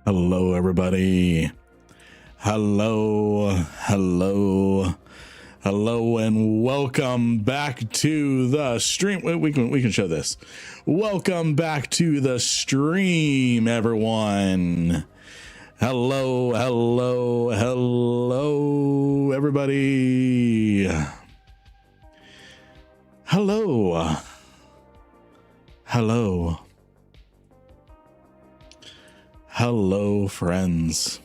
Hello, everybody. Hello, and welcome back to the stream. We can show this. Welcome back to the stream, everyone. Hello, everybody. Hello, friends.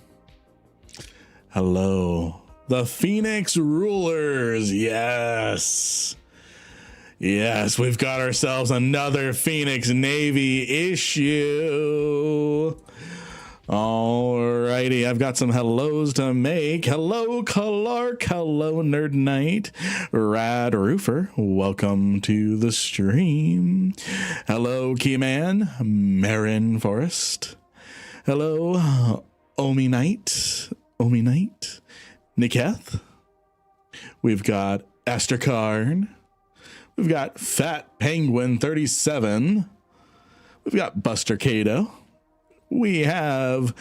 Hello, the Phoenix Rulers. Yes, we've got ourselves another Phoenix Navy issue. Alrighty, I've got some hellos to make. Hello, Clark. Hello, Nerd Knight. Rad Roofer, welcome to the stream. Hello, Keyman. Marin Forest. Hello, Omi Knight. Niketh. We've got Esther Karn. We've got Fat Penguin 37. We've got Buster Cato. We have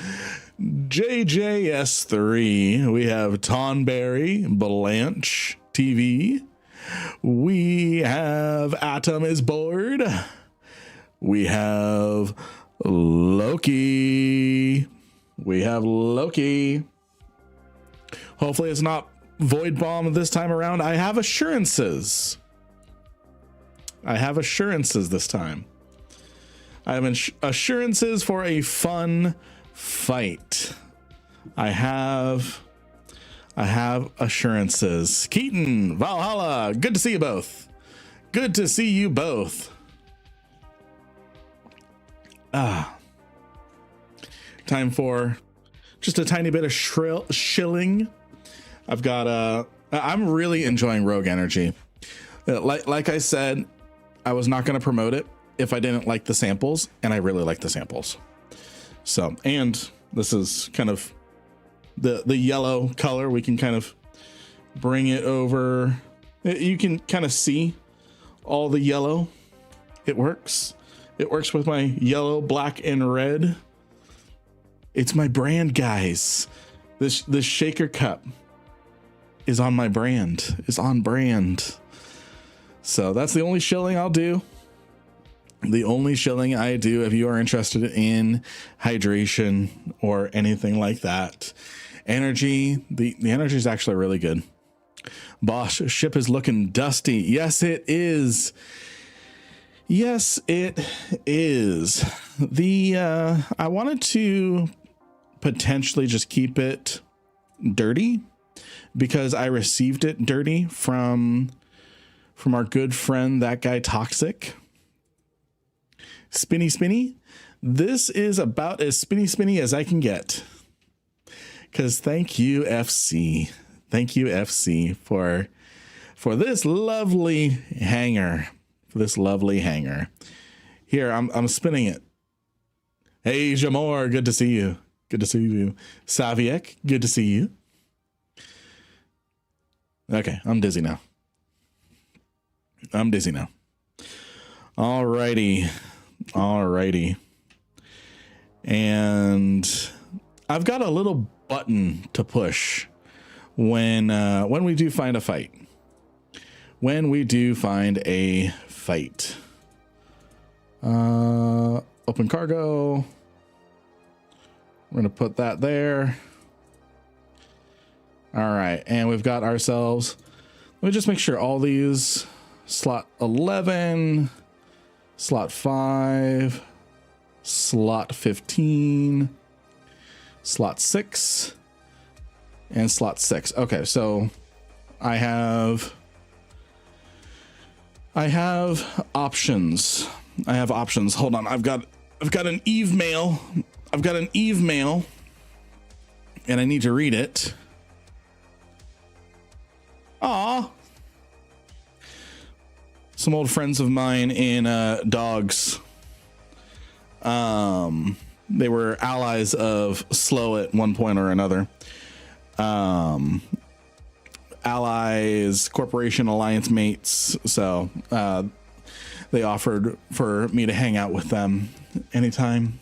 JJS3. We have Tonberry Blanche TV. We have Atom is bored. We have Loki. Hopefully it's not Void Bomb this time around. I have assurances this time. I have assurances for a fun fight. I have assurances. Keaton, Valhalla, good to see you both. Time for just a tiny bit of shilling. I'm really enjoying Rogue Energy. Like I said, I was not going to promote it if I didn't like the samples, and I really like the samples. So, and this is kind of the yellow color. We can kind of bring it over. You can kind of see all the yellow. It works with my yellow, black, and red. It's my brand, guys. This shaker cup is on my brand. Is on brand. So that's the only shilling I'll do. The only shilling I do if you are interested in hydration or anything like that. Energy, the energy is actually really good. Bosch, ship is looking dusty. Yes, it is. I wanted to potentially just keep it dirty because I received it dirty from our good friend, that guy Toxic. Spinny. This is about as spinny as I can get. Because thank you, FC. Thank you, FC, for this lovely hanger. Here, I'm spinning it. Hey, Jamor, good to see you. Saviek, good to see you. Okay, I'm dizzy now. Alrighty. And I've got a little button to push when we do find a fight. Open cargo. We're going to put that there. All right. And we've got ourselves, let me just make sure all these slot 11, slot 5, slot 15, slot 6, and slot 6. Okay. So I have options. Hold on. I've got an Eve mail. And I need to read it. Aw. Some old friends of mine in dogs. They were allies of Slow at one point or another. Allies, corporation, alliance mates. So they offered for me to hang out with them anytime.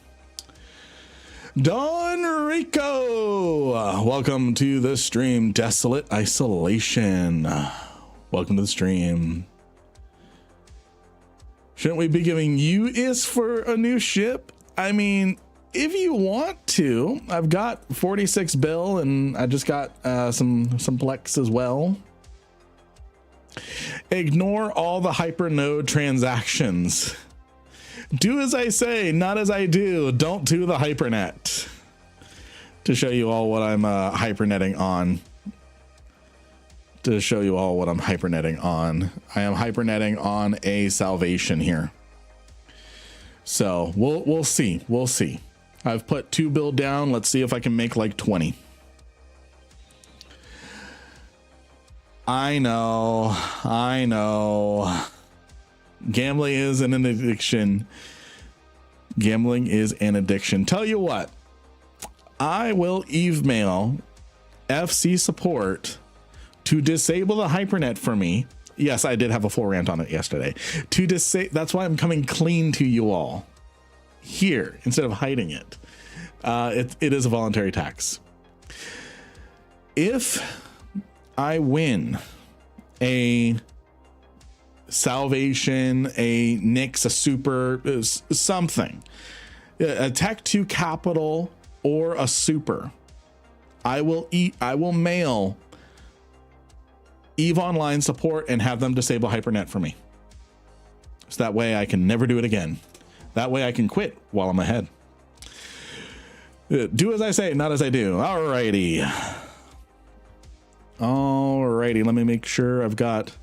Don Rico, welcome to the stream. Desolate Isolation, welcome to the stream. Shouldn't we be giving you is for a new ship? I mean, if you want to, I've got 46 bill and I just got some Plex as well. Ignore all the hypernode transactions. Do as I say, not as I do. Don't do the hypernet. To show you all what I'm hypernetting on. To show you all what I'm hypernetting on. I am hypernetting on a salvation here. So we'll see. We'll see. I've put 2 bill down. Let's see if I can make like 20. I know. Gambling is an addiction. Gambling is an addiction. Tell you what, I will email FC support to disable the hypernet for me. Yes, I did have a full rant on it yesterday. To disable, that's why I'm coming clean to you all here instead of hiding it. It is a voluntary tax. If I win a salvation, a Nix, a super, something, a Tech 2 capital or a super, I will mail EVE Online support and have them disable hypernet for me. So that way I can never do it again. That way I can quit while I'm ahead. Do as I say, not as I do. Alrighty. Let me make sure I've got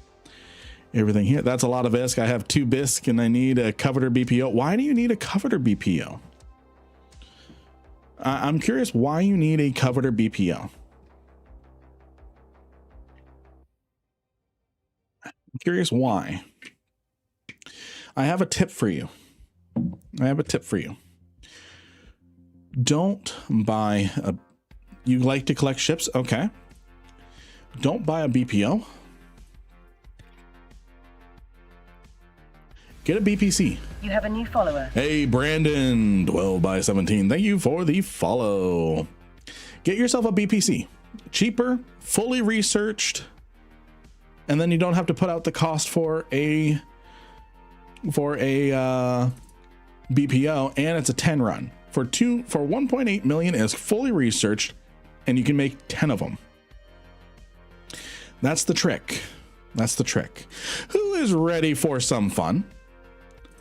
everything here. That's a lot of ISK. I have 2 BISC and I need a coveter BPO. Why do you need a coveter BPO? I'm curious why you need a coveter BPO. I'm curious why. I have a tip for you. Don't buy a, you like to collect ships? Okay. Don't buy a BPO. Get a BPC. You have a new follower. Hey, Brandon, 12/17. Thank you for the follow. Get yourself a BPC. Cheaper, fully researched, and then you don't have to put out the cost for a BPO, and it's a 10 run. For 1.8 million is fully researched, and you can make 10 of them. That's the trick. That's the trick. Who is ready for some fun?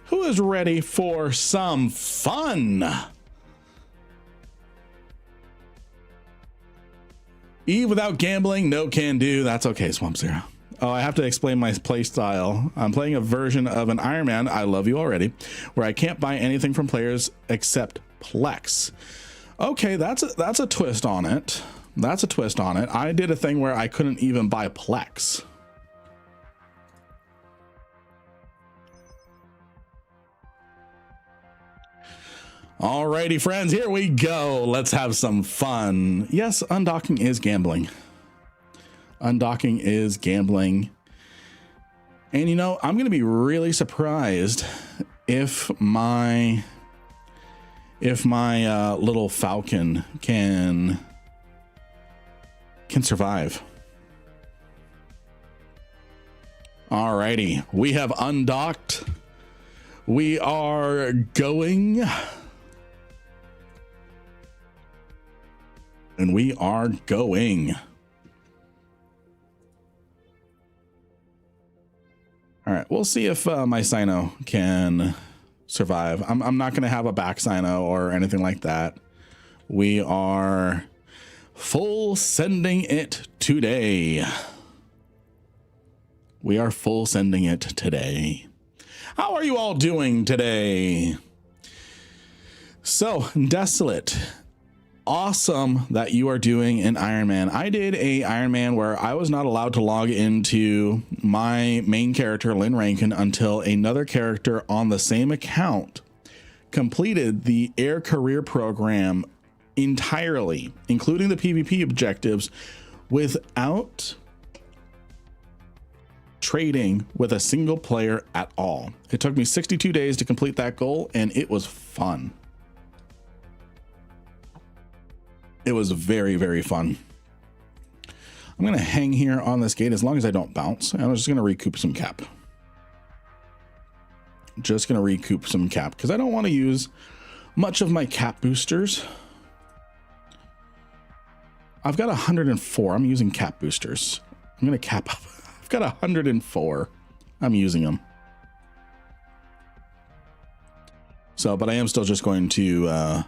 Who is ready for some fun? Eve without gambling, no can do. That's okay, Swamp Zero. Oh, I have to explain my play style. I'm playing a version of an Iron Man, I love you already, where I can't buy anything from players except Plex. Okay, that's a twist on it. That's a twist on it. I did a thing where I couldn't even buy Plex. Alrighty, friends, here we go. Let's have some fun. Yes, undocking is gambling. Undocking is gambling. And you know, I'm going to be really surprised if my little falcon can survive. Alrighty, we have undocked. We are going. And we are going. All right, we'll see if my Sino can survive. I'm not going to have a back Sino or anything like that. We are full sending it today. We are full sending it today. How are you all doing today? So, Desolate. Awesome that you are doing an Iron Man. I did a Iron Man where I was not allowed to log into my main character, Lynn Rankin, until another character on the same account completed the Air Career Program entirely, including the PvP objectives, without trading with a single player at all. It took me 62 days to complete that goal, and it was fun. It was very, very fun. I'm going to hang here on this gate as long as I don't bounce. And I'm just going to recoup some cap. Just going to recoup some cap because I don't want to use much of my cap boosters. I've got 104. I'm using cap boosters. I'm going to cap up. I've got 104. I'm using them. So, but I am still just going to,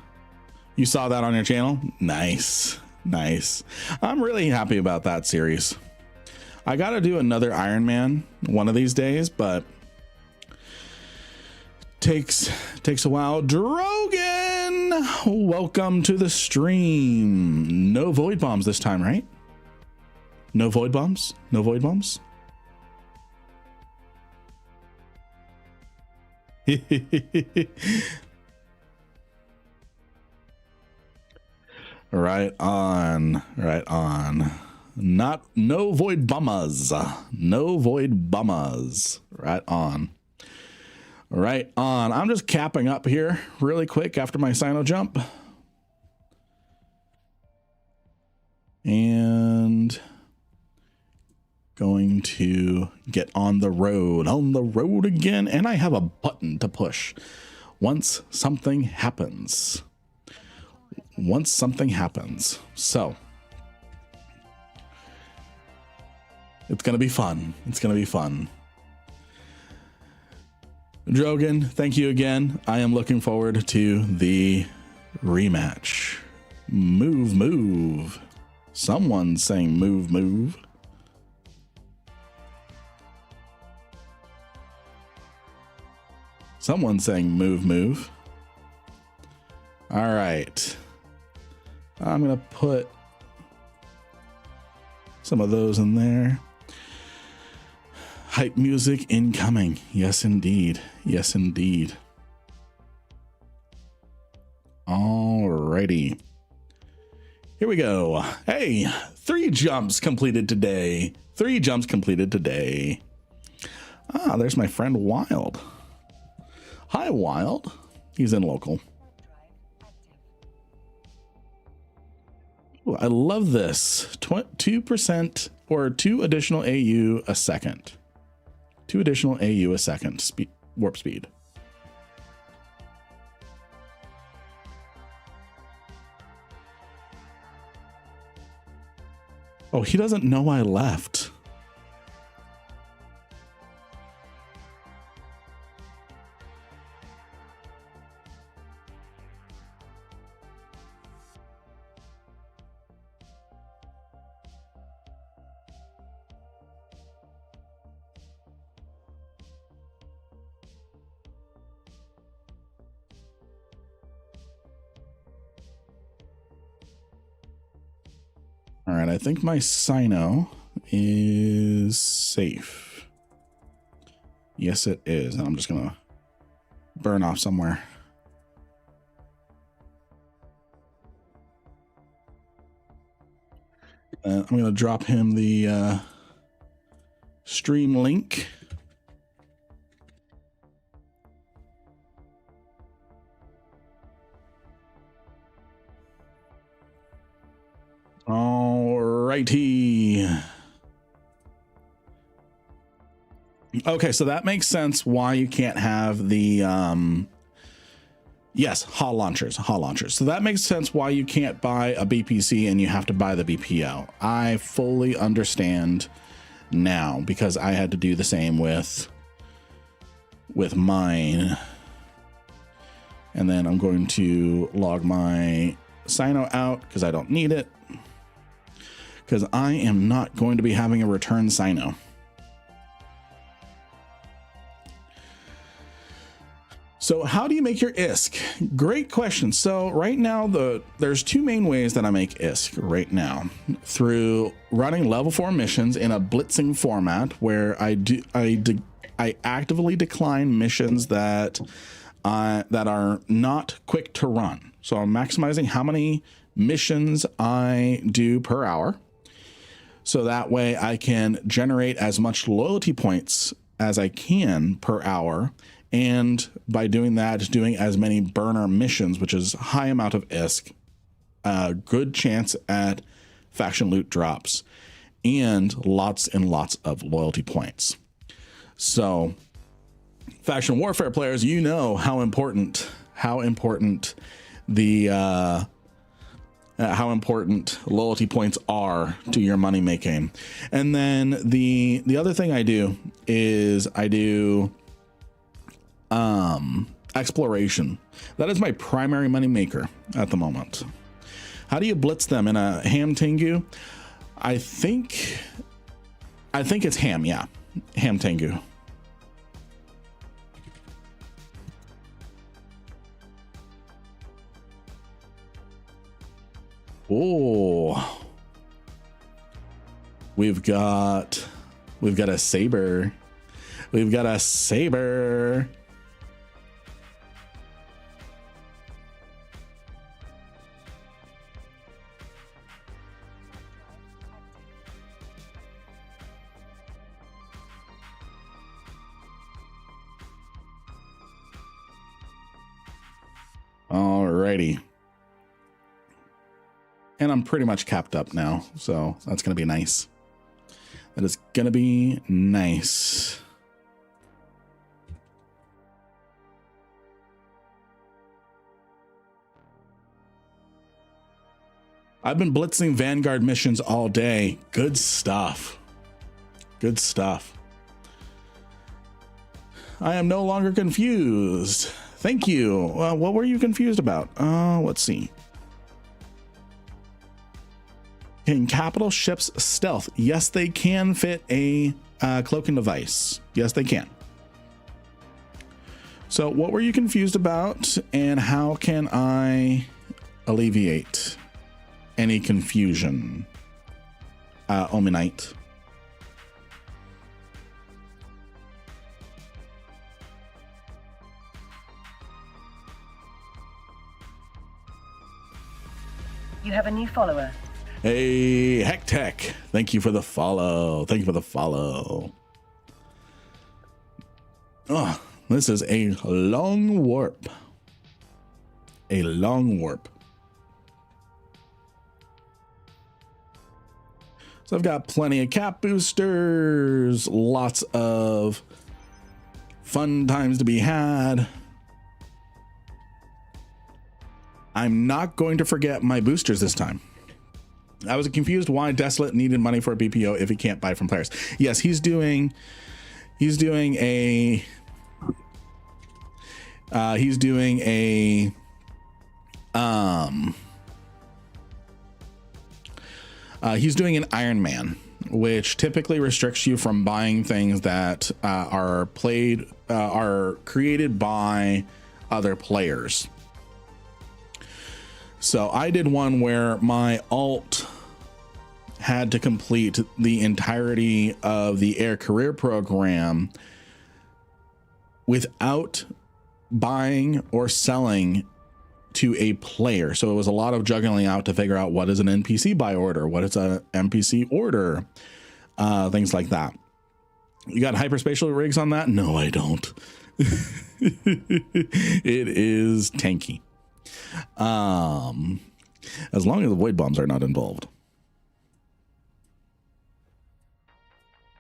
you saw that on your channel? Nice. Nice. I'm really happy about that series. I got to do another Iron Man one of these days, but takes a while. Drogan, welcome to the stream. No void bombs this time, right? No void bombs? No void bombs? Right on, right on. No void bombers. No void bombers. Right on. Right on. I'm just capping up here really quick after my Sino jump. And going to get on the road again. And I have a button to push once something happens. Once something happens. So it's going to be fun. It's going to be fun. Drogan, thank you again. I am looking forward to the rematch. Move, move. Someone's saying move, move. Someone's saying move, move. All right. I'm going to put some of those in there. Hype music incoming. Yes, indeed. Yes, indeed. Alrighty. Here we go. Hey, 3 jumps completed today. 3 jumps completed today. Ah, there's my friend Wild. Hi, Wild. He's in local. Ooh, I love this. 2% or 2 additional AU a second. 2 additional AU a second. Warp speed. Oh, he doesn't know I left. All right, I think my Sino is safe. Yes, it is. And I'm just going to burn off somewhere. I'm going to drop him the stream link. Alrighty. Okay, so that makes sense why you can't have the yes, HA launchers. So that makes sense why you can't buy a BPC and you have to buy the BPO. I fully understand now because I had to do the same with mine. And then I'm going to log my Sino out because I don't need it. Because I am not going to be having a return Sino. So how do you make your ISK? Great question. So right now, there's 2 main ways that I make ISK right now. Through running level 4 missions in a blitzing format where I actively decline missions that are not quick to run. So I'm maximizing how many missions I do per hour. So that way I can generate as much loyalty points as I can per hour. And by doing that, doing as many burner missions, which is a high amount of ISK a good chance at faction loot drops and lots of loyalty points. So faction warfare players, you know how important the how important loyalty points are to your money making. And then the other thing I do is I do exploration. That is my primary money maker at the moment. How do you blitz them in a ham tengu? I think it's ham. Yeah, ham tengu. Oh, we've got a saber. We've got a saber. Alrighty. And I'm pretty much capped up now, so that's going to be nice. That is going to be nice. I've been blitzing Vanguard missions all day. Good stuff. Good stuff. I am no longer confused. Thank you. What were you confused about? Let's see. Can capital ships stealth? Yes, they can fit a cloaking device. Yes, they can. So what were you confused about, and how can I alleviate any confusion? Omenite. You have a new follower. Hey, Hectech, thank you for the follow. Thank you for the follow. Oh, this is a long warp. A long warp. So I've got plenty of cap boosters, lots of fun times to be had. I'm not going to forget my boosters this time. I was confused why Desolate needed money for a BPO if he can't buy from players. Yes, he's doing an Iron Man, which typically restricts you from buying things that are created by other players. So I did one where my alt had to complete the entirety of the Air Career Program without buying or selling to a player. So it was a lot of juggling out to figure out what is an NPC buy order, what is an NPC order, things like that. You got hyperspatial rigs on that? No, I don't. It is tanky. As long as the void bombs are not involved.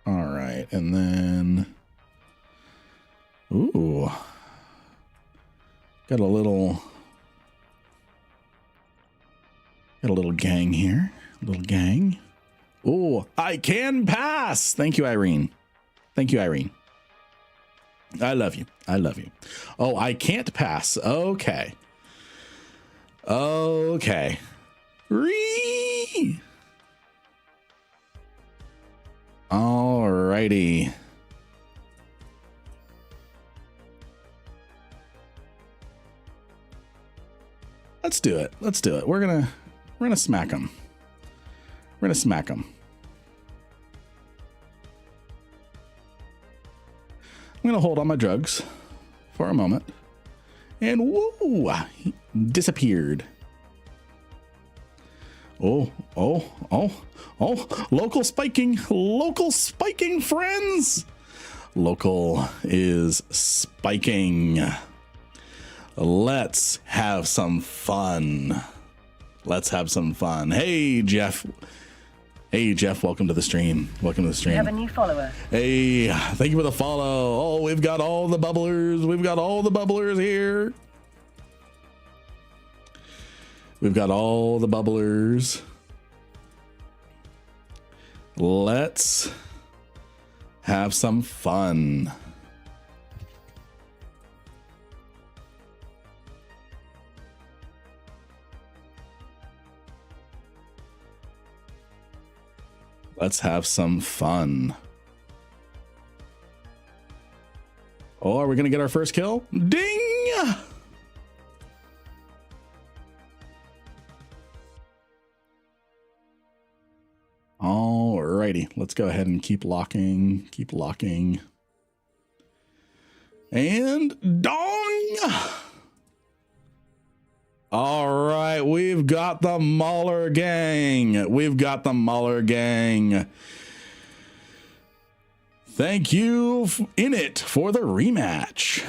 All right, and then ooh, got a little gang here, a little gang. Oh, I can pass. Thank you, Irene. Thank you, Irene. I love you. I love you. Oh, I can't pass. Okay. Okay. Alrighty. Let's do it. Let's do it. We're gonna smack him. We're gonna smack him. I'm gonna hold on my drugs for a moment. And woo, he disappeared. Oh, local spiking, friends. Local is spiking. Let's have some fun. Let's have some fun. Hey, Jeff. Hey, Jeff, welcome to the stream. Welcome to the stream. You have a new follower. Hey, thank you for the follow. Oh, we've got all the bubblers. We've got all the bubblers here. We've got all the bubblers. Let's have some fun. Let's have some fun. Oh, are we going to get our first kill? Ding! Alrighty, let's go ahead and keep locking. Keep locking. And dong! All right, we've got the Mauler gang. We've got the Mauler gang. Thank you, Init, for the rematch.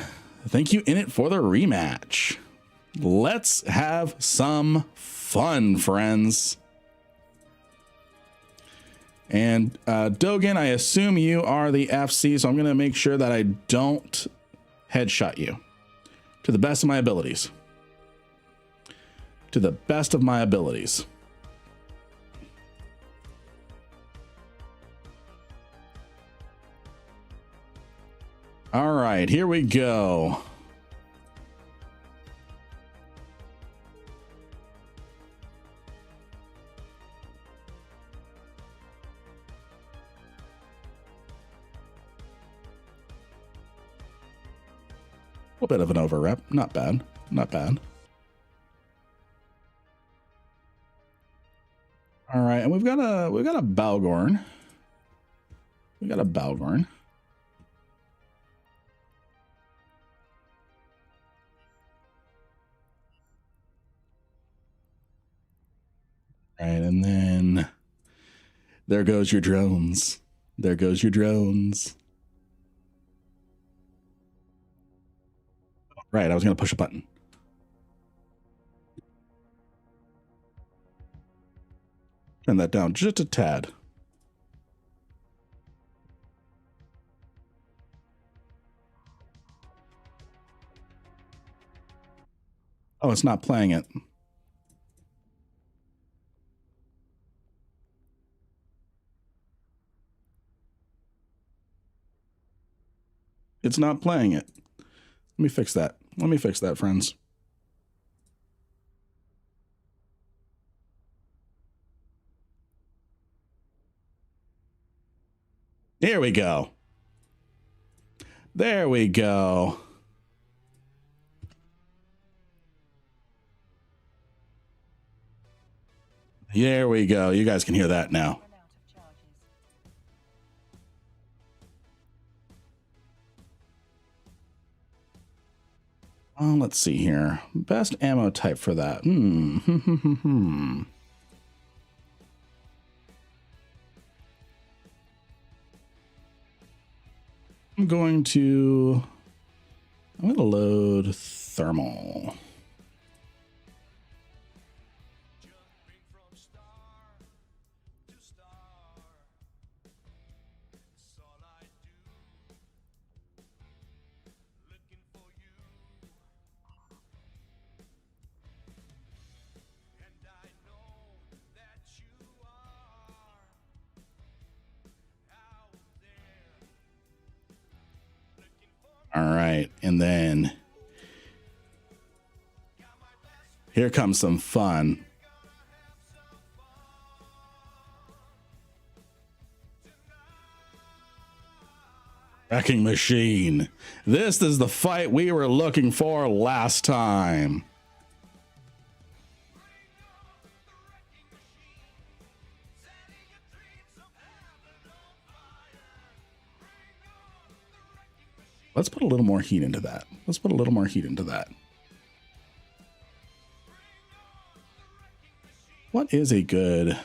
Thank you, Init, for the rematch. Let's have some fun, friends. And Dogan, I assume you are the FC, so I'm going to make sure that I don't headshot you to the best of my abilities. To the best of my abilities. All right, here we go. A little bit of an overrep. Not bad. Not bad. All right, and we've got a Balgorn. We got a Balgorn. All right, and then there goes your drones. There goes your drones. Right, I was going to push a button. Turn that down just a tad. Oh, it's not playing it. It's not playing it. Let me fix that. Let me fix that, friends. Here we go. There we go. There we go. You guys can hear that now. Oh, let's see here. Best ammo type for that. I'm going to load thermal. All right, and then here comes some fun. Wrecking Machine. This is the fight we were looking for last time. Let's put a little more heat into that. Let's put a little more heat into that. What is a good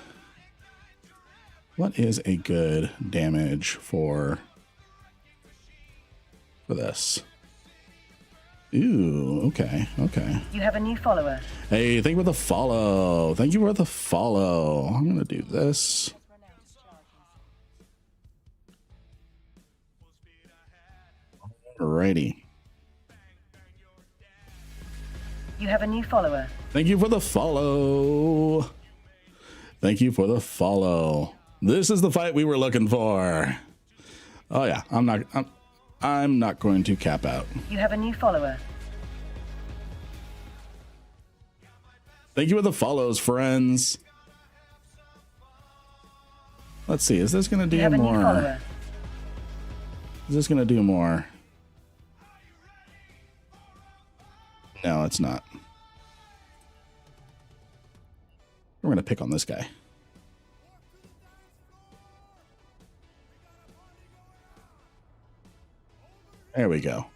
damage for this? Ooh, okay, okay. You have a new follower. Hey, thank you for the follow. Thank you for the follow. I'm gonna do this. Alrighty. You have a new follower. Thank you for the follow. Thank you for the follow. This is the fight we were looking for. Oh yeah, I'm not going to cap out. You have a new follower. Thank you for the follows, friends. Let's see, is this gonna do You have a new more? follower. Is this gonna do more? No, it's not. We're gonna pick on this guy. There we go.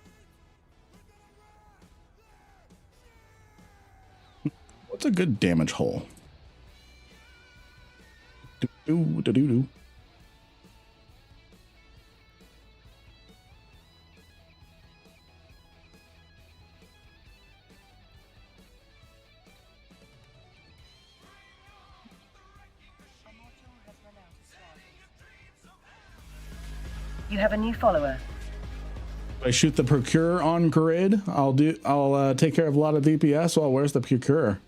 What's a good damage hole? Do-do-do-do-do. You have a new follower. If I shoot the Procure on grid, I'll take care of a lot of DPS. Well, where's the Procure?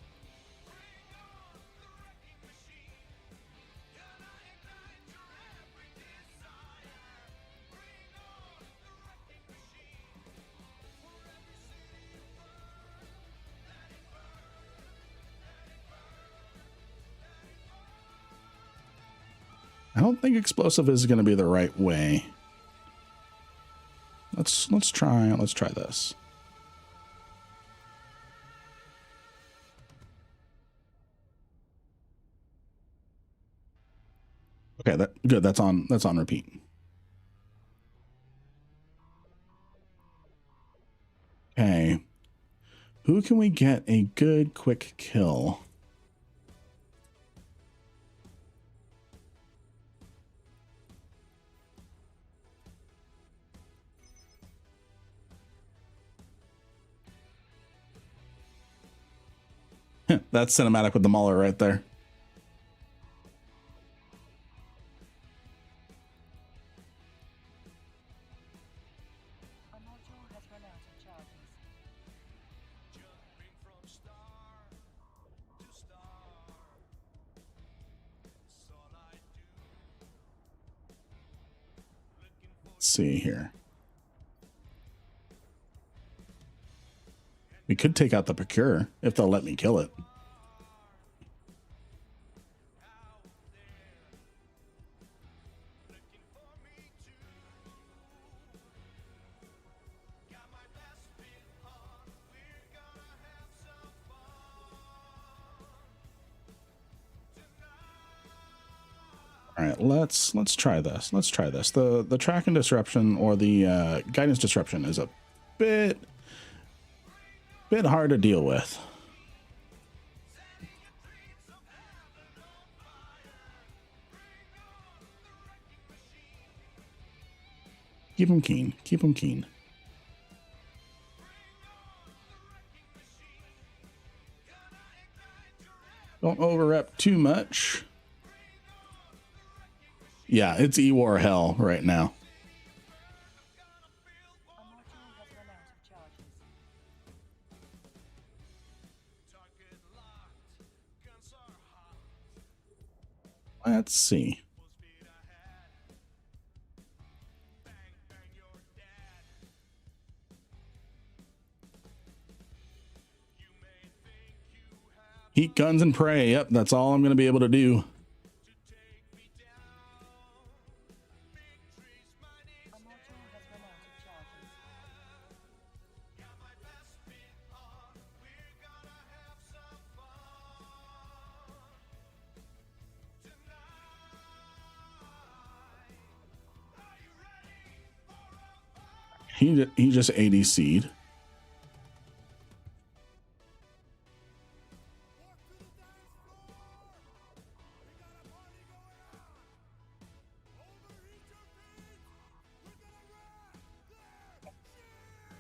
I don't think explosive is going to be the right way. Let's try this. Okay, good. That's on repeat. Okay. Who can we get a good quick kill? That's cinematic with the Mauler right there. Let's see here. We could take out the Procure if they'll let me kill it. All right, let's try this. Let's try this. The tracking disruption or the guidance disruption is a bit hard to deal with. Keep him keen. Keep him keen. Don't overrep too much. Yeah, it's E-War hell right now. Let's see. Heat guns and pray. Yep, that's all I'm going to be able to do. He just ADC'd.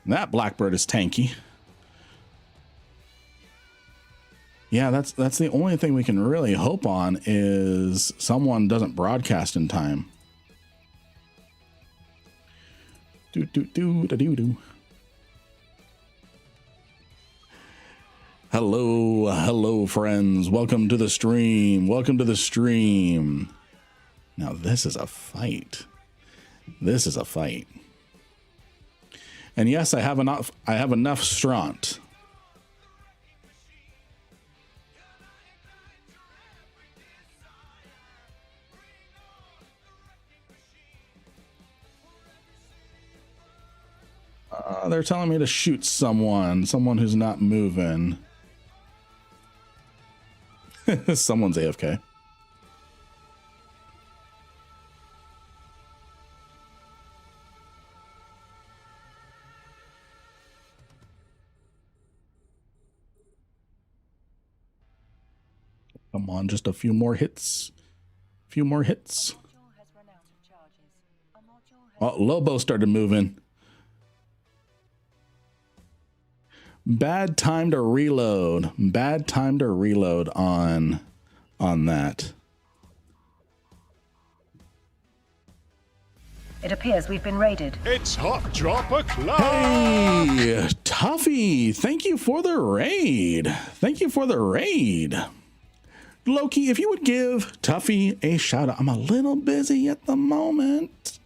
That Blackbird is tanky. Yeah, that's the only thing we can really hope on is someone doesn't broadcast in time. Do do do da do do. Hello, hello, friends. Welcome to the stream. Welcome to the stream. Now this is a fight. This is a fight. And yes, I have enough. I have enough straunt. They're telling me to shoot someone who's not moving. Someone's AFK. Come on, just a few more hits. Few more hits. Oh, Lobo started moving. Bad time to reload. Bad time to reload on that. It appears we've been raided. It's Hot Drop O'Clock! Hey, Tuffy, thank you for the raid. Thank you for the raid. Loki, if you would give Tuffy a shout out. I'm a little busy at the moment.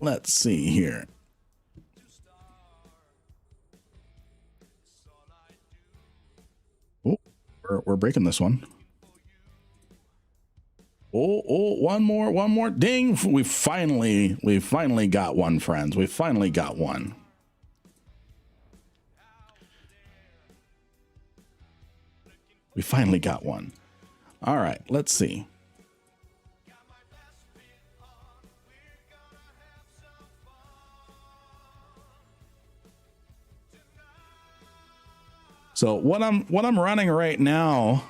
Let's see here. Oh, we're breaking this one. Oh, one more. Ding. We finally got one, friends. We finally got one. We finally got one. All right, let's see. So what I'm running right now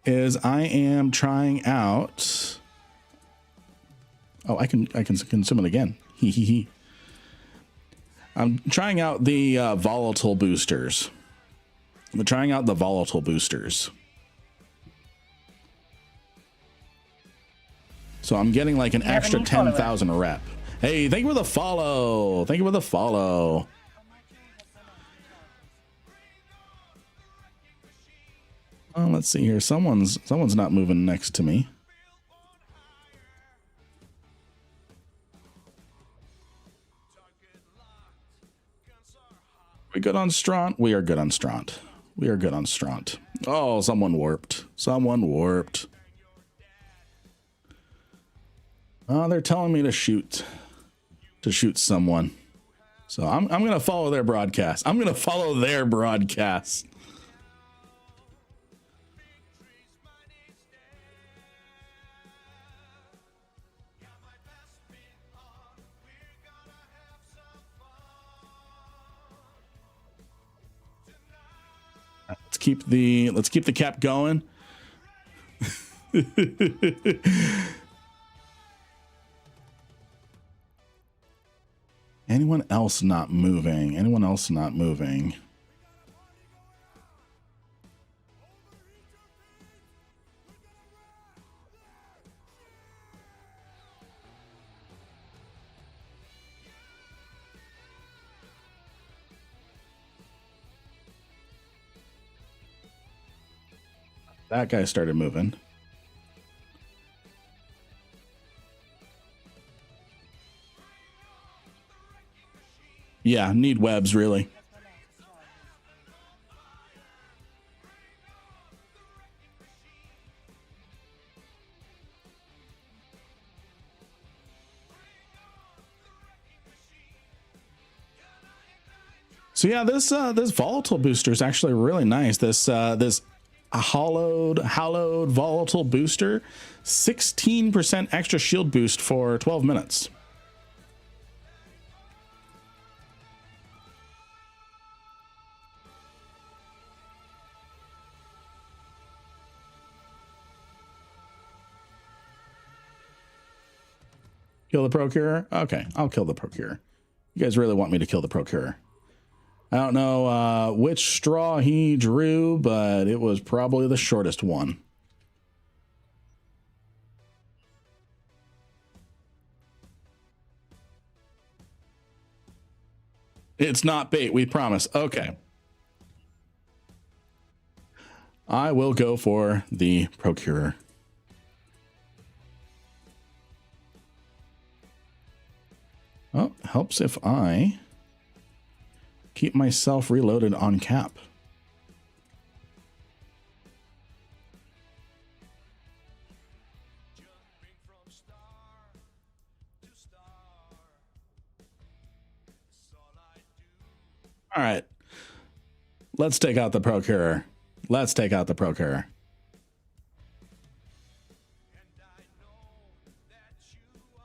is I am trying out. Oh, I can consume it again. He. I'm trying out the volatile boosters. So I'm getting like an extra 10,000 rep. Hey, thank you for the follow. Let's see here. Someone's not moving next to me. We good on Straunt? We are good on Straunt. Oh, someone warped. Oh, they're telling me to shoot someone. So I'm gonna follow their broadcast. Let's keep the cap going. Anyone else not moving? That guy started moving. Yeah, need webs, really. So yeah, this volatile booster is actually really nice. This hollowed volatile booster, 16% extra shield boost for 12 minutes. Kill the procurer? Okay, I'll kill the procurer. You guys really want me to kill the procurer. I don't know which straw he drew, but it was probably the shortest one. It's not bait, we promise. Okay. I will go for the procurer. Oh, helps if I keep myself reloaded on cap. All right. Let's take out the procurer. Let's take out the procurer.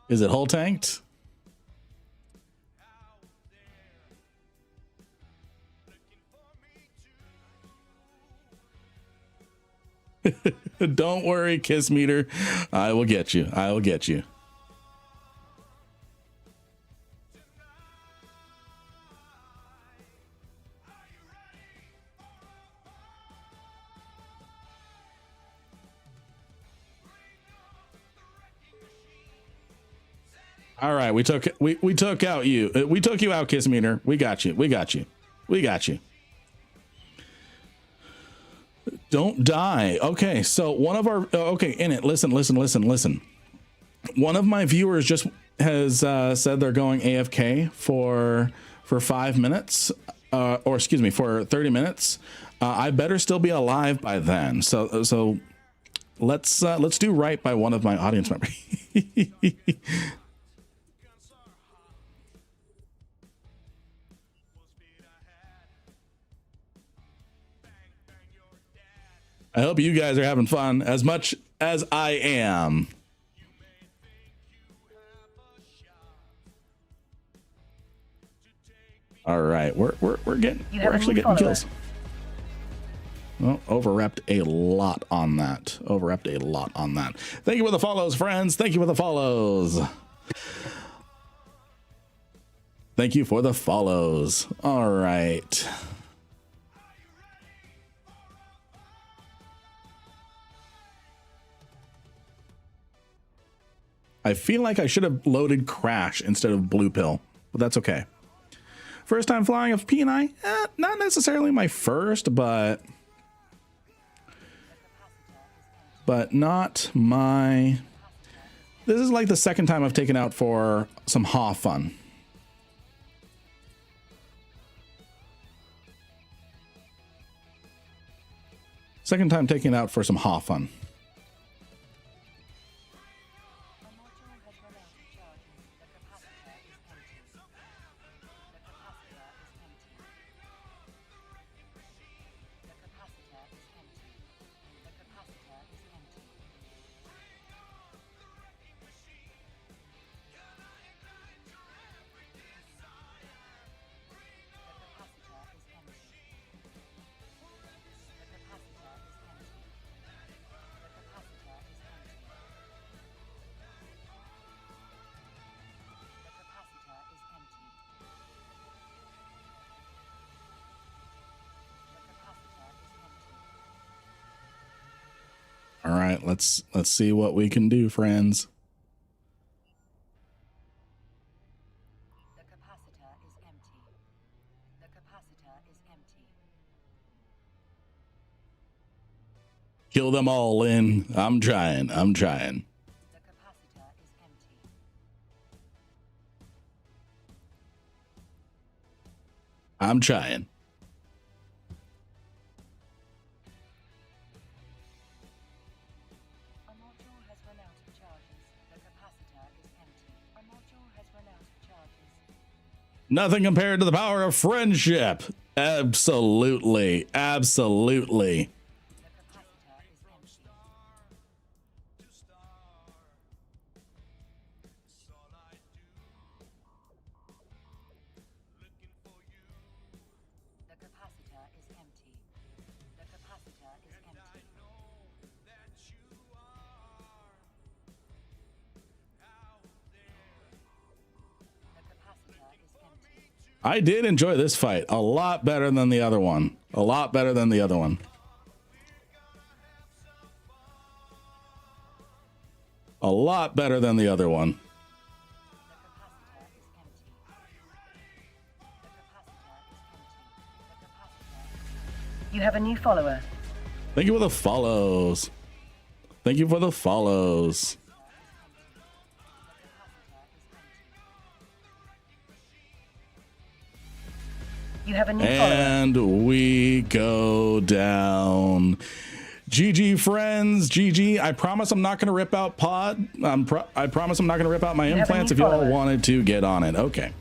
Is it hull tanked? Don't worry, Kiss Meter. I will get you. I will get you. All right, we took out you. We took you out, Kiss Meter. We got you. We got you. We got you. Don't die. Okay, so one of our okay, in it. Listen. One of my viewers just has said they're going AFK for 5 minutes, or excuse me, for 30 minutes. I better still be alive by then. So let's do right by one of my audience members. I hope you guys are having fun as much as I am. All right, we're actually getting kills. Well, overrepped a lot on that. Overrepped a lot on that. Thank you for the follows, friends. Thank you for the follows. Thank you for the follows. All right. I feel like I should have loaded Crash instead of Blue Pill, but that's okay. First time flying of P&I? Not necessarily my first, but not my... This is like the second time I've taken out for some HA fun. Second time taking it out for some HA fun. All right, let's see what we can do, friends. The capacitor is empty. The capacitor is empty. Kill them all, Lynn. I'm trying. The capacitor is empty. I'm trying. Our module has run out of charges. The capacitor is empty. Our module has run out of charges. Nothing compared to the power of friendship. Absolutely. Absolutely. The capacitor is empty. The capacitor is empty. The capacitor is empty. I did enjoy this fight a lot better than the other one. A lot better than the other one. A lot better than the other one. You have a new follower. Thank you for the follows. Thank you for the follows. You have a new follower. And we go down. GG friends, GG. I promise I'm not going to rip out pod. I promise I'm not going to rip out my implants if you all wanted to get on it. Okay.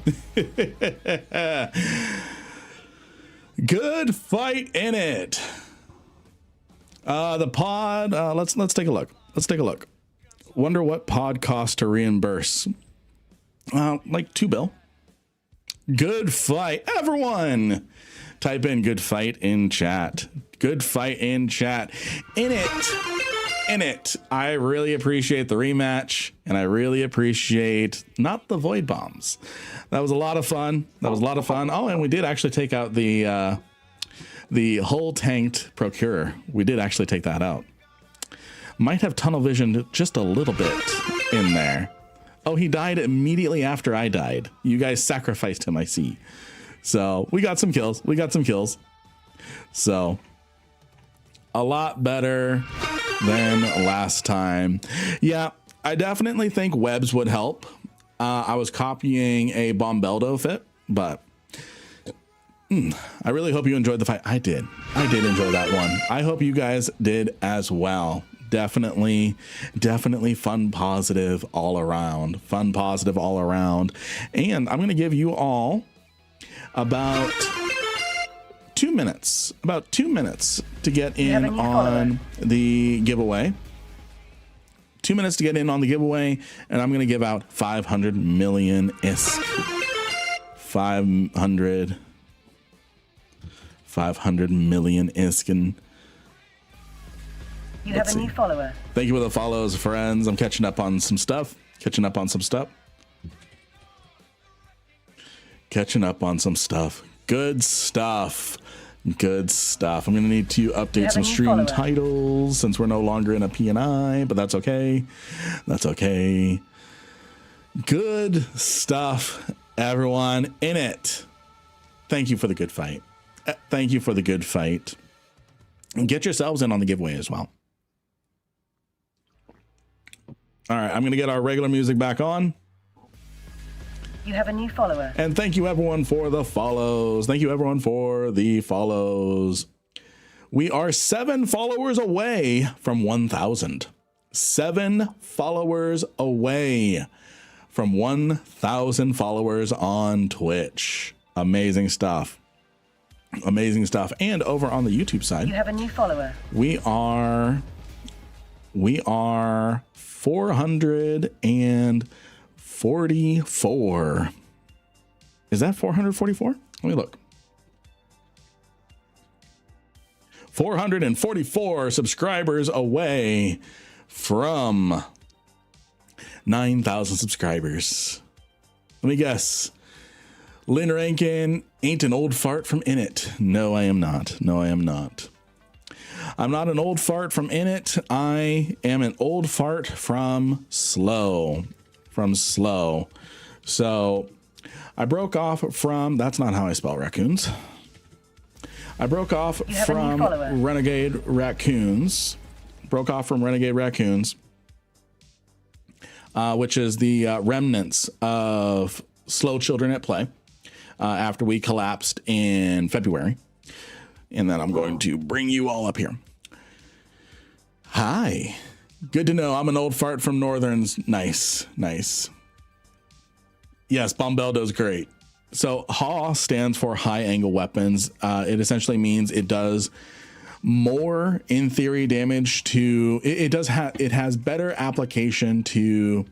Good fight in it. The pod, let's take a look. Let's take a look. Wonder what pod cost to reimburse. Like $2 bill. Good fight, everyone. Type in good fight in chat. Good fight in chat. In it. I really appreciate the rematch, and I really appreciate not the void bombs. That was a lot of fun. Oh, and we did actually take out the hull tanked procurer. We did actually take that out. Might have tunnel visioned just a little bit in there. Oh, he died immediately after I died. You guys sacrificed him, I see. So we got some kills. So a lot better than last time. Yeah, I definitely think webs would help. I was copying a Bombeldo fit, but I really hope you enjoyed the fight. I did enjoy that one. I hope you guys did as well. Definitely fun positive all around. And I'm going to give you all about 2 minutes, to get in on the giveaway. 2 minutes to get in on the giveaway, and I'm going to give out 500 million ISK. 500 million ISK. And you have a new follower. Thank you for the follows, friends. I'm catching up on some stuff. Catching up on some stuff. Good stuff. I'm going to need to update some stream titles since we're no longer in a P&I, but that's okay. Good stuff, everyone in it. Thank you for the good fight. And get yourselves in on the giveaway as well. All right, I'm going to get our regular music back on. You have a new follower. And thank you everyone for the follows. We are 7 followers away from 1,000. 7 followers away from 1,000 followers on Twitch. Amazing stuff. And over on the YouTube side, you have a new follower. We are 444. Is that 444? Let me look. 444 subscribers away from 9,000 subscribers. Let me guess. Lynn Rankin ain't an old fart from Init. No, I am not. I'm not an old fart from Init. I am an old fart from Slow. So I broke off from, that's not how I spell raccoons. I broke off from Renegade Raccoons. Which is the remnants of Slow Children at Play. After we collapsed in February. And then I'm going to bring you all up here. Hi. Good to know. I'm an old fart from Northerns. Nice. Yes, Bombeldo's great. So HAW stands for high angle weapons. It essentially means it does more in theory damage to, it has better application to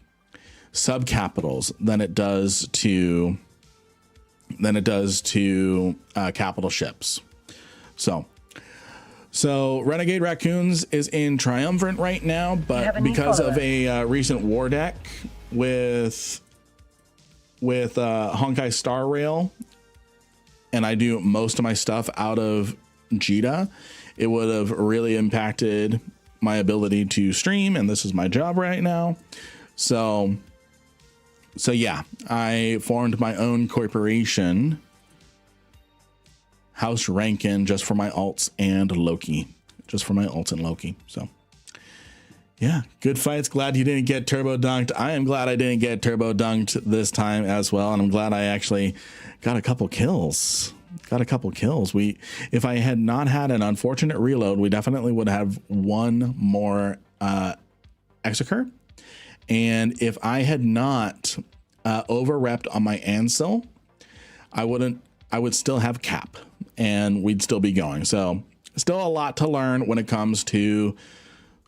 subcapitals than it does to capital ships. So Renegade Raccoons is in Triumvirate right now, but because of a recent war deck with Honkai Star Rail and I do most of my stuff out of Jita, it would have really impacted my ability to stream. And this is my job right now. So yeah, I formed my own corporation, House Rankin, just for my alts and Loki, So yeah, good fights. Glad you didn't get turbo dunked. I am glad I didn't get turbo dunked this time as well. And I'm glad I actually got a couple kills. If I had not had an unfortunate reload, we definitely would have one more Executor. And if I had not over-repped on my Ansel, I would still have cap and we'd still be going. So still a lot to learn when it comes to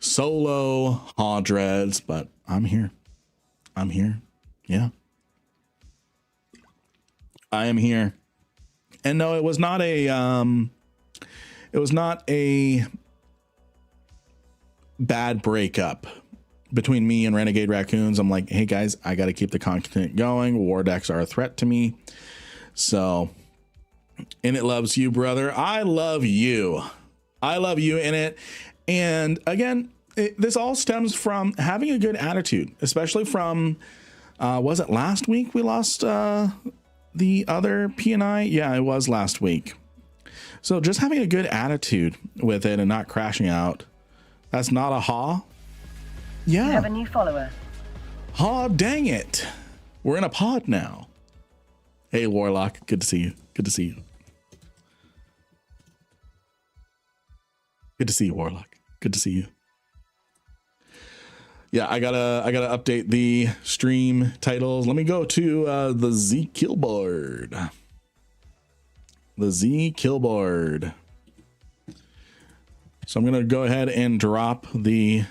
solo Haw Dreads, but I'm here. Yeah. I am here. And no, it was not a bad breakup between me and Renegade Raccoons. I'm like, hey guys, I got to keep the content going. War decks are a threat to me. So, and it loves you, brother. I love you in it. And again, this all stems from having a good attitude, especially from, was it last week we lost the other P&I? Yeah, it was last week. So just having a good attitude with it and not crashing out. That's not a Haw. Yeah. You have a new follower. Haw, dang it. We're in a pod now. Hey, Warlock. Good to see you. Good to see you. Good to see you, Warlock. Good to see you. Yeah, I gotta update the stream titles. Let me go to the Z kill board. The Z kill board. So I'm gonna go ahead and drop the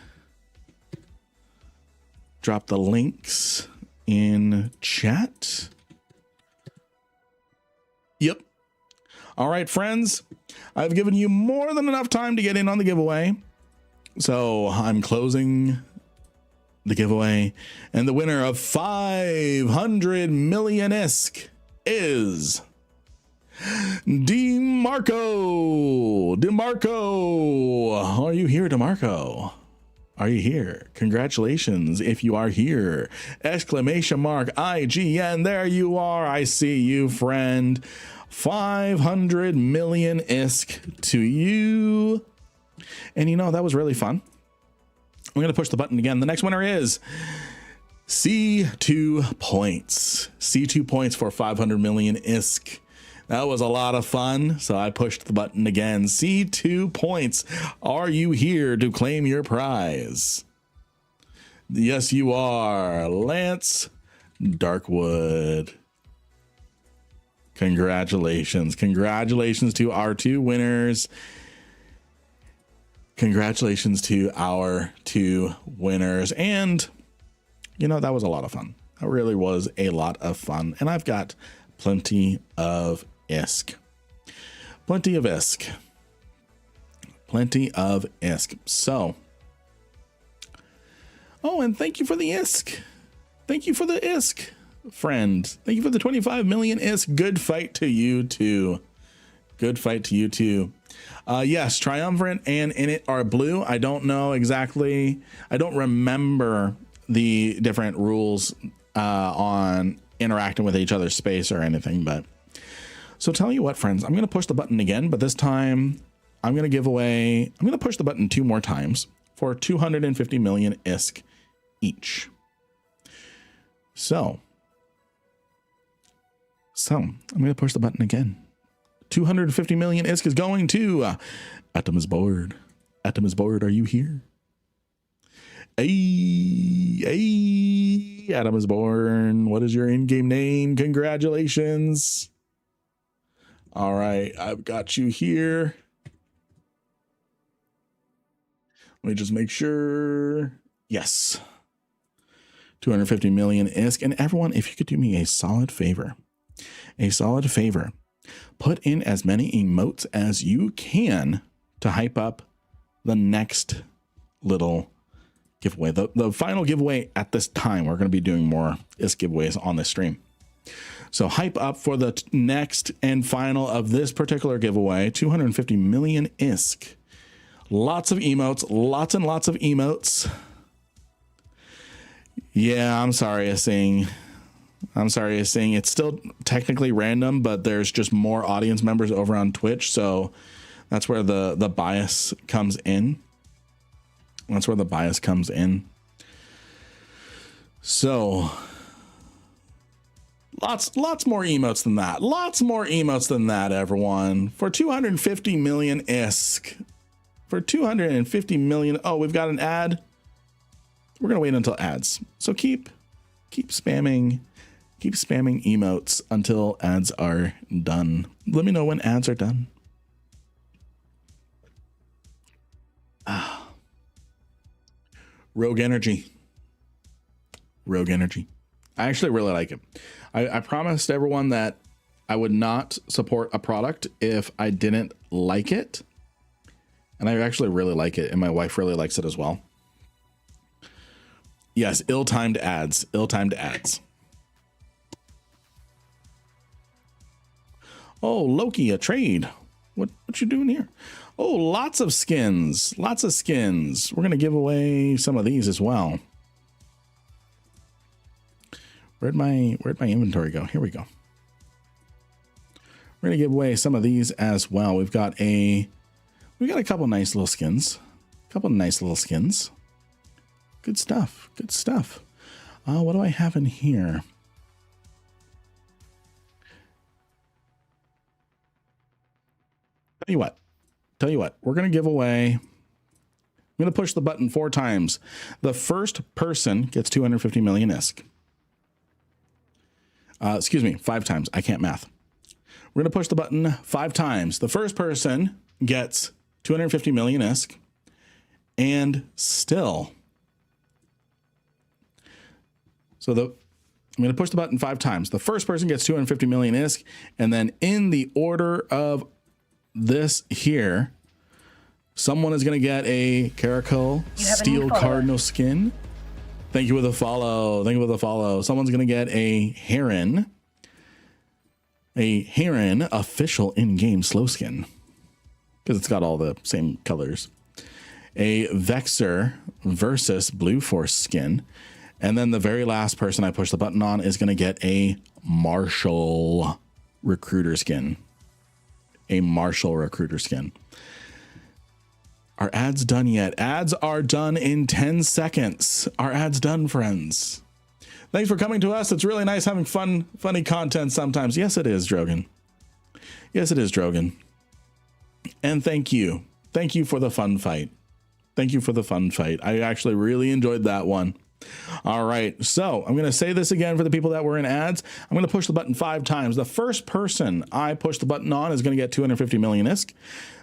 links in chat. Yep. All right, friends. I've given you more than enough time to get in on the giveaway. So I'm closing the giveaway, and the winner of 500 million ISK is DeMarco. Are you here, DeMarco? Are you here? Congratulations if you are here. Exclamation mark IGN. There you are. I see you, friend. 500 million ISK to you. And you know, that was really fun. I'm going to push the button again. The next winner is C2 points. C2 points for 500 million ISK. That was a lot of fun. So I pushed the button again. C2 points. Are you here to claim your prize? Yes, you are. Lance Darkwood. Congratulations. Congratulations to our two winners. Congratulations to our two winners. And, you know, that was a lot of fun. That really was a lot of fun. And I've got plenty of ISK. Plenty of ISK. Plenty of ISK. So, oh, and thank you for the ISK. Thank you for the ISK, friend. Thank you for the 25 million ISK. Good fight to you too. Good fight to you too. Yes, Triumvirate and Init are blue. I don't know exactly. I don't remember the different rules on interacting with each other's space or anything. But so tell you what, friends, I'm going to push the button again, but this time I'm going to give away. I'm going to push the button 2 more times for 250 million ISK each. So I'm going to push the button again. 250 million ISK is going to Atom is bored. Atom is bored. Are you here? Hey, Atom is born. What is your in-game name? Congratulations. All right, I've got you here. Let me just make sure. Yes. 250 million ISK. And everyone, if you could do me a solid favor, put in as many emotes as you can to hype up the next little giveaway. The final giveaway at this time. We're going to be doing more ISK giveaways on this stream. So hype up for the next and final of this particular giveaway, 250 million ISK. Lots of emotes, lots and lots of emotes. Yeah, I'm sorry, Asing. It's still technically random, but there's just more audience members over on Twitch. So that's where the bias comes in. So lots more emotes than that. Lots more emotes than that, everyone. For 250 million ISK. For 250 million. Oh, we've got an ad. We're gonna wait until ads. So keep spamming emotes until ads are done. Let me know when ads are done. Rogue Energy. I actually really like it. I promised everyone that I would not support a product if I didn't like it. And I actually really like it. And my wife really likes it as well. Yes, ill-timed ads. Oh, Loki, a trade. What you doing here? Oh, lots of skins. We're going to give away some of these as well. Where'd my inventory go? Here we go. We're going to give away some of these as well. We got a couple nice little skins. Good stuff. What do I have in here? Tell you what, we're going to give away. I'm going to push the button 4 times. The first person gets 250 million ISK. Excuse me, 5 times. I can't math. We're going to push the button 5 times. The first person gets 250 million ISK. And still. I'm going to push the button 5 times. The first person gets 250 million ISK. And then in the order of this here, someone is going to get a Caracal Steel Cardinal skin. Thank you for the follow. Someone's going to get a Heron official in-game slow skin because it's got all the same colors. A Vexer versus Blue Force skin. And then the very last person I push the button on is going to get a Marshall Recruiter skin. Are ads done yet? Ads are done in 10 seconds. Are ads done, friends? Thanks for coming to us. It's really nice having funny content sometimes. Yes, it is, Drogan. And thank you. Thank you for the fun fight. I actually really enjoyed that one. All right. So I'm going to say this again for the people that were in ads. I'm going to push the button 5 times. The first person I push the button on is going to get 250 million ISK.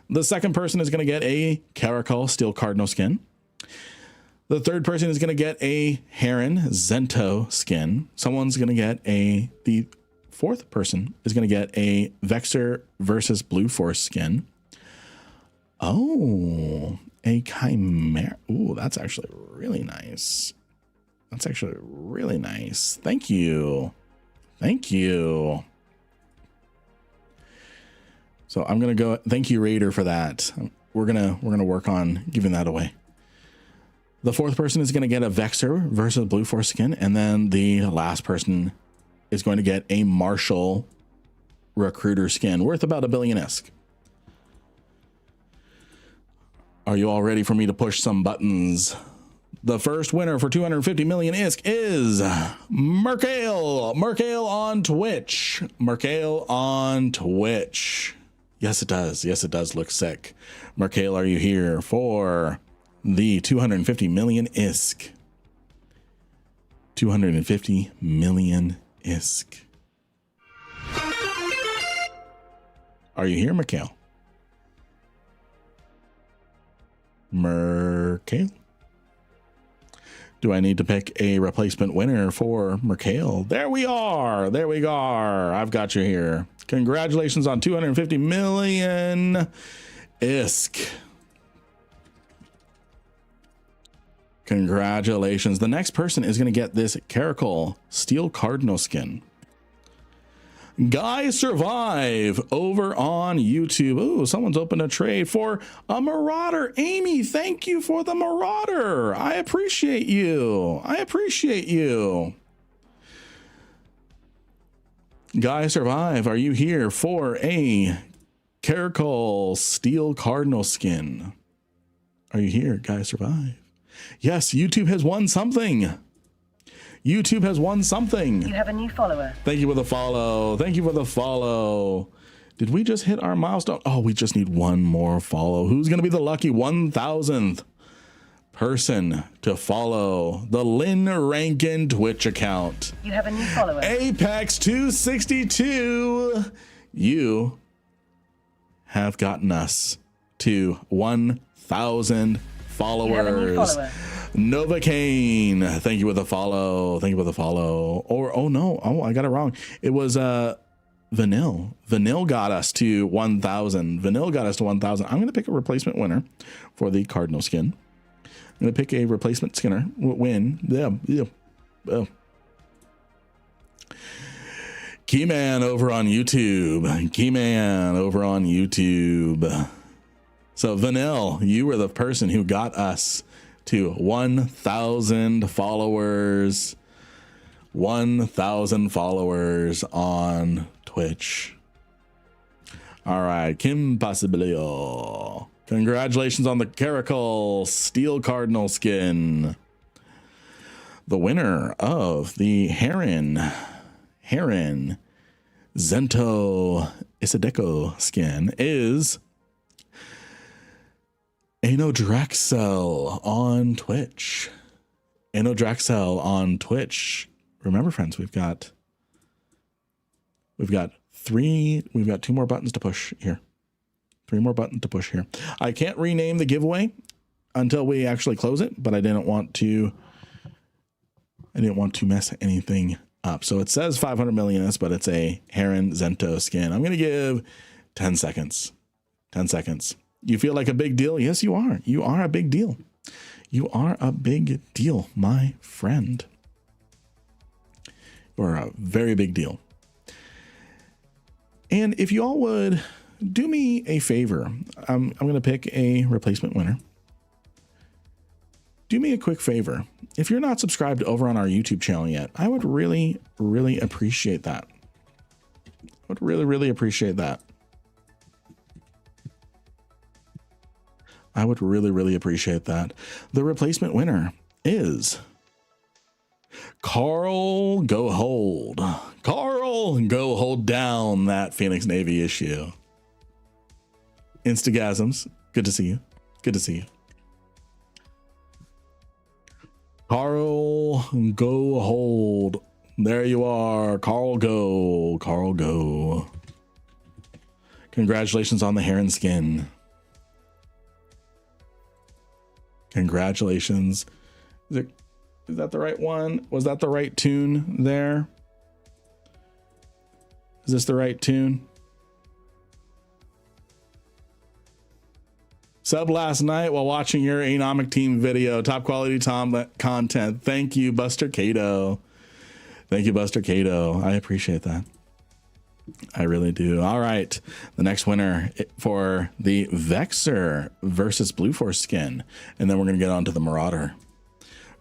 The second person is going to get a Caracal Steel Cardinal skin. The third person is going to get a Heron Zento skin. The fourth person is going to get a Vexer versus Blue Force skin. Oh, a Chimera. Ooh, that's actually really nice. Thank you. So I'm going to go. Thank you, Raider, for that. We're going to work on giving that away. The fourth person is going to get a Vexer versus Blue Force skin. And then the last person is going to get a Marshall Recruiter skin worth about 1 billion ISK. Are you all ready for me to push some buttons? The first winner for 250 million ISK is Merkale on Twitch. Yes, it does look sick. Merkale, are you here for the 250 million ISK? 250 million ISK. Are you here, Merkale? Do I need to pick a replacement winner for Merkale? There we are. I've got you here. Congratulations on 250 million ISK. Congratulations. The next person is going to get this Caracal Steel Cardinal skin. Guys Survive over on YouTube. Ooh, someone's opened a trade for a Marauder. Amy, thank you for the Marauder. I appreciate you. I appreciate you. Guys Survive, are you here for a Karl Steel Cardinal skin? Are you here, Guys Survive? Yes, YouTube has won something. YouTube has won something. You have a new follower. Thank you for the follow. Thank you for the follow. Did we just hit our milestone? Oh, we just need one more follow. Who's going to be the lucky 1,000th person to follow the Lynn Rankin Twitch account? You have a new follower. Apex 262. You have gotten us to 1,000 followers. You have a new follower. Novocaine, thank you for the follow. Thank you for the follow. Or oh no, oh I got it wrong. It was Vanille. Vanille got us to 1,000. Vanille got us to 1,000. I'm gonna pick a replacement winner for the Cardinal skin. I'm gonna pick a replacement skinner win. Yeah. Oh. Keyman over on YouTube. Keyman over on YouTube. So Vanille, you were the person who got us to 1,000 followers. 1,000 followers on Twitch. All right, Kim Possibilio. Congratulations on the Karl Steel Cardinal skin. The winner of the Heron Zento Isadeko skin is Anodraxel on Twitch. Anodraxel on Twitch. Remember, friends, we've got two more buttons to push here. 3 more buttons to push here. I can't rename the giveaway until we actually close it, but I didn't want to mess anything up. So it says 500 millionus, but it's a Heron Zento skin. I'm going to give 10 seconds. 10 seconds. You feel like a big deal? Yes, you are. You are a big deal. You are a big deal, my friend. You're a very big deal. And if you all would do me a favor, I'm going to pick a replacement winner. Do me a quick favor. If you're not subscribed over on our YouTube channel yet, I would really, really appreciate that. I would really, really appreciate that. I would really, really appreciate that. The replacement winner is Karl. Go hold. Karl, go hold down that Phoenix Navy issue. Instagasms. Good to see you. Good to see you. Karl, go hold. There you are. Karl, go. Karl, go. Congratulations on the Heron skin. Congratulations. Is that the right one? Was that the right tune there? Is this the right tune? Sub last night while watching your Anomic Team video. Top quality content. Thank you, Buster Cato. Thank you, Buster Cato. I appreciate that. I really do. All right. The next winner for the Vexer versus Blue Force skin. And then we're going to get on to the Marauder.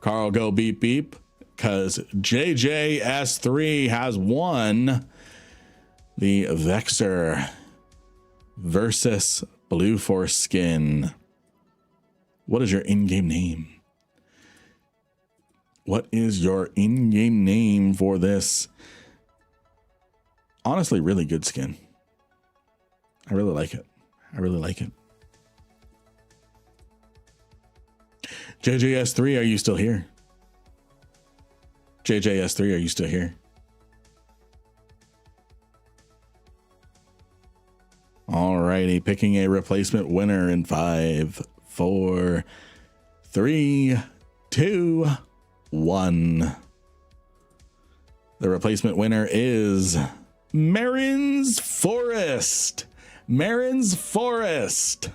Karl, go beep beep, because JJS3 has won the Vexer versus Blue Force skin. What is your in-game name? What is your in-game name for this? Honestly, really good skin. I really like it. I really like it. JJS3, are you still here? JJS3, are you still here? Alrighty, picking a replacement winner in 5, 4, 3, 2, 1. The replacement winner is Marin's Forest. Marin's Forest.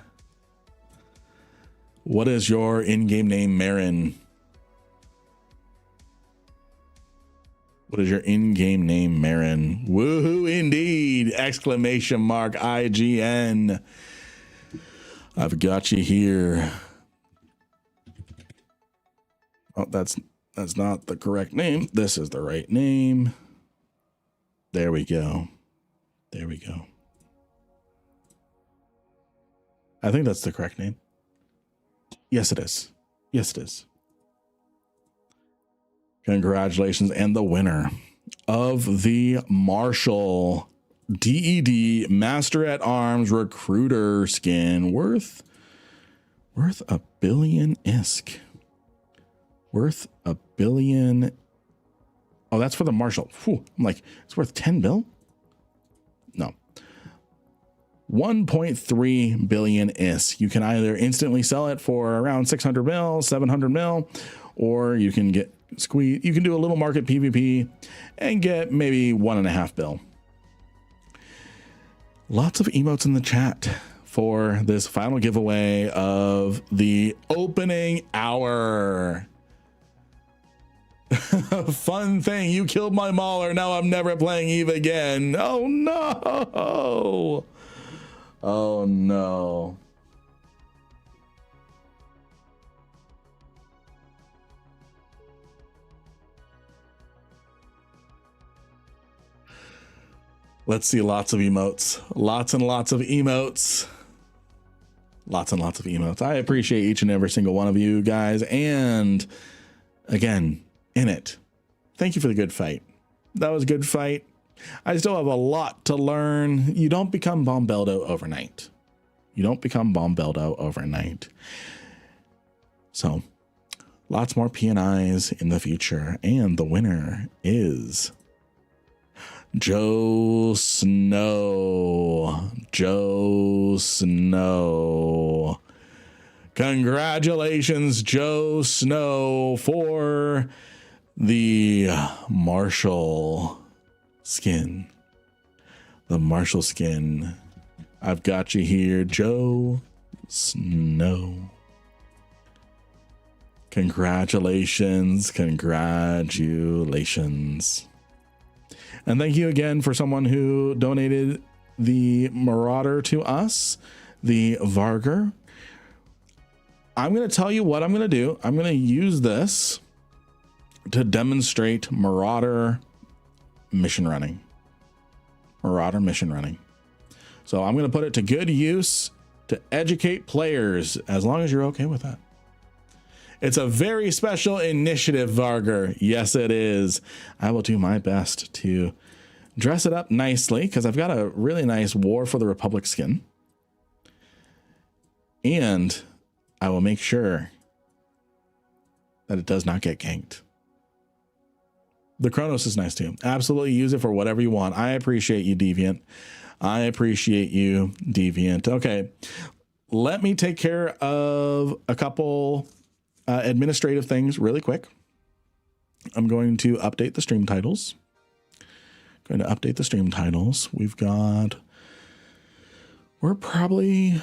What is your in-game name, Marin? What is your in-game name, Marin? Woohoo indeed! Exclamation mark IGN. I've got you here. Oh, that's not the correct name. This is the right name. There we go. There we go. I think that's the correct name. Yes, it is. Yes, it is. Congratulations. And the winner of the Marshall DED Master at Arms Recruiter skin worth $1 billion ISK. Worth $1 billion. Oh, that's for the Marshall. Whew. I'm like, it's worth 10 bill? No. 1.3 billion ISK. You can either instantly sell it for around 600 mil, 700 mil, or you can get squeeze. You can do a little market PvP and get maybe 1.5 bill. Lots of emotes in the chat for this final giveaway of the opening hour. Fun thing, you killed my Mauler. Now I'm never playing Eve again. Oh no. Oh no. Let's see lots of emotes. Lots and lots of emotes. Lots and lots of emotes. I appreciate each and every single one of you guys. And again, in it, thank you for the good fight. That was a good fight. I still have a lot to learn. You don't become Bombeldo overnight. You don't become Bombeldo overnight. So lots more P&Is in the future. And the winner is Joe Snow. Joe Snow. Congratulations, Joe Snow, for the Marshall skin. The Marshall skin. I've got you here, Joe Snow. Congratulations. Congratulations. And thank you again for someone who donated the Marauder to us, the Varger. I'm going to tell you what I'm going to do. I'm going to use this to demonstrate Marauder mission running. Marauder mission running. So I'm going to put it to good use to educate players, as long as you're okay with that. It's a very special initiative, Varger. Yes, it is. I will do my best to dress it up nicely, because I've got a really nice War for the Republic skin. And I will make sure that it does not get ganked. The Chronos is nice too. Absolutely use it for whatever you want. I appreciate you, Deviant. I appreciate you, Deviant. Okay, let me take care of a couple administrative things really quick. I'm going to update the stream titles. We're probably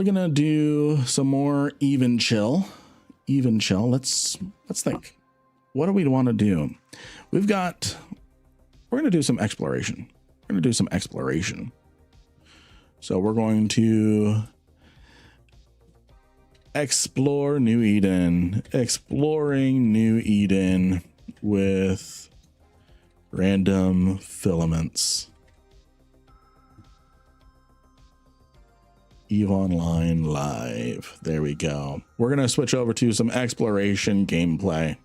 gonna do some more even chill. Let's think. What do we want to do? We're gonna do some exploration. So we're going to explore New Eden. Exploring New Eden with random filaments. EVE Online Live. There we go. We're going to switch over to some exploration gameplay.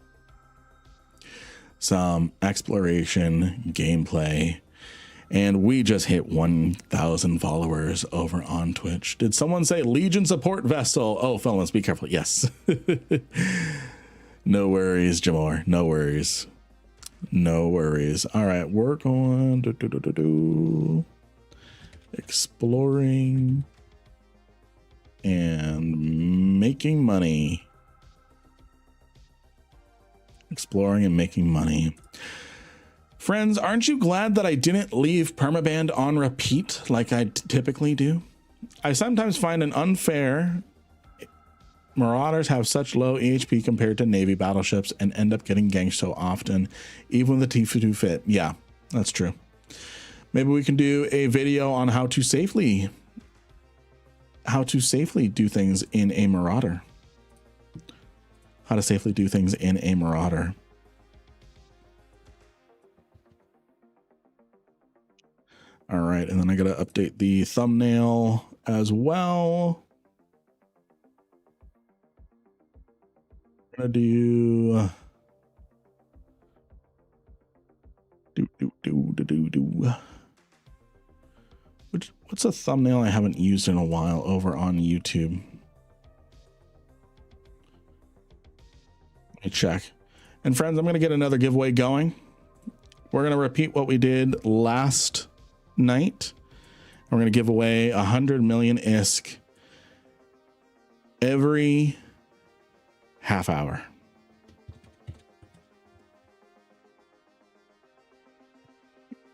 And we just hit 1,000 followers over on Twitch. Did someone say Legion support vessel? Oh, fellas, be careful. Yes. No worries, Jamor. No worries. All right, we're going to exploring and making money. Exploring and making money. Friends, aren't you glad that I didn't leave permaband on repeat like I typically do? I sometimes find it unfair Marauders have such low HP compared to Navy battleships and end up getting ganked so often, even with the T2 fit. Yeah, that's true. Maybe we can do a video on how to safely do things in a Marauder. How to safely do things in a Marauder. All right, and then I gotta update the thumbnail as well. I'm gonna do what's a thumbnail I haven't used in a while over on YouTube? Let me check. And friends, I'm gonna get another giveaway going. We're gonna repeat what we did last night. We're gonna give away 100 million ISK every half hour.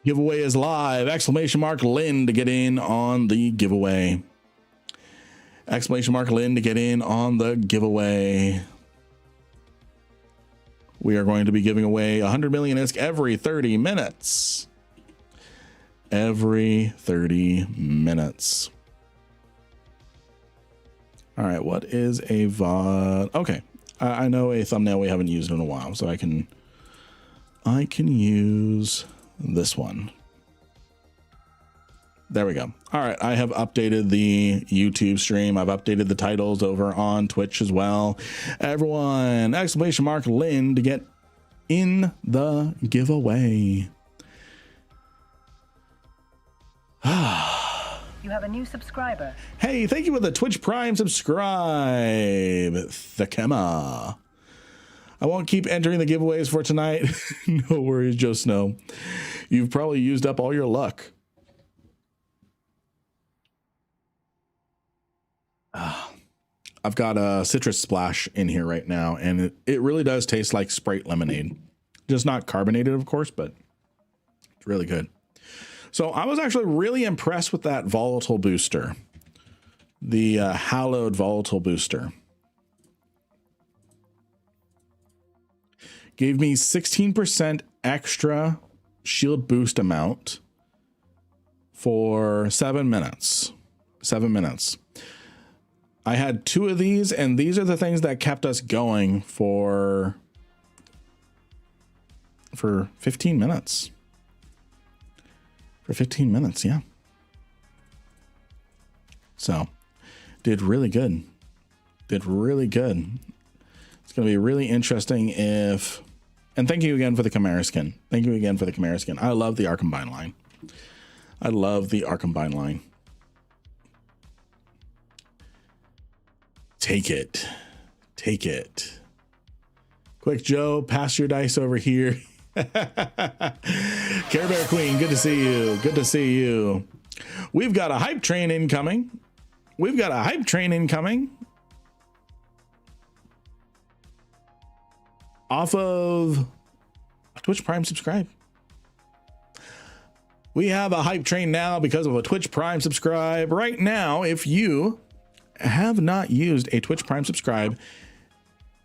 Giveaway is live! Exclamation mark Lynn to get in on the giveaway. Exclamation mark Lynn to get in on the giveaway. We are going to be giving away 100 million ISK every 30 minutes. Every 30 minutes. All right, what is a VOD? Okay, I know a thumbnail we haven't used in a while, so I can use this one. There we go. All right, I have updated the YouTube stream. I've updated the titles over on Twitch as well. Everyone, exclamation mark Lynn to get in the giveaway. You have a new subscriber. Hey, thank you for the Twitch Prime subscribe, Thakema. I won't keep entering the giveaways for tonight. No worries, Joe Snow. You've probably used up all your luck. I've got a citrus splash in here right now, and it really does taste like Sprite lemonade. Just not carbonated, of course, but it's really good. So I was actually really impressed with that volatile booster, the hallowed volatile booster. Gave me 16% extra shield boost amount for 7 minutes. 7 minutes. I had 2 of these, and these are the things that kept us going for 15 minutes. For 15 minutes, yeah. So, did really good. Did really good. It's going to be really interesting if... And thank you again for the Chimera skin. Thank you again for the Chimera skin. I love the Arcombine line. I love the Arcombine line. Take it. Take it. Quick, Joe, pass your dice over here. Care Bear Queen, good to see you. Good to see you. We've got a hype train incoming. We've got a hype train incoming. Off of Twitch Prime subscribe. We have a hype train now because of a Twitch Prime subscribe. Right now, if you have not used a Twitch Prime subscribe,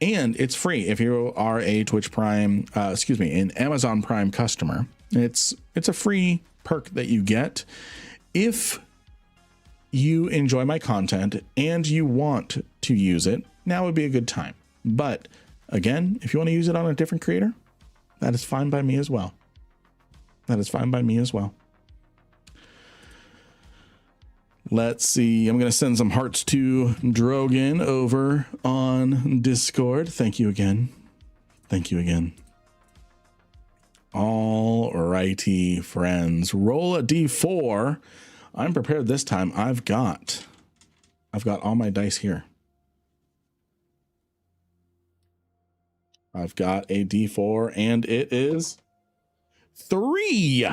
and it's free if you are a Twitch Prime, an Amazon Prime customer. It's a free perk that you get if you enjoy my content and you want to use it. Now would be a good time. But again, if you want to use it on a different creator, that is fine by me as well. That is fine by me as well. Let's see. I'm going to send some hearts to Drogan over on Discord. Thank you again. Thank you again. All righty, friends. Roll a d4. I'm prepared this time. I've got all my dice here. I've got a d4, and it is 3.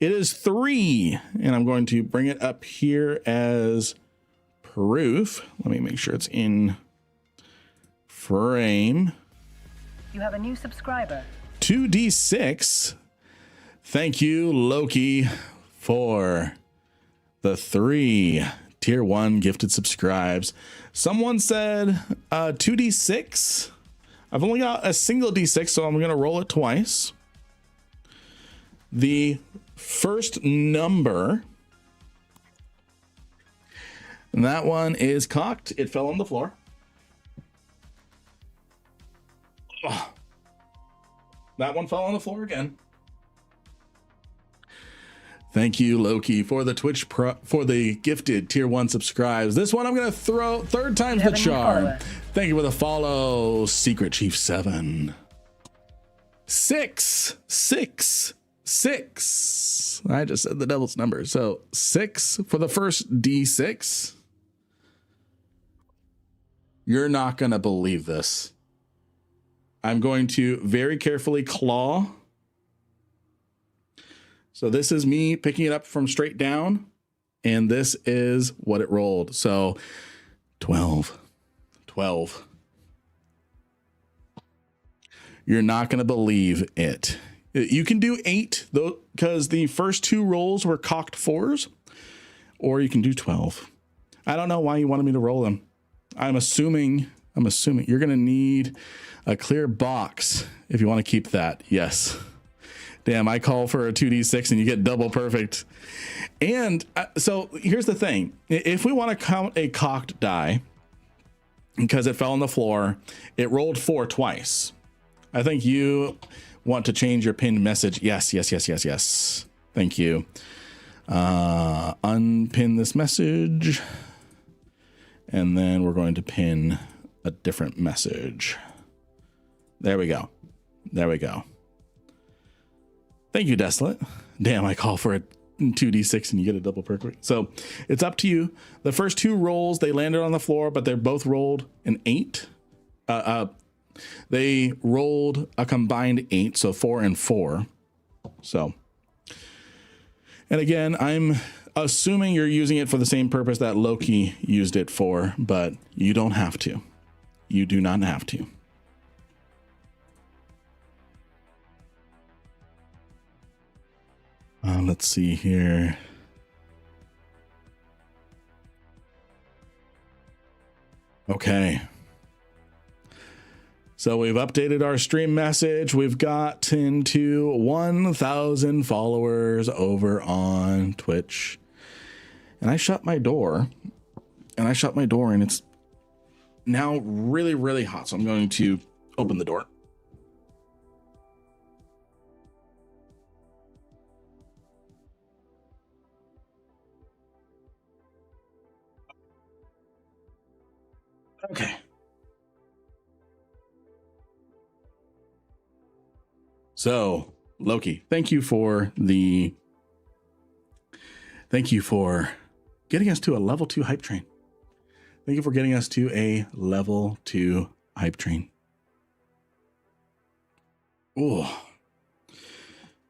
It is 3, and I'm going to bring it up here as proof. Let me make sure it's in frame. You have a new subscriber. 2d6. Thank you, Loki, for the 3 tier 1 gifted subscribes. Someone said 2d6. I've only got a single d6, so I'm going to roll it twice. The first number, and that one is cocked. It fell on the floor. Oh. That one fell on the floor again. Thank you, Loki, for the for the gifted tier 1 subscribes. This one I'm going to throw third time's the charm. Thank you for the follow, Secret Chief 7. 6. I just said the devil's number. So 6 for the first D6. You're not going to believe this. I'm going to very carefully claw. So this is me picking it up from straight down, and this is what it rolled. So 12. You're not going to believe it. You can do 8 though, because the first 2 rolls were cocked 4s, or you can do 12. I don't know why you wanted me to roll them. I'm assuming you're going to need a clear box if you want to keep that. Yes. Damn, I call for a 2d6 and you get double perfect. And so here's the thing. If we want to count a cocked die, because it fell on the floor, it rolled 4 twice. I think you want to change your pinned message. Yes. Thank you. Unpin this message. And then we're going to pin a different message. There we go. Thank you, Desolate. Damn, I call for a 2d6 and you get a double perfect. So it's up to you. The first 2 rolls, they landed on the floor, but they're both rolled an 8. They rolled a combined 8, so 4 and 4. So, and again, I'm assuming you're using it for the same purpose that Loki used it for, but you don't have to. You do not have to. Let's see here. Okay. So we've updated our stream message. We've got into 1,000 followers over on Twitch. And I shut my door. And it's now really, really hot. So I'm going to open the door. Okay. So, Loki, thank you for getting us to a level 2 hype train. Thank you for getting us to a level 2 hype train. Oh,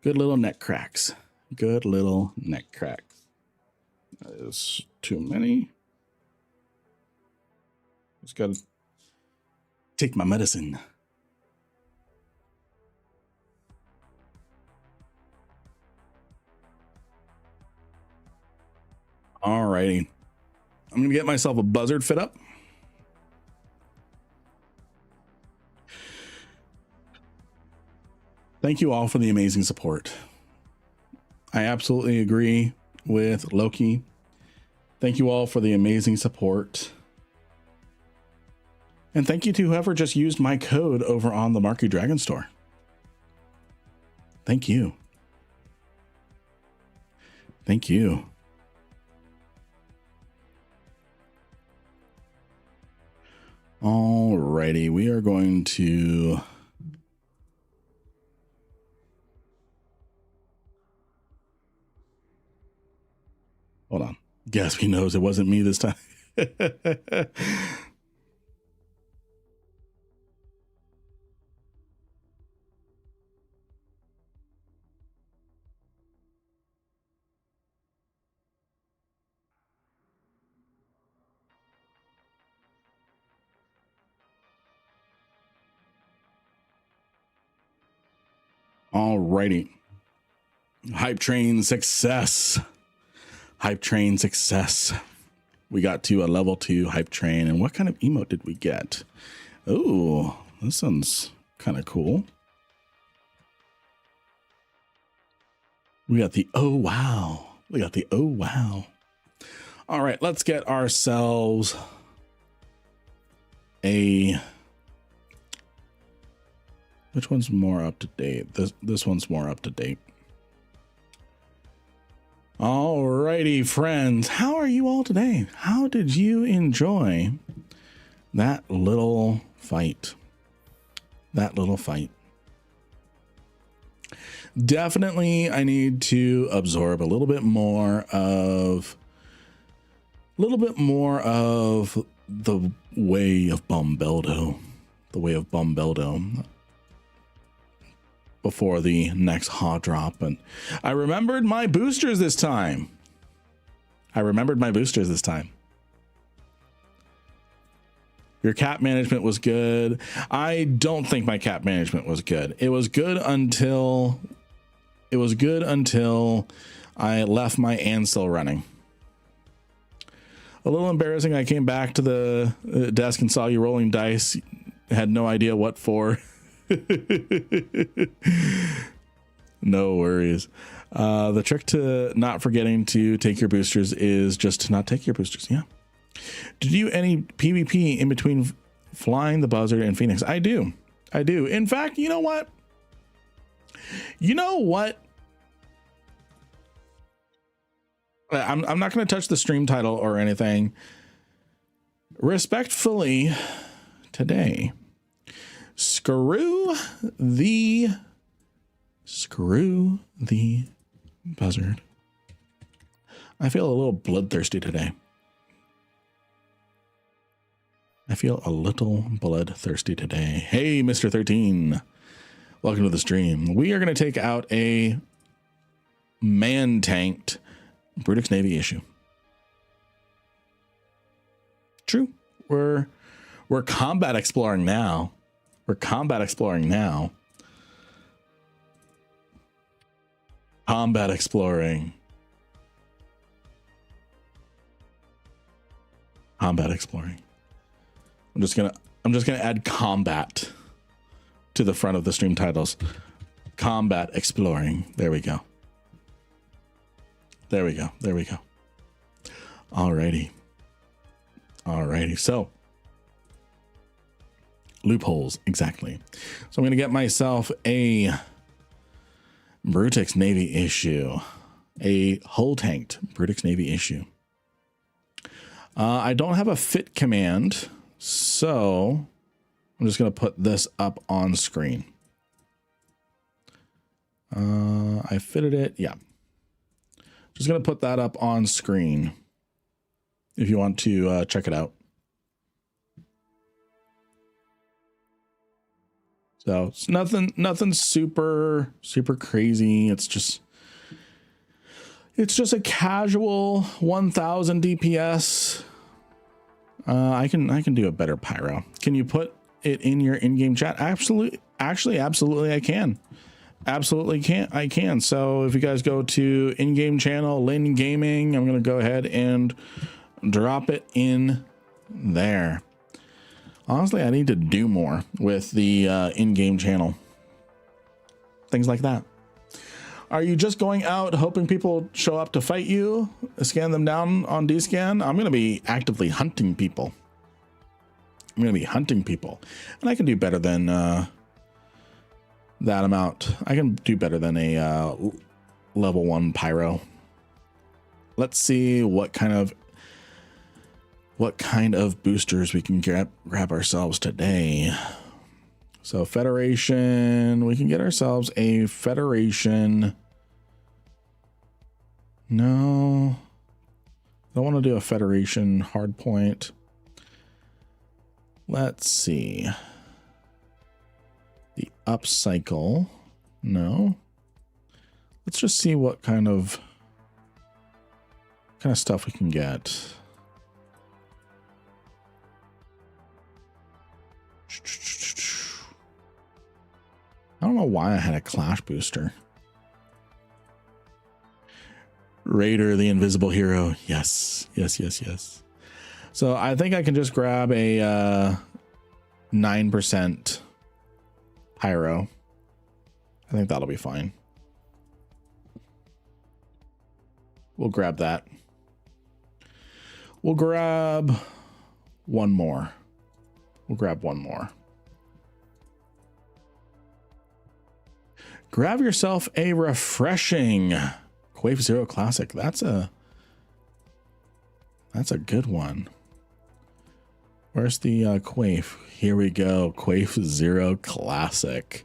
good little neck cracks. That is too many. Just gotta take my medicine. Alrighty. I'm gonna get myself a buzzard fit up. Thank you all for the amazing support. I absolutely agree with Loki. Thank you all for the amazing support. And thank you to whoever just used my code over on the Marky Dragon store. Thank you. Thank you. Alrighty, we are going to hold on. Gaspy knows it wasn't me this time. Alrighty. Hype train success. Hype train success. we got to a level 2 hype train. And what kind of emote did we get? Oh, this sounds kind of cool. We got the oh wow. We got the oh wow. All right, let's get ourselves a, which one's more up to date? This one's more up to date. Alrighty, friends, how are you all today? How did you enjoy that little fight? Definitely, I need to absorb a little bit more of the way of Bombeldo, before the next hot drop. And I remembered my boosters this time. Your cap management was good. I don't think my cap management was good. It was good until I left my Ansel running. A little embarrassing. I came back to the desk and saw you rolling dice. Had no idea what for. No worries. The trick to not forgetting to take your boosters is just to not take your boosters. Yeah. Did you any PvP in between flying the buzzard and Phoenix? I do. In fact, you know what? I'm not going to touch the stream title or anything. Respectfully, today, screw the buzzard. I feel a little bloodthirsty today. Hey, Mr. 13. Welcome to the stream. We are going to take out a man-tanked Brutix Navy issue. True. We're combat exploring now. Combat exploring. I'm just gonna add combat to the front of the stream titles. Combat exploring. There we go. Alrighty. So loopholes, exactly. So I'm gonna get myself a Brutix Navy issue, a hull tanked Brutix Navy issue. I don't have a fit command, so I'm just going to put this up on screen. I fitted it. Yeah. Just going to put that up on screen if you want to check it out. So it's nothing super crazy. It's just a casual 1000 DPS. I can do a better pyro. Can you put it in your in-game chat? Absolutely. Actually, absolutely I can. I can. So if you guys go to in-game channel, Lin Gaming, I'm going to go ahead and drop it in there. Honestly, I need to do more with the in-game channel. Things like that. Are you just going out hoping people show up to fight you, scan them down on D-Scan? I'm going to be actively hunting people. And I can do better than that amount. I can do better than a level 1 pyro. Let's see what kind of boosters we can grab ourselves today. So Federation, we can get ourselves a Federation. No, I don't want to do a Federation hardpoint. Let's see. The upcycle. No. Let's just see what kind of stuff we can get. I don't know why I had a Clash booster. Raider, the invisible hero. Yes. So I think I can just grab a 9% pyro. I think that'll be fine. We'll grab that. We'll grab one more. We'll grab one more. Grab yourself a refreshing Quafe Zero Classic. That's a good one. Where's the Quafe? Here we go. Quafe Zero Classic.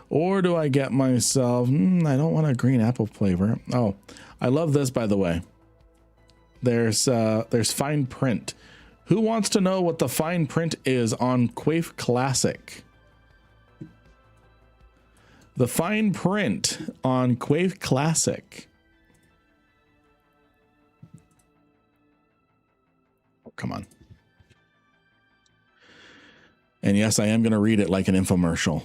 Or do I get myself... I don't want a green apple flavor. Oh, I love this, by the way. There's fine print. Who wants to know what the fine print is on Quafe Classic? The fine print on Quafe Classic. Oh, come on. And yes, I am going to read it like an infomercial.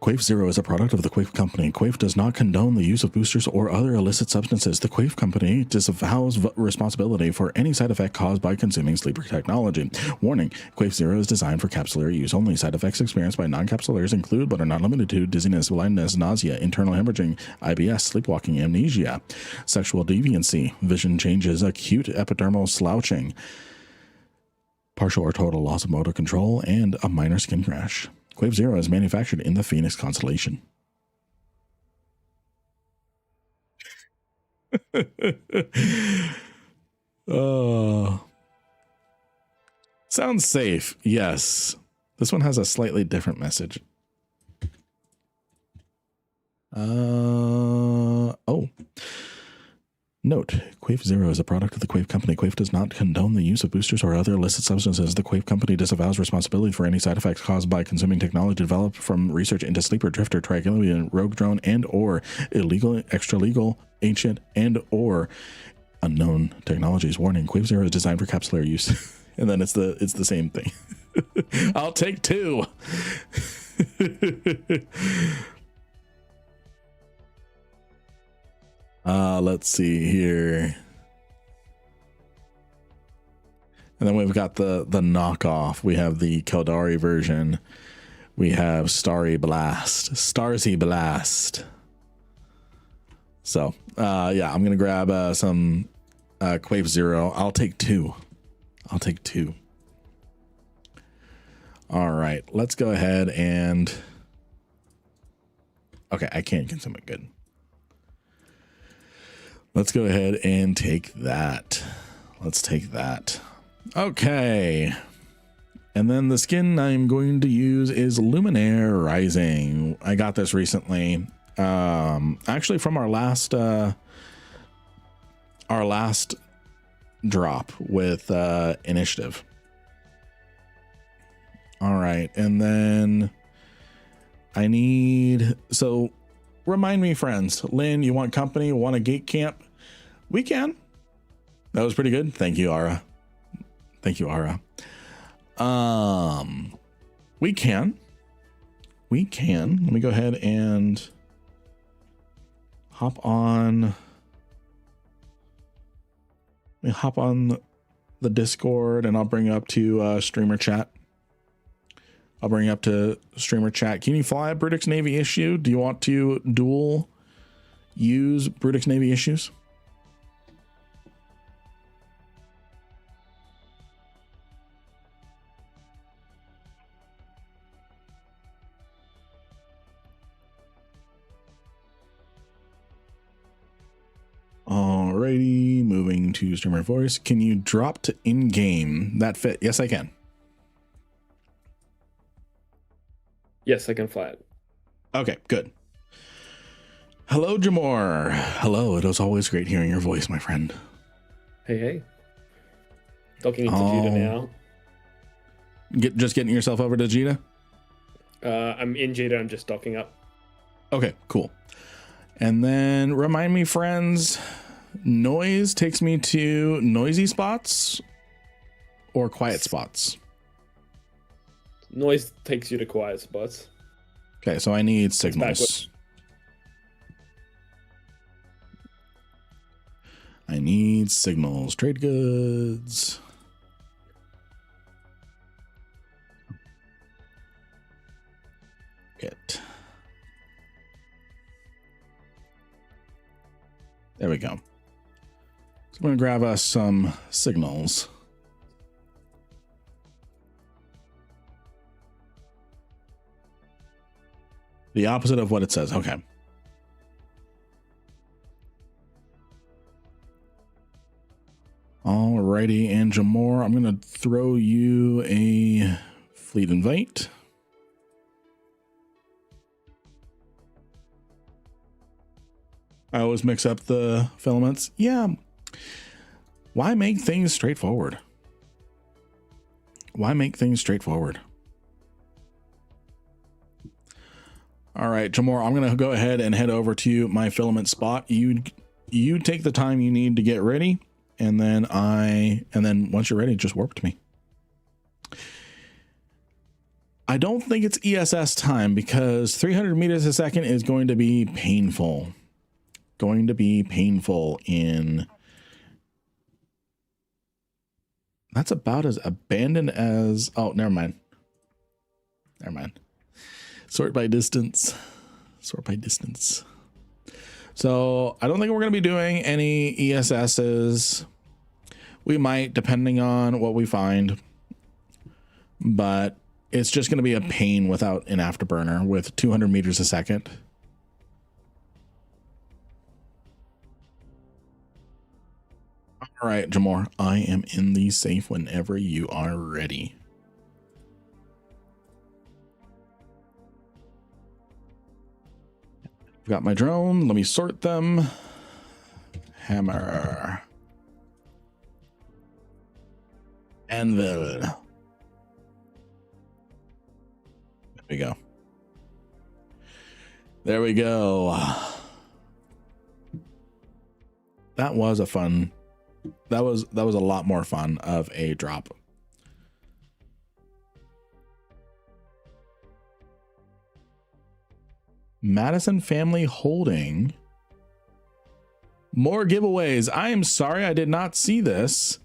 Quafe Zero is a product of the Quafe Company. Quafe does not condone the use of boosters or other illicit substances. The Quafe Company disavows responsibility for any side effect caused by consuming sleeper technology. Warning, Quafe Zero is designed for capsular use only. Side effects experienced by non-capsulaires include, but are not limited to, dizziness, blindness, nausea, internal hemorrhaging, IBS, sleepwalking, amnesia, sexual deviancy, vision changes, acute epidermal slouching, partial or total loss of motor control, and a minor skin rash. Quafe Zero is manufactured in the Phoenix constellation. Oh, sounds safe. Yes. This one has a slightly different message. Oh. Note, Quafe Zero is a product of the Quafe Company. Quafe does not condone the use of boosters or other illicit substances. The Quafe Company disavows responsibility for any side effects caused by consuming technology developed from research into sleeper, drifter, triangulation, rogue drone, and or illegal, extra-legal, ancient, and or unknown technologies. Warning, Quafe Zero is designed for capsular use. And then it's the same thing. I'll take two. Let's see here. And then we've got the knockoff. We have the Keldari version. We have Starsy Blast. So, yeah, I'm going to grab some Quafe Zero. I'll take two. All right, let's go ahead and... Okay, I can't consume it. Good. Let's go ahead and take that. Let's take that. Okay. And then the skin I'm going to use is Luminaire Rising. I got this recently. Actually from our last drop with Initiative. All right. And then I need, so remind me, friends, Lynn, you want company, want a gate camp? We can. That was pretty good. Thank you, Ara. Thank you, Ara. We can. Let me go ahead and hop on. Let me hop on the Discord and I'll bring you up to streamer chat. Can you fly a Brutix Navy issue? Do you want to dual use Brutix Navy issues? Alrighty, moving to streamer voice. Can you drop to in-game? That fit? Yes, I can. Yes, I can fly it. Okay, good. Hello, Jamor. Hello, it was always great hearing your voice, my friend. Hey. Docking into Judah now. Just getting yourself over to Judah? I'm in Judah, I'm just docking up. Okay, cool. And then remind me, friends, noise takes me to noisy spots or quiet spots? Noise takes you to quiet spots. Okay, so I need signals. I need signals. Trade goods. It. There we go. So I'm going to grab us some signals. The opposite of what it says. Okay. Alrighty, and Jamor, I'm going to throw you a fleet invite. I always mix up the filaments. Yeah. Why make things straightforward? Why make things straightforward? All right, Jamor, I'm going to go ahead and head over to my filament spot. You take the time you need to get ready, and then once you're ready, just warp to me. I don't think it's ESS time because 300 meters a second is going to be painful. Going to be painful in... That's about as abandoned as... Oh, never mind. Never mind. Sort by distance. Sort by distance. So I don't think we're going to be doing any ESSs. We might, depending on what we find. But it's just going to be a pain without an afterburner with 200 meters a second. All right, Jamor, I am in the safe whenever you are ready. I've got my drone. Let me sort them. Hammer. Anvil. There we go. There we go. That was a fun. That was a lot more fun of a drop. Madison Family Holding. More giveaways. I am sorry I did not see this.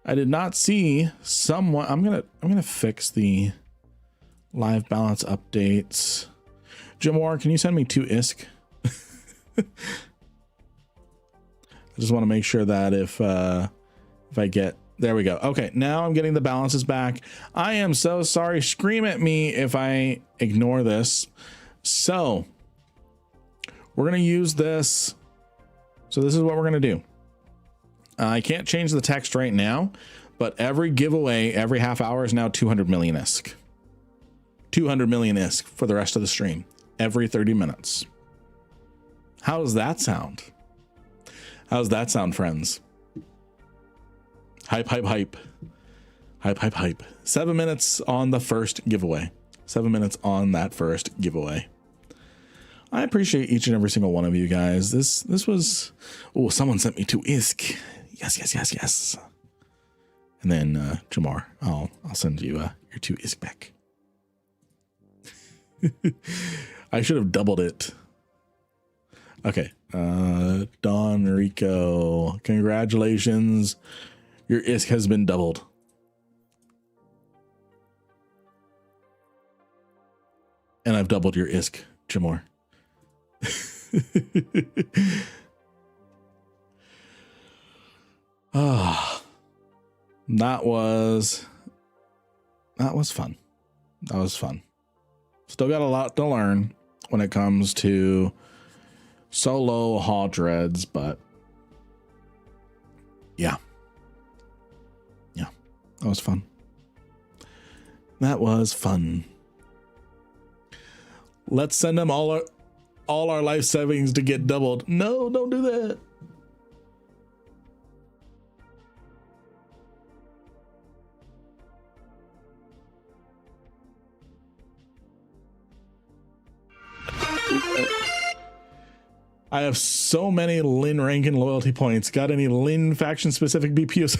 I did not see someone. I'm gonna fix the live balance updates. Jamor, can you send me 2 ISK? I just want to make sure that if I get, there we go. Okay, now I'm getting the balances back. I am so sorry. Scream at me if I ignore this. So we're going to use this. So this is what we're going to do. I can't change the text right now, but every giveaway, every half hour is now 200 million ISK. 200 million ISK for the rest of the stream, every 30 minutes. How does that sound? How's that sound, friends? Hype, hype, hype. Hype, hype, hype. 7 minutes on the first giveaway. 7 minutes on that first giveaway. I appreciate each and every single one of you guys. This was... Oh, someone sent me 2 ISK. Yes, yes, yes, yes. And then, Jamar, I'll send you your 2 ISK back. I should have doubled it. Okay. Don Rico, congratulations. Your ISK has been doubled. And I've doubled your ISK, Jamor. That was fun. That was fun. Still got a lot to learn when it comes to solo haul dreads, but yeah, that was fun. That was fun. Let's send them all our life savings to get doubled. No, don't do that. I have so many Lin Rankin loyalty points. Got any Lin faction specific BPOs?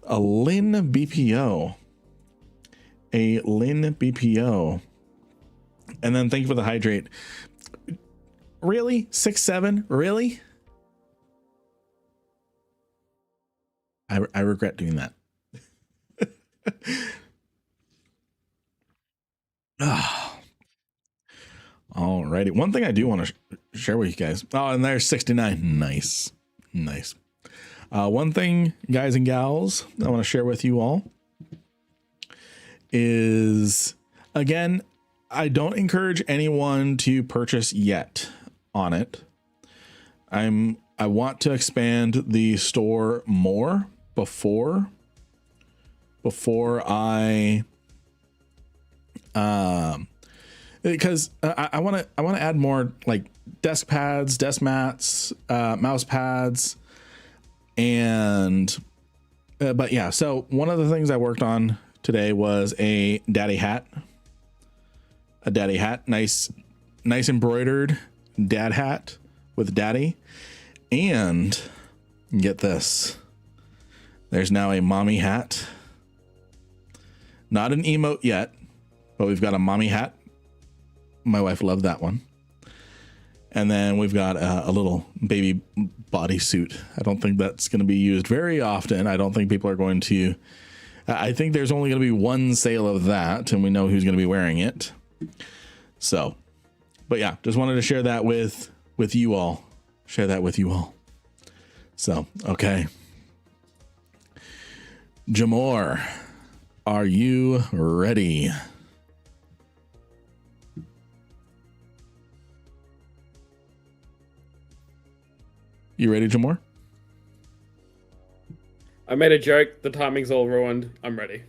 A Lin BPO. A Lin BPO. And then thank you for the hydrate. Really? 6-7? Really? I regret doing that. Alrighty. One thing I do want to share with you guys. Oh, and there's 69. Nice. Nice. One thing, guys and gals, I want to share with you all is, again, I don't encourage anyone to purchase yet on it. I want to expand the store more before I because I want to add more like desk pads, desk mats, mouse pads, and but yeah. So one of the things I worked on today was a daddy hat. Nice embroidered dad hat with daddy. And get this, there's now a mommy hat. Not an emote yet, but we've got a mommy hat. My wife loved that one. And then we've got a little baby bodysuit. I don't think that's going to be used very often. I don't think people are going to. I think there's only going to be one sale of that, and we know who's going to be wearing it. So, but yeah, just wanted to share that with you all. Share that with you all. So, okay. Jamor, are you ready? You ready, Jamor? I made a joke. The timing's all ruined. I'm ready.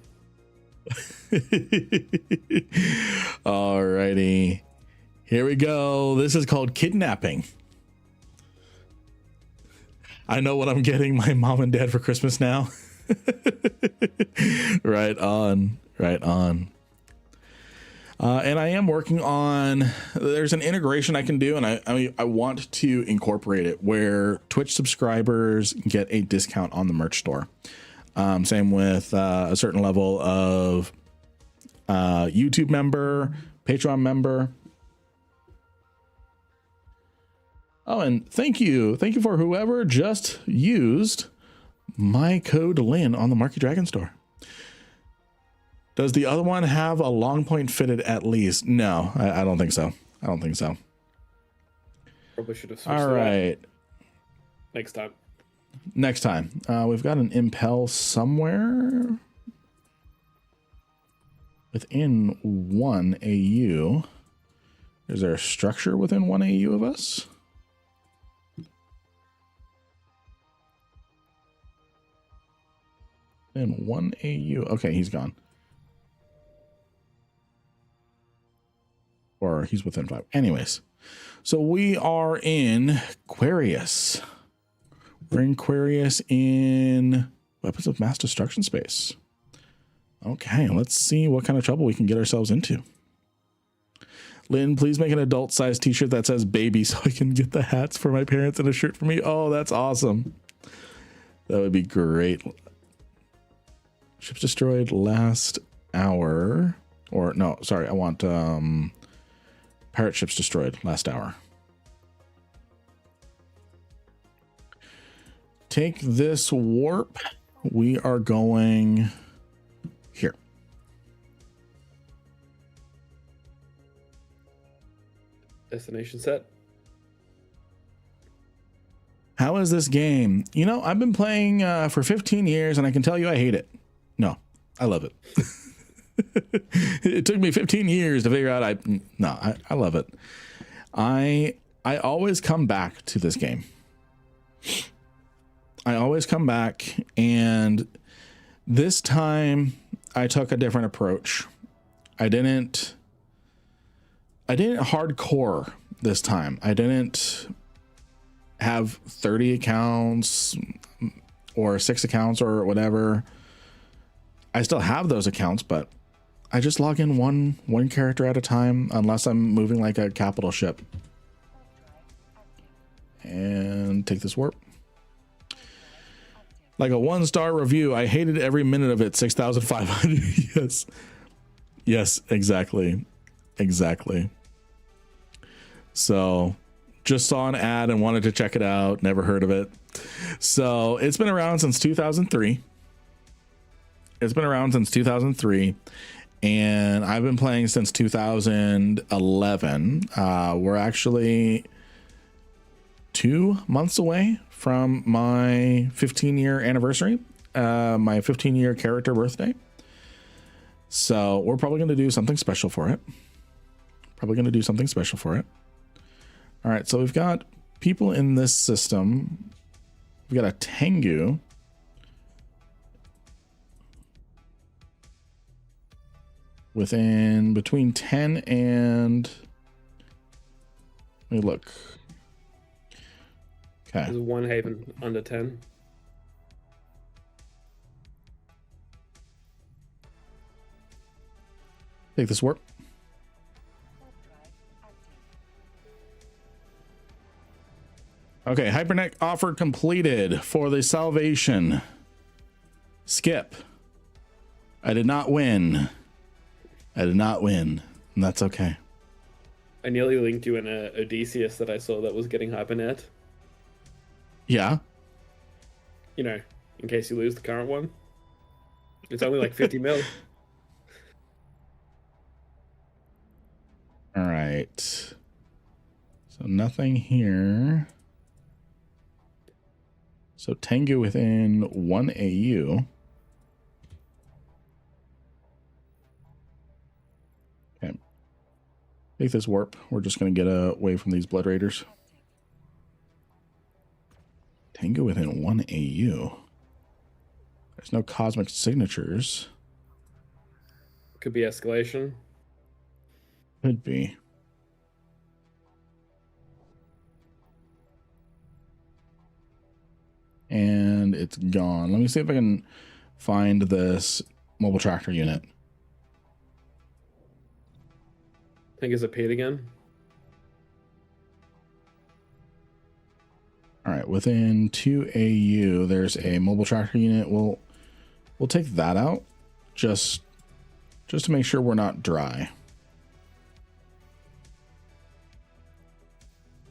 Alrighty. Here we go. This is called kidnapping. I know what I'm getting my mom and dad for Christmas now. Right on. Right on. And I am working on, there's an integration I can do, and I want to incorporate it where Twitch subscribers get a discount on the merch store. Same with a certain level of YouTube member, Patreon member. Oh, and thank you for whoever just used my code Lynn on the Marky Dragon store. Does the other one have a long point fitted at least? No, I don't think so. I don't think so. Probably should have switched. All right. Next time. Next time. We've got an impel somewhere within 1 AU. Is there a structure within 1 AU of us? In 1 AU. Okay, he's gone. Or he's within 5. Anyways, so we are in Aquarius. We're in Aquarius in Weapons of Mass Destruction space. Okay, let's see what kind of trouble we can get ourselves into. Lynn, please make an adult-sized t-shirt that says baby so I can get the hats for my parents and a shirt for me. Oh, that's awesome. That would be great. Ships destroyed last hour. Or, no, sorry, I want pirate ships destroyed last hour. Take this warp. We are going here. Destination set. How is this game? You know, I've been playing for 15 years and I can tell you I hate it. No, I love it. It took me 15 years to figure out I love it. I always come back to this game. I always come back, and this time I took a different approach. I didn't hardcore this time. I didn't have 30 accounts or 6 accounts or whatever. I still have those accounts, but I just log in one character at a time unless I'm moving like a capital ship. And take this warp. Like a 1-star review. I hated every minute of it. 6,500. Yes. Yes, exactly. Exactly. So just saw an ad and wanted to check it out. Never heard of it. So it's been around since 2003. And I've been playing since 2011. We're actually 2 months away from my 15-year anniversary, my 15-year character birthday. So we're probably going to do something special for it. All right, so we've got people in this system. We've got a Tengu. Between 10 and, let me look. Okay. There's one Haven under 10. Take this warp. Okay, Hyperneck offer completed for the Salvation. Skip. I did not win. And that's okay. I nearly linked you in a Odysseus that I saw that was getting hypernet. Yeah. You know, in case you lose the current one. It's only like 50 mil. All right. So nothing here. So Tengu within 1 AU. Okay. Take this warp. We're just going to get away from these Blood Raiders. Tengu within 1 AU. There's no cosmic signatures. Could be escalation. Could be. And it's gone. Let me see if I can find this mobile tractor unit. I think it's appeared again. All right, within 2 AU, there's a mobile tractor unit. We'll take that out just to make sure we're not dry.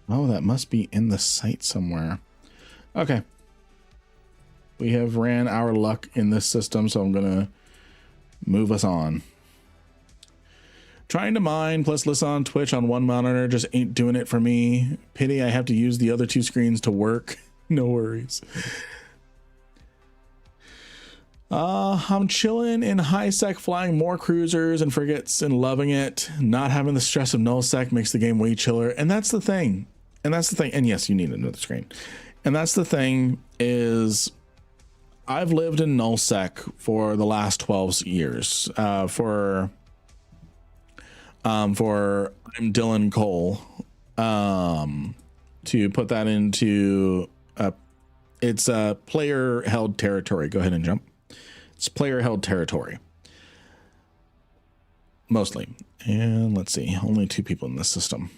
Oh, that must be in the site somewhere. Okay. We have ran our luck in this system, so I'm going to move us on. Trying to mine plus listen on Twitch on one monitor just ain't doing it for me. Pity I have to use the other 2 screens to work. No worries. I'm chilling in high sec, flying more cruisers and frigates and loving it. Not having the stress of null sec makes the game way chiller. And that's the thing. And yes, you need another screen. And that's the thing is I've lived in null sec for the last 12 years. For I'm Dylan Cole. To put that into it's a player held territory. Go ahead and jump. It's player held territory. Mostly. And let's see, only 2 people in this system.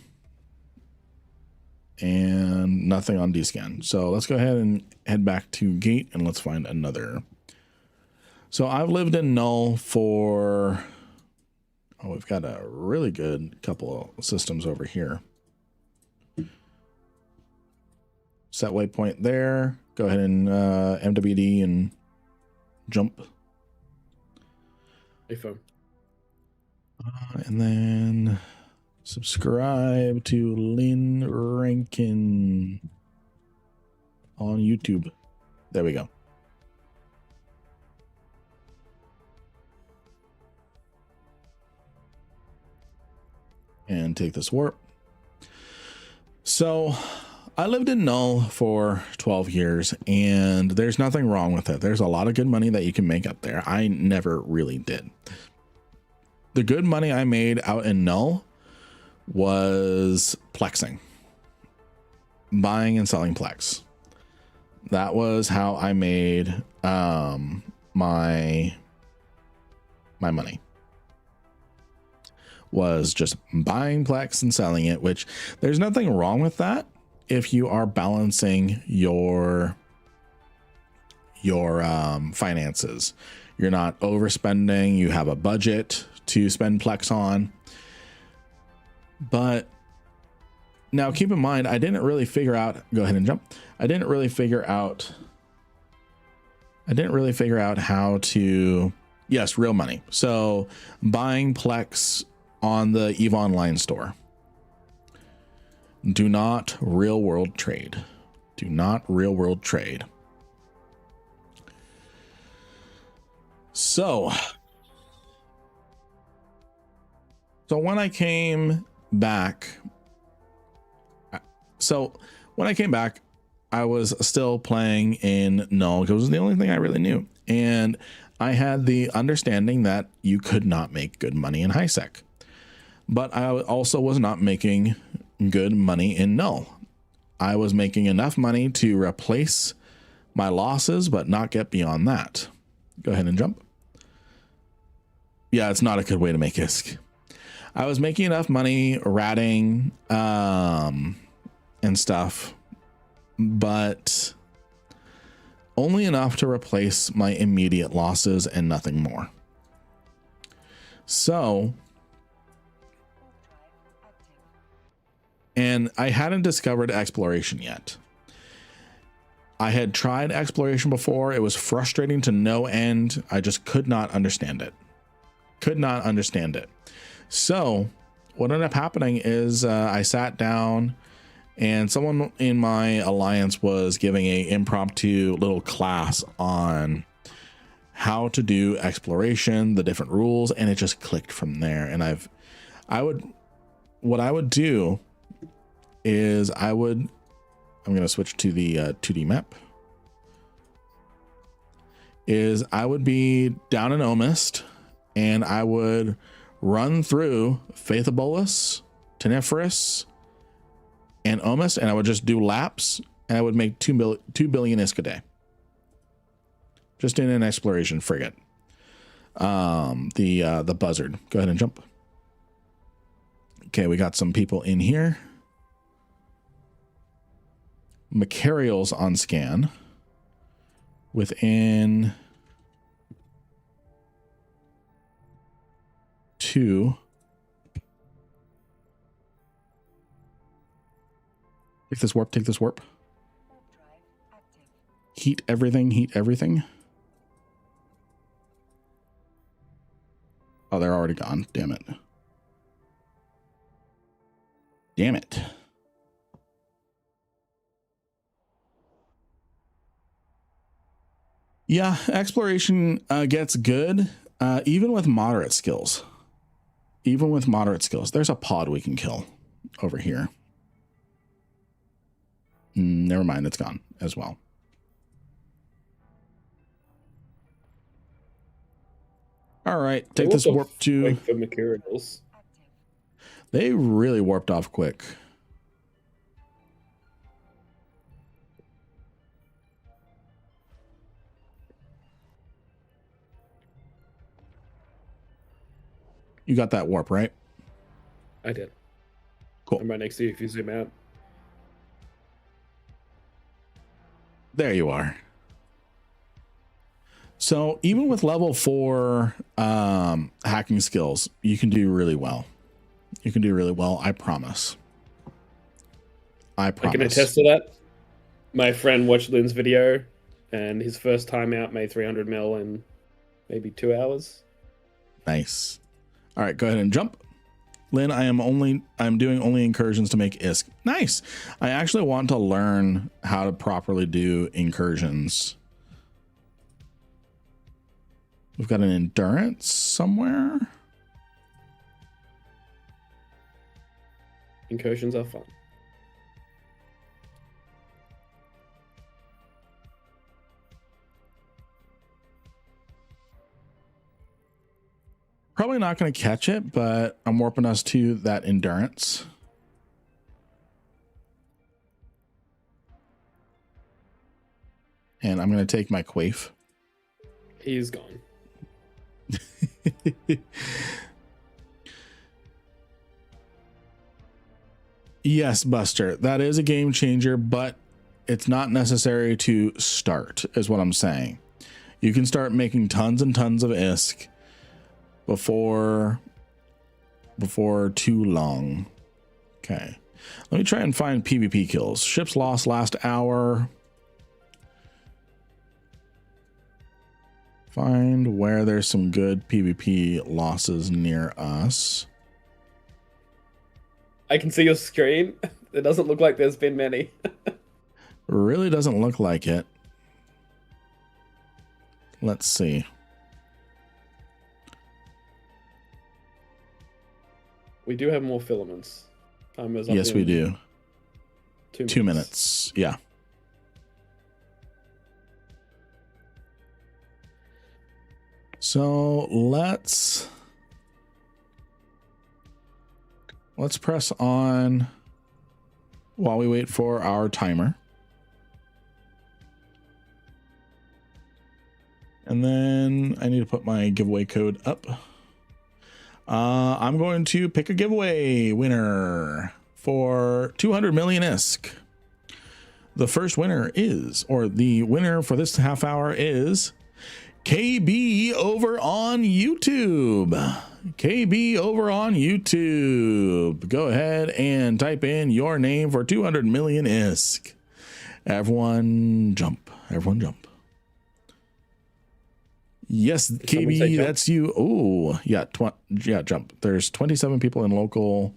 And nothing on D-scan. So let's go ahead and head back to gate and let's find another. So I've lived in null for, we've got a really good couple of systems over here. Set waypoint there. Go ahead and MWD and jump. iPhone. And then subscribe to Lynn Rankin on YouTube. There we go. And take this warp. So I lived in null for 12 years and there's nothing wrong with it. There's a lot of good money that you can make up there. I never really did. The good money I made out in null was plexing, buying and selling plex. That was how I made my money, was just buying plex and selling it, which there's nothing wrong with that if you are balancing your finances. You're not overspending, you have a budget to spend plex on. But Now, keep in mind, I didn't really figure out. Go ahead and jump. I didn't really figure out how to. Yes, real money. So buying Plex on the EVE Online store. Do not real world trade. Do not real world trade. So when I came back, I was still playing in null because it was the only thing I really knew. And I had the understanding that you could not make good money in high sec, but I also was not making good money in null. I was making enough money to replace my losses, but not get beyond that. Go ahead and jump. Yeah, it's not a good way to make ISK. I was making enough money ratting and stuff, but only enough to replace my immediate losses and nothing more. So, and I hadn't discovered exploration yet. I had tried exploration before. It was frustrating to no end. I just could not understand it. So what ended up happening is I sat down and someone in my alliance was giving a impromptu little class on how to do exploration, the different rules, and it just clicked from there. And what I would do is I'm going to switch to the 2D map. Is I would be down in Omist and I would run through Faithobolus, Teniferous, and Omist, and I would just do laps, and I would make 2 billion ISK a day. Just in an exploration frigate. The buzzard. Go ahead and jump. Okay, we got some people in here. Macarials on scan. Within 2. Take this warp. Heat everything. Oh, they're already gone. Damn it. Yeah, exploration gets good, even with moderate skills. There's a pod we can kill over here. Never mind, it's gone as well. All right, take this warp to the materials. They really warped off quick. You got that warp, right? I did. Cool. I'm right next to you if you zoom out. There you are. So even with level 4 hacking skills, you can do really well. I promise. I can attest to that. My friend watched Lynn's video, and his first time out made 300 mil in maybe 2 hours. Nice. All right, go ahead and jump. Lynn, I'm doing only incursions to make ISK. Nice. I actually want to learn how to properly do incursions. We've got an endurance somewhere. Incursions are fun. Probably not going to catch it, but I'm warping us to that endurance. And I'm going to take my quaif. He's gone. Yes, Buster, that is a game changer, but it's not necessary to start, is what I'm saying. You can start making tons and tons of ISK before too long. Okay. Let me try and find PvP kills. Ships lost last hour. Find where there's some good PvP losses near us. I can see your screen. It doesn't look like there's been many. Really doesn't look like it. Let's see. We do have more filaments. Yes, we do. 2 minutes. 2 minutes. Yeah. So let's press on while we wait for our timer. And then I need to put my giveaway code up. I'm going to pick a giveaway winner for 200 million ISK. The first winner is, or the winner for this half hour is KB over on YouTube. KB over on YouTube. Go ahead and type in your name for 200 million ISK. Everyone jump. Everyone jump. Yes, KB, that's you. Oh, yeah, yeah, jump. There's 27 people in local.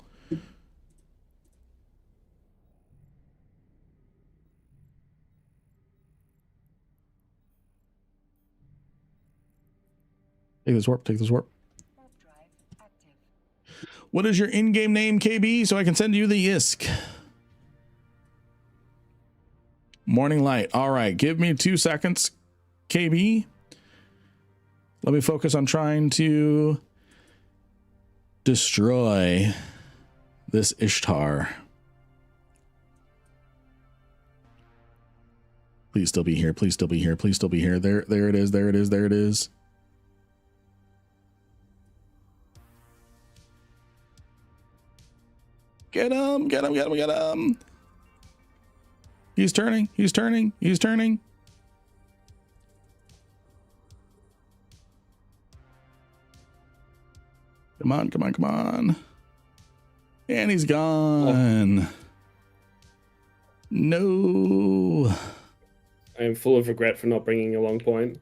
Take this warp, take this warp. What is your in-game name, KB, so I can send you the ISK? Morning Light. All right, give me 2 seconds, KB. Let me focus on trying to destroy this Ishtar. Please still be here. Please still be here. Please still be here. There it is. There it is. There it is. Get him. Get him. Get him. Get him. He's turning. He's turning. He's turning. Come on, come on, come on. And he's gone. Oh. No. I am full of regret for not bringing a long point.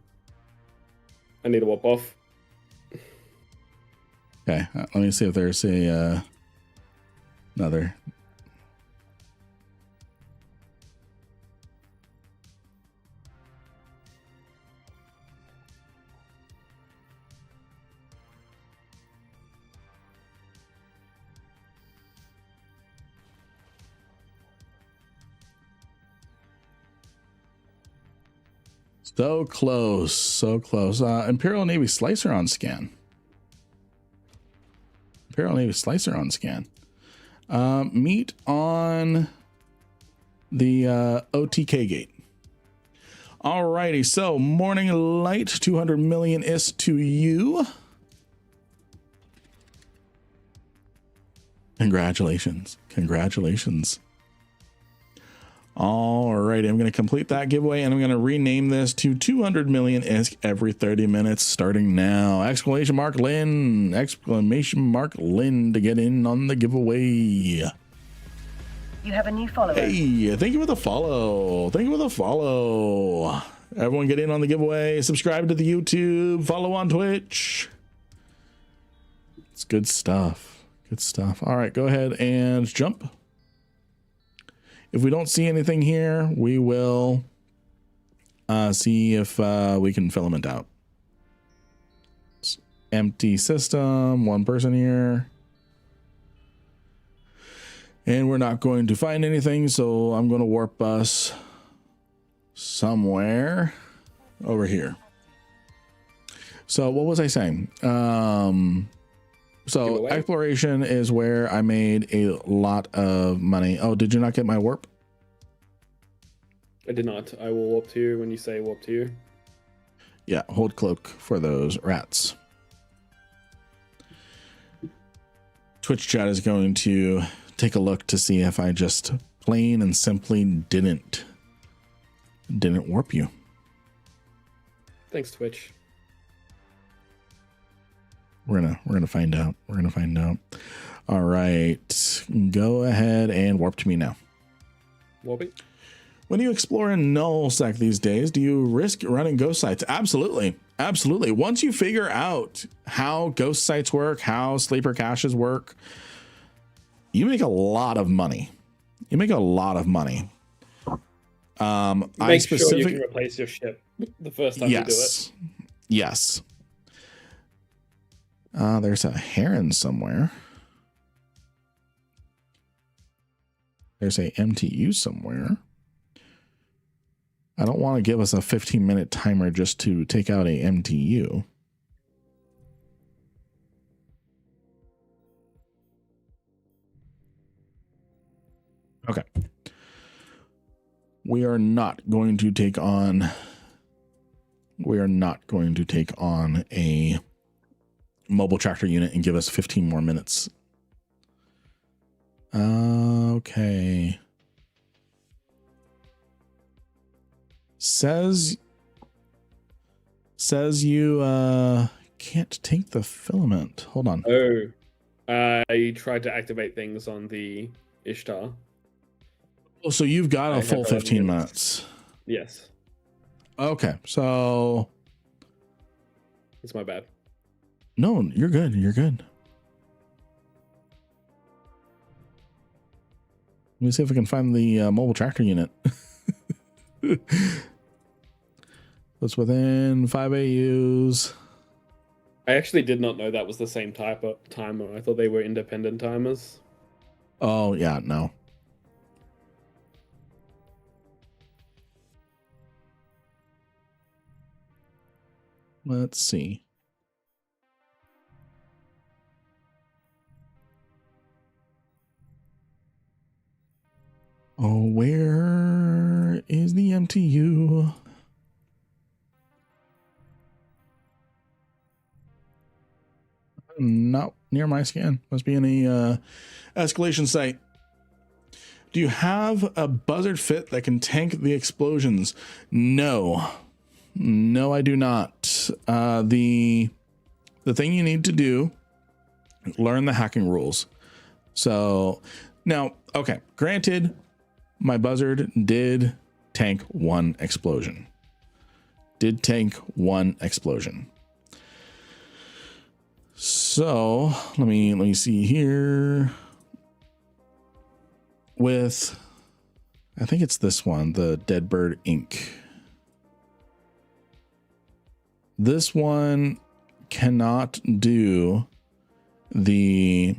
I need to whoop off. Okay, let me see if there's a another. So close, so close. Imperial Navy Slicer on scan. Imperial Navy Slicer on scan. Meet on the OTK gate. Alrighty, so Morning Light, 200 million is to you. Congratulations, congratulations. All right, I'm going to complete that giveaway and I'm going to rename this to 200 million ISK every 30 minutes starting now. Exclamation mark Lynn, exclamation mark Lynn to get in on the giveaway. You have a new follower. Hey, thank you for the follow. Thank you for the follow. Everyone get in on the giveaway. Subscribe to the YouTube. Follow on Twitch. It's good stuff. Good stuff. All right, go ahead and jump. If we don't see anything here, we will see if we can filament out. It's empty system, one person here. And we're not going to find anything, so I'm going to warp us somewhere over here. So what was I saying? So exploration is where I made a lot of money. Oh, did you not get my warp? I did not. I will warp to you when you say warp to you. Yeah, hold cloak for those rats. Twitch chat is going to take a look to see if I just plain and simply didn't warp you. Thanks, Twitch. We're gonna find out. We're gonna find out. All right. Go ahead and warp to me now. Warping. When you explore in nullsec these days, do you risk running ghost sites? Absolutely. Absolutely. Once you figure out how ghost sites work, how sleeper caches work, you make a lot of money. You make a lot of money. Make sure you can replace your ship the first time you do it. Yes. There's a heron somewhere. There's a MTU somewhere. I don't want to give us a 15-minute timer just to take out a MTU. Okay. We are not going to take on a mobile tractor unit and give us 15 more minutes. Okay. Says you can't take the filament. Hold on. Oh, I tried to activate things on the Ishtar. Oh, so you've got a full 15 minutes. Yes. Okay, so it's my bad. No, you're good. You're good. Let me see if we can find the mobile tractor unit. That's within 5 AUs. I actually did not know that was the same type of timer. I thought they were independent timers. Oh, yeah, no. Let's see. Oh, where is the MTU? Not near my scan. Must be in a escalation site. Do you have a buzzard fit that can tank the explosions? No. No, I do not. The thing you need to do, learn the hacking rules. So now, okay, granted, my buzzard did tank one explosion. So let me see here. With, I think it's this one, the Dead Bird Inc. This one cannot do the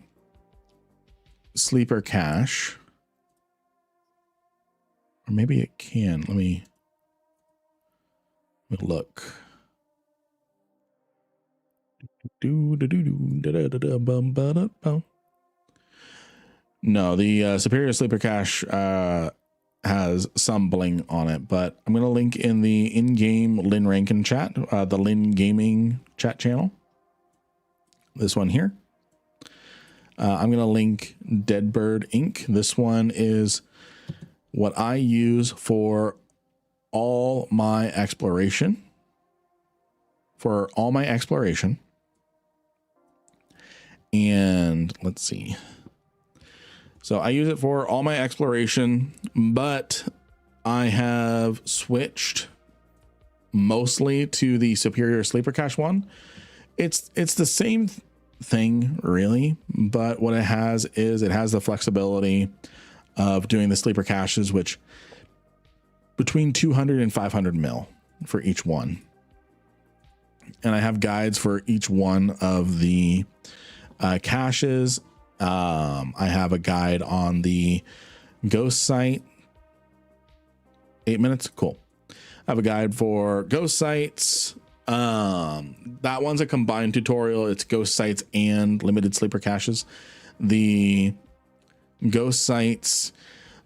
sleeper cache. Or maybe it can. Let me look. No, the Superior Sleeper Cache has some bling on it, but I'm going to link in the in-game Lynn Rankin chat, the Lynn Gaming chat channel. This one here. I'm going to link Deadbird Inc. This one is what I use for all my exploration. And let's see. So I use it for all my exploration, but I have switched mostly to the Superior Sleeper Cache one. It's the same thing really, but what it has is it has the flexibility of doing the sleeper caches, which between 200 and 500 mil for each one. And I have guides for each one of the caches. I have a guide on the ghost site. 8 minutes. Cool. I have a guide for ghost sites. That one's a combined tutorial. It's ghost sites and limited sleeper caches. The ghost sites,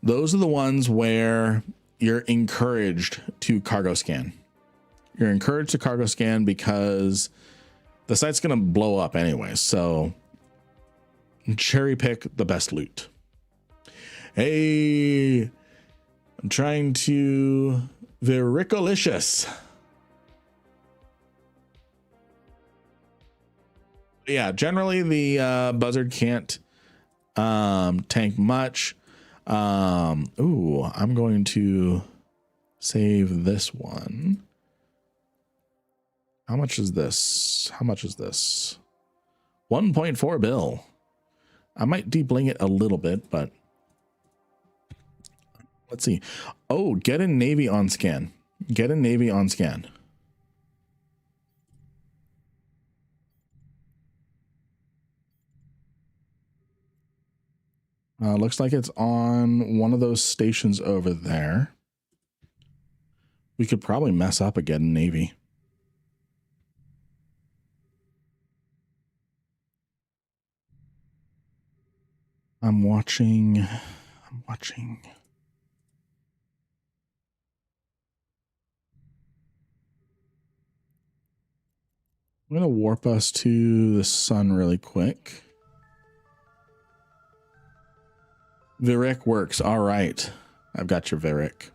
those are the ones where you're encouraged to cargo scan. You're encouraged to cargo scan because the site's going to blow up anyway. So cherry pick the best loot. Hey, I'm trying to Vericolicious. Yeah, generally the buzzard can't tank much. Ooh, I'm going to save this one. How much is this? How much is this? 1.4 bill. I might de-bling it a little bit, but let's see. Oh, get a Navy on scan. Get a Navy on scan. Looks like it's on one of those stations over there. We could probably mess up a get a Navy. I'm watching. I'm going to warp us to the sun really quick. Virik works. All right. I've got your Virik.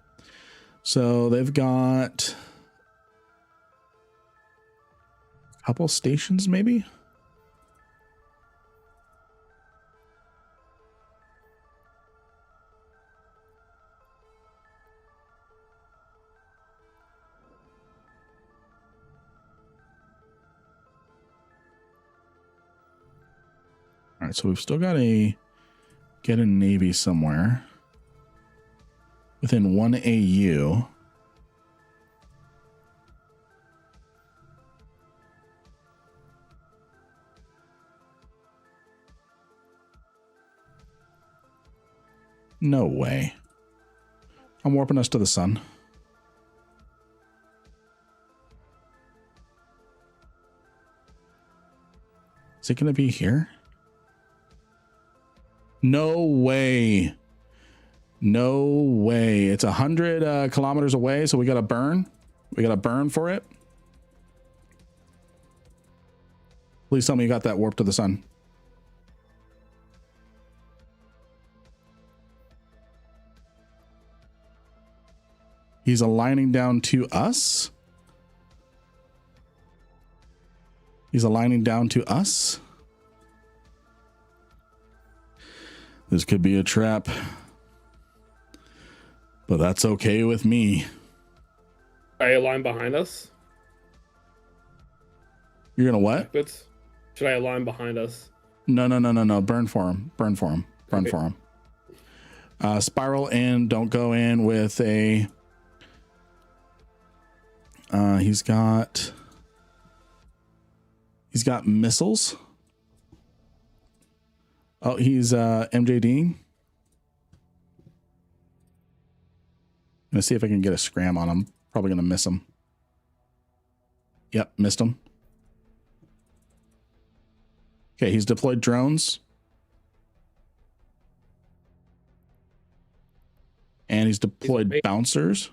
So they've got a couple stations, maybe? All right, so we've still got a get a Navy somewhere within 1 AU. No way. I'm warping us to the sun. Is it going to be here? No way. No way. It's 100 kilometers away, so we got to burn. We got to burn for it. Please tell me you got that warp to the sun. He's aligning down to us. He's aligning down to us. This could be a trap, but that's okay with me. Are you align behind us? You're gonna what? Backwards? Should I align behind us? No. Burn for him. Burn for him. Burn Okay. for him. Spiral in. Don't go in with a. He's got missiles. Oh, he's MJDing. Gonna see if I can get a scram on him. Probably gonna miss him. Yep, missed him. Okay, he's deployed drones. And he's deployed bouncers.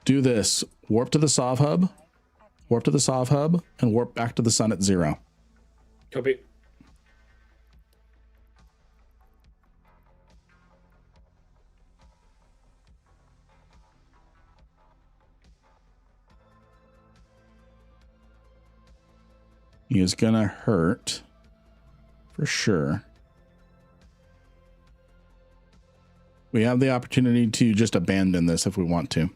Do this. Warp to the Sov hub. Warp to the Sov hub and warp back to the sun at 0. Copy. He is gonna hurt for sure. We have the opportunity to just abandon this if we want to.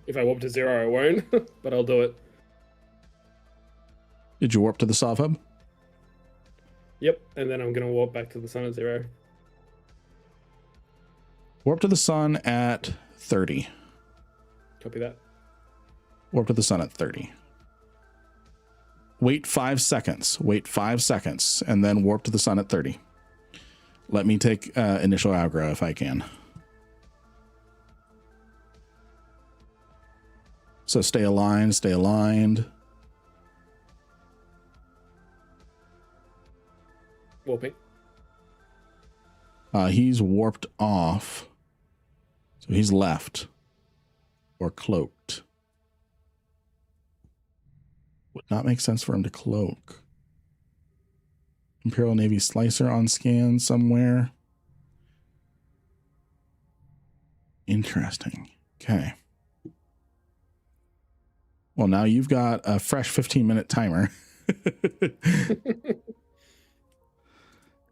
If I warp to 0, I won't, but I'll do it. Did you warp to the Sov hub? Yep, and then I'm going to warp back to the sun at 0. Warp to the sun at 30. Copy that. Warp to the sun at 30. Wait 5 seconds. Wait 5 seconds, and then warp to the sun at 30. Let me take initial aggro if I can. So stay aligned, stay aligned. Warping. He's warped off. So he's left. Or cloaked. Would not make sense for him to cloak. Imperial Navy Slicer on scan somewhere. Interesting. Okay. Well, now you've got a fresh 15-minute timer.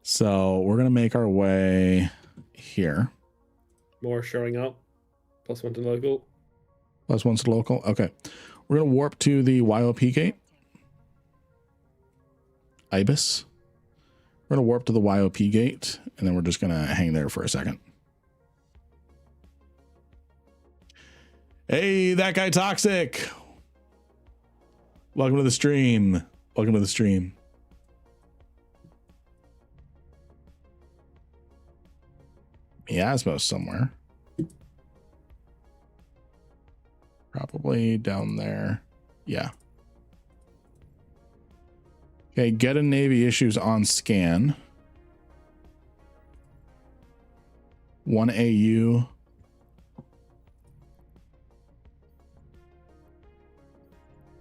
So we're going to make our way here. More showing up. +1 to local. +1 to local. Okay. We're going to warp to the YOP gate. Ibis. We're going to warp to the YOP gate, and then we're just going to hang there for a second. Hey, that guy Toxic. Welcome to the stream. Welcome to the stream. Miasmo's somewhere. Probably down there. Yeah. Okay, get a Navy issues on scan. 1 AU.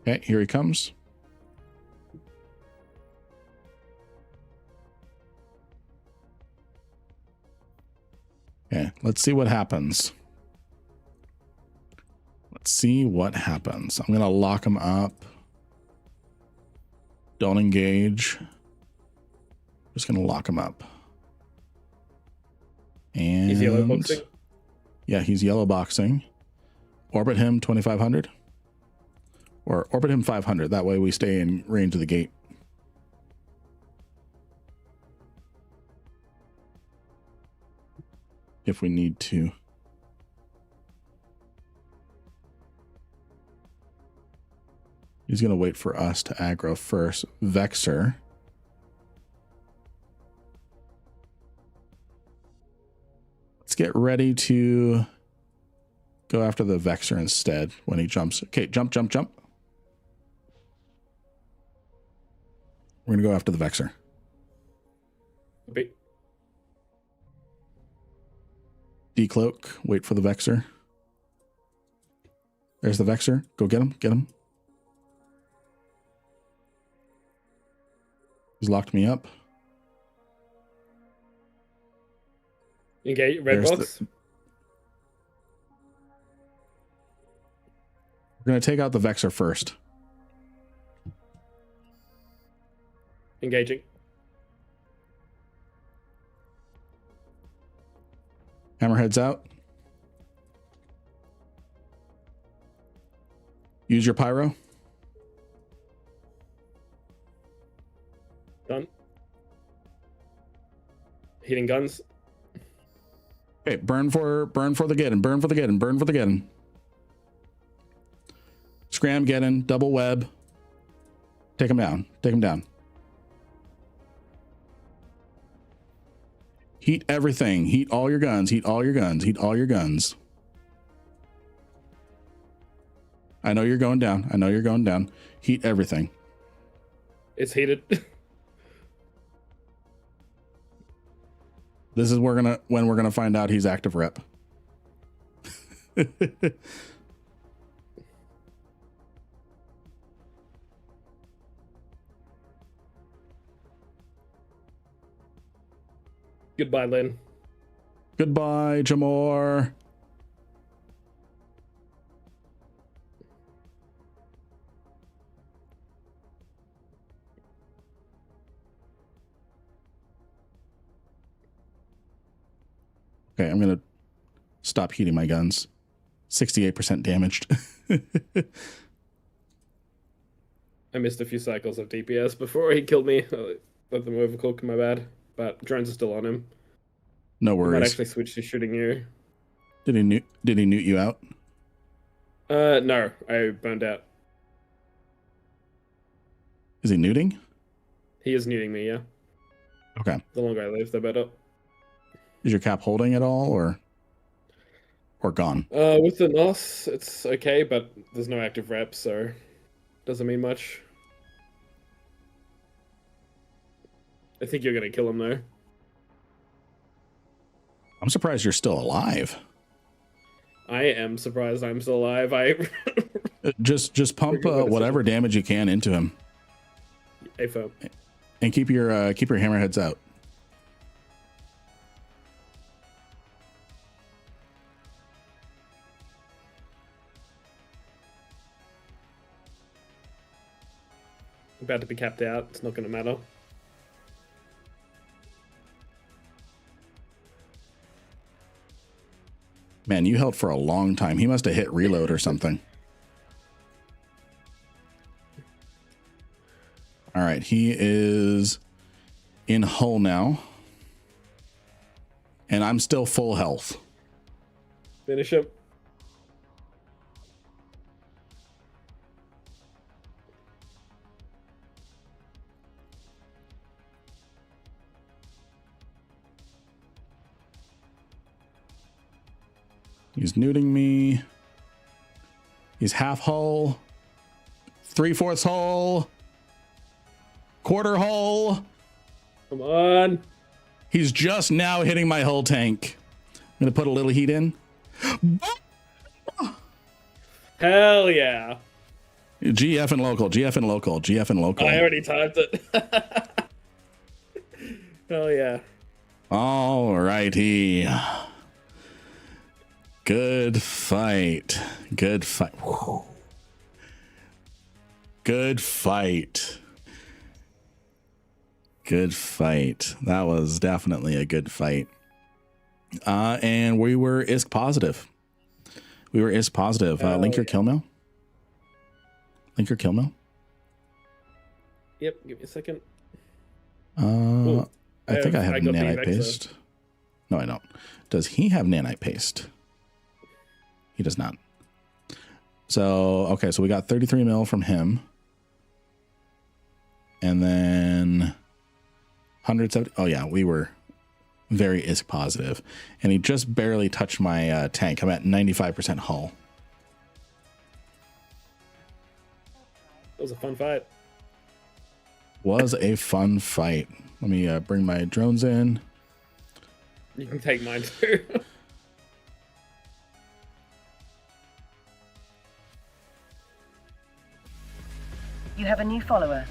Okay, here he comes. Okay, let's see what happens. Let's see what happens. I'm going to lock him up. Don't engage. Just going to lock him up. And He's yellow boxing. Yeah, he's yellow boxing. Orbit him 2500. Or orbit him 500. That way we stay in range of the gate. If we need to. He's going to wait for us to aggro first. Vexor. Let's get ready to go after the Vexor instead when he jumps. Okay, jump, jump, jump. We're going to go after the Vexor. Decloak. Wait for the Vexor. There's the Vexor. Go get him. Get him. He's locked me up. Engage red box. We're going to take out the Vexor first. Engaging. Hammerhead's out. Use your pyro. Done. Hitting guns. Okay, burn for the Geddon. Burn for the Geddon. Burn for the Geddon. Scram Geddon. Double web. Take him down. Take him down. Heat everything. Heat all your guns. Heat all your guns. Heat all your guns. I know you're going down. I know you're going down. Heat everything. It's heated. This is when we're gonna find out he's active rep. Goodbye, Lynn. Goodbye, Jamor. Okay, I'm gonna stop heating my guns. 68% damaged. I missed a few cycles of DPS before he killed me. Let them overcook, my bad. But drones are still on him. No I worries. might actually switch to shooting you. Did he newt you out? No, I burned out. Is he newting? He is neuting me, yeah. Okay. The longer I live, the better. Is your cap holding at all or gone? With the NOS, it's okay, but there's no active rep, so doesn't mean much. I think you're gonna kill him though. I'm surprised you're still alive. I am surprised I'm still alive. Just pump whatever damage you can into him. AFO. And keep your hammerheads out. About to be capped out. It's not going to matter. Man, you held for a long time. He must have hit reload or something. All right, he is in hull now. And I'm still full health. Finish him. He's nuding me. He's half hull. 3/4 hull. Quarter hull. Come on. He's just now hitting my hull tank. I'm going to put a little heat in. Hell yeah. GF and local, GF and local, GF and local. I already typed it. Hell yeah. All righty. Good fight. Good fight. Whew. Good fight. Good fight. That was definitely a good fight. And we were ISK positive. We were ISK positive. Link your kill mail. Link your kill mail. Yep, give me a second. I think I have got nanite the paste. No, I don't. Does he have nanite paste? He does not. So, okay, so we got 33 mil from him. And then 170. Oh, yeah, we were very ISK positive. And he just barely touched my tank. I'm at 95% hull. That was a fun fight. Was a fun fight. Let me bring my drones in. You can take mine too. You have a new follower.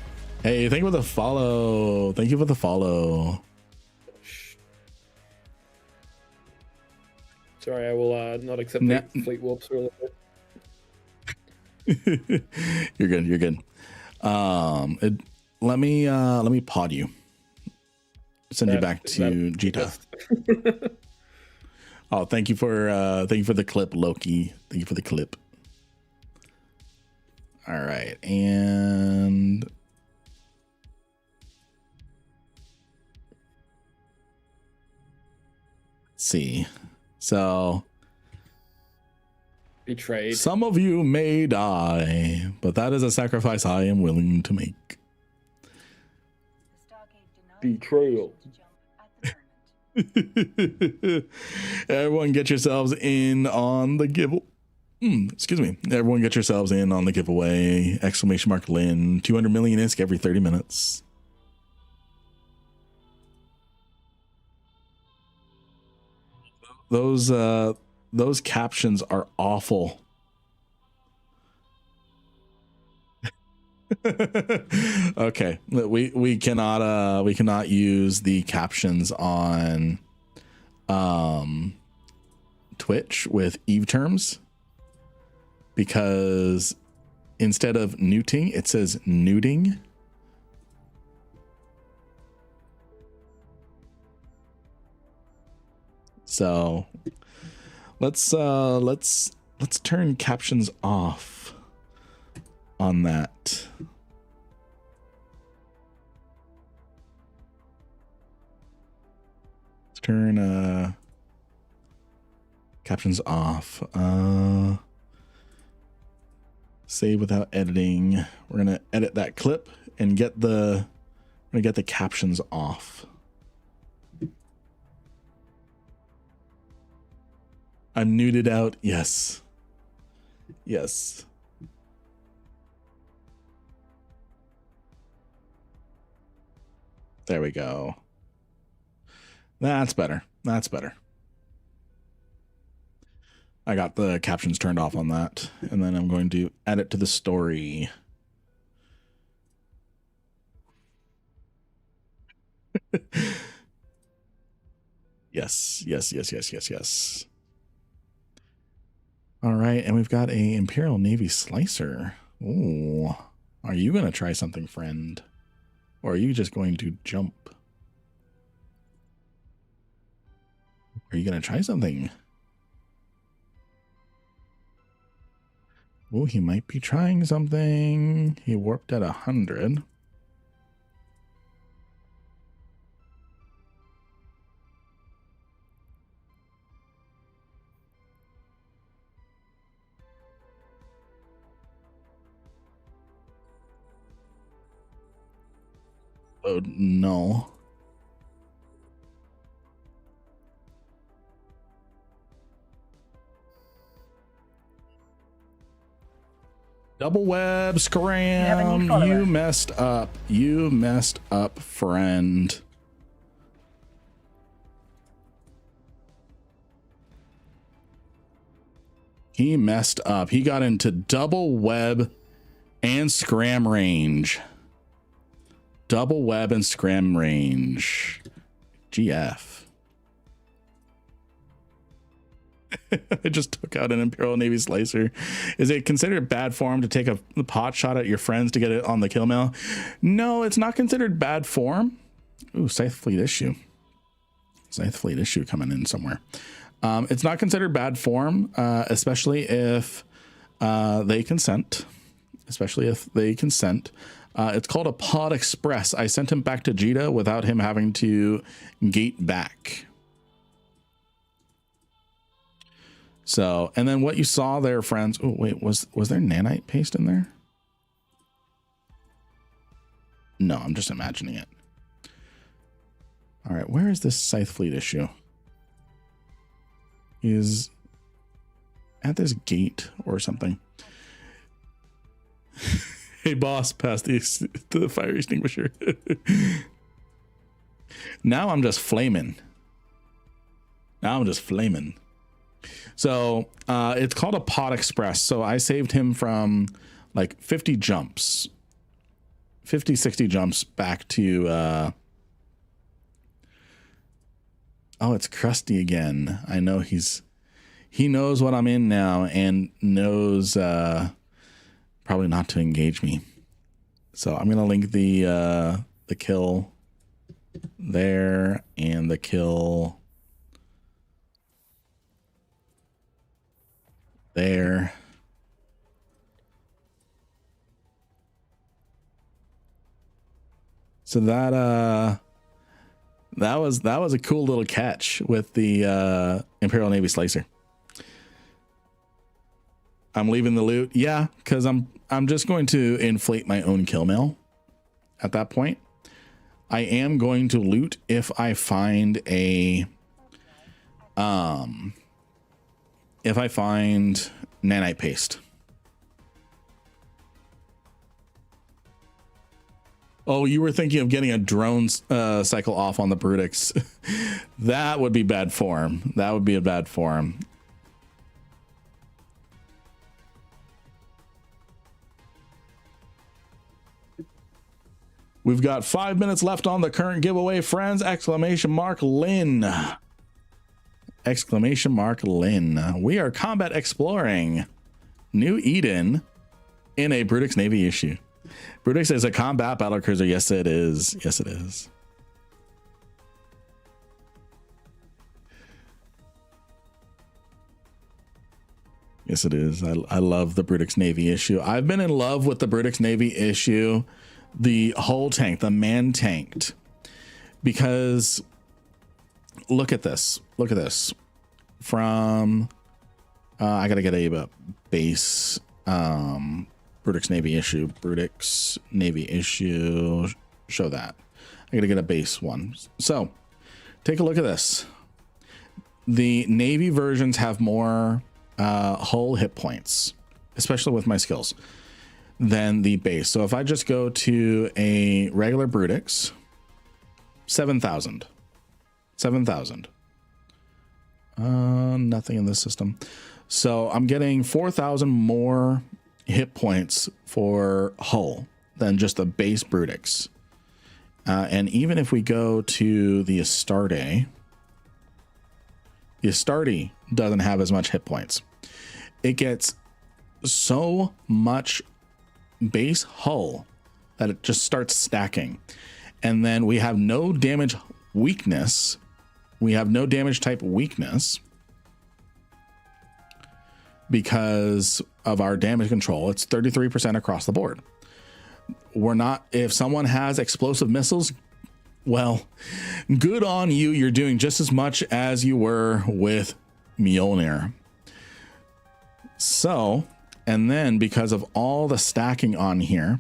Hey, thank you for the follow. Thank you for the follow. Sorry, I will not accept the fleet warps for a little bit. You're good. You're good. Let me pod you. Send you back to Jita. Oh, thank you for the clip, Loki. Thank you for the clip. All right, and let's see. So betrayed. Some of you may die, but that is a sacrifice I am willing to make. Betrayal. Everyone get yourselves in on the giveaway. Excuse me. Everyone get yourselves in on the giveaway. Exclamation mark Lynn. 200 million ISK every 30 minutes. Those captions are awful. Okay, we cannot use the captions on Twitch with Eve terms, because instead of newting it says nuding. So let's turn captions off on that. Let's turn captions off. Save without editing. We're gonna edit that clip and get the captions off. I'm nuded out. Yes. Yes. There we go. That's better. That's better. I got the captions turned off on that, and then I'm going to add it to the story. Yes, yes, yes, yes, yes, yes. All right, and we've got a Imperial Navy slicer. Ooh. Are you going to try something, friend? Or are you just going to jump? Are you going to try something? Oh, he might be trying something. He warped at 100. Oh, no. Double web, scram. You messed up. You messed up, friend. He messed up. He got into double web and scram range. Double web and scram range. GF. I just took out an Imperial Navy Slicer. Is it considered bad form to take a pot shot at your friends to get it on the kill mail? No, it's not considered bad form. Ooh, Scythe Fleet issue. Scythe Fleet issue coming in somewhere. It's not considered bad form, especially if they consent. Especially if they consent. It's called a Pod Express. I sent him back to Jita without him having to gate back. So, and then what you saw there, friends. Oh, wait, was there nanite paste in there? No, I'm just imagining it. All right, where is this Scythe Fleet issue? Is at this gate or something. Hey, boss, pass these to the fire extinguisher. Now I'm just flaming. So it's called a Pod Express. So I saved him from like 50 jumps, 50, 60 jumps back to, oh, it's Krusty again. I know he knows what I'm in now and knows probably not to engage me. So I'm going to link the kill there and the kill there. So that was a cool little catch with the Imperial Navy Slicer. I'm leaving the loot. Yeah, because I'm just going to inflate my own kill mail at that point. I am going to loot if I find a nanite paste. Oh, you were thinking of getting a drone cycle off on the Brutix. That would be bad form. That would be a bad form. We've got 5 minutes left on the current giveaway, friends. Exclamation mark Lynn. Exclamation mark Lynn. We are combat exploring New Eden in a Brutix Navy issue. Brutix is a combat battlecruiser. Yes, it is. Yes, it is. Yes, it is. I love the Brutix Navy issue. I've been in love with the Brutix Navy issue, the whole tank, the man tanked, because look at this. Look at this. From I gotta get a base Brutix Navy issue. Brutix Navy issue. Show that. I gotta get a base one. So take a look at this. The Navy versions have more hull hit points, especially with my skills, than the base. So if I just go to a regular Brutix, 7,000. 7,000. Nothing in this system. So I'm getting 4,000 more hit points for hull than just the base Brutix. And even if we go to the Astarte doesn't have as much hit points. It gets so much base hull that it just starts stacking. And then we have no damage weakness. We have no damage type weakness because of our damage control. It's 33% across the board. We're not, if someone has explosive missiles, well, good on you. You're doing just as much as you were with Mjolnir. So, and then because of all the stacking on here,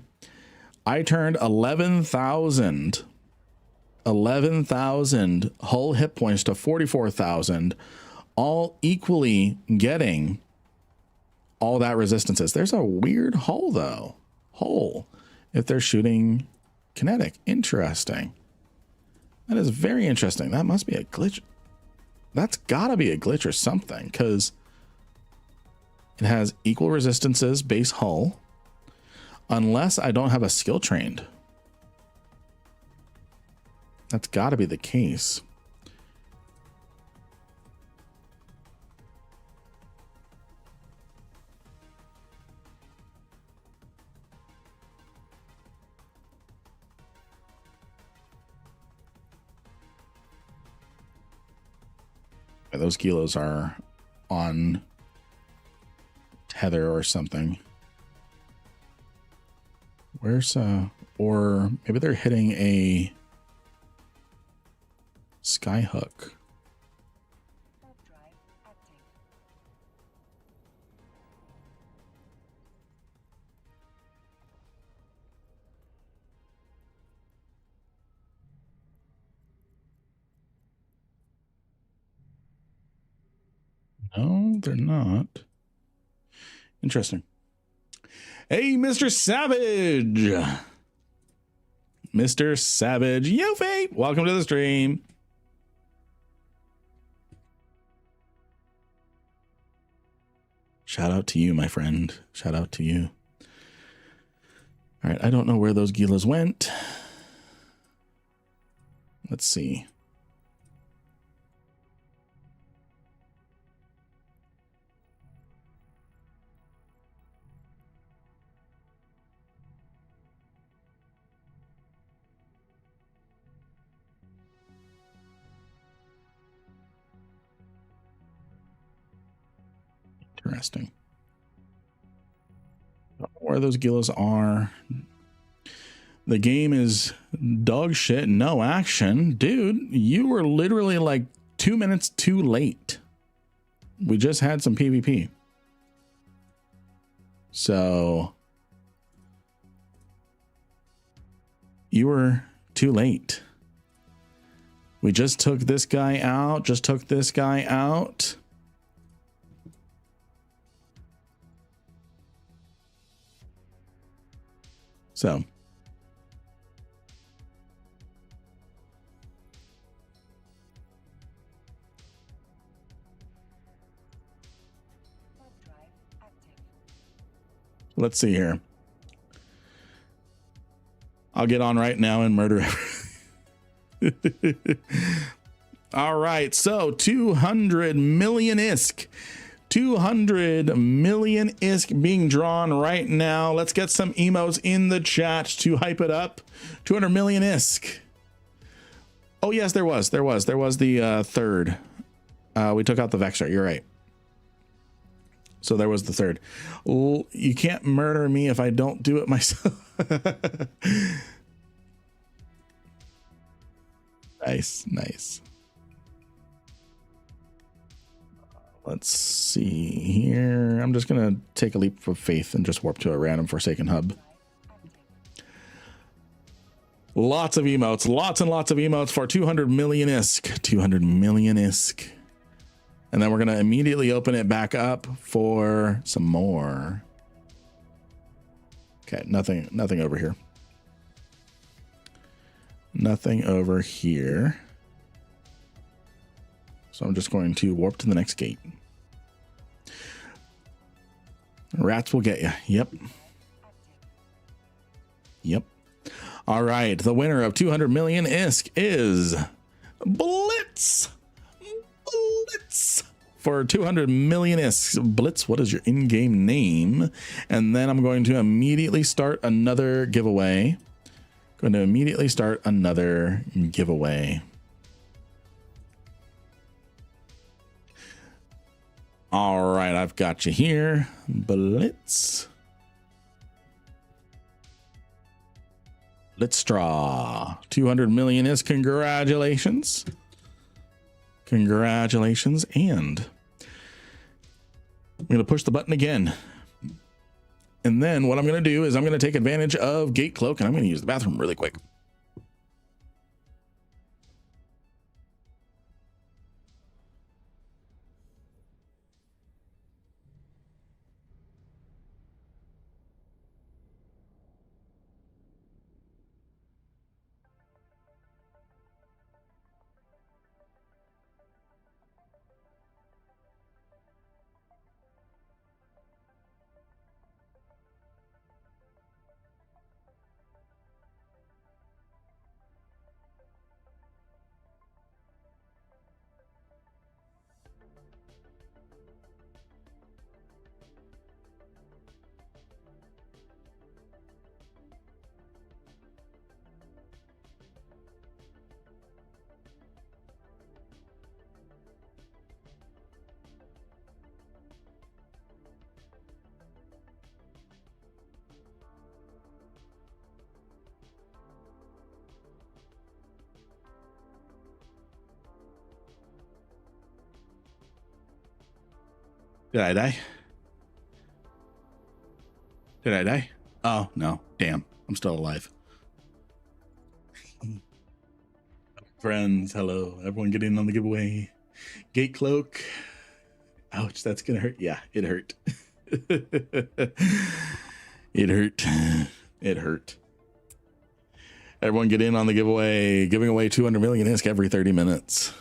I turned 11,000 hull hit points to 44,000, all equally getting all that resistances. There's a weird hull though. Hull, if they're shooting kinetic. Interesting. That is very interesting. That must be a glitch. That's gotta be a glitch or something, because it has equal resistances base hull, unless I don't have a skill trained. That's gotta be the case. Those kilos are on tether or something. Where's or maybe they're hitting a sky hook. No, they're not. Interesting. Hey, Mr. Savage. Mr. Savage. Yo, Fate. Welcome to the stream. Shout out to you, my friend. Shout out to you. All right. I don't know where those Gilas went. Let's see. Interesting. Don't know where those Gilas are. The game is dog shit. No action. Dude, you were literally like 2 minutes too late. We just had some PvP. So you were too late. We just took this guy out. Just took this guy out. So let's see here. I'll get on right now and murder everything. All right, so 200 million ISK. 200 million ISK being drawn right now. Let's get some emotes in the chat to hype it up. 200 million ISK. Oh yes, there was the third. We took out the Vexor. You're right. So there was the third. You can't murder me if I don't do it myself. Nice. Let's see here. I'm just going to take a leap of faith and just warp to a random Forsaken hub. Lots of emotes. Lots and lots of emotes for 200 million ISK. 200 million ISK. And then we're going to immediately open it back up for some more. Okay, nothing over here. Nothing over here. So I'm just going to warp to the next gate. Rats will get you. Yep. All right. The winner of 200 million ISK is Blitz for 200 million ISK. Blitz, what is your in-game name? And then I'm going to immediately start another giveaway. All right, I've got you here. Blitz. Let's draw 200 million is congratulations. And I'm going to push the button again. And then what I'm going to do is I'm going to take advantage of Gate Cloak, and I'm going to use the bathroom really quick. Did I die? Oh, no. Damn. I'm still alive. Friends, hello. Everyone get in on the giveaway. Gate Cloak. Ouch, that's going to hurt. Yeah, it hurt. It hurt. Everyone get in on the giveaway. Giving away 200 million ISK every 30 minutes.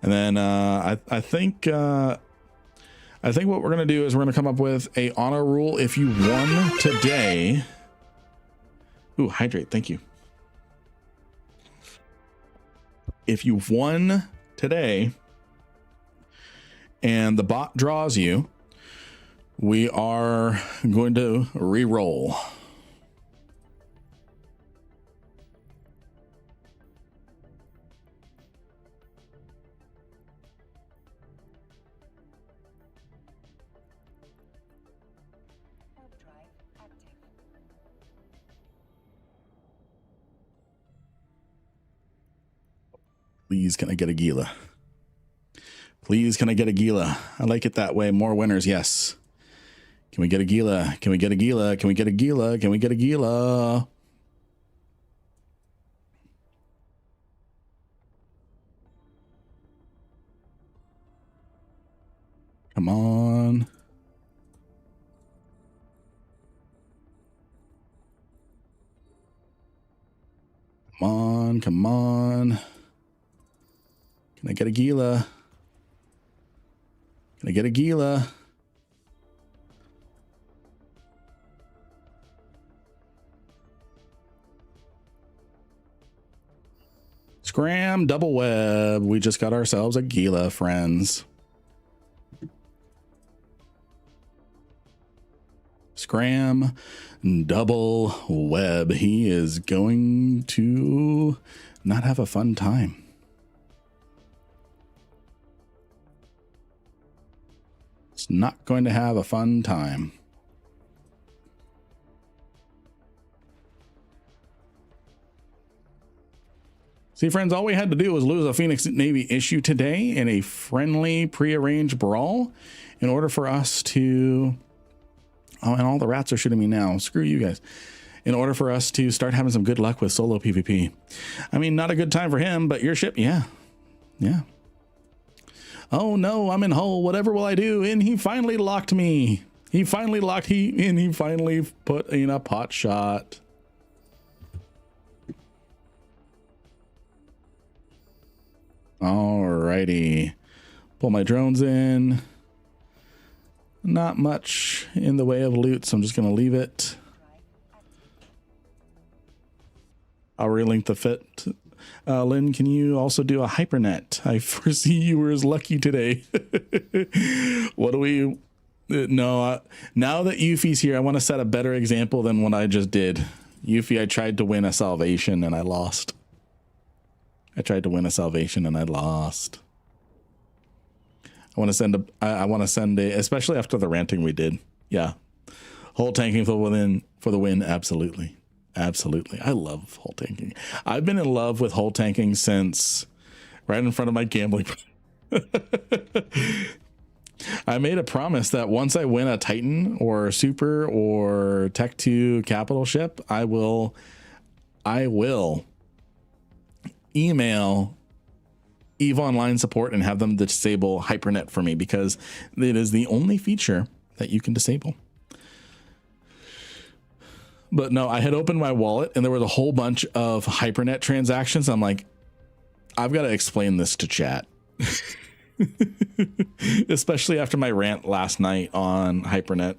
And then I think what we're going to do is we're going to come up with a honor rule. If you won today. Ooh, hydrate. Thank you. If you've won today and the bot draws you, we are going to re-roll. Please, can I get a Gila? Please, can I get a Gila? I like it that way. More winners, yes. Can we get a Gila? Can we get a Gila? Can we get a Gila? Can we get a Gila? Come on. Come on, come on. Can I get a Gila? Can I get a Gila? Scram, double web. We just got ourselves a Gila, friends. Scram, double web. He is going to not have a fun time. It's not going to have a fun time. See, friends, all we had to do was lose a Phoenix Navy issue today in a friendly prearranged brawl in order for us to... Oh, and all the rats are shooting me now. Screw you guys. In order for us to start having some good luck with solo PvP. I mean, not a good time for him, but your ship, yeah. Yeah. Oh no, I'm in hull. Whatever will I do? And he finally locked me. He finally put in a pot shot. Alrighty. Pull my drones in. Not much in the way of loot, so I'm just going to leave it. I'll relink the fit. Lynn, can you also do a hypernet? I foresee you were as lucky today. What do we... No, now that Yuffie's here, I want to set a better example than what I just did. Yuffie, I tried to win a salvation and I lost. I want to send a, especially after the ranting we did. Yeah. Whole tanking for the win. Absolutely. I love whole tanking. I've been in love with whole tanking since right in front of my gambling. I made a promise that once I win a Titan or Super or Tech 2 capital ship, I will email EVE Online support and have them disable Hypernet for me, because it is the only feature that you can disable. But no, I had opened my wallet and there was a whole bunch of Hypernet transactions. I'm like, I've got to explain this to chat. Especially after my rant last night on Hypernet.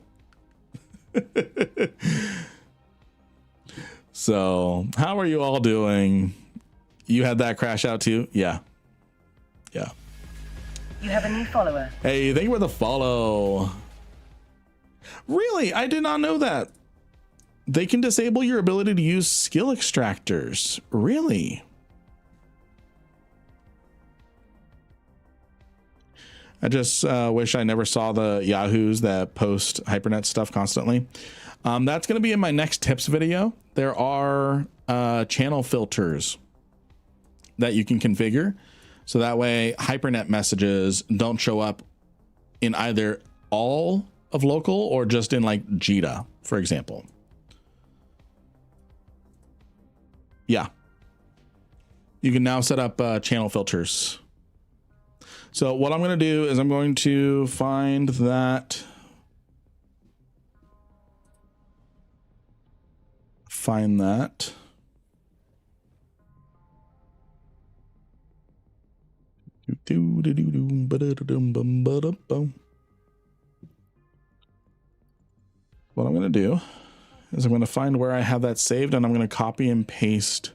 So, how are you all doing? You had that crash out too? Yeah. You have a new follower. Hey, thank you for the follow. Really? I did not know that. They can disable your ability to use skill extractors. Really? I just wish I never saw the yahoos that post Hypernet stuff constantly. That's going to be in my next tips video. There are channel filters that you can configure. So that way Hypernet messages don't show up in either all of local or just in like JITA, for example. Yeah. You can now set up channel filters. So what I'm going to do is I'm going to find that. What I'm going to do is I'm going to find where I have that saved and I'm going to copy and paste.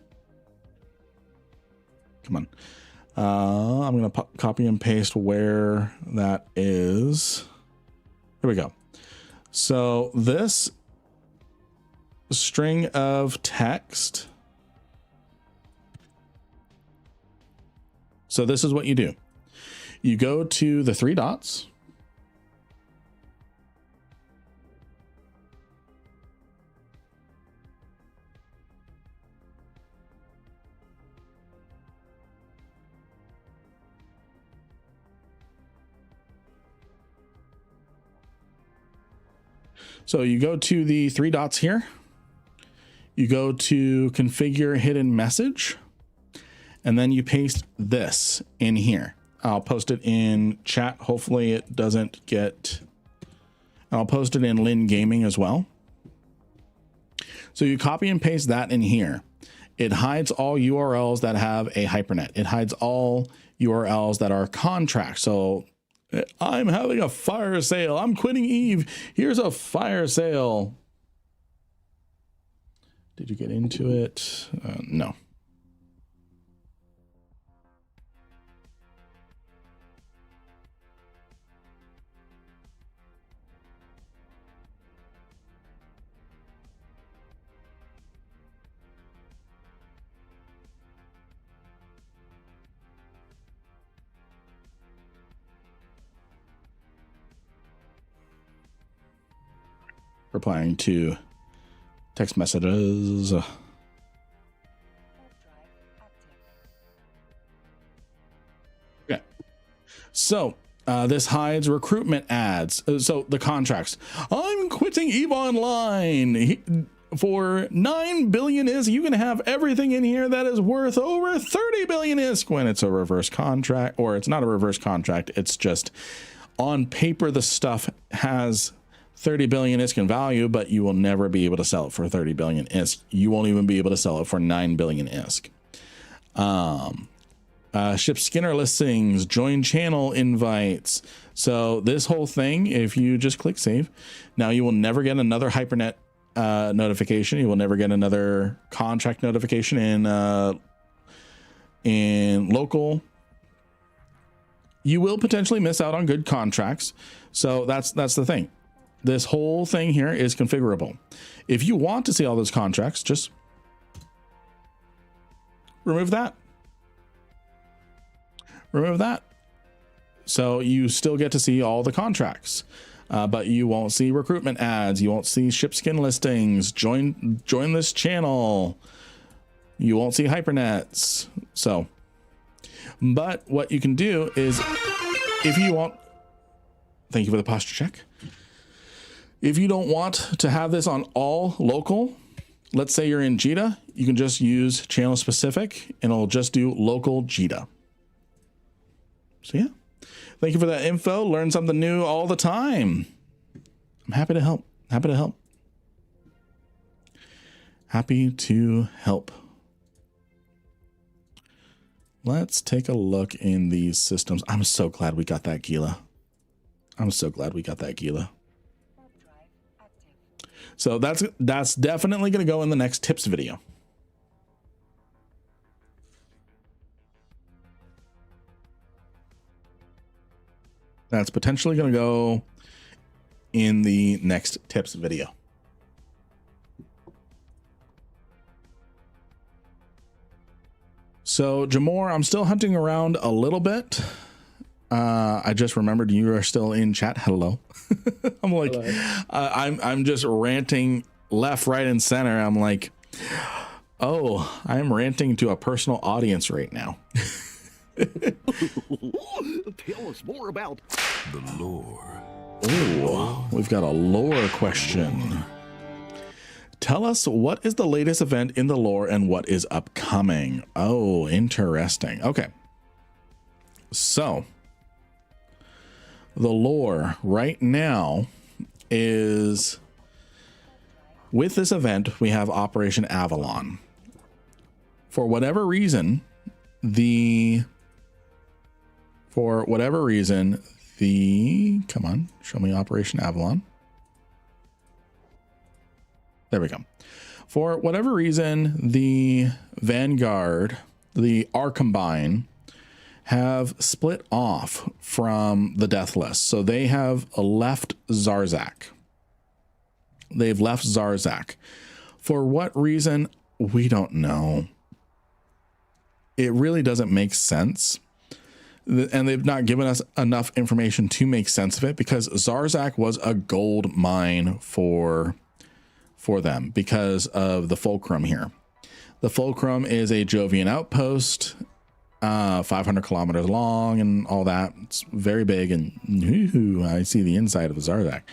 Come on. I'm going to copy and paste where that is. Here we go. So this string of text. So this is what you do. You go to the three dots. So you go to the three dots here. You go to configure hidden message. And then you paste this in here. I'll post it in chat. Hopefully it doesn't get... I'll post it in Lynn Gaming as well. So you copy and paste that in here. It hides all URLs that have a Hypernet. It hides all URLs that are contracts. So I'm having a fire sale. I'm quitting EVE. Here's a fire sale. Did you get into it? No. Replying to text messages. Okay. So this hides recruitment ads. So the contracts. I'm quitting EVE Online. For 9 billion ISK, you can have everything in here that is worth over 30 billion ISK when it's a reverse contract, or it's not a reverse contract. It's just on paper, the stuff has 30 billion ISK in value, but you will never be able to sell it for 30 billion ISK. You won't even be able to sell it for 9 billion ISK. Ship Skinner listings, join channel invites. So this whole thing, if you just click save, now you will never get another Hypernet notification. You will never get another contract notification in in local, you will potentially miss out on good contracts. So that's the thing. This whole thing here is configurable. If you want to see all those contracts, just remove that. Remove that. So you still get to see all the contracts, but you won't see recruitment ads. You won't see ship skin listings. Join this channel. You won't see hypernets. So, but what you can do is, if you want, thank you for the posture check. If you don't want to have this on all local, let's say you're in JITA, you can just use channel specific and it'll just do local JITA. So yeah, thank you for that info. Learn something new all the time. I'm happy to help. Happy to help. Happy to help. Let's take a look in these systems. I'm so glad we got that Gila. I'm so glad we got that Gila. So that's definitely going to go in the next tips video. That's potentially going to go in the next tips video. So Jamor, I'm still hunting around a little bit. I just remembered you are still in chat. Hello. I'm like, I'm just ranting left, right, and center. I'm like, oh, I'm ranting to a personal audience right now. Tell us more about the lore. Oh, we've got a lore question. Tell us, what is the latest event in the lore and what is upcoming? Oh, interesting. Okay. So the lore right now is, with this event, we have Operation Avalon. For whatever reason, come on, show me Operation Avalon. There we go. For whatever reason, the Vanguard, the Arcombine, have split off from the death list. So they have left Zarzak. They've left Zarzak. For what reason? We don't know. It really doesn't make sense. And they've not given us enough information to make sense of it, because Zarzak was a gold mine for them because of the Fulcrum here. The Fulcrum is a Jovian outpost, 500 kilometers long and all that. It's very big, and I see the inside of the Zarzak.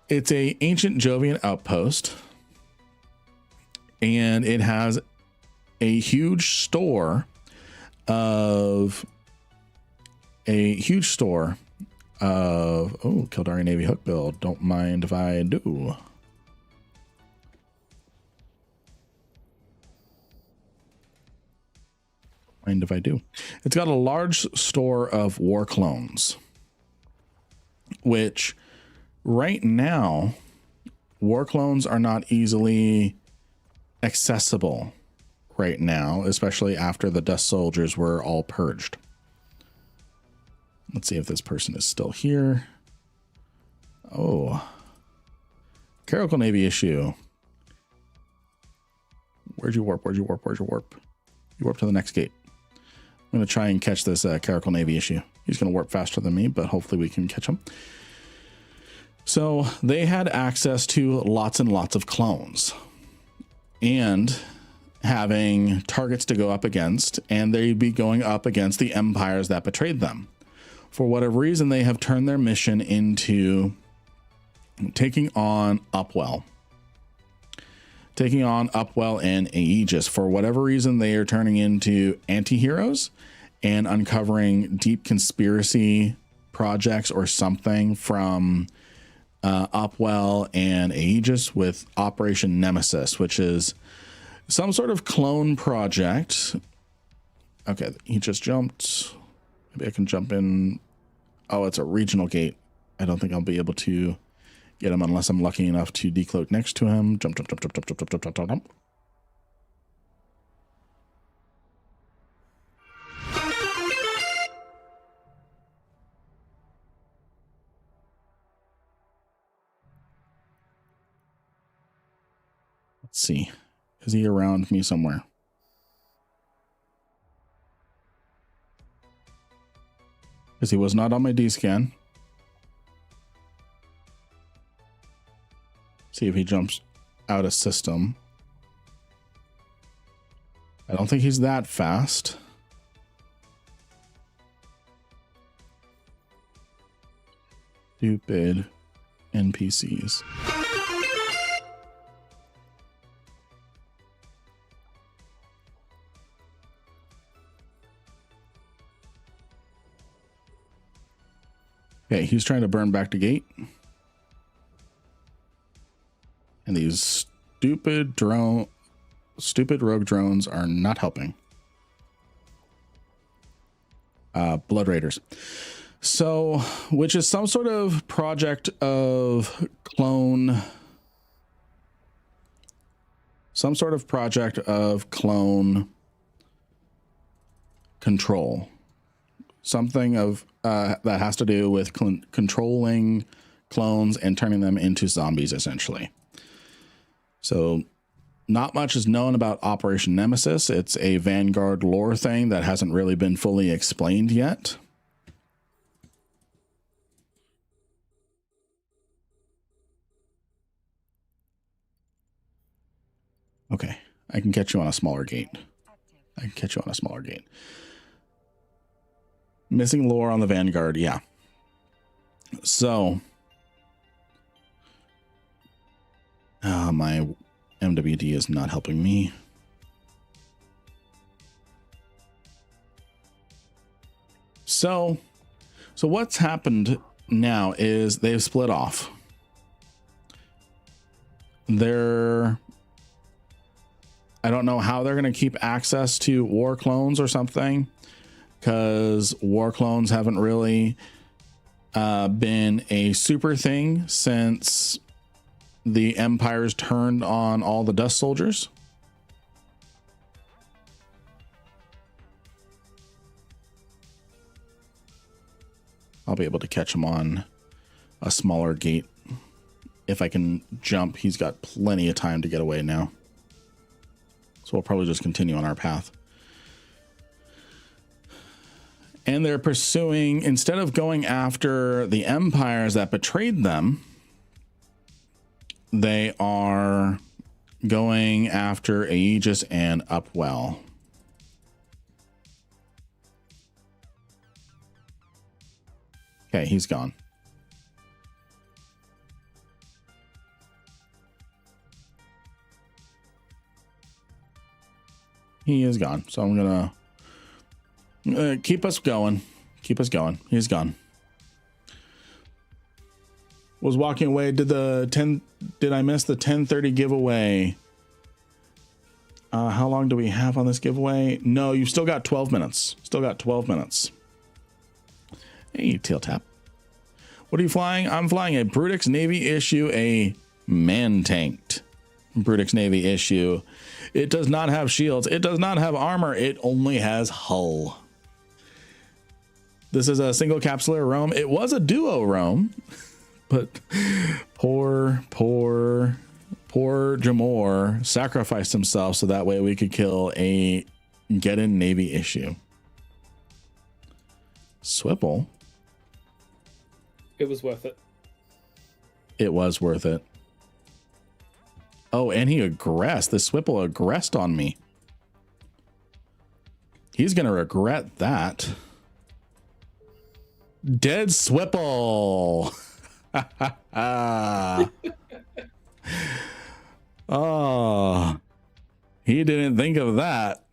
It's a ancient Jovian outpost, and it has a huge store of Kildari Navy hook build. Don't mind if I do. It's got a large store of war clones, which right now war clones are not easily accessible right now, especially after the Dust Soldiers were all purged. Let's see if this person is still here. Oh, Caracal Navy issue. Where'd you warp? You warp to the next gate. I'm going to try and catch this Caracal Navy issue. He's going to warp faster than me, but hopefully we can catch him. So they had access to lots and lots of clones and having targets to go up against, and they'd be going up against the empires that betrayed them. For whatever reason, they have turned their mission into taking on Upwell. And Aegis. For whatever reason, they are turning into anti-heroes and uncovering deep conspiracy projects or something from Upwell and Aegis with Operation Nemesis, which is some sort of clone project. Okay, he just jumped. Maybe I can jump in. Oh, it's a regional gate. I don't think I'll be able to get him unless I'm lucky enough to decloak next to him. Jump. Let's see. Is he around me somewhere? Because he was not on my D scan. See if he jumps out of system. I don't think he's that fast. Stupid NPCs. Okay, he's trying to burn back the gate. And these stupid rogue drones are not helping. Blood Raiders. So, which is some sort of project of clone. Some sort of project of clone control. Something of that has to do with controlling clones and turning them into zombies, essentially. So not much is known about Operation Nemesis. It's a Vanguard lore thing that hasn't really been fully explained yet. Okay, I can catch you on a smaller gate. I can catch you on a smaller gate. Missing lore on the Vanguard, yeah. So, my MWD is not helping me. So what's happened now is they've split off. I don't know how they're going to keep access to war clones or something, because war clones haven't really been a super thing since the Empire's turned on all the Dust Soldiers. I'll be able to catch him on a smaller gate. If I can jump, he's got plenty of time to get away now. So we'll probably just continue on our path. And they're pursuing, instead of going after the empires that betrayed them, they are going after Aegis and Upwell. Okay, he's gone. He is gone. So I'm gonna keep us going. Keep us going. He's gone. Was walking away. Did I miss the 10:30 giveaway? How long do we have on this giveaway? No, you've still got 12 minutes. Still got 12 minutes. Hey, Tail Tap. What are you flying? I'm flying a Brutix Navy issue, a man-tanked Brutix Navy issue. It does not have shields. It does not have armor. It only has hull. This is a single capsular roam. It was a duo roam, but poor Jamor sacrificed himself so that way we could kill a get-in Navy issue. Swipple. It was worth it. It was worth it. Oh, and he aggressed. The Swipple aggressed on me. He's going to regret that. Dead Swipple. Oh, he didn't think of that.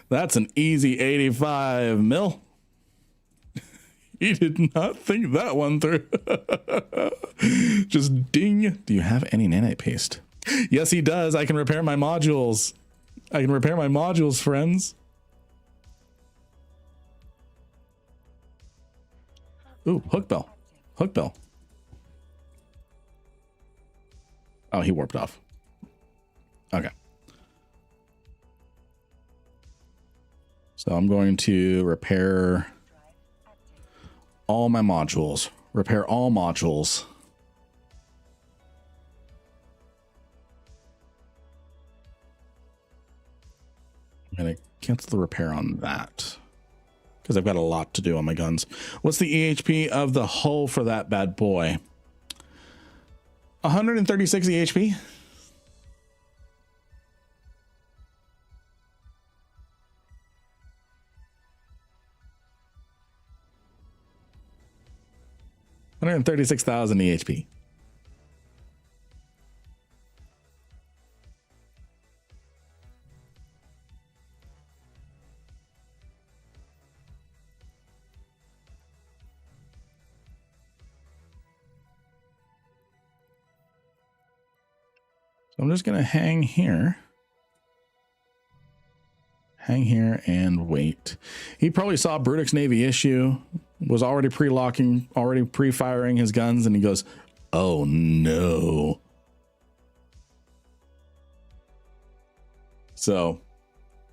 That's an easy 85 mil. He did not think that one through. Just ding. Do you have any nanite paste? Yes, he does. I can repair my modules. I can repair my modules, friends. Ooh, hook bell. Hook bell. Oh, he warped off. Okay. So I'm going to repair all my modules. Repair all modules. I'm going to cancel the repair on that because I've got a lot to do on my guns. What's the EHP of the hull for that bad boy? 136 EHP. $136,000 EHP. So I'm just going to hang here and wait. He probably saw Brutix Navy issue, was already pre-locking, already pre-firing his guns, and he goes, oh no. So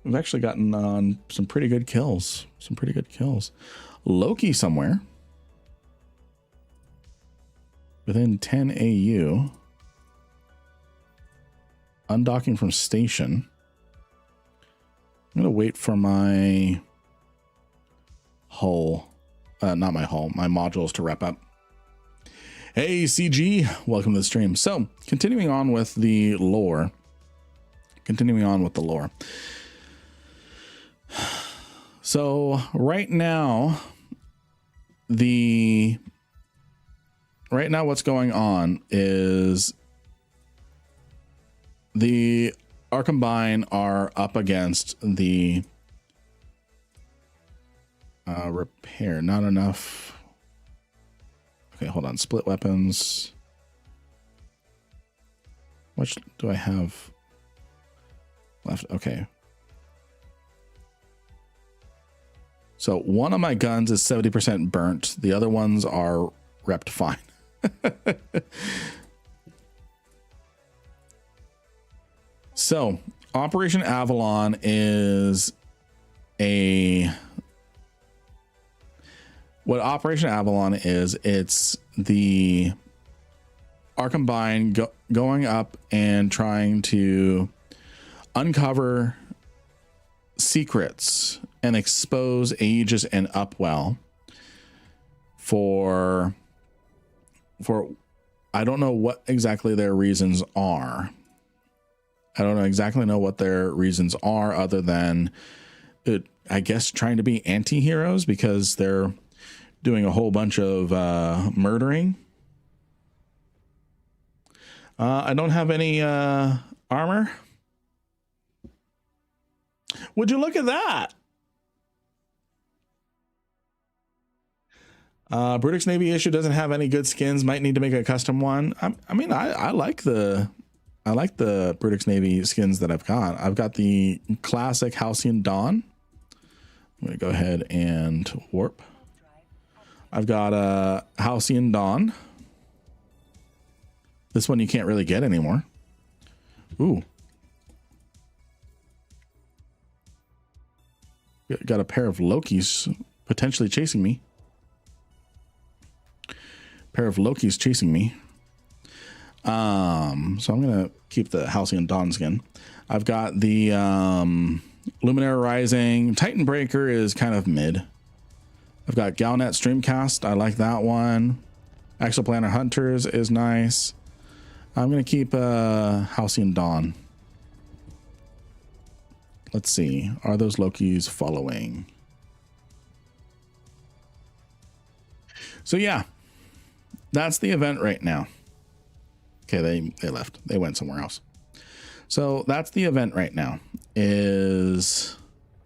we've actually gotten on some pretty good kills. Loki somewhere within 10 AU. Undocking from station. I'm going to wait for my hull, not my hull, my modules to wrap up. Hey, CG, welcome to the stream. So, continuing on with the lore. So, right now, what's going on is the Arcombine are up against the repair. Not enough. Okay, hold on. Split weapons. Which do I have left? Okay. So one of my guns is 70% burnt. The other ones are repped fine. So, Operation Avalon is what Operation Avalon is, it's the Arcombine going up and trying to uncover secrets and expose Aegis and Upwell for I don't know what exactly their reasons are. I don't exactly know what their reasons are other than, I guess, trying to be anti-heroes because they're doing a whole bunch of murdering. I don't have any armor. Would you look at that? Brutix Navy issue doesn't have any good skins. Might need to make a custom one. I like the Brutix Navy skins that I've got. I've got the classic Halcyon Dawn. I'm going to go ahead and warp. I've got a Halcyon Dawn. This one you can't really get anymore. Ooh. Got a pair of Lokis potentially chasing me. So I'm gonna keep the Halcyon Dawn skin. I've got the Luminary Rising. Titan Breaker is kind of mid. I've got Galnet Streamcast. I like that one. Exoplanet Hunters is nice. I'm gonna keep Halcyon Dawn. Let's see. Are those Lokis following? So yeah, that's the event right now. Okay, they left. They went somewhere else. So that's the event right now, is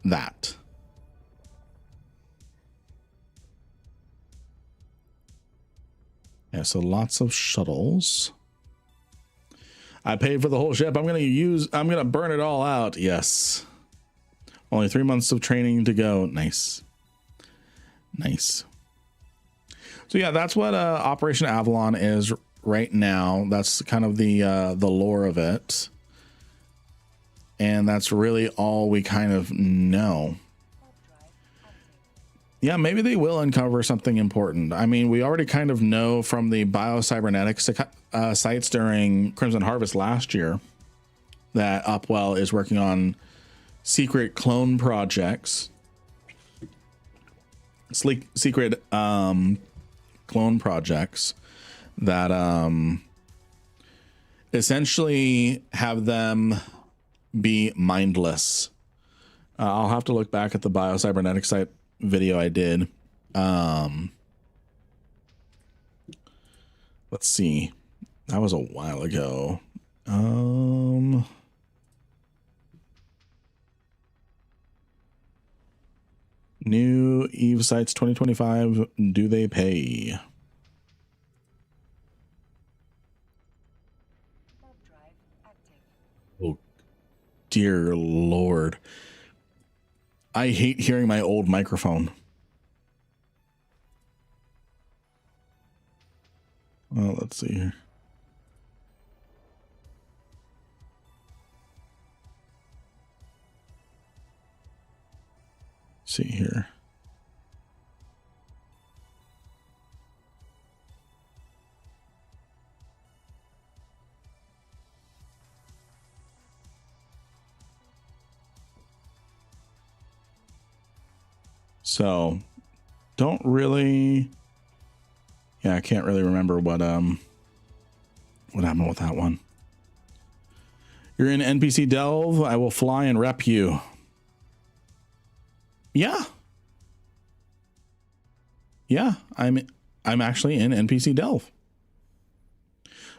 that. Yeah, so lots of shuttles. I paid for the whole ship. I'm gonna burn it all out. Yes. Only 3 months of training to go. Nice. So yeah, that's what Operation Avalon is right now. That's kind of the lore of it. And that's really all we kind of know. Yeah, maybe they will uncover something important. I mean, we already kind of know from the biocybernetics sites during Crimson Harvest last year that Upwell is working on secret clone projects. Secret clone projects that essentially have them be mindless. I'll have to look back at the biocybernetics site video I did. Let's see. That was a while ago. New Eve sites 2025. Do they pay? Warp drive active. Oh, dear Lord. I hate hearing my old microphone. Well, let's see here. See here. So, don't really. Yeah, I can't really remember what happened with that one. You're in NPC Delve. I will fly and rep you. Yeah. Yeah, I'm actually in NPC Delve.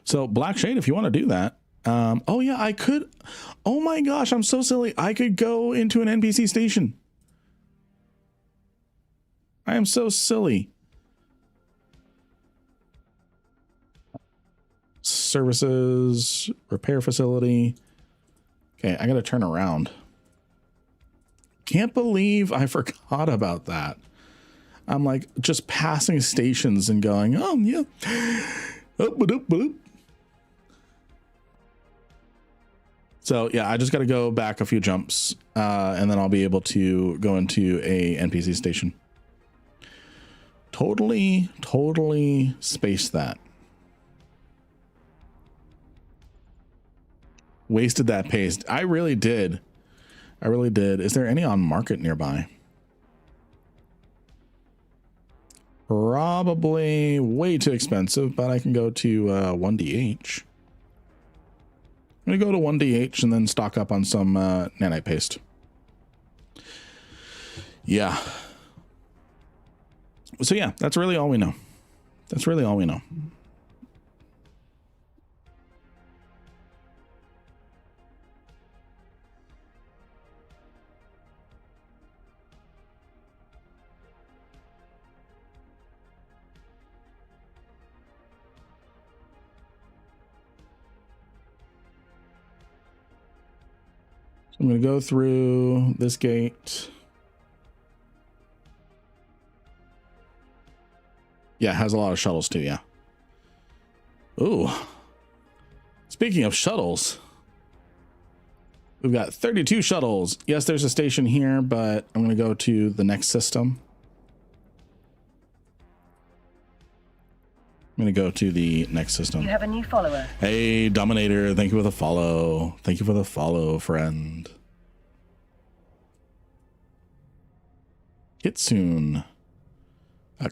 So Black Shade, if you want to do that. Oh yeah, I could. Oh my gosh, I'm so silly. I could go into an NPC station. I am so silly. Services, repair facility. Okay, I gotta turn around. Can't believe I forgot about that. I'm like just passing stations and going, oh yeah. So yeah, I just got to go back a few jumps and then I'll be able to go into a NPC station. Totally spaced that. Wasted that paste. I really did. Is there any on market nearby? Probably way too expensive, but I can go to 1DH. I'm gonna go to 1DH and then stock up on some nanite paste. Yeah. So yeah, that's really all we know. I'm going to go through this gate. Yeah, it has a lot of shuttles too, yeah. Ooh. Speaking of shuttles, we've got 32 shuttles. Yes, there's a station here, but I'm going to go to the next system. I'm going to go to the next system. You have a new follower. Hey, Dominator, thank you for the follow. Thank you for the follow, friend. Kitsune.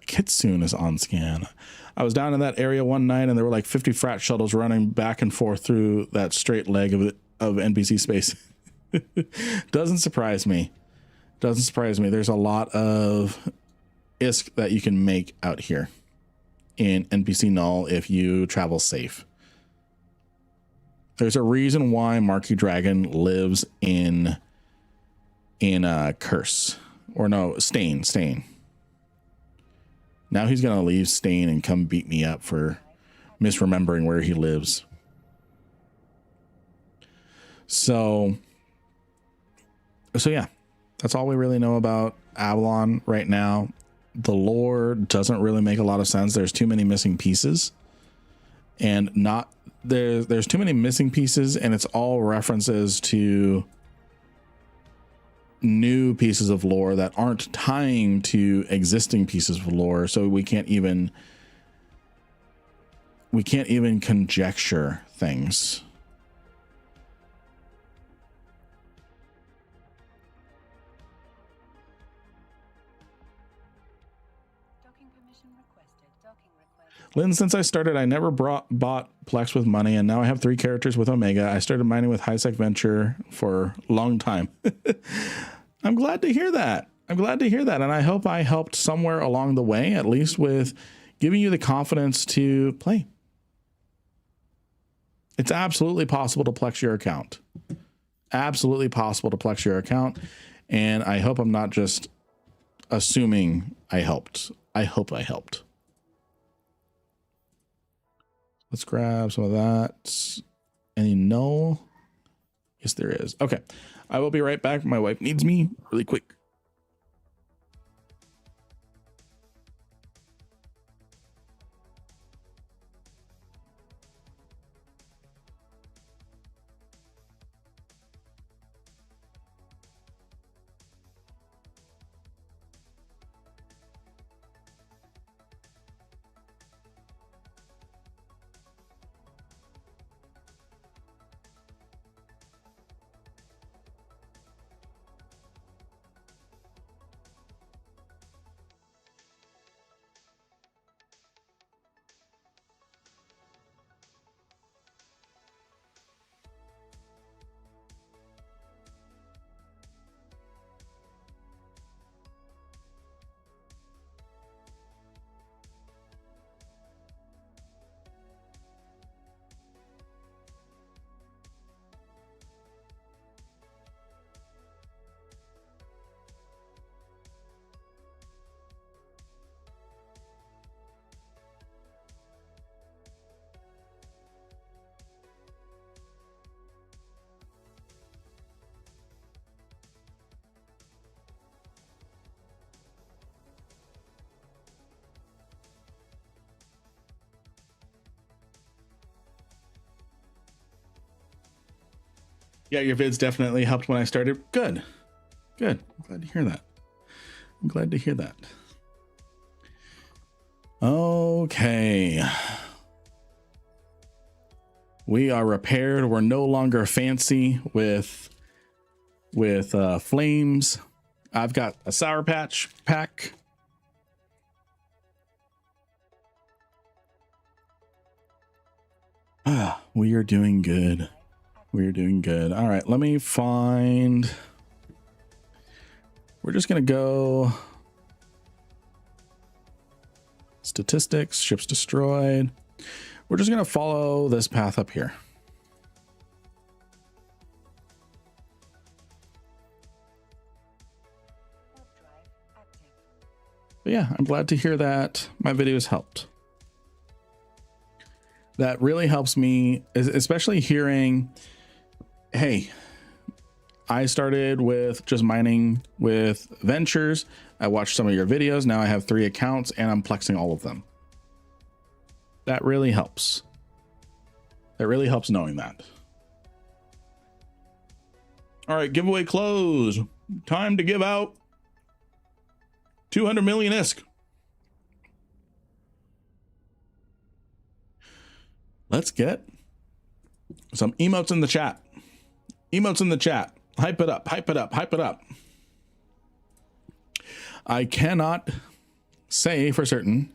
Kitsune is on scan. I was down in that area one night and there were like 50 frat shuttles running back and forth through that straight leg of NPC space. Doesn't surprise me. There's a lot of ISK that you can make out here in NPC Null if you travel safe. There's a reason why Marquis Dragon lives in Curse. Or no, Stain. Now he's gonna leave Stain and come beat me up for misremembering where he lives. So yeah, that's all we really know about Avalon right now. The lore doesn't really make a lot of sense. There's too many missing pieces, and there's too many missing pieces, and it's all references to new pieces of lore that aren't tying to existing pieces of lore. So we can't even conjecture things. Lynn, since I started, I never bought Plex with money, and now I have 3 characters with Omega. I started mining with High Sec Venture for a long time. I'm glad to hear that. I'm glad to hear that. And I hope I helped somewhere along the way, at least with giving you the confidence to play. It's absolutely possible to Plex your account. Absolutely possible to Plex your account. And I hope I'm not just assuming I helped. I hope I helped. Let's grab some of that. Any null? Yes, there is. Okay. I will be right back. My wife needs me really quick. Yeah, your vids definitely helped when I started. Good. Good. I'm glad to hear that. I'm glad to hear that. Okay. We are repaired. We're no longer fancy with flames. I've got a Sour Patch pack. We are doing good. We are doing good. All right, let me find. We're just going to go statistics, ships destroyed. We're just going to follow this path up here. But yeah, I'm glad to hear that my videos helped. That really helps me, especially hearing, hey, I started with just mining with ventures. I watched some of your videos. Now I have 3 accounts and I'm plexing all of them. That really helps. That really helps knowing that. All right, giveaway close. Time to give out 200 million ISK. Let's get some emotes in the chat. Emotes in the chat. Hype it up, hype it up, hype it up. I cannot say for certain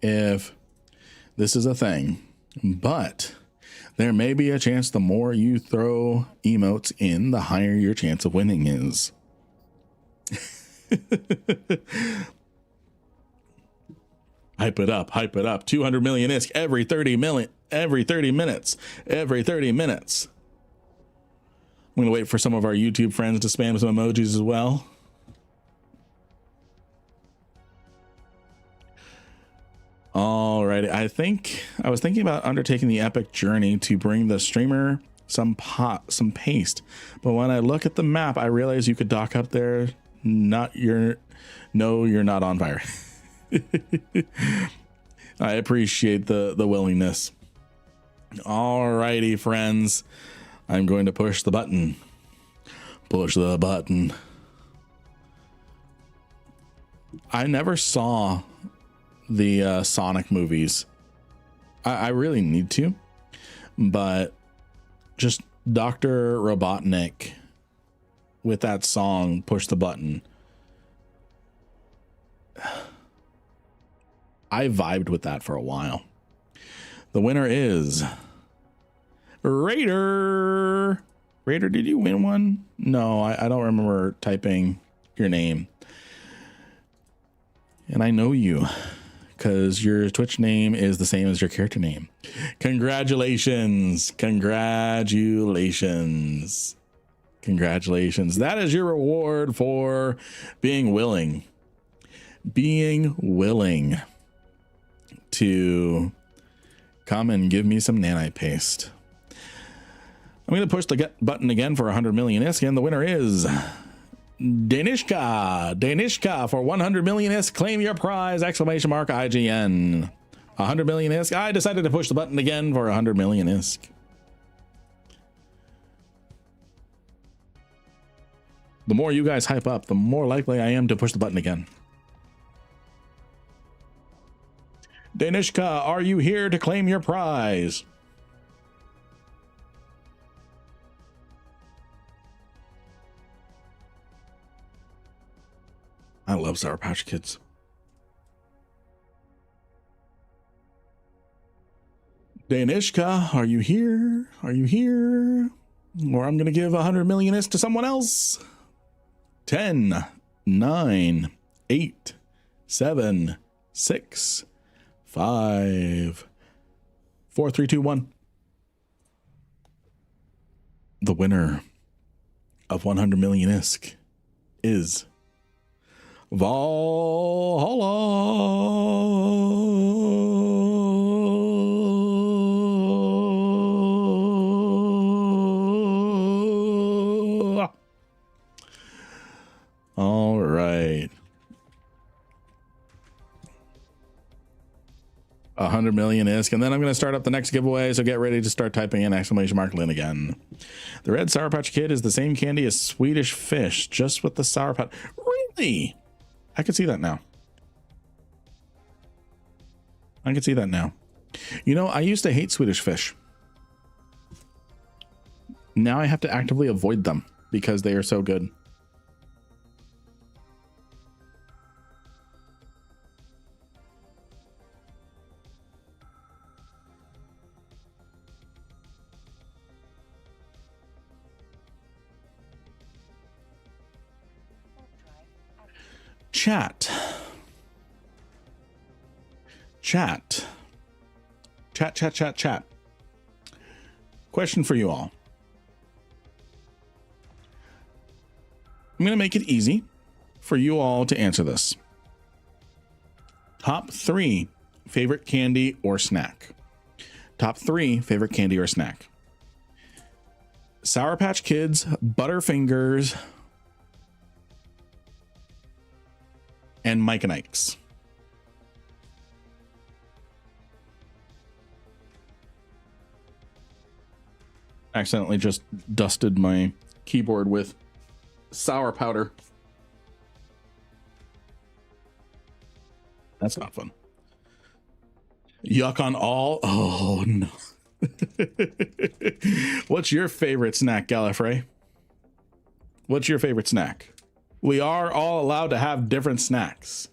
if this is a thing, but there may be a chance the more you throw emotes in, the higher your chance of winning is. Hype it up, hype it up. 200 million ISK every 30 minutes. Every 30 minutes. I'm going to wait for some of our YouTube friends to spam some emojis as well. All right. I was thinking about undertaking the epic journey to bring the streamer some paste. But when I look at the map, I realize you could dock up there. You're not on fire. I appreciate the willingness. All righty, friends. I'm going to push the button. Push the button. I never saw the Sonic movies. I really need to, but just Dr. Robotnik with that song, Push the Button. I vibed with that for a while. The winner is Raider. Raider, did you win one? No, I don't remember typing your name. And I know you because your Twitch name is the same as your character name. Congratulations. Congratulations. Congratulations. That is your reward for being willing to come and give me some nanite paste. I'm going to push the get button again for 100 million ISK, and the winner is Danishka. Danishka for 100 million ISK. Claim your prize! Exclamation mark IGN. 100 million ISK. I decided to push the button again for 100 million ISK. The more you guys hype up, the more likely I am to push the button again. Danishka, are you here to claim your prize? I love Sour Patch Kids. Danishka, are you here? Are you here? Or I'm going to give 100 million ISK to someone else. 10, 9, 8, 7, 6, 5, 4, 3, 2, 1. The winner of 100 million ISK is Valhalla. All right. 100 million ISK, and then I'm going to start up the next giveaway, so get ready to start typing in exclamation mark Lynn again. The red Sour Patch Kid is the same candy as Swedish Fish, just with the Sour Patch. Really? I can see that now. I can see that now. You know, I used to hate Swedish Fish. Now I have to actively avoid them because they are so good. Chat. Question for you all. I'm going to make it easy for you all to answer this. Top 3 favorite candy or snack. Top 3 favorite candy or snack. Sour Patch Kids, Butterfingers, and Mike and Ike's. Accidentally just dusted my keyboard with sour powder. That's not fun. Yuck on all. Oh no. What's your favorite snack, Gallifrey? What's your favorite snack? We are all allowed to have different snacks.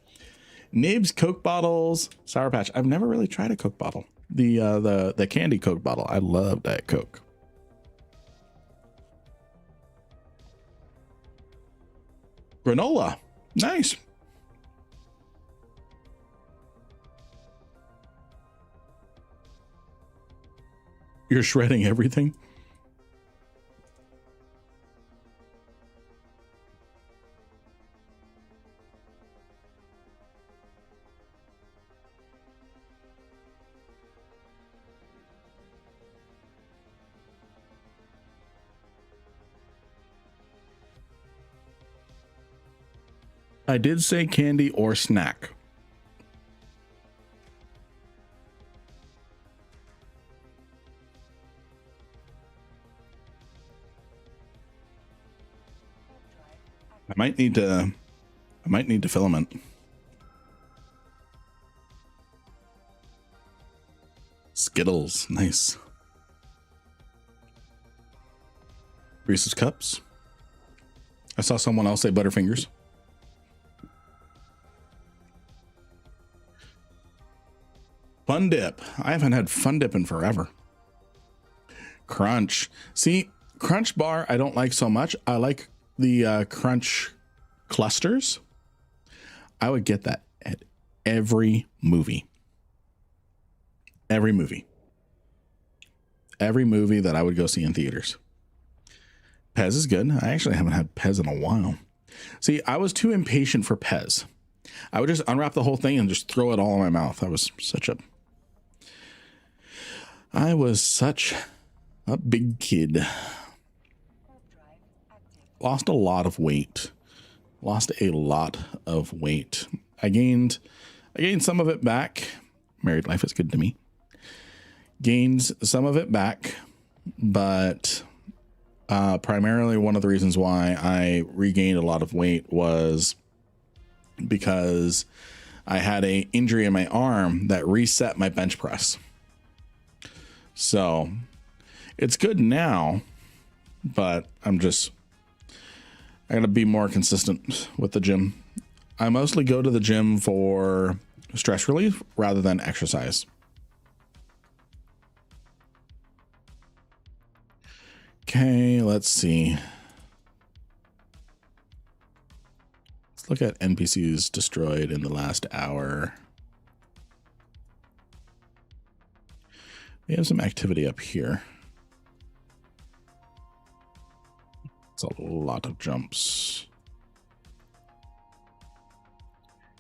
Nibs, Coke bottles, Sour Patch. I've never really tried a Coke bottle. The candy Coke bottle. I love Diet Coke. Granola. Nice. You're shredding everything? I did say candy or snack. I might need to filament. Skittles, nice. Reese's Cups. I saw someone else say Butterfingers. Fun dip. I haven't had fun dip in forever. Crunch. See, Crunch bar I don't like so much. I like the Crunch clusters. I would get that at every movie. Every movie. Every movie that I would go see in theaters. Pez is good. I actually haven't had Pez in a while. See, I was too impatient for Pez. I would just unwrap the whole thing and just throw it all in my mouth. I was such a big kid. Lost a lot of weight. I gained some of it back. Married life is good to me. Gained some of it back, but primarily one of the reasons why I regained a lot of weight was because I had an injury in my arm that reset my bench press. So it's good now, but I gotta be more consistent with the gym. I mostly go to the gym for stress relief rather than exercise. Okay, let's see. Let's look at NPCs destroyed in the last hour. We have some activity up here. It's a lot of jumps.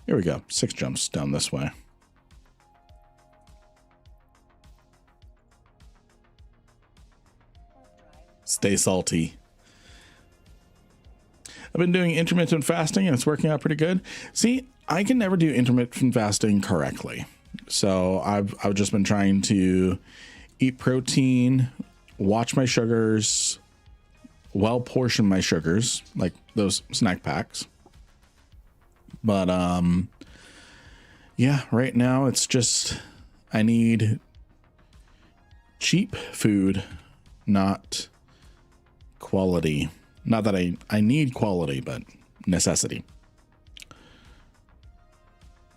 Here we go. 6 jumps down this way. Stay salty. I've been doing intermittent fasting and it's working out pretty good. See, I can never do intermittent fasting correctly. So I've just been trying to eat protein, watch my sugars, well portion my sugars, like those snack packs. But yeah, right now it's just I need cheap food, not quality. Not that I need quality, but necessity.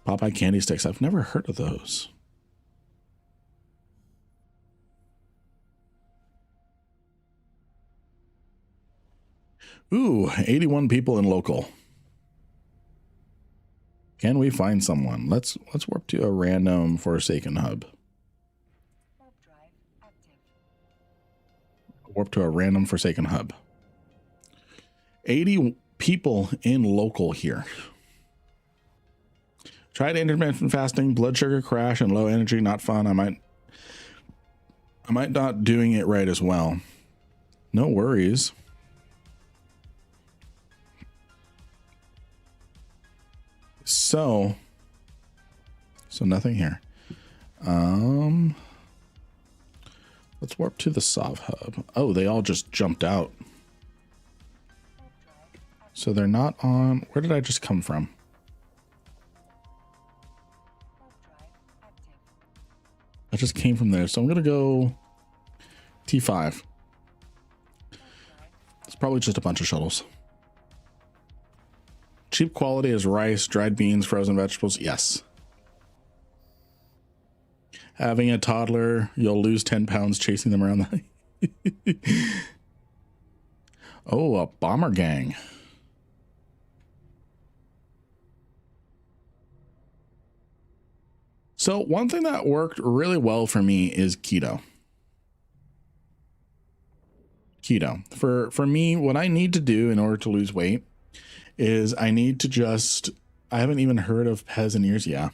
Popeye candy sticks. I've never heard of those. Ooh, 81 people in local. Can we find someone? Let's warp to a random Forsaken hub. Warp to a random Forsaken hub. 80 people in local here. Tried intermittent fasting, blood sugar crash, and low energy. Not fun. I might not doing it right as well. No worries. So nothing here. Let's warp to the Sov hub. Oh, they all just jumped out. So they're not on. Where did I just come from? I just came from there. So I'm going to go T5. It's probably just a bunch of shuttles. Cheap quality is rice, dried beans, frozen vegetables. Yes. Having a toddler, you'll lose 10 pounds chasing them around the Oh, a bomber gang. So one thing that worked really well for me is keto. For me, what I need to do in order to lose weight is I need to just, I haven't even heard of Pez in years. Yeah.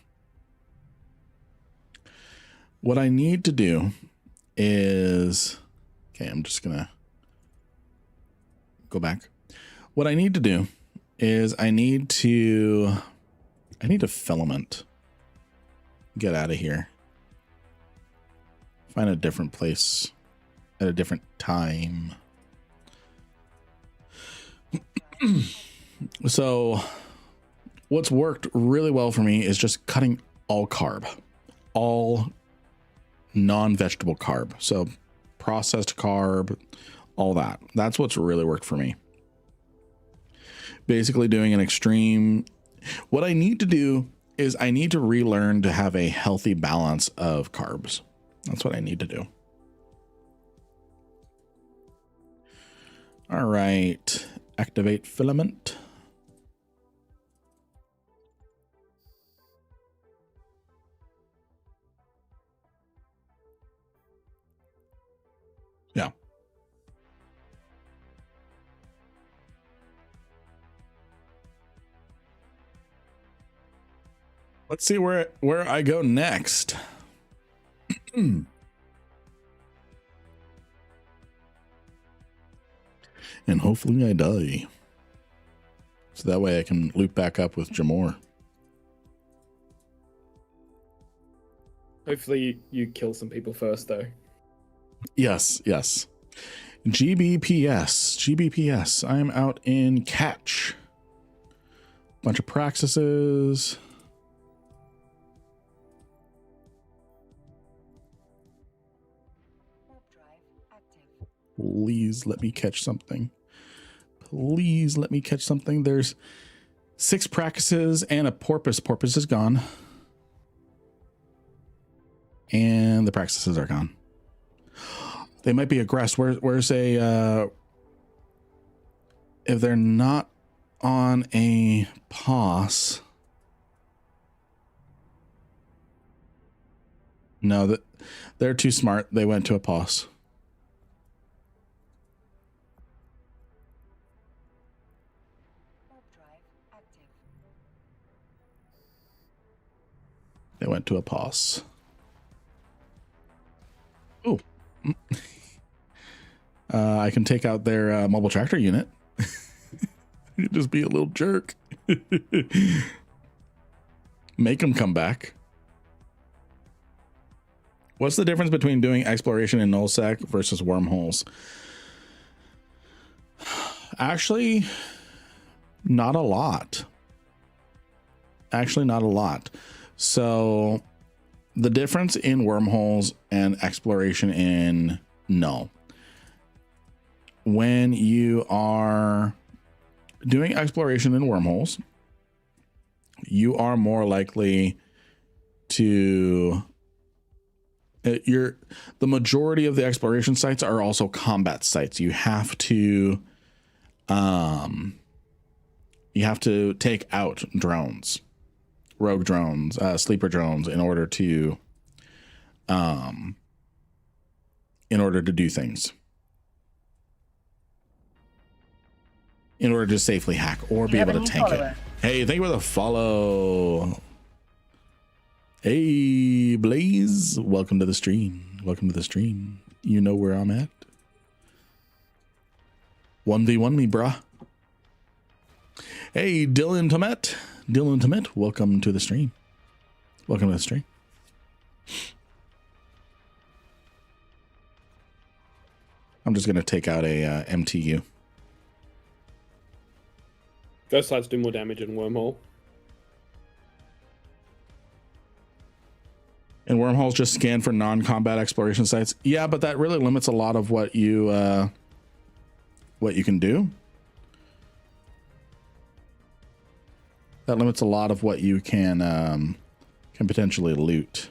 What I need to do is, okay, I'm just going to go back. What I need to do is I need to filament. Get out of here. Find a different place at a different time. So what's worked really well for me is just cutting all carb, all non-vegetable carb. So processed carb, all that. That's what's really worked for me. Basically doing an extreme. What I need to do is I need to relearn to have a healthy balance of carbs. That's what I need to do. All right. Activate filament. Yeah. Let's see where I go next. And hopefully I die. So that way I can loop back up with Jamor. Hopefully you kill some people first, though. Yes, yes. GBPS. I am out in catch. Bunch of praxises. Warp drive active. Please let me catch something. Please let me catch something. There's 6 practices and a porpoise. Porpoise is gone. And the practices are gone. They might be aggressed. Where's a if they're not on a pause. No, they're too smart. They went to a pause. Warp drive active. They went to a pause. Ooh. I can take out their mobile tractor unit. Just be a little jerk. Make them come back. What's the difference between doing exploration in nullsec versus wormholes? Actually, not a lot. Actually, not a lot. So the difference in wormholes and exploration in null. When you are doing exploration in wormholes, you are more likely to the majority of the exploration sites are also combat sites. You have to take out drones, rogue drones, sleeper drones in order to do things. In order to safely hack or be able to tank it. Hey, thank you for the follow. Hey, Blaze, welcome to the stream. Welcome to the stream. You know where I'm at. 1v1 me, bruh. Hey, Dylan Tomet. Dylan Tomet, welcome to the stream. Welcome to the stream. I'm just going to take out a MTU. Ghost sites do more damage in wormhole. And wormholes just scan for non-combat exploration sites. Yeah, but that really limits a lot of what you can do. That limits a lot of what you can potentially loot.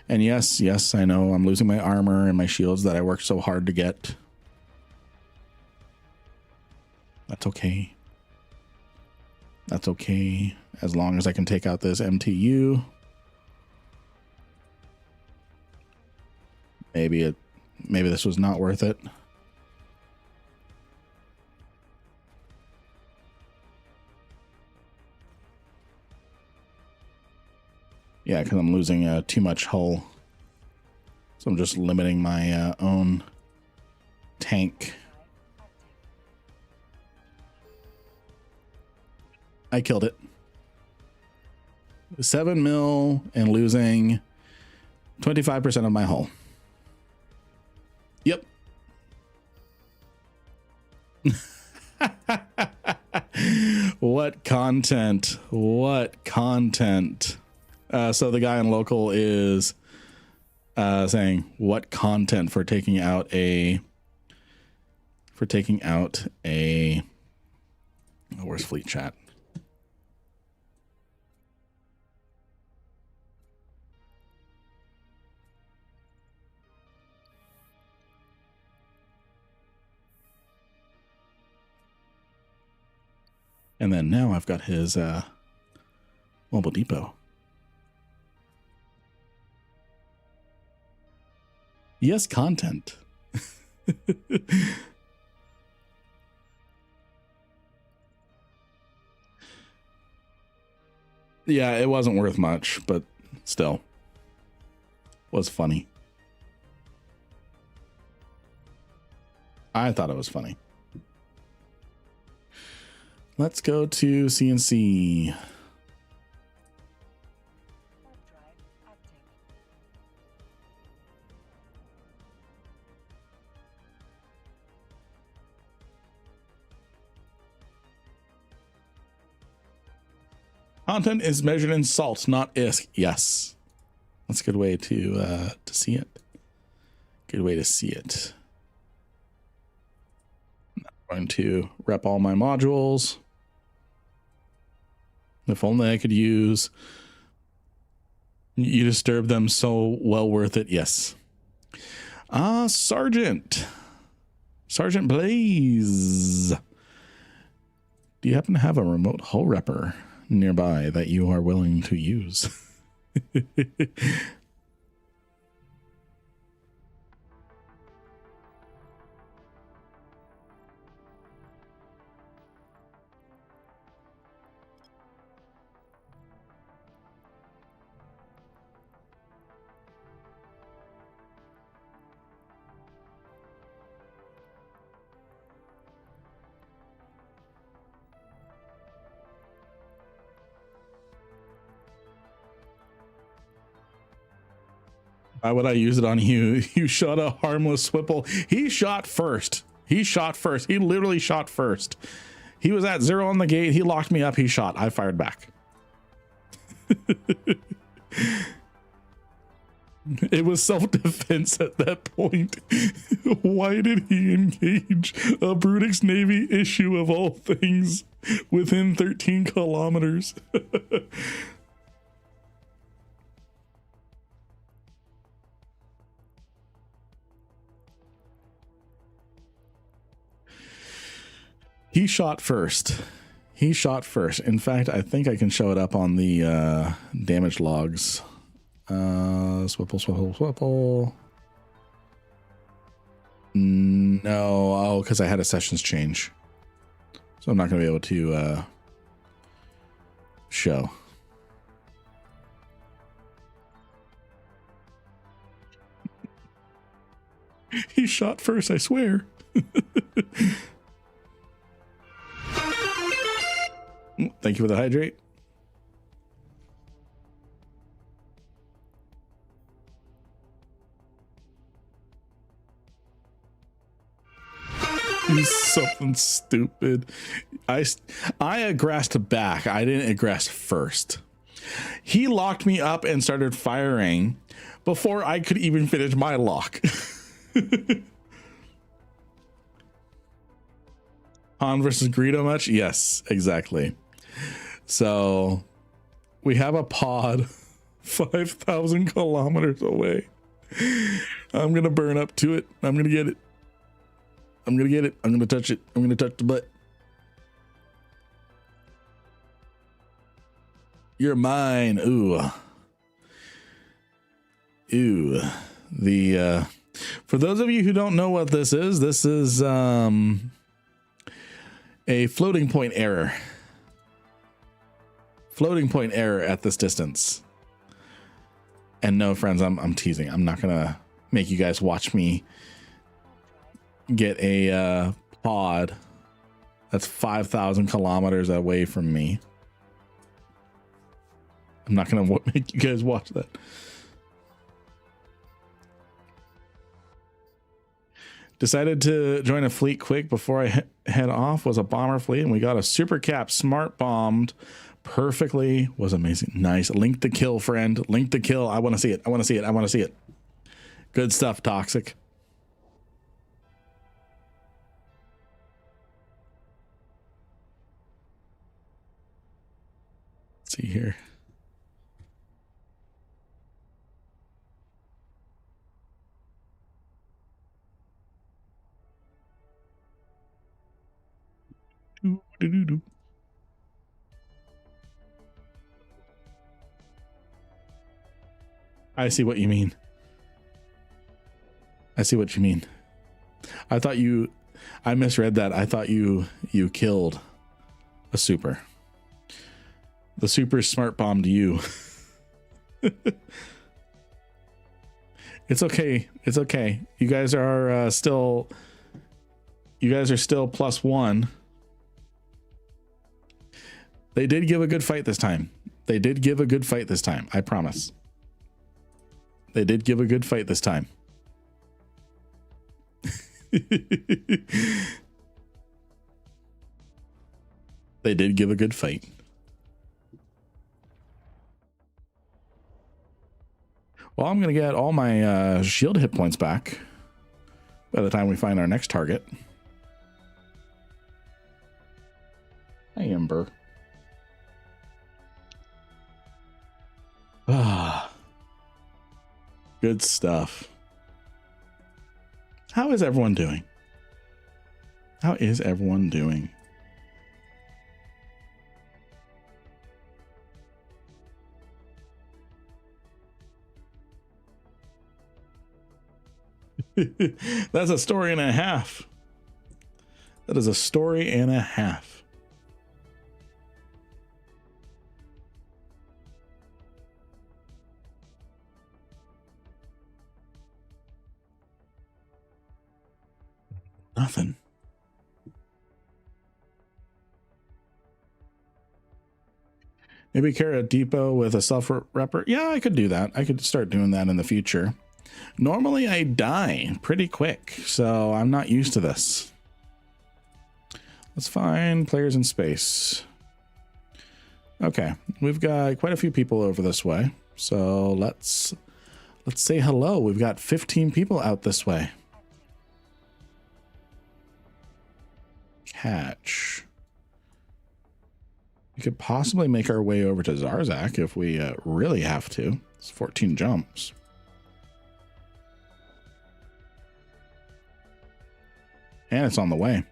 And yes, I know I'm losing my armor and my shields that I worked so hard to get. That's okay. That's okay. As long as I can take out this MTU. Maybe this was not worth it. Yeah, because I'm losing too much hull. So I'm just limiting my own tank. I killed it. 7 mil and losing 25% of my hull. Yep. What content? What content? So the guy in local is saying, what content for taking out a oh, where's fleet chat? And then now I've got his mobile depot. Yes, content. Yeah, it wasn't worth much, but still was funny. I thought it was funny. Let's go to CNC. Warp drive active. Content is measured in salt, not ISK. Yes, that's a good way to see it. Good way to see it. I'm going to rep all my modules. If only I could use. You disturb them, so well worth it. Yes. Sergeant Blaze. Do you happen to have a remote hull repper nearby that you are willing to use? Why would I use it on you? You shot a harmless Swipple. He shot first. He literally shot first. He was at 0 on the gate. He locked me up. He shot. I fired back. It was self-defense at that point. Why did he engage a Brutix Navy issue of all things within 13 kilometers? He shot first. In fact, I think I can show it up on the damage logs. Swipple. No, oh, because I had a sessions change. So I'm not going to be able to show. He shot first, I swear. Thank you for the hydrate. He's something stupid. I aggressed back. I didn't aggress first. He locked me up and started firing before I could even finish my lock. Han versus Greedo much? Yes, exactly. So we have a pod 5,000 kilometers away. I'm going to burn up to it. I'm going to get it. I'm going to touch it. I'm going to touch the butt. You're mine. Ooh. The, for those of you who don't know what this is a floating point error. Floating point error at this distance. And no, friends, I'm teasing. I'm not gonna make you guys watch me get a pod that's 5,000 kilometers away from me. I'm not gonna make you guys watch that. Decided to join a fleet quick before I head off. Was a bomber fleet, and we got a super cap smart bombed perfectly. Was amazing. Nice. Link the kill, friend. Link the kill. I want to see it. I want to see it. I want to see it. Good stuff, Toxic. Let's see here. I see what you mean. I see what you mean. I misread that. I thought you killed a super. The super smart bombed you. It's okay. It's okay. You guys are still +1. They did give a good fight this time. I promise. They did give a good fight this time. They did give a good fight. Well, I'm going to get all my shield hit points back by the time we find our next target. Hi, Ember. Ah, good stuff. How is everyone doing? How is everyone doing? That's a story and a half. That is a story and a half. Nothing. Maybe carry a depot with a self-repper. Yeah, I could do that. I could start doing that in the future. Normally I die pretty quick, so I'm not used to this. Let's find players in space. Okay, we've got quite a few people over this way. So let's say hello. We've got 15 people out this way. Catch. We could possibly make our way over to Zarzak if we really have to. It's 14 jumps. And it's on the way.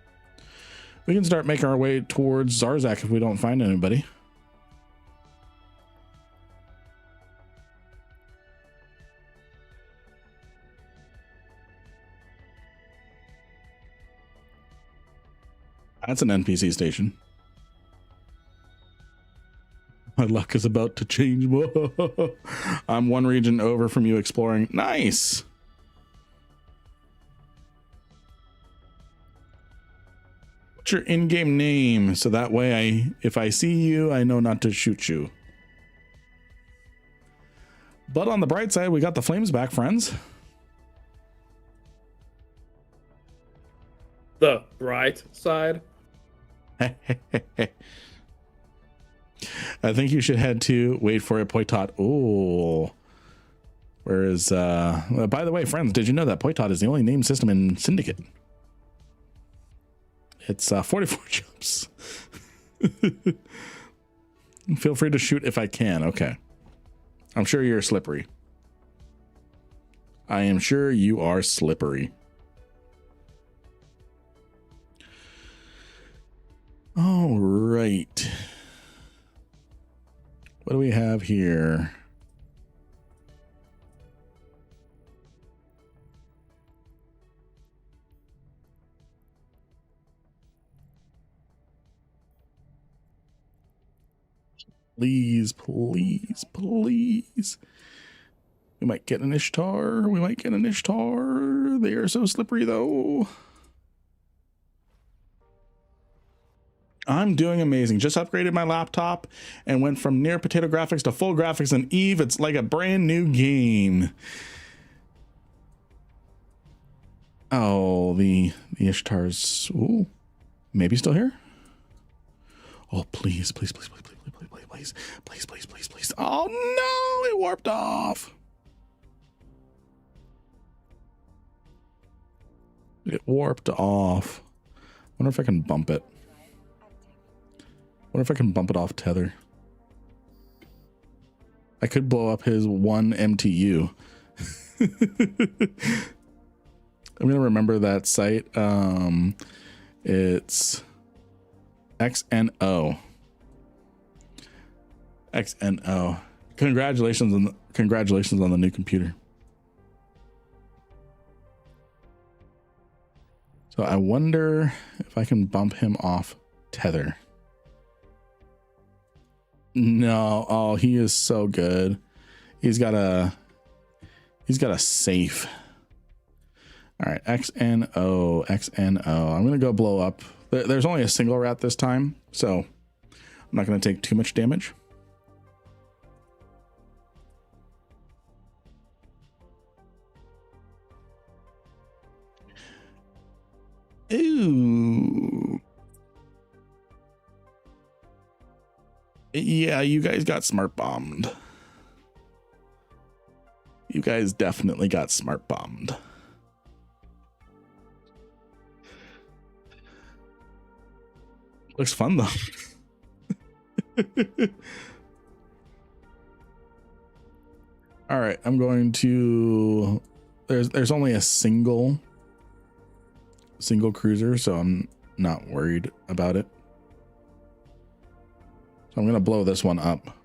We can start making our way towards Zarzak if we don't find anybody. That's an NPC station. My luck is about to change. I'm one region over from you exploring. Nice. What's your in-game name? So that way if I see you, I know not to shoot you. But on the bright side, we got the flames back, friends. The bright side. I think you should head to wait for it, Poitot. Oh, whereas by the way, friends, did you know that Poitot is the only name system in Syndicate? It's 44 jumps. Feel free to shoot if I can. Okay, I'm sure you're slippery. I am sure you are slippery. All right. What do we have here? Please, please, please. We might get an Ishtar. We might get an Ishtar. They are so slippery, though. I'm doing amazing. Just upgraded my laptop and went from near potato graphics to full graphics in Eve. It's like a brand new game. Oh, the Ishtar's, ooh, maybe still here. Oh, please, please, please, please, please, please, please, please, please, please, please, please. Oh no, it warped off. It warped off. Wonder if I can bump it. What if I can bump it off tether? I could blow up his 1 MTU. I'm gonna remember that site. It's XNO. XNO. Congratulations on the new computer. So I wonder if I can bump him off tether. No, oh, he is so good. He's got a safe. All right, XNO. I'm gonna go blow up. There's only a single rat this time, so I'm not gonna take too much damage. Ooh. Yeah, you guys got smart bombed. You guys definitely got smart bombed. Looks fun though. All right, I'm going to there's only a single cruiser, so I'm not worried about it. So I'm gonna blow this one up.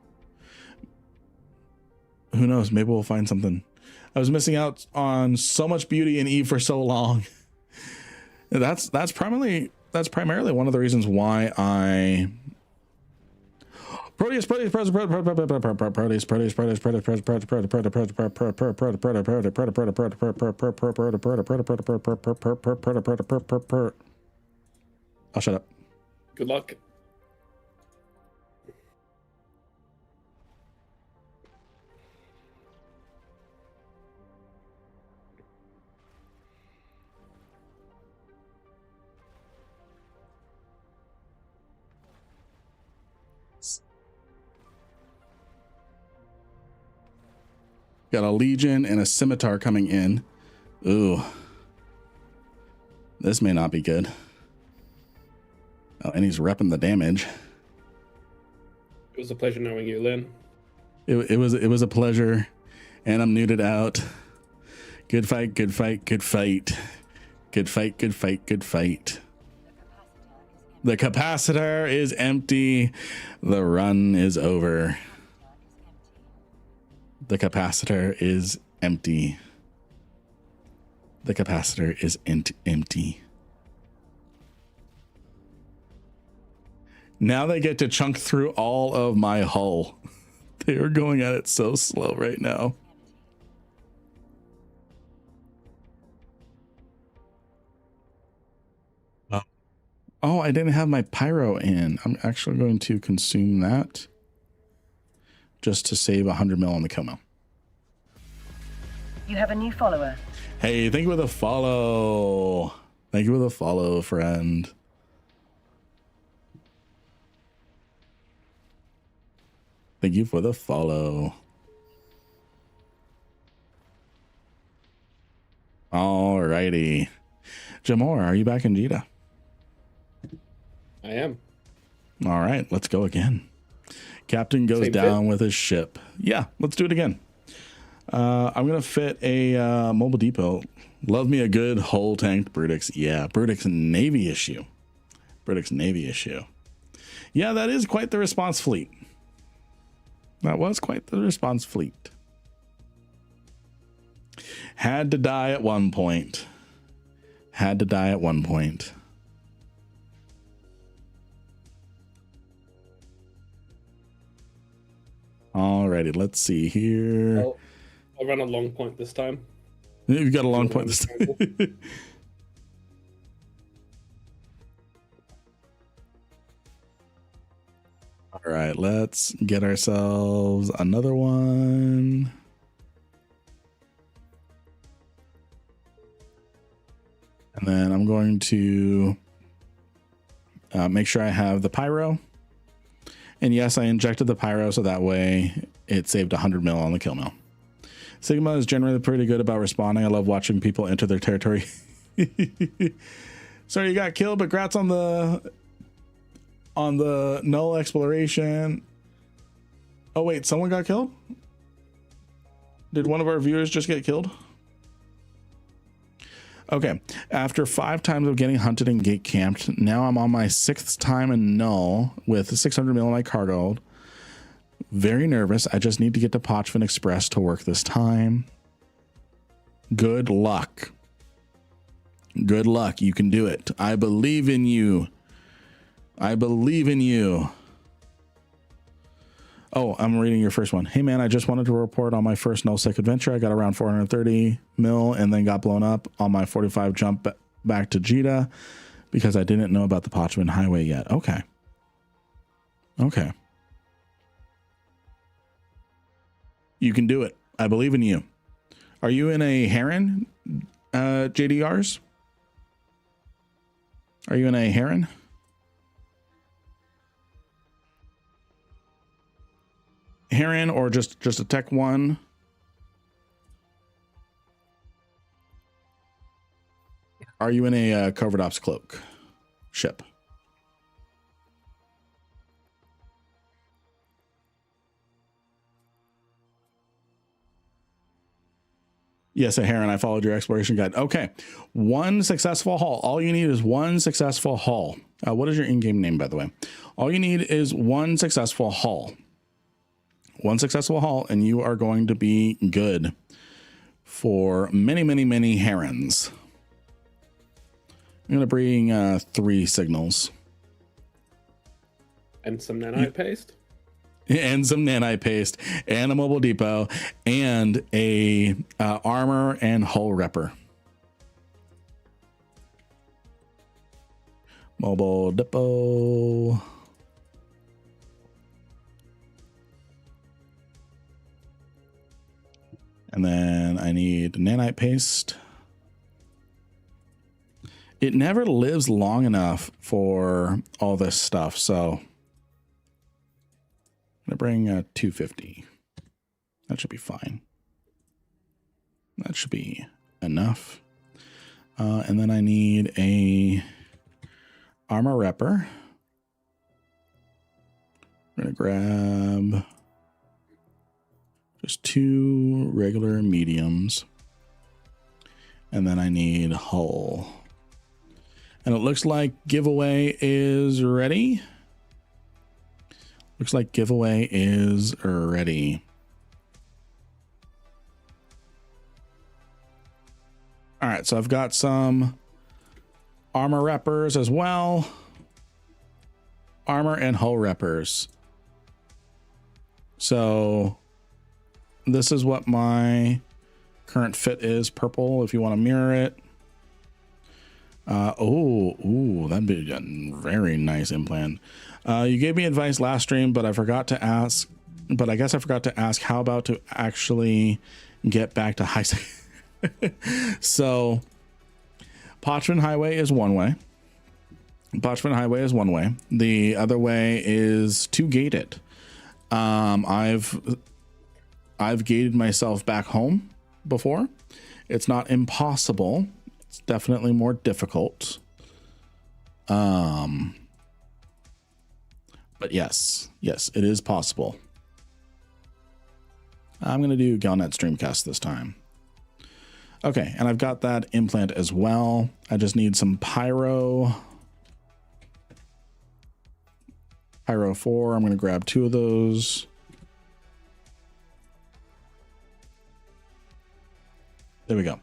Who knows? Maybe we'll find something. I was missing out on so much beauty in Eve for so long. That's primarily one of the reasons why I Proteus I'll shut up. Good luck. Got a Legion and a Scimitar coming in. Ooh. This may not be good. Oh, and he's repping the damage. It was a pleasure knowing you, Lynn. It was a pleasure. And I'm nuded out. Good fight, good fight, good fight. Good fight, good fight, good fight. The capacitor is empty. The run is over. The capacitor is empty. The capacitor is empty. Now they get to chunk through all of my hull. They are going at it so slow right now. Oh, I didn't have my pyro in. I'm actually going to consume that just to save 100 mil on the kill mill. You have a new follower. Hey, thank you for the follow. Thank you for the follow, friend. Thank you for the follow. Alrighty. Jamor, are you back in Jeddah? I am. All right, let's go again. Captain goes Same down fit? with his ship. Yeah, let's do it again. I'm going to fit a mobile depot. Love me a good hull tanked Brutix. Yeah, Brutix Navy issue. Brutix Navy issue. Yeah, that is quite the response fleet. That was quite the response fleet. Had to die at one point. Had to die at one point. Alrighty, let's see here. I'll run a long point this time. You've got a long point this time. All right, let's get ourselves another one. And then I'm going to make sure I have the pyro. And yes, I injected the pyro so that way it saved 100 mil on the kill mill. Sigma is generally pretty good about responding. I love watching people enter their territory. Sorry you got killed, but congrats on the null exploration. Oh wait, someone got killed? Did one of our viewers just get killed? Okay, after 5 times of getting hunted and gate camped, now I'm on my 6th time in null with 600 mil in my cargo. Very nervous. I just need to get to Pochvin Express to work this time. Good luck. Good luck. You can do it. I believe in you. I believe in you. Oh, I'm reading your first one. Hey man, I just wanted to report on my first nullsec adventure. I got around 430 mil and then got blown up on my 45 jump back to Jita because I didn't know about the Pochvin Highway yet. Okay. Okay. You can do it. I believe in you. Are you in a Heron, JDRs? Are you in a Heron? Heron or just a Tech 1? Are you in a Covert Ops Cloak ship? Yes, a Heron. I followed your exploration guide. Okay. One successful haul. All you need is one successful haul. What is your in-game name, by the way? All you need is one successful haul. One successful haul, and you are going to be good for many, many, many Herons. I'm going to bring 3 signals. And some nanite paste? And some nanite paste, and a mobile depot, and a armor and hull repper. Mobile depot. And then I need nanite paste. It never lives long enough for all this stuff, so I'm going to bring 250. That should be fine. That should be enough. And then I need a armor repper. I'm going to grab just 2 regular mediums. And then I need hull. And it looks like giveaway is ready. Looks like giveaway is ready. All right, so I've got some armor reppers as well. Armor and hull reppers. So this is what my current fit is. Purple, if you want to mirror it. That'd be a very nice implant. You gave me advice last stream, but I forgot to ask. But I guess I forgot to ask how about to actually get back to high. So, Pochvin Highway is one way. Pochvin Highway is one way. The other way is to gate it. I've gated myself back home before. It's not impossible. It's definitely more difficult. But yes, it is possible. I'm going to do Galnet Streamcast this time. Okay, and I've got that implant as well. I just need some Pyro. Pyro 4, I'm going to grab 2 of those. There we go.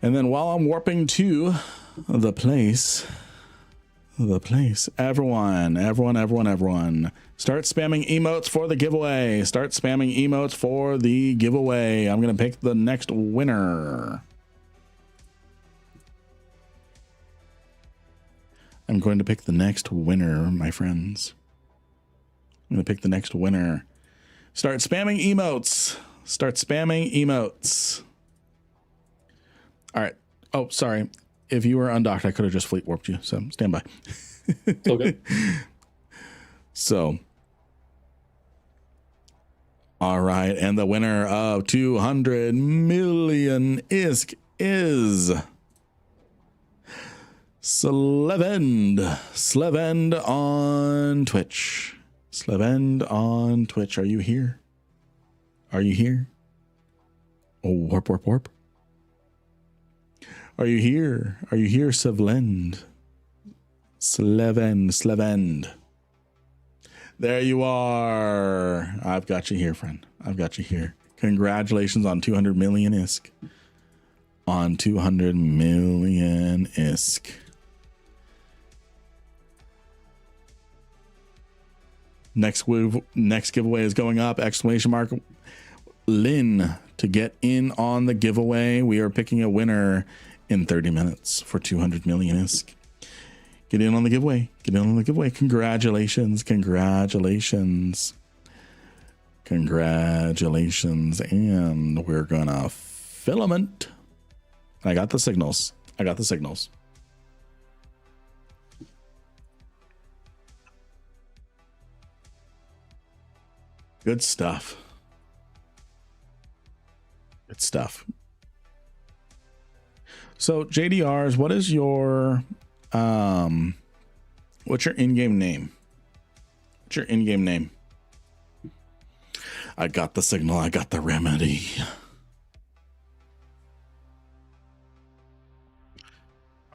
And then while I'm warping to the place, everyone, start spamming emotes for the giveaway. Start spamming emotes for the giveaway. I'm going to pick the next winner. I'm going to pick the next winner, my friends. I'm going to pick the next winner. Start spamming emotes. Start spamming emotes. All right. Oh, sorry. If you were undocked, I could have just fleet warped you. So stand by. It's all good. So, all right. And the winner of 200 million ISK is Slevend. Slevend on Twitch. Slevend on Twitch. Are you here? Are you here? Oh, warp, warp, warp. Are you here? Are you here, Slevend? Slevend. There you are. I've got you here, friend. I've got you here. Congratulations on 200 million ISK. On 200 million ISK. Next giveaway is going up. Exclamation mark. Lynn, to get in on the giveaway, we are picking a winner in 30 minutes for 200 million ISK. Get in on the giveaway. Get in on the giveaway. Congratulations. Congratulations. Congratulations. And we're going to filament. I got the signals. I got the signals. Good stuff. Good stuff. So JDRs, what is your what's your in-game name? What's your in-game name? I got the signal. I got the remedy.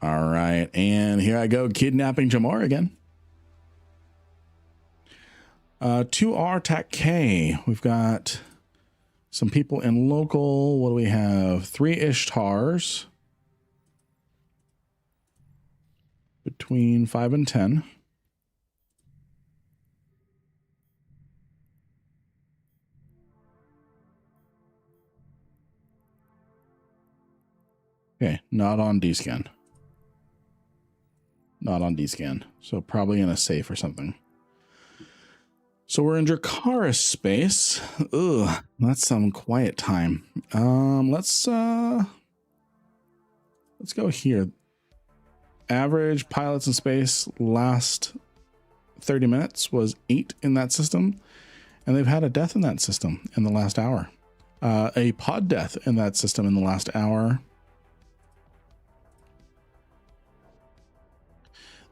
All right, and here I go, kidnapping Jamar again. 2R TAC K. We've got some people in local. What do we have? 3 Ishtars. Between 5 and 10. Okay, not on D-scan. Not on D-scan. So probably in a safe or something. So we're in Dracarys space. Ugh, that's some quiet time. Let's go here. Average pilots in space last 30 minutes was 8 in that system, and they've had a death in that system in the last hour. A pod death in that system in the last hour.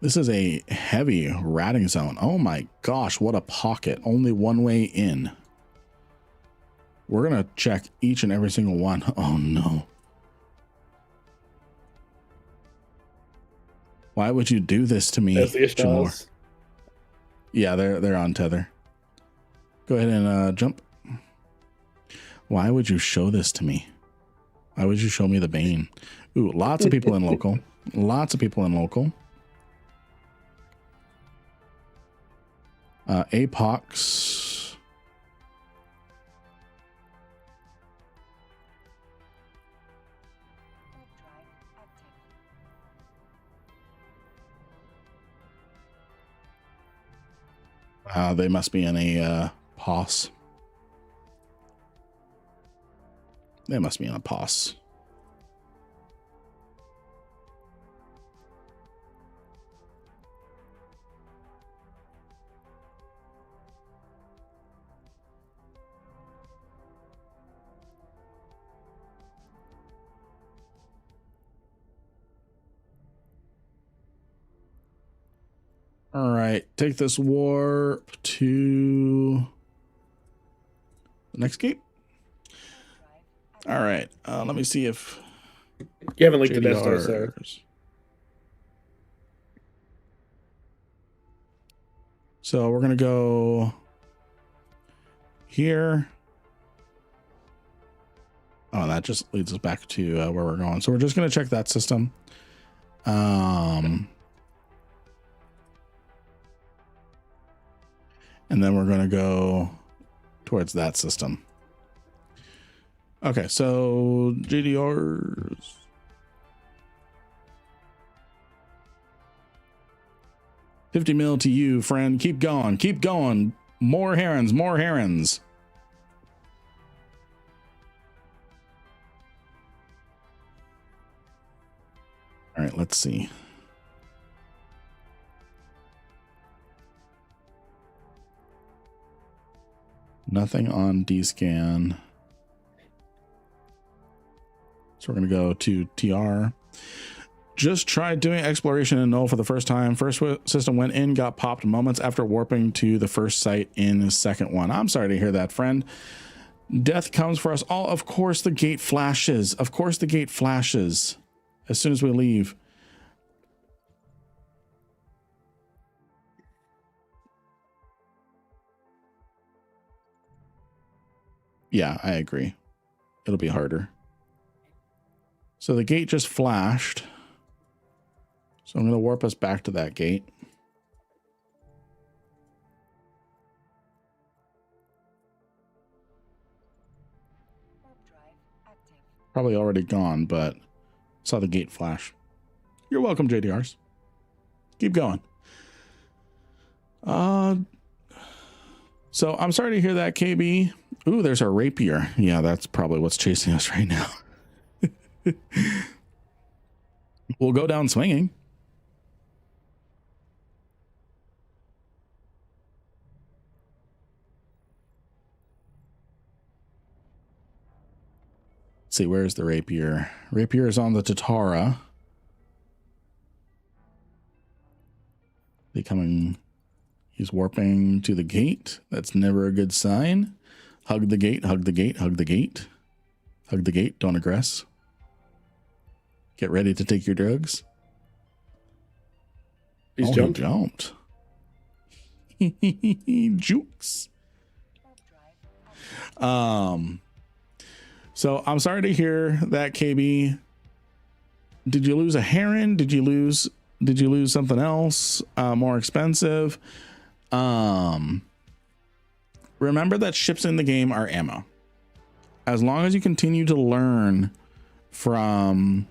This is a heavy ratting zone. Oh my gosh, what a pocket. Only one way in. We're going to check each and every single one. Oh no. Why would you do this to me, Jamor? Yeah, they're on tether. Go ahead and jump. Why would you show this to me? Why would you show me the Bane? Ooh, lots of people in local. Lots of people in local. Apox. They must be in a POS. They must be in a POS. All right, take this warp to the next gate. All right, let me see if you haven't linked the desktop, sir. So we're gonna go here. Oh, that just leads us back to where we're going. So we're just gonna check that system. And then we're going to go towards that system. Okay, so GDRs. $50 million to you, friend. Keep going. Keep going. More herons. More herons. All right, let's see. Nothing on D-scan. So we're going to go to TR. Just tried doing exploration in null for the first time. First system went in, got popped moments after warping to the first site in the second one. I'm sorry to hear that, friend. Death comes for us all. Of course the gate flashes. Of course the gate flashes as soon as we leave. Yeah, I agree. It'll be harder. So the gate just flashed. So I'm going to warp us back to that gate. Warp drive active. Probably already gone, but saw the gate flash. You're welcome, JDRs. Keep going. So I'm sorry to hear that, KB. Ooh, there's our rapier. Yeah, that's probably what's chasing us right now. We'll go down swinging. Let's see, where's the rapier? Rapier is on the Tatara. He's warping to the gate. That's never a good sign. Hug the gate, hug the gate, hug the gate. Hug the gate, don't aggress. Get ready to take your drugs. He's jumped. He jumped. Jukes. So I'm sorry to hear that, KB. Did you lose a heron? Did you lose something else more expensive? Remember that ships in the game are ammo. As long as you continue to learn from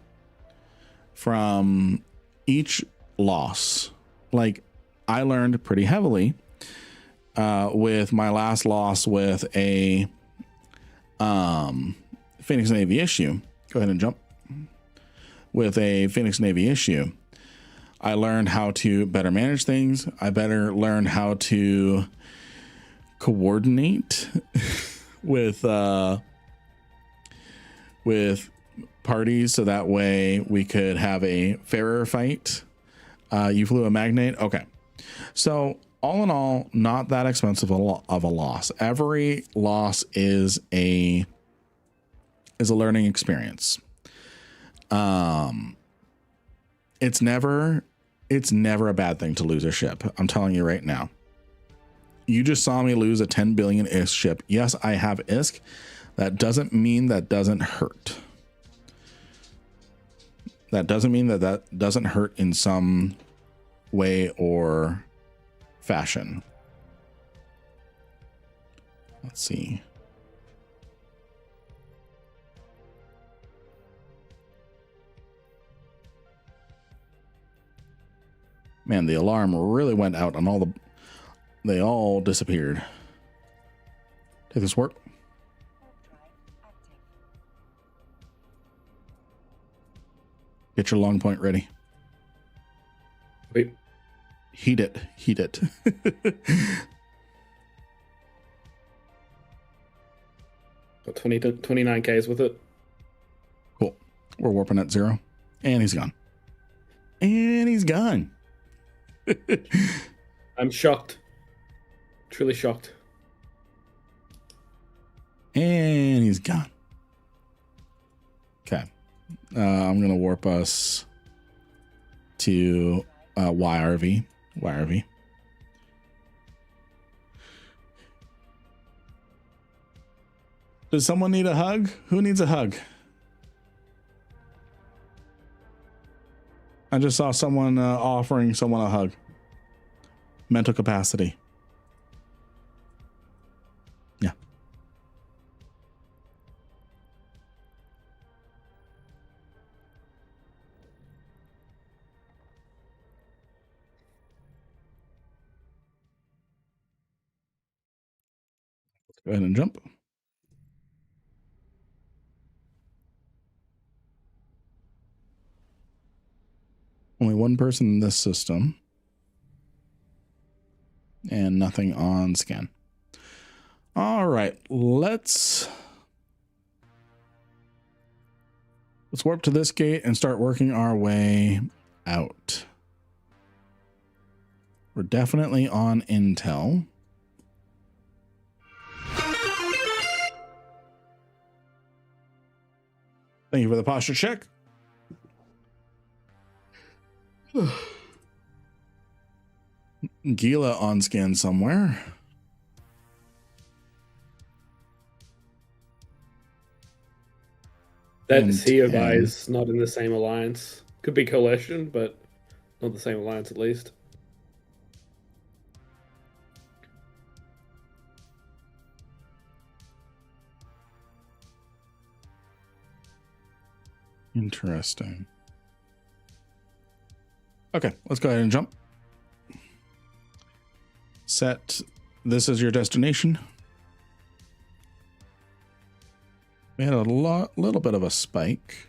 each loss, like I learned pretty heavily with my last loss with a Phoenix Navy issue. Go ahead and jump. With a Phoenix Navy issue, I learned how to better manage things. I better learn how to coordinate with parties, so that way we could have a fairer fight. You flew a magnate. Okay. So all in all, not that expensive of a loss. Every loss is a learning experience. It's never a bad thing to lose a ship. I'm telling you right now. You just saw me lose a 10 billion ISK ship. Yes, I have ISK. That doesn't mean that doesn't hurt. That doesn't mean that doesn't hurt in some way or fashion. Let's see. Man, the alarm really went out on they all disappeared. Take this warp. Get your long point ready. Wait. Heat it. Got 20 to 29Ks with it. Cool. We're warping at 0. And he's gone. I'm shocked. Truly shocked. And he's gone. Okay. I'm going to warp us to YRV. Does someone need a hug? Who needs a hug? I just saw someone offering someone a hug. Mental capacity. Yeah. Let's go ahead and jump. Only one person in this system. And nothing on scan. All right, let's warp to this gate and start working our way out. We're definitely on intel. Thank you for the posture check. Gila on scan somewhere. That and Sea of 10. Eyes not in the same alliance. Could be coalition, but not the same alliance at least. Interesting. Okay, let's go ahead and jump. Set this as your destination. We had a little bit of a spike.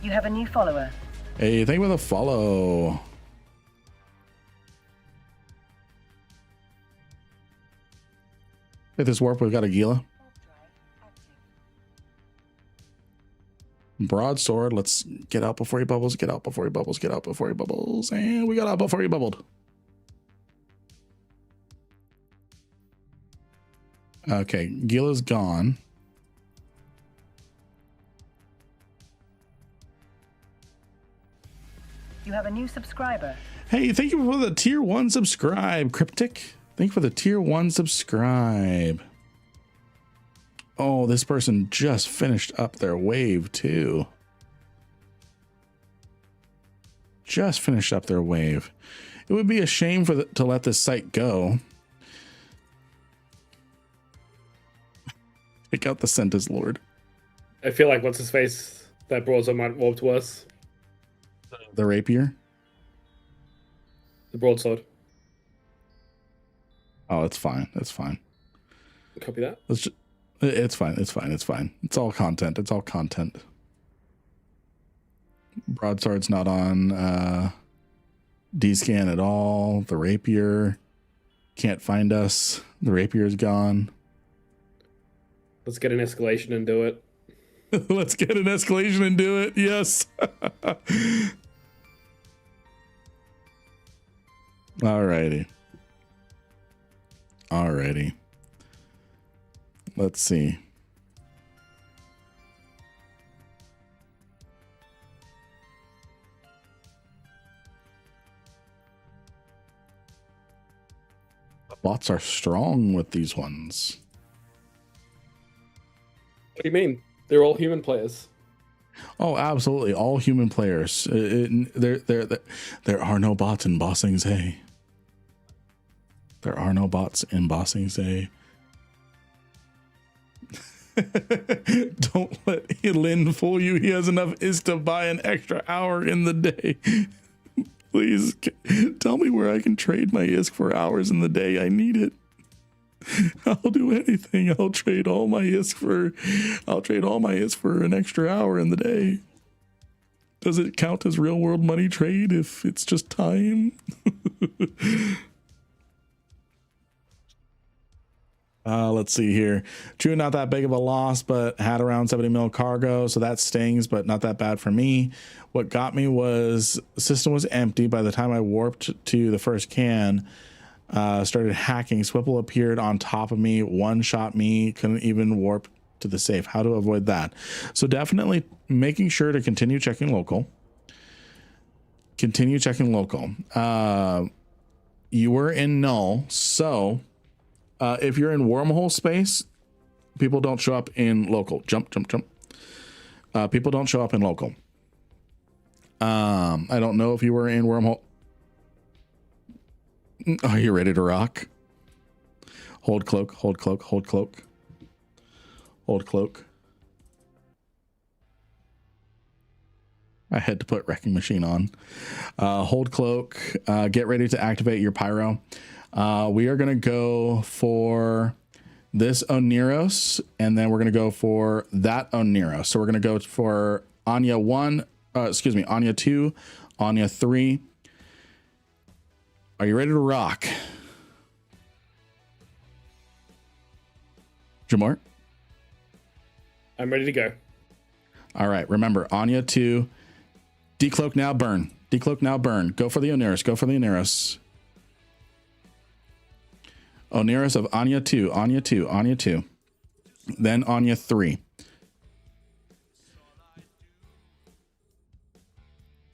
You have a new follower. Hey, thank you for the follow. At this warp, we've got a Gila. Broadsword. Let's get out before he bubbles. Get out before he bubbles. Get out before he bubbles. And we got out before he bubbled. Okay, Gila's gone. You have a new subscriber. Hey, thank you for the tier 1 subscribe, Cryptic. Thank you for the tier 1 subscribe. Oh, this person just finished up their wave too. Just finished up their wave. It would be a shame to let this site go. Take out the Sentis Lord. I feel like what's his face that broadsword might warp to us. The rapier. The broadsword. Oh, it's fine. It's fine. Copy that. It's fine. It's fine. It's fine. It's all content. It's all content. Broadsword's not on D-scan at all. The rapier can't find us. The rapier's gone. Let's get an escalation and do it. Let's get an escalation and do it. Yes. Alrighty. Alrighty. Let's see. The bots are strong with these ones. What do you mean? They're all human players. Oh, absolutely. All human players. There are no bots in Bossing Zay. There are no bots in Bossing Zay. Don't let Lin fool you. He has enough is to buy an extra hour in the day. Please tell me where I can trade my ISK for hours in the day. I need it. I'll do anything. I'll trade all my ISK for an extra hour in the day. Does it count as real world money trade if it's just time? Let's see here. True, not that big of a loss, but had around 70 mil cargo, so that stings, but not that bad for me. What got me was the system was empty by the time I warped to the first can. Started hacking. Swipple appeared on top of me, one-shot me, couldn't even warp to the safe. How to avoid that? So definitely making sure to continue checking local. Continue checking local. You were in null, so if you're in wormhole space, people don't show up in local. Jump. People don't show up in local. I don't know if you were in wormhole. Are you ready to rock? Hold cloak, hold cloak, hold cloak. Hold cloak. I had to put wrecking machine on. Hold cloak. Get ready to activate your pyro. We are going to go for this Oneros, and then we're going to go for that Oneros. So we're going to go for Anya 1, Anya 2, Anya 3. Are you ready to rock? Jamor? I'm ready to go. All right. Remember, Anya 2. Decloak now, burn. Decloak now, burn. Go for the Oneros. Go for the Oneros. Oneros of Anya 2. Anya 2. Anya 2. Then Anya 3.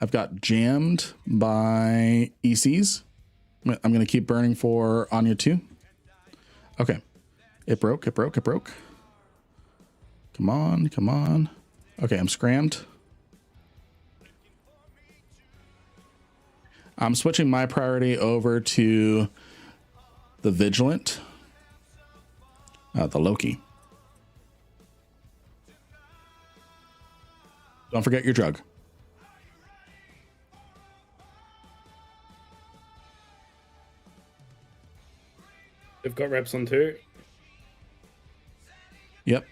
I've got jammed by ECs. I'm going to keep burning for Anya 2. Okay. It broke. Come on. Okay, I'm scrammed. I'm switching my priority over to the Vigilant, the Loki. Don't forget your drug. They've got reps on 2. Yep.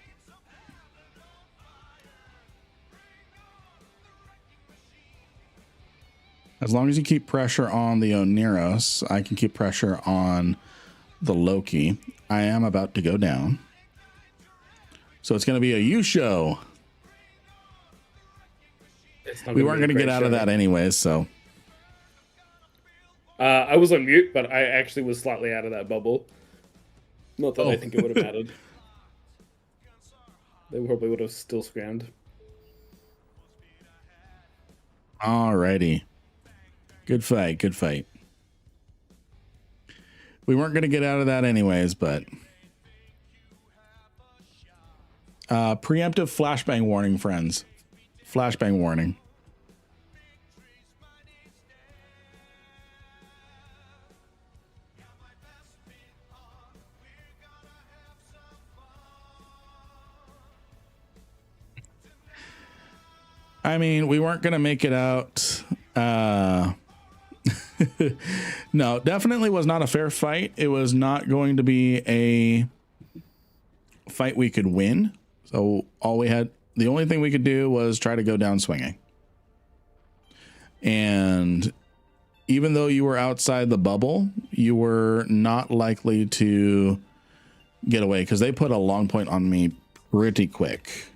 As long as you keep pressure on the Oneros, I can keep pressure on the Loki. I am about to go down. So it's going to be a U show. We weren't going to get out of that anyways, so. I was on mute, but I actually was slightly out of that bubble. Not that I think it would have mattered. They probably would have still scrammed. Alrighty. Good fight. We weren't going to get out of that anyways, but preemptive flashbang warning, friends. Flashbang warning. I mean, we weren't going to make it out. No, definitely was not a fair fight. It was not going to be a fight we could win. So the only thing we could do was try to go down swinging. And even though you were outside the bubble, you were not likely to get away because they put a long point on me pretty quick.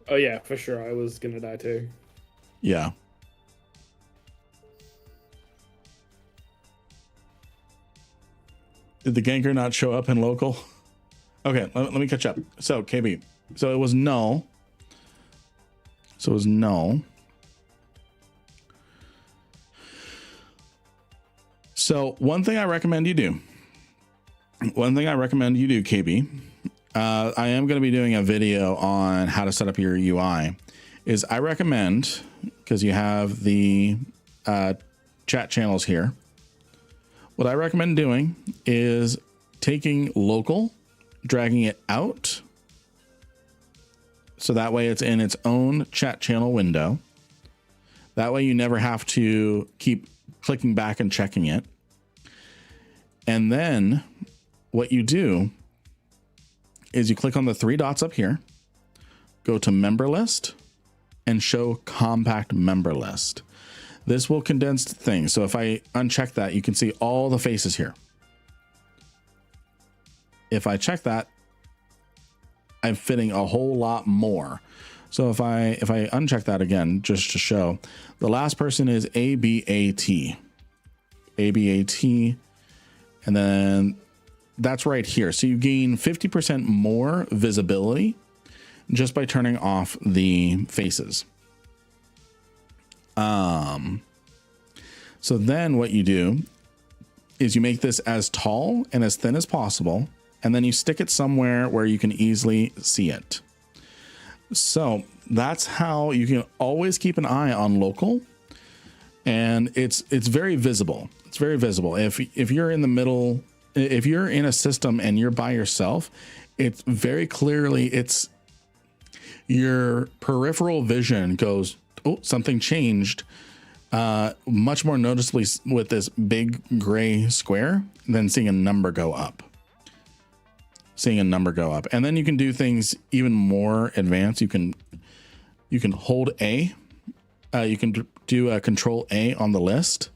Oh yeah, for sure. I was gonna die too. Yeah. Did the ganker not show up in local? Okay, let me catch up. So KB, so it was no. So one thing I recommend you do, KB, I am going to be doing a video on how to set up your UI. Is I recommend, because you have the chat channels here, what I recommend doing is taking local, dragging it out, so that way it's in its own chat channel window. That way you never have to keep clicking back and checking it. And then what you do is you click on the 3 dots up here, go to member list, and show compact member list. This will condense things. So if I uncheck that, you can see all the faces here. If I check that, I'm fitting a whole lot more. So if I uncheck that again, just to show, the last person is ABAT. And then that's right here. So you gain 50% more visibility just by turning off the faces. So then what you do is you make this as tall and as thin as possible, and then you stick it somewhere where you can easily see it. So that's how you can always keep an eye on local, and it's very visible. It's very visible. If you're in the middle, if you're in a system and you're by yourself, it's very clearly, it's your peripheral vision goes, oh, something changed, much more noticeably with this big gray square than seeing a number go up. And then you can do things even more advanced. You can hold A, you can do a Control A on the list.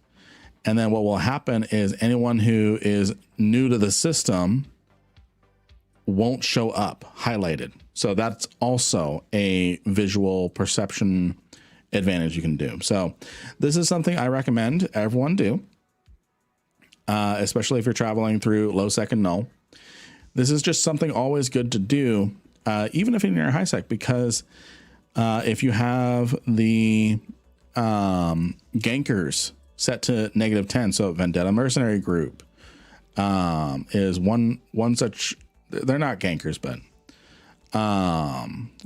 And then what will happen is anyone who is new to the system won't show up highlighted. So that's also a visual perception advantage you can do. So this is something I recommend everyone do, especially if you're traveling through low sec and null. This is just something always good to do, even if in your high sec, because if you have the gankers set to -10, so Vendetta Mercenary Group is one such they're not gankers, but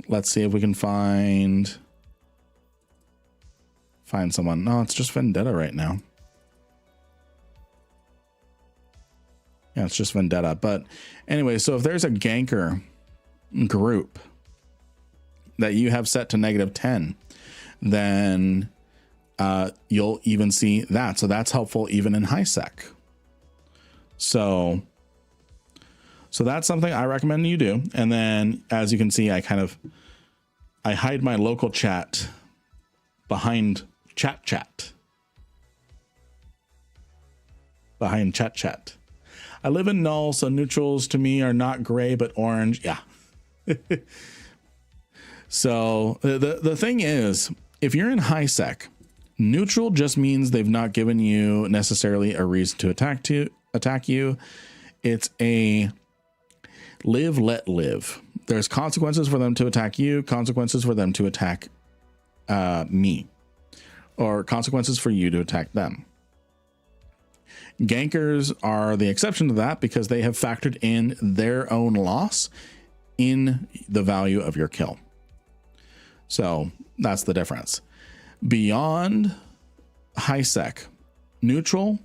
let's see if we can find someone. No, it's just Vendetta right now. Yeah, it's just Vendetta. But anyway, so if there's a ganker group that you have set to -10, then you'll even see that. So that's helpful even in high sec. So that's something I recommend you do. And then as you can see, I hide my local chat behind chat. Behind chat. I live in null, so neutrals to me are not gray, but orange. Yeah. So the thing is, if you're in high sec, neutral just means they've not given you necessarily a reason to attack you. It's a live, let live. There's consequences for them to attack you, consequences for them to attack me, or consequences for you to attack them. Gankers are the exception to that because they have factored in their own loss in the value of your kill. So that's the difference. Beyond high sec, neutral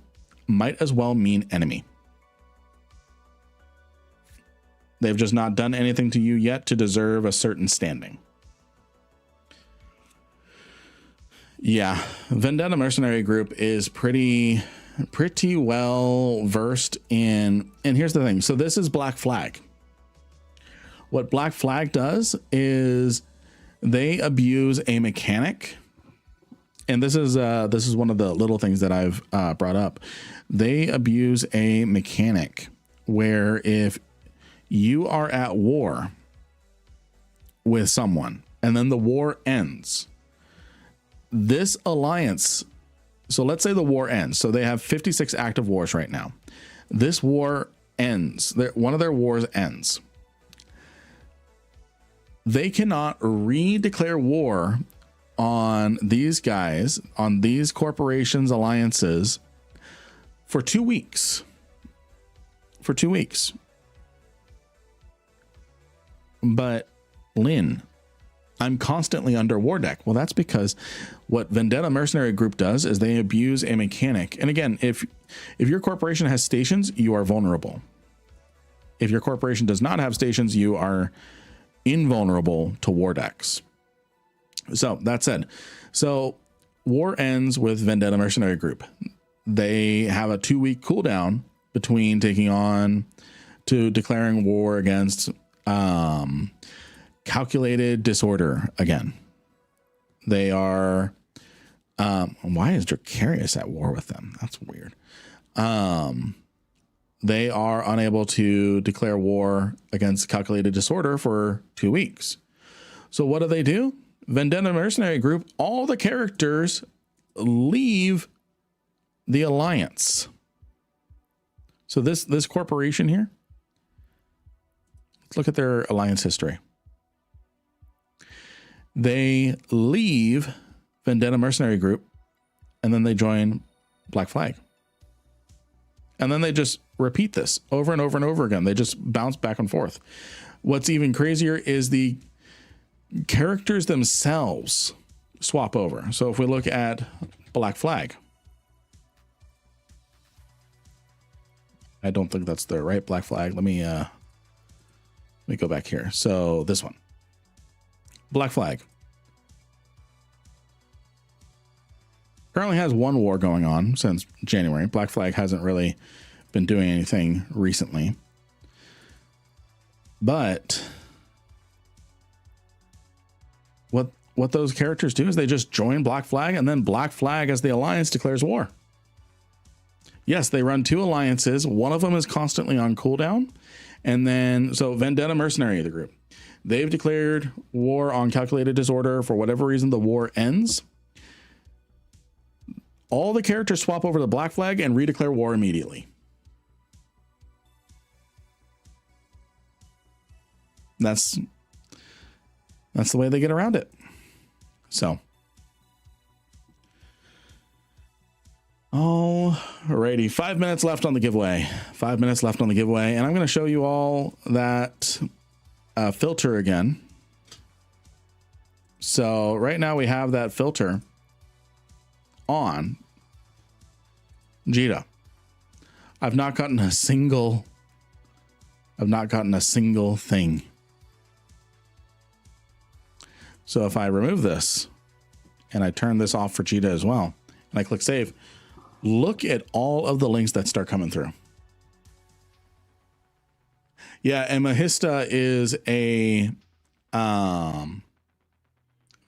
might as well mean enemy. They've just not done anything to you yet to deserve a certain standing. Yeah, Vendetta Mercenary Group is pretty well versed in, and here's the thing. So this is Black Flag. What Black Flag does is they abuse a mechanic, and this is one of the little things that I've brought up. They abuse a mechanic where if you are at war with someone and then the war ends, this alliance, so let's say the war ends. So they have 56 active wars right now. This war ends. One of their wars ends. They cannot redeclare war on these guys, on these corporations, alliances for 2 weeks. For 2 weeks. But Lynn, I'm constantly under war deck. Well, that's because what Vendetta Mercenary Group does is they abuse a mechanic. And again, if your corporation has stations, you are vulnerable. If your corporation does not have stations, you are invulnerable to war decks. So that said, so war ends with Vendetta Mercenary Group. They have a 2-week cooldown between taking on to declaring war against calculated disorder again. They are why is Dracarius at war with them? That's weird. They are unable to declare war against calculated disorder for 2 weeks. So what do? Vendetta Mercenary Group, all the characters leave the alliance. So this corporation here, let's look at their alliance history. They leave Vendetta Mercenary Group and then they join Black Flag. And then they just repeat this over and over and over again. They just bounce back and forth. What's even crazier is the characters themselves swap over. So if we look at Black Flag, I don't think that's the right Black Flag. Let me go back here. So this one, Black Flag, currently has one war going on since January. Black Flag hasn't really been doing anything recently, but what those characters do is they just join Black Flag, and then Black Flag as the alliance declares war. Yes, they run 2 alliances. One of them is constantly on cooldown. And then, so Vendetta Mercenary, the group, they've declared war on calculated disorder. For whatever reason, the war ends. All the characters swap over to Black Flag and redeclare war immediately. That's the way they get around it. So, all right. Alrighty, 5 minutes left on the giveaway. 5 minutes left on the giveaway, and I'm going to show you all that filter again. So right now we have that filter on Jita. I've not gotten a single thing. So if I remove this and I turn this off for Jita as well, and I click save, look at all of the links that start coming through. Yeah, and Mahista is a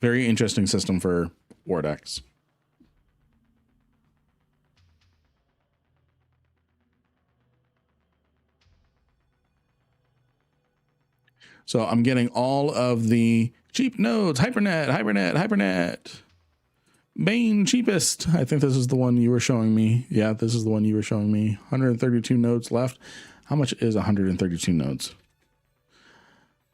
very interesting system for war decks. So I'm getting all of the cheap nodes, Hypernet, Bane cheapest. I think this is the one you were showing me. Yeah, this is the one you were showing me. 132 nodes left. How much is 132 nodes?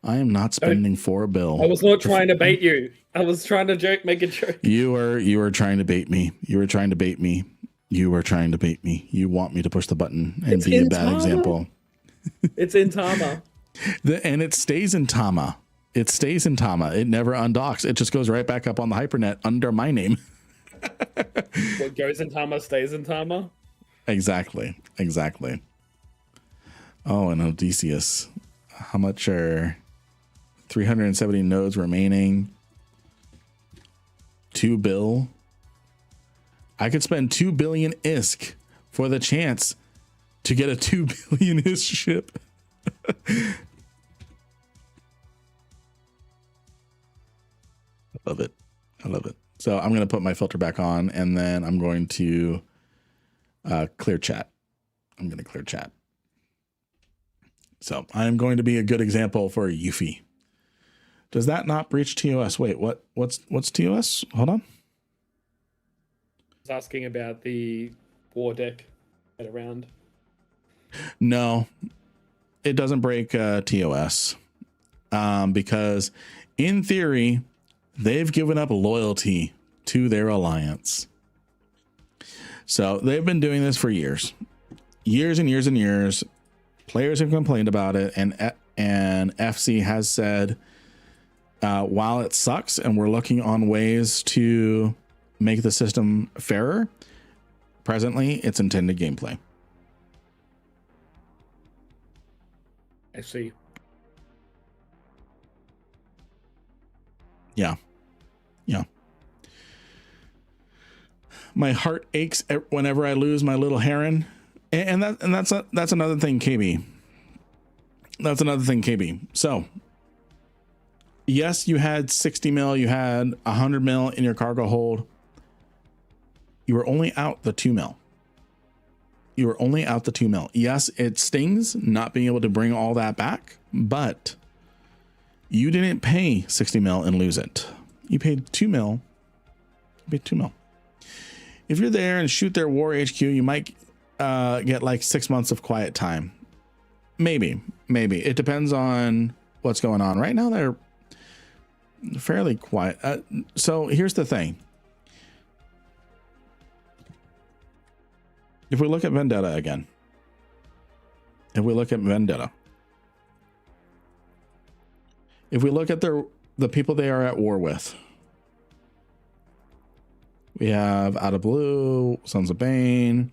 I am not spending for a bill. I was not trying to bait you. I was trying to make a joke. You were trying to bait me. You were trying to bait me. You were trying to bait me. You want me to push the button and be a bad example. It's in Tama. And it stays in Tama. It stays in Tama. It never undocks. It just goes right back up on the Hypernet under my name. What goes in Tama stays in Tama? Exactly. Oh, and Odysseus. How much are 370 nodes remaining? 2 bill. I could spend 2 billion ISK for the chance to get a 2 billion ISK ship. I love it. So I'm going to put my filter back on, and then I'm going to clear chat. So I'm going to be a good example for Yuffie. Does that not breach TOS? Wait, what's TOS? Hold on. I was asking about the war deck at a round. No, it doesn't break TOS because in theory, they've given up loyalty to their alliance. So they've been doing this for years and years. Players have complained about it, and FC has said, while it sucks and we're looking on ways to make the system fairer, presently it's intended gameplay. I see. Yeah. My heart aches whenever I lose my little heron, and that's another thing, KB. That's another thing, KB. So, yes, you had 60 mil, you had 100 mil in your cargo hold. You were only out the 2 mil. Yes, it stings not being able to bring all that back, but you didn't pay 60 mil and lose it. You paid 2 mil. If you're there and shoot their war HQ, you might get like 6 months of quiet time. Maybe. It depends on what's going on. Right now, they're fairly quiet. So here's the thing. If we look at Vendetta again, if we look at the people they are at war with, we have Out of Blue, Sons of Bane,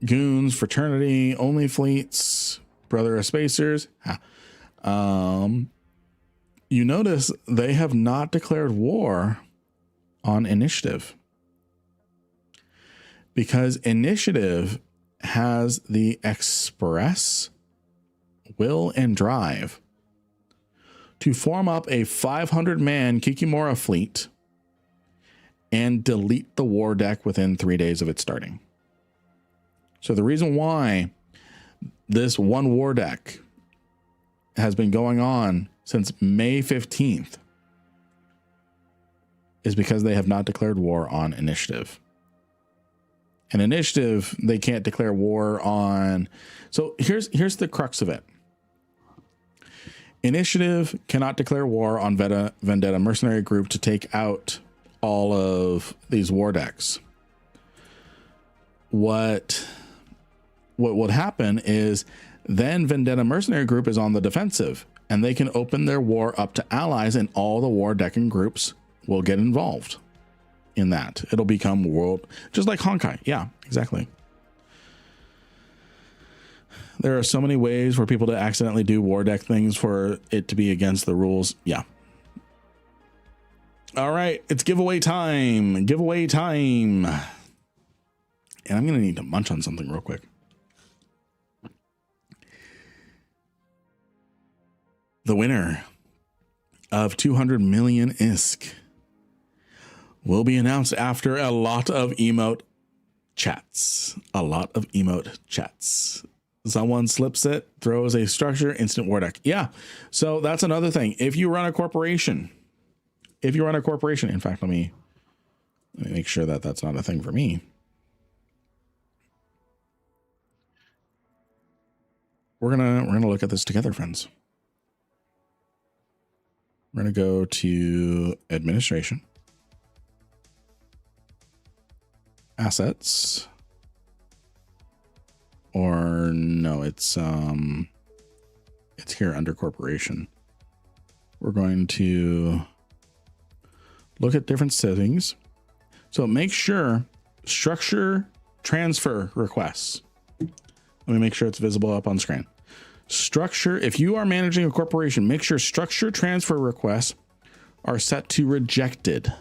Goons, Fraternity, Only Fleets, Brother of Spacers. You notice they have not declared war on Initiative, because Initiative has the express will and drive to form up a 500-man Kikimora fleet and delete the war deck within 3 days of it starting. So the reason why this one war deck has been going on since May 15th is because they have not declared war on Initiative. And Initiative, they can't declare war on. So here's the crux of it. Initiative cannot declare war on Vendetta Mercenary Group to take out all of these war decks. what would happen is then Vendetta Mercenary Group is on the defensive, and they can open their war up to allies, and all the war decking groups will get involved in that. It'll become world, just like Honkai. Yeah, exactly. There are so many ways for people to accidentally do war deck things for it to be against the rules. Yeah. All right, it's giveaway time. Giveaway time. And I'm going to need to munch on something real quick. The winner of 200 million ISK will be announced after a lot of emote chats. A lot of emote chats. Someone slips it, throws a structure, instant war deck. Yeah. So that's another thing. If you run a corporation, in fact, let me make sure that that's not a thing for me. We're gonna look at this together, friends. We're gonna go to administration, assets, or no, it's here under corporation. We're going to look at different settings. So make sure structure transfer requests. Let me make sure it's visible up on screen. Structure, if you are managing a corporation, make sure structure transfer requests are set to rejected.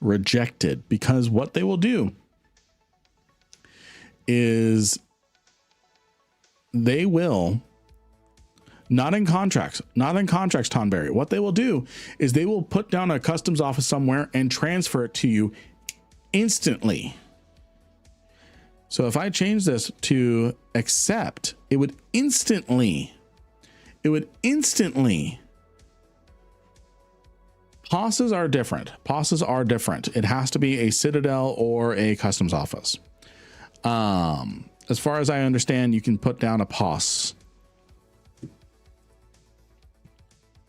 Rejected, because what they will do is they will, not in contracts, Tonberry. What they will do is they will put down a customs office somewhere and transfer it to you instantly. So if I change this to accept, it would instantly, POSs are different. POSs are different. It has to be a Citadel or a customs office. As far as I understand, you can put down a POS.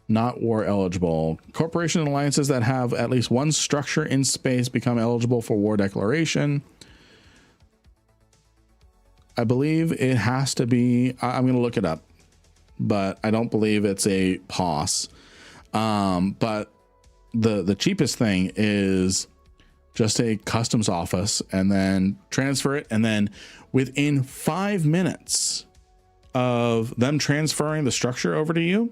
Not war eligible. Corporation and alliances that have at least one structure in space become eligible for war declaration. I believe it has to be, I'm going to look it up, but I don't believe it's a POS. But the cheapest thing is just a customs office, and then transfer it. And then within 5 minutes of them transferring the structure over to you,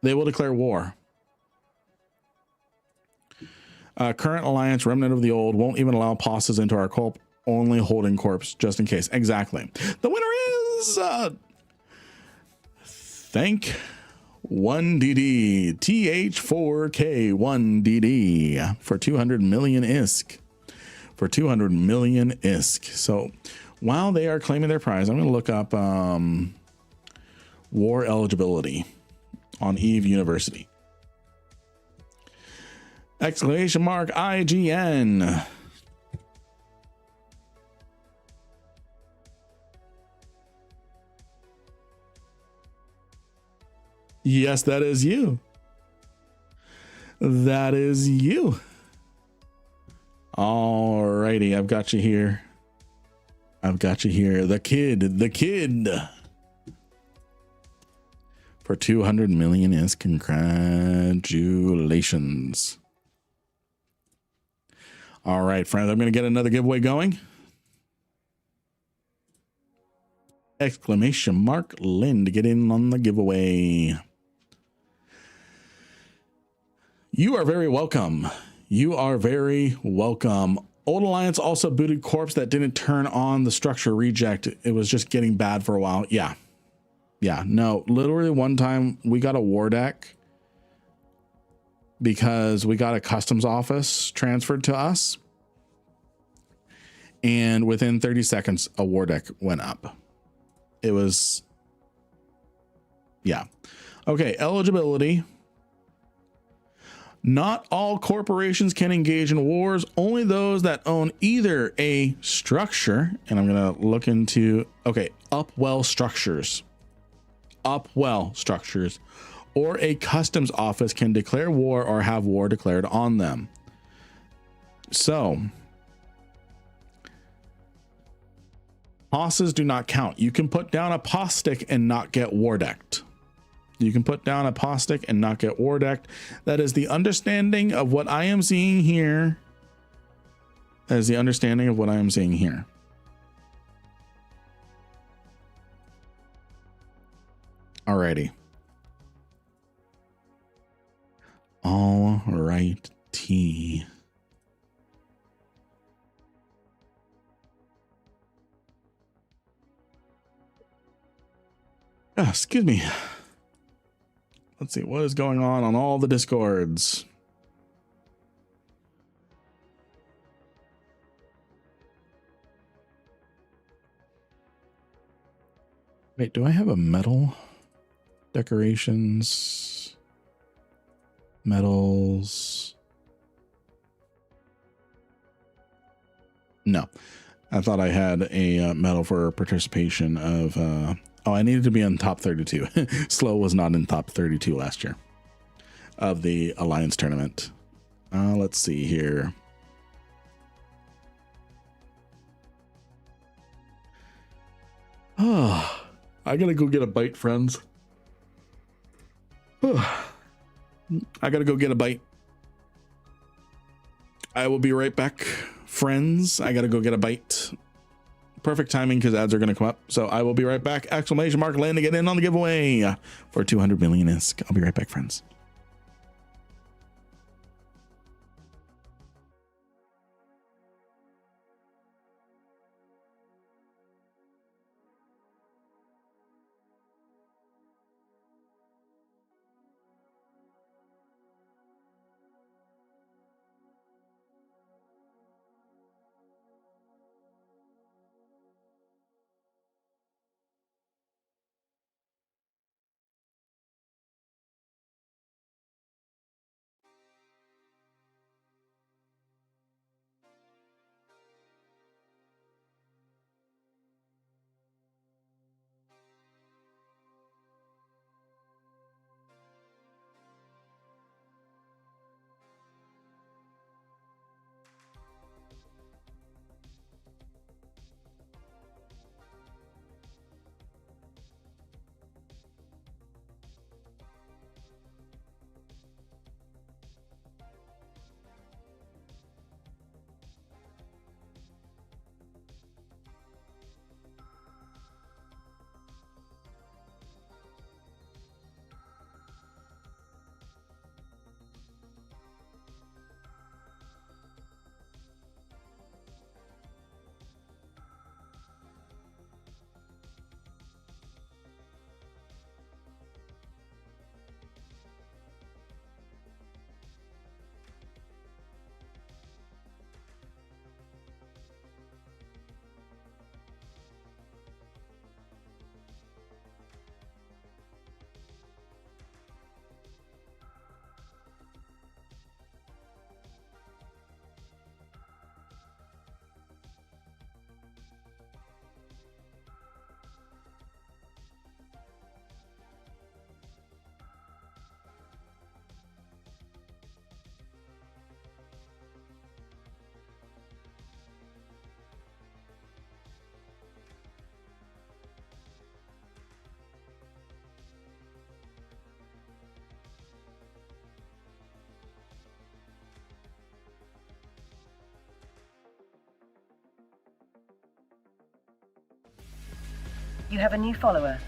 they will declare war. Current alliance, remnant of the old, won't even allow POSs into our corp, only holding corps just in case. Exactly. The winner is thank 1DD TH4K1DD for 200 million ISK. For 200 million ISK. So while they are claiming their prize, I'm going to look up war eligibility on Eve University. Exclamation mark IGN. Yes, that is you. That is you. Alrighty, I've got you here. The kid. For 200 million is congratulations. All right, friends, I'm going to get another giveaway going. Exclamation mark Lynn to get in on the giveaway. You are very welcome. You are very welcome. Old Alliance also booted corps that didn't turn on the structure reject. It was just getting bad for a while. Yeah. No, literally one time we got a war deck because we got a customs office transferred to us. And within 30 seconds, a war deck went up. It was, yeah. Okay, eligibility. Not all corporations can engage in wars, only those that own either a structure, and I'm going to look into, okay, Upwell structures, or a customs office can declare war or have war declared on them. So Hosses do not count. You can put down a Postic and not get war decked. You can put down a Postic and not get war decked. That is the understanding of what I am seeing here. That is the understanding of what I am seeing here. Alrighty. All right, T. Excuse me. Let's see what is going on all the discords. Wait, do I have a metal? Decorations, metals. No, I thought I had a medal for participation of. Oh, I needed to be in top 32. Slow was not in top 32 last year of the Alliance tournament. Let's see here. Oh, I gotta go get a bite, friends. I gotta go get a bite. I will be right back, friends. I gotta go get a bite. Perfect timing because ads are gonna come up. So I will be right back. Exclamation mark land to get in on the giveaway for 200 million ISK. I'll be right back, friends. You have a new follower.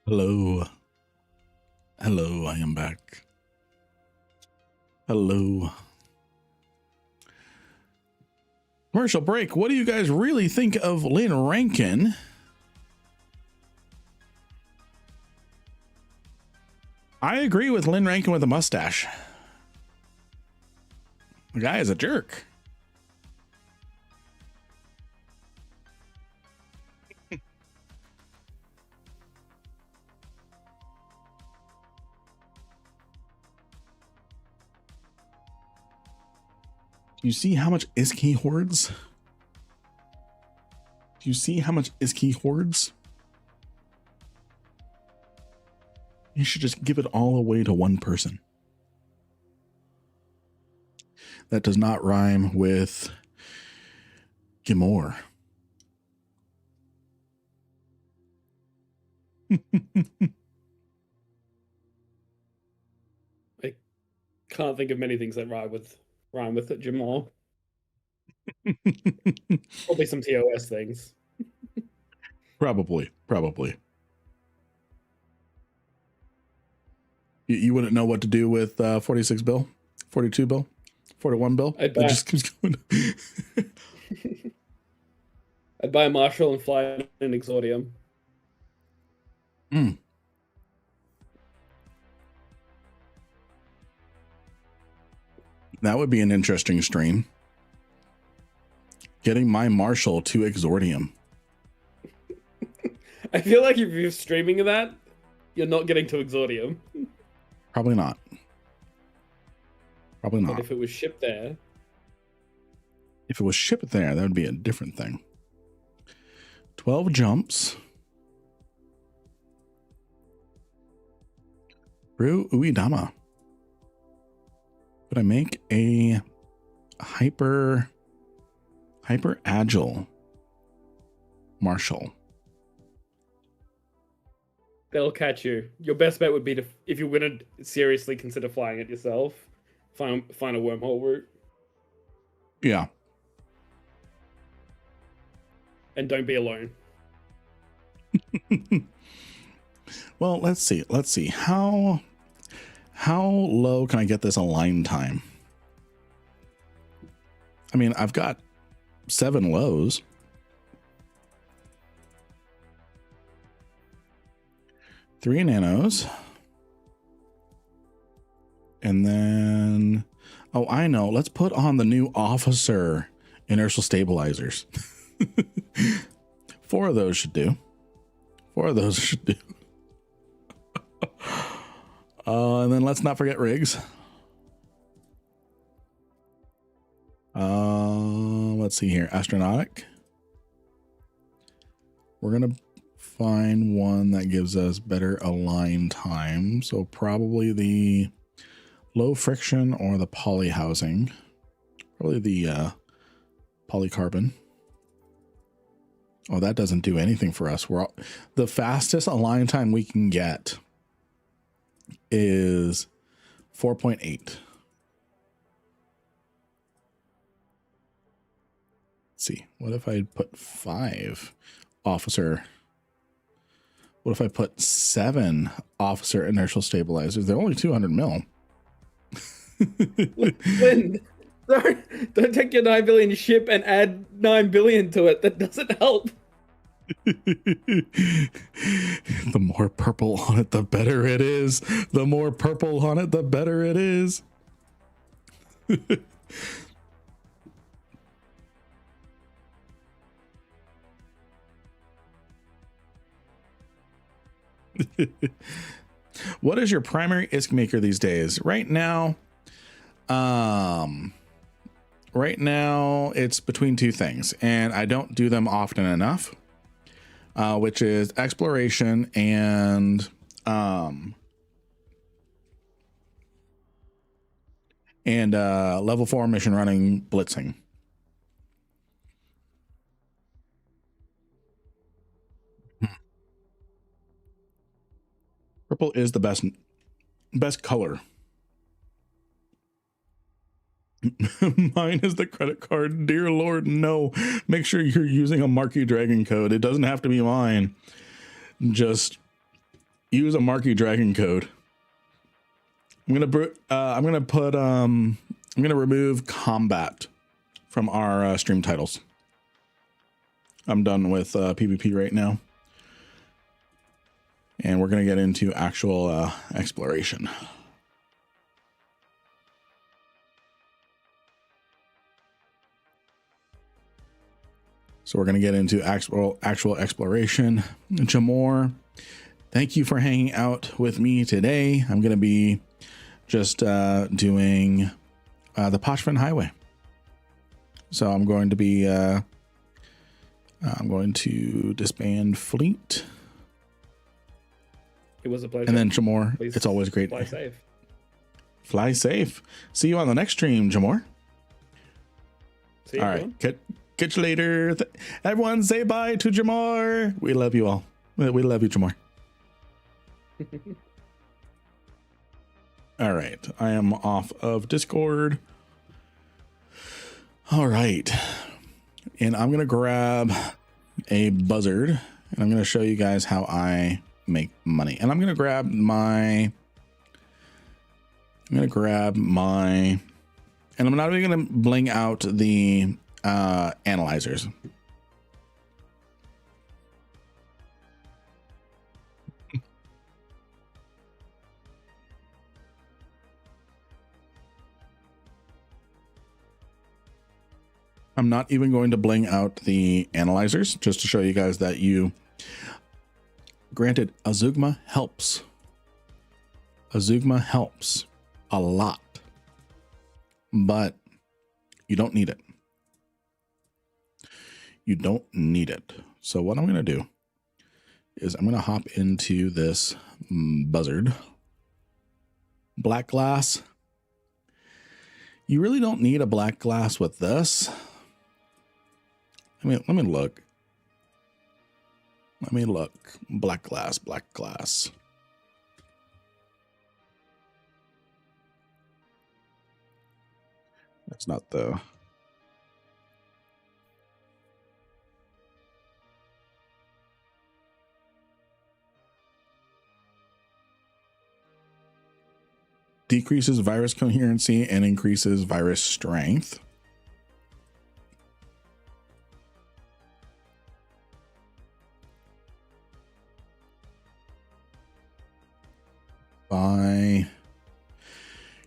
Hello. Hello, I am back. Hello. Commercial break. What do you guys really think of Lynn Rankin? I agree with Lynn Rankin with a mustache. The guy is a jerk. Do you see how much Iski hoards? Do you see how much Iski hoards? You should just give it all away to one person. That does not rhyme with Gimor. I can't think of many things that rhyme with it, Jamal. Probably some TOS things. Probably. You wouldn't know what to do with 46 bill, 42 bill, 41 bill. I'd That just keeps going. I'd buy a Marshall and fly in an Exordium. That would be an interesting stream. Getting my Marshall to Exordium. I feel like if you're streaming that, you're not getting to Exordium. Probably not. But if it was shipped there. If it was shipped there, that would be a different thing. 12 jumps. Brew Uidama. Could I make a hyper agile Marshall? They'll catch you. Your best bet would be to, if you're going to seriously consider flying it yourself, find a wormhole route. Yeah. And don't be alone. Well, let's see. How low can I get this align time? I mean, I've got 7 lows. Three nanos. And then, oh, I know. Let's put on the new officer inertial stabilizers. 4 of those should do. And then let's not forget rigs. Let's see here. Astronautic. We're going to find one that gives us better align time. So probably the low friction or the poly housing. Probably the polycarbon. Oh, that doesn't do anything for us. The fastest align time we can get is 4.8. Let's see. What if I put 5 officer? What if I put 7 officer inertial stabilizers? They're only 200 mil. Lynn, don't take your 9 billion ship and add 9 billion to it. That doesn't help. The more purple on it, the better it is. The more purple on it, the better it is. What is your primary ISK maker these days? Right now, it's between 2 things, and I don't do them often enough, which is exploration and level 4 mission running blitzing. Purple is the best color. Mine is the credit card. Dear Lord, no. Make sure you're using a Marquee Dragon code. It doesn't have to be mine. Just use a Marky Dragon code. I'm gonna remove combat from our stream titles. I'm done with PvP right now, and we're gonna get into actual exploration. So we're gonna get into actual exploration. Jamor, thank you for hanging out with me today. I'm gonna be just doing the Pochvan Highway. So I'm going to be I'm going to disband fleet. It was a pleasure. And then Jamor, Please it's always great. fly safe. Fly safe. See you on the next stream, Jamor. See you. All right. Catch you later. Everyone say bye to Jamor. We love you all. We love you, Jamor. All right. I am off of Discord. All right. And I'm going to grab a buzzard and I'm going to show you guys how I make money. And I'm going to grab my, and I'm not even going to bling out the analyzers. I'm not even going to bling out the analyzers just to show you guys that granted, Azugma helps. Azugma helps a lot, but you don't need it. You don't need it. So what I'm going to do is I'm going to hop into this buzzard. Black glass. You really don't need a black glass with this. I mean, let me look. Black glass. That's not the... Decreases virus coherency and increases virus strength.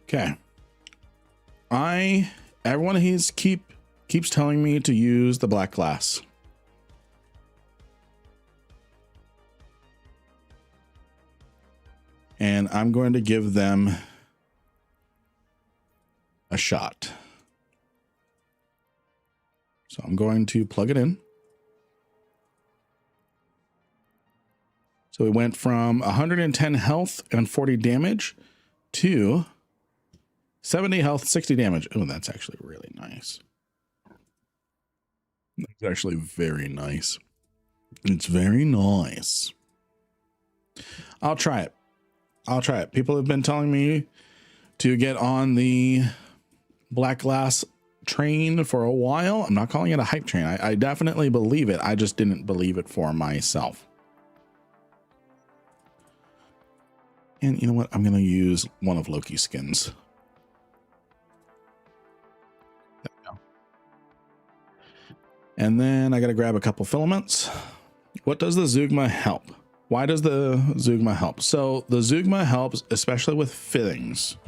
Okay. Everyone keeps telling me to use the black glass. And I'm going to give them a shot. So I'm going to plug it in. So we went from 110 health and 40 damage to 70 health, 60 damage. Oh, that's actually really nice. That's actually very nice. It's very nice. I'll try it. People have been telling me to get on the black glass train for a while. I'm not calling it a hype train. I definitely believe it. I just didn't believe it for myself. And you know what? I'm going to use one of Loki's skins. There we go. And then I got to grab a couple filaments. What does the Zeugma help? Why does the Zeugma help? So the Zeugma helps especially with fittings.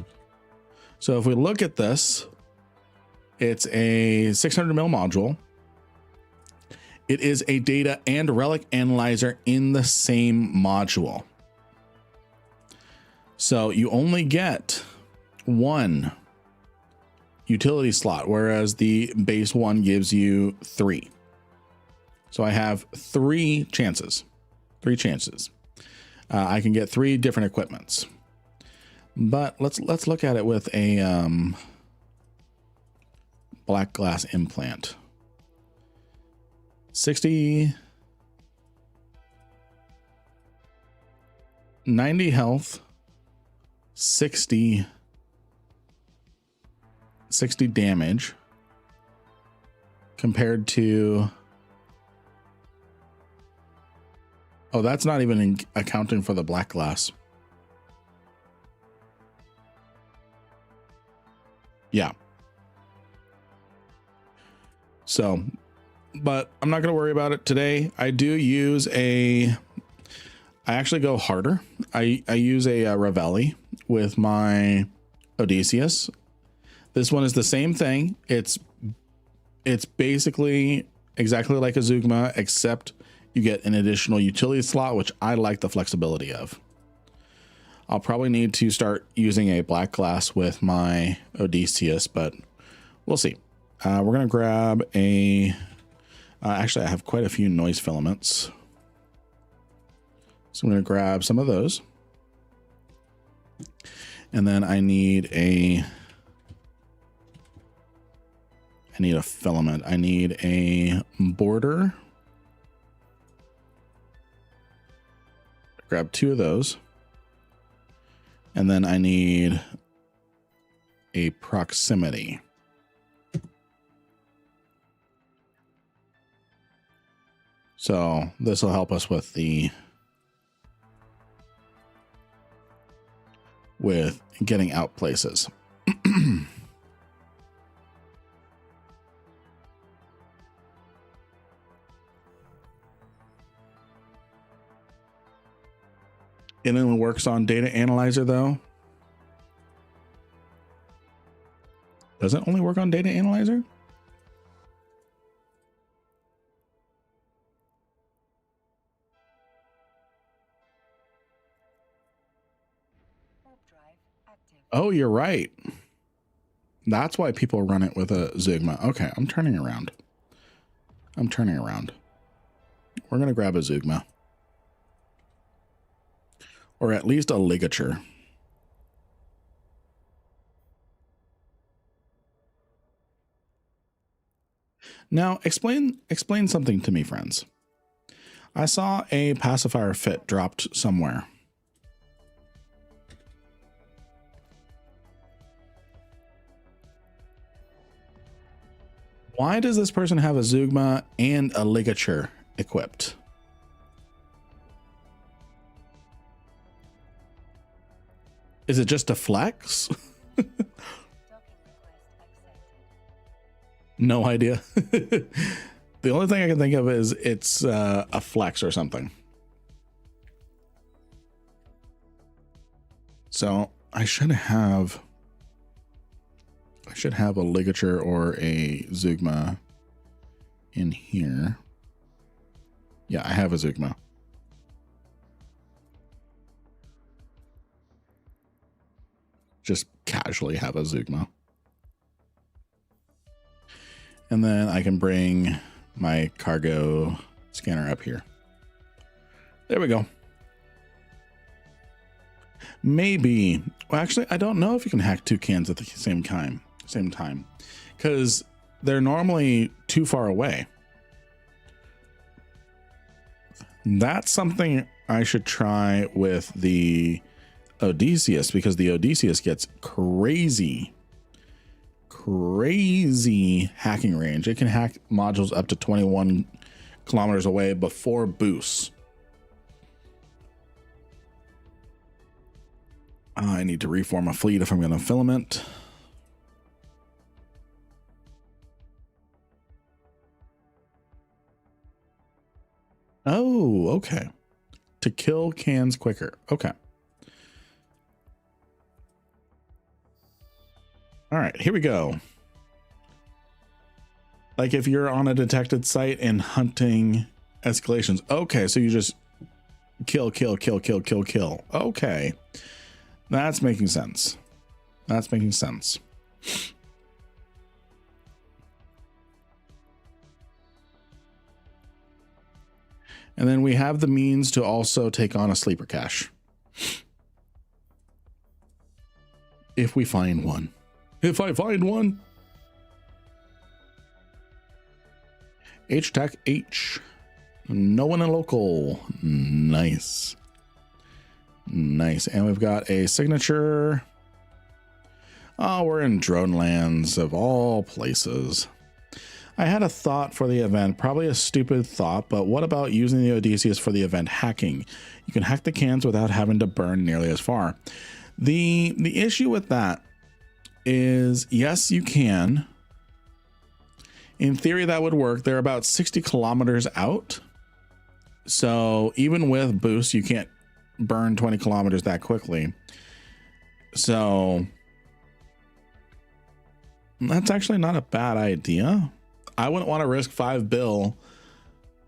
So if we look at this, it's a 600 mil module. It is a data and relic analyzer in the same module. So you only get one utility slot, whereas the base one gives you 3. So I have 3 chances. I can get 3 different equipments. But let's look at it with a black glass implant. 90 health, 60 damage compared to Oh, that's not even accounting for the black glass. Yeah. So, but I'm not going to worry about it today. I do use I actually go harder. I use a Ravelli with my Odysseus. This one is the same thing. It's basically exactly like a Zeugma, except you get an additional utility slot, which I like the flexibility of. I'll probably need to start using a black glass with my Odysseus, but we'll see. We're going to grab actually I have quite a few noise filaments. So I'm going to grab some of those. And then I need a filament. I need a border. Grab 2 of those. And then I need a proximity. So this will help us with getting out places. It only works on data analyzer though. Does it only work on data analyzer? Oh, you're right. That's why people run it with a Zeugma. Okay, I'm turning around. We're going to grab a Zeugma. Or at least a ligature. Now, explain something to me, friends. I saw a pacifier fit dropped somewhere. Why does this person have a Zeugma and a ligature equipped? Is it just a flex? No idea. The only thing I can think of is it's a flex or something. So I should have a ligature or a Zeugma in here. Yeah, I have a Zeugma. Just casually have a Zeugma. And then I can bring my cargo scanner up here. There we go. Maybe, well, actually, I don't know if you can hack 2 cans at the same time, because they're normally too far away. That's something I should try with the Odysseus, because the Odysseus gets crazy hacking range. It can hack modules up to 21 kilometers away before boosts. I need to reform a fleet if I'm going to filament. Oh, okay. To kill cans quicker. Okay. All right, here we go. Like if you're on a detected site and hunting escalations. Okay, so you just kill. Okay. That's making sense. And then we have the means to also take on a sleeper cache. If we find one. If I find one. H-Tech H. No one in local. Nice. And we've got a signature. Oh, we're in drone lands of all places. I had a thought for the event, probably a stupid thought, but what about using the Odysseus for the event hacking? You can hack the cans without having to burn nearly as far. The issue with that is, yes, you can. In theory, that would work. They're about 60 kilometers out. So even with boost, you can't burn 20 kilometers that quickly. So that's actually not a bad idea. I wouldn't want to risk 5 bill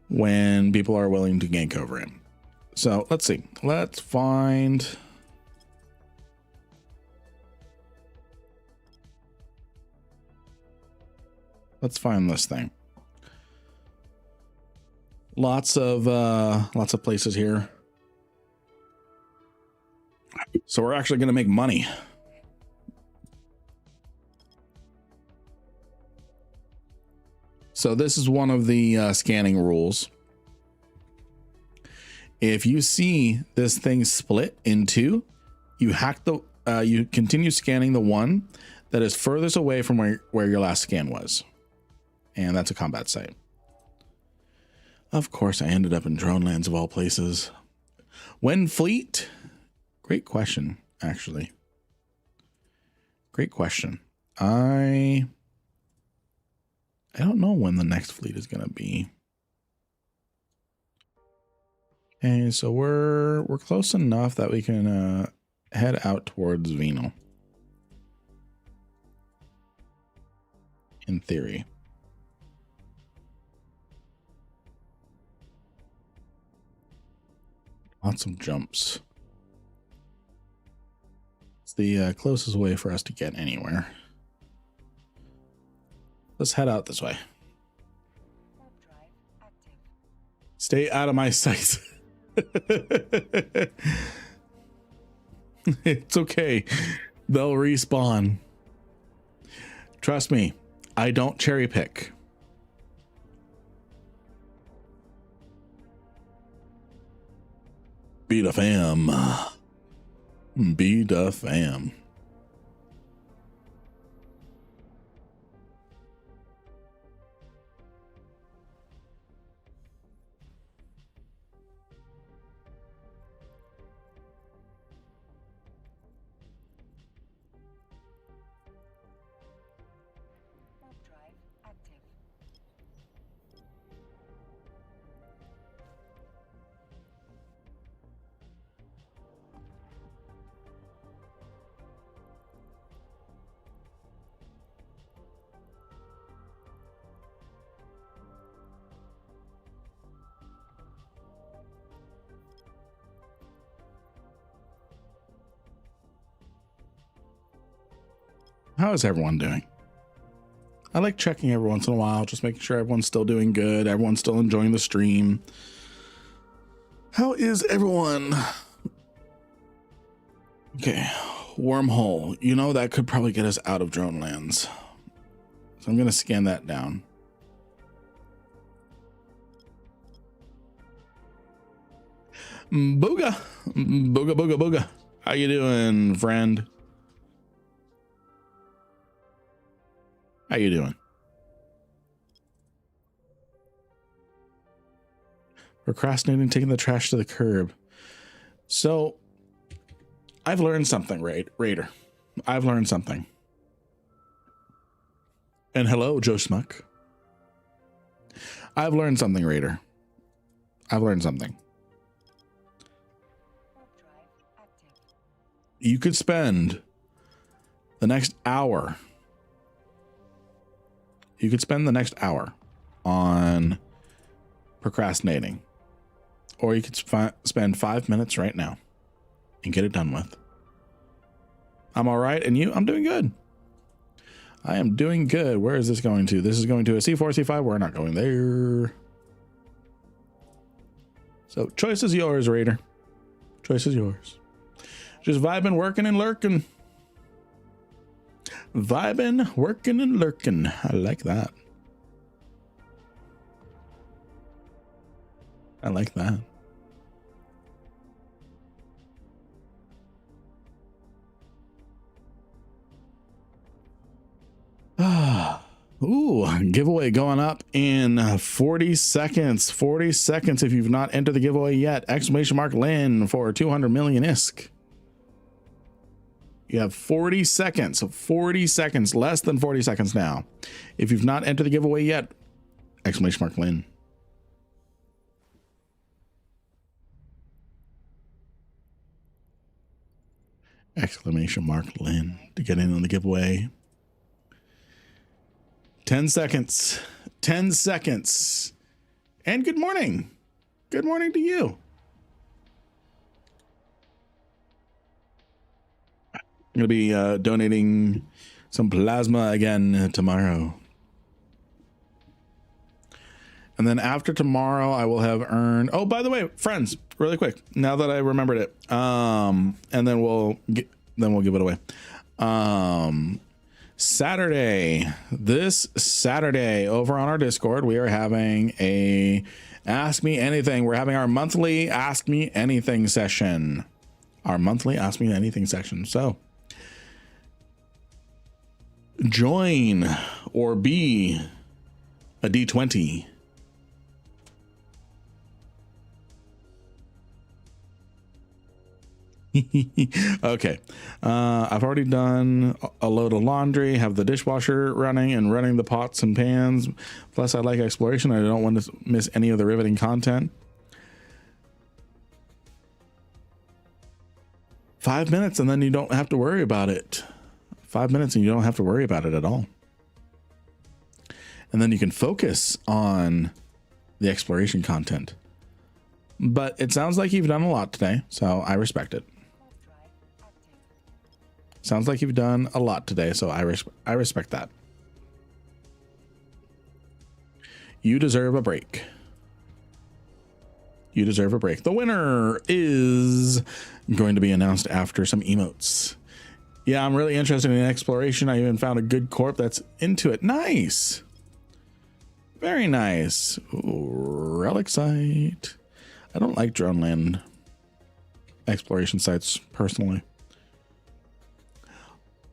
when people are willing to gank over him. So let's see. Let's find. Let's find this thing. Lots of places here. So we're actually going to make money. So this is one of the scanning rules. If you see this thing split in two, you hack the you continue scanning the one that is furthest away from where your last scan was. And that's a combat site. Of course, I ended up in drone lands of all places. When fleet? Great question, actually. Great question. I don't know when the next fleet is going to be. And so we're close enough that we can head out towards Venal. In theory. Lots of jumps. It's the closest way for us to get anywhere. Let's head out this way. Stay out of my sight. It's okay. They'll respawn. Trust me, I don't cherry pick. Be the fam. Be the fam. How is everyone doing? I like checking every once in a while, just making sure everyone's still doing good, everyone's still enjoying the stream. How is everyone? Okay, wormhole. You know, that could probably get us out of drone lands. So I'm going to scan that down. Booga. Booga, booga, booga. How you doing, friend? How you doing? Procrastinating, taking the trash to the curb. So I've learned something, Raider. I've learned something. And hello, Joe Smuck. I've learned something, Raider. I've learned something. You could spend the next hour. You could spend the next hour on procrastinating. Or you could spend 5 minutes right now and get it done with. I'm all right. And you? I'm doing good. I am doing good. Where is this going to? This is going to a C4, C5. We're not going there. So choice is yours, Raider. Choice is yours. Just vibing, working, and lurking. Vibing, working, and lurking. I like that. I like that. Ooh, giveaway going up in 40 seconds. 40 seconds if you've not entered the giveaway yet. Exclamation mark Lynn for 200 million ISK. You have 40 seconds. 40 seconds. Less than 40 seconds now. If you've not entered the giveaway yet, exclamation mark Lynn. Exclamation mark Lynn to get in on the giveaway. 10 seconds. 10 seconds. And good morning. Good morning to you. I'm going to be donating some plasma again tomorrow. And then after tomorrow, I will have earned. Oh, by the way, friends, really quick, now that I remembered it, and then we'll give it away. This Saturday over on our Discord, we are having a Ask Me Anything. We're having our monthly Ask Me Anything session. So join or be a D20. Okay. I've already done a load of laundry, have the dishwasher running and running the pots and pans. Plus I like exploration. I don't want to miss any of the riveting content. 5 minutes and then you don't have to worry about it. 5 minutes and you don't have to worry about it at all. And then you can focus on the exploration content. But it sounds like you've done a lot today, so I respect it. Sounds like you've done a lot today, so I respect that. You deserve a break. You deserve a break. The winner is going to be announced after some emotes. Yeah, I'm really interested in exploration. I even found a good corp that's into it. Nice. Very nice. Ooh, relic site. I don't like drone land exploration sites personally.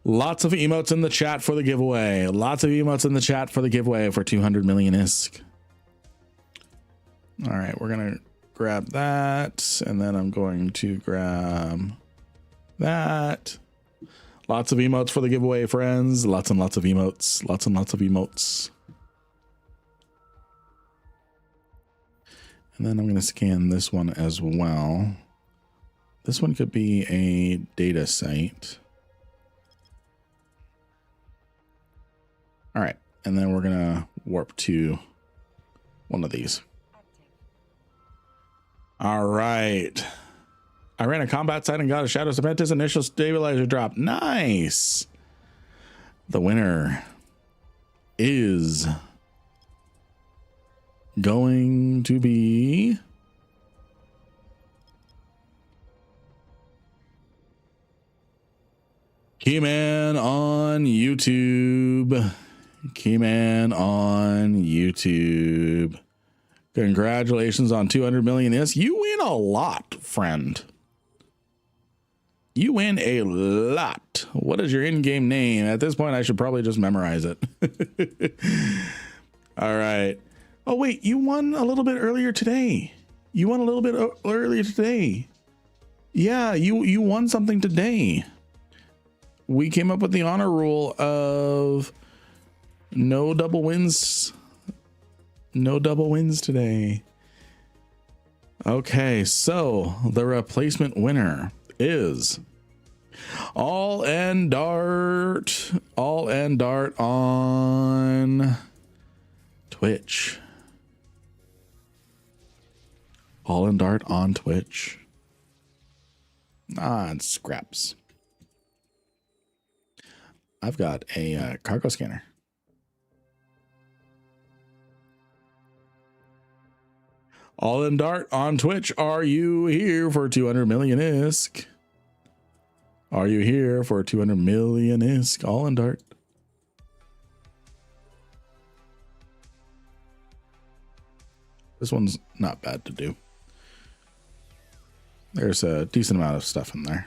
Lots of emotes in the chat for the giveaway. Lots of emotes in the chat for the giveaway for 200 million ISK. All right, we're going to grab that. And then I'm going to grab that. Lots of emotes for the giveaway, friends. Lots and lots of emotes. Lots and lots of emotes. And then I'm going to scan this one as well. This one could be a data site. All right. And then we're going to warp to one of these. All right. I ran a combat site and got a Shadow Cementis initial stabilizer drop. Nice. The winner is going to be Keyman on YouTube. Keyman on YouTube. Congratulations on 200 million ISK. You win a lot, friend. You win a lot. What is your in-game name? At this point, I should probably just memorize it. All right. Oh, wait, you won a little bit earlier today. You won a little bit earlier today. Yeah, you won something today. We came up with the honor rule of no double wins. No double wins today. Okay, so the replacement winner is All and Dart. All and Dart on Twitch. All and Dart on Twitch. Ah, it's scraps. I've got a cargo scanner. All in Dart on Twitch. Are you here for 200 million ISK? Are you here for 200 million ISK? All in Dart. This one's not bad to do. There's a decent amount of stuff in there.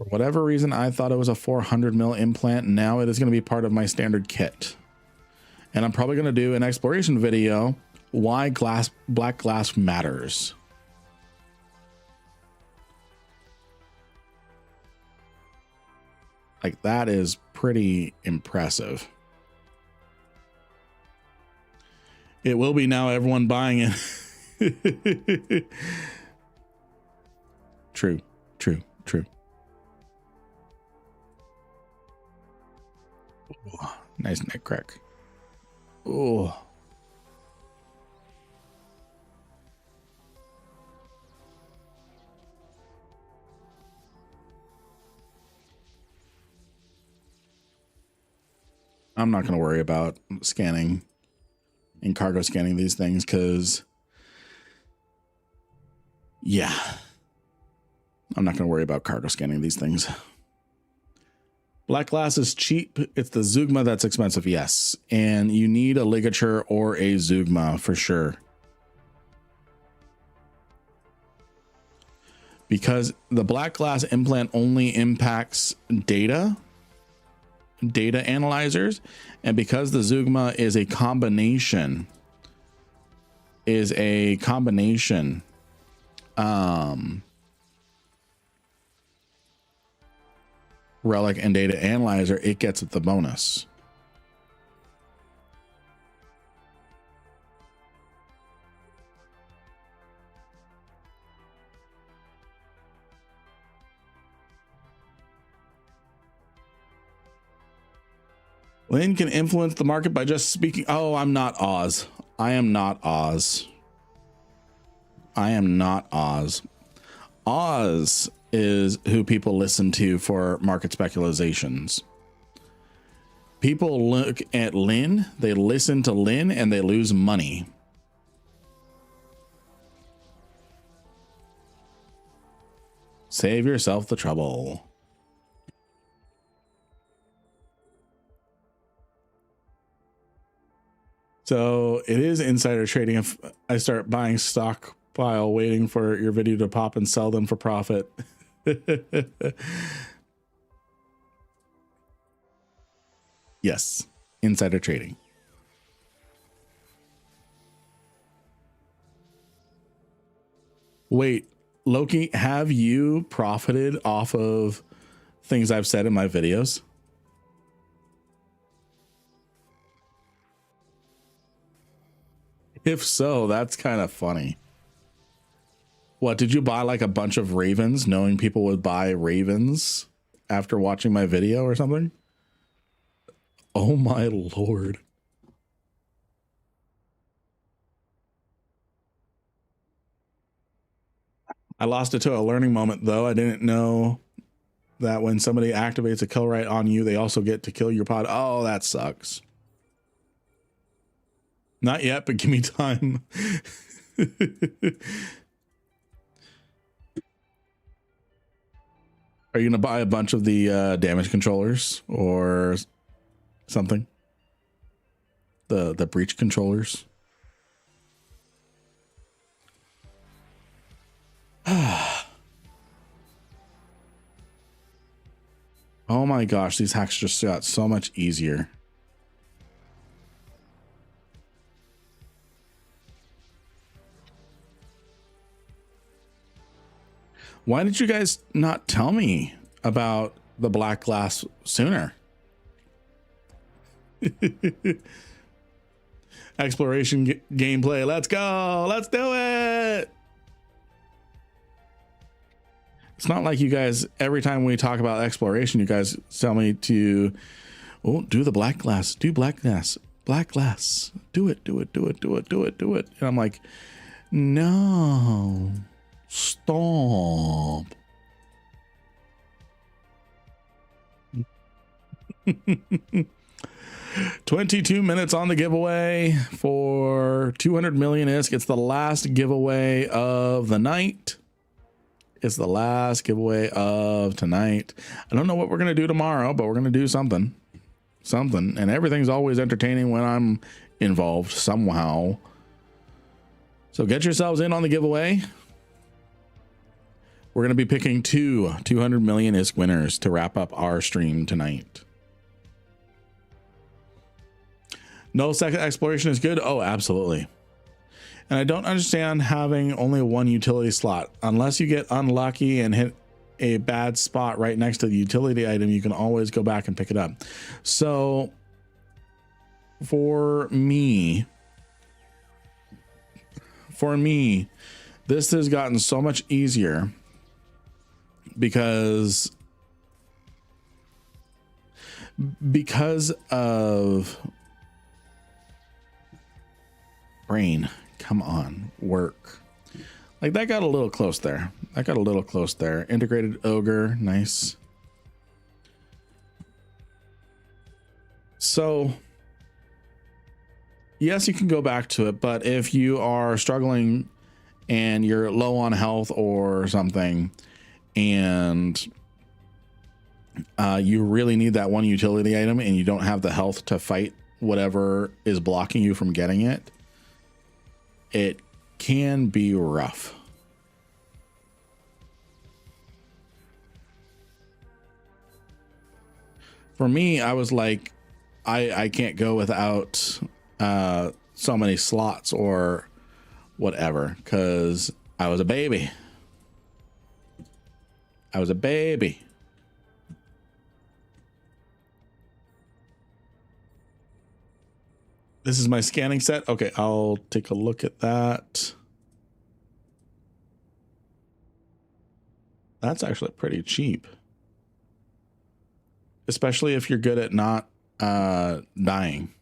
For whatever reason, I thought it was a 400 mil implant. Now it is going to be part of my standard kit. And I'm probably going to do an exploration video, why black glass matters. Like, that is pretty impressive. It will be now, everyone buying it. True, true, true. Ooh, nice neck crack. Oh. I'm not going to worry about scanning and cargo scanning these things because, yeah, I'm not going to worry about cargo scanning these things. Black glass is cheap. It's the Zeugma that's expensive, yes. And you need a ligature or a Zeugma for sure. Because the black glass implant only impacts data analyzers, and because the Zeugma is a combination relic and data analyzer, it gets the bonus. Lynn can influence the market by just speaking. Oh, I'm not Oz. I am not Oz. I am not Oz. Oz is who people listen to for market speculations. People look at Lynn, they listen to Lynn, and they lose money. Save yourself the trouble. So it is insider trading if I start buying stockpile, waiting for your video to pop and sell them for profit. Yes, insider trading. Wait, Loki, have you profited off of things I've said in my videos? If so, that's kind of funny. What, did you buy like a bunch of ravens knowing people would buy ravens after watching my video or something? Oh my Lord. I lost it to a learning moment though. I didn't know that when somebody activates a kill right on you, they also get to kill your pod. Oh, that sucks. Not yet, but give me time. Are you going to buy a bunch of the damage controllers or something? The breach controllers? Oh my gosh, these hacks just got so much easier. Why did you guys not tell me about the black glass sooner? Exploration gameplay. Let's go. Let's do it. It's not like you guys, every time we talk about exploration, you guys tell me to, oh, do the black glass, do black glass, do it. And I'm like, no. Stop. $22 minutes on the giveaway for 200 million ISK. It's the last giveaway of the night. It's the last giveaway of tonight. I don't know what we're going to do tomorrow, but we're going to do something. And everything's always entertaining when I'm involved somehow. So get yourselves in on the giveaway. we're going to be picking 200 million ISK winners to wrap up our stream tonight. No, second exploration is good. Oh, absolutely. And I don't understand having only one utility slot. Unless you get unlucky and hit a bad spot right next to the utility item, you can always go back and pick it up. So for me, this has gotten so much easier because of brain. Come on, work. Like that got a little close there. Integrated ogre, nice. So yes, you can go back to it, but if you are struggling and you're low on health or something, and you really need that one utility item and you don't have the health to fight whatever is blocking you from getting it, it can be rough. For me, I was like, I can't go without so many slots or whatever, because I was a baby. This is my scanning set. Okay, I'll take a look at that. That's actually pretty cheap. Especially if you're good at not dying.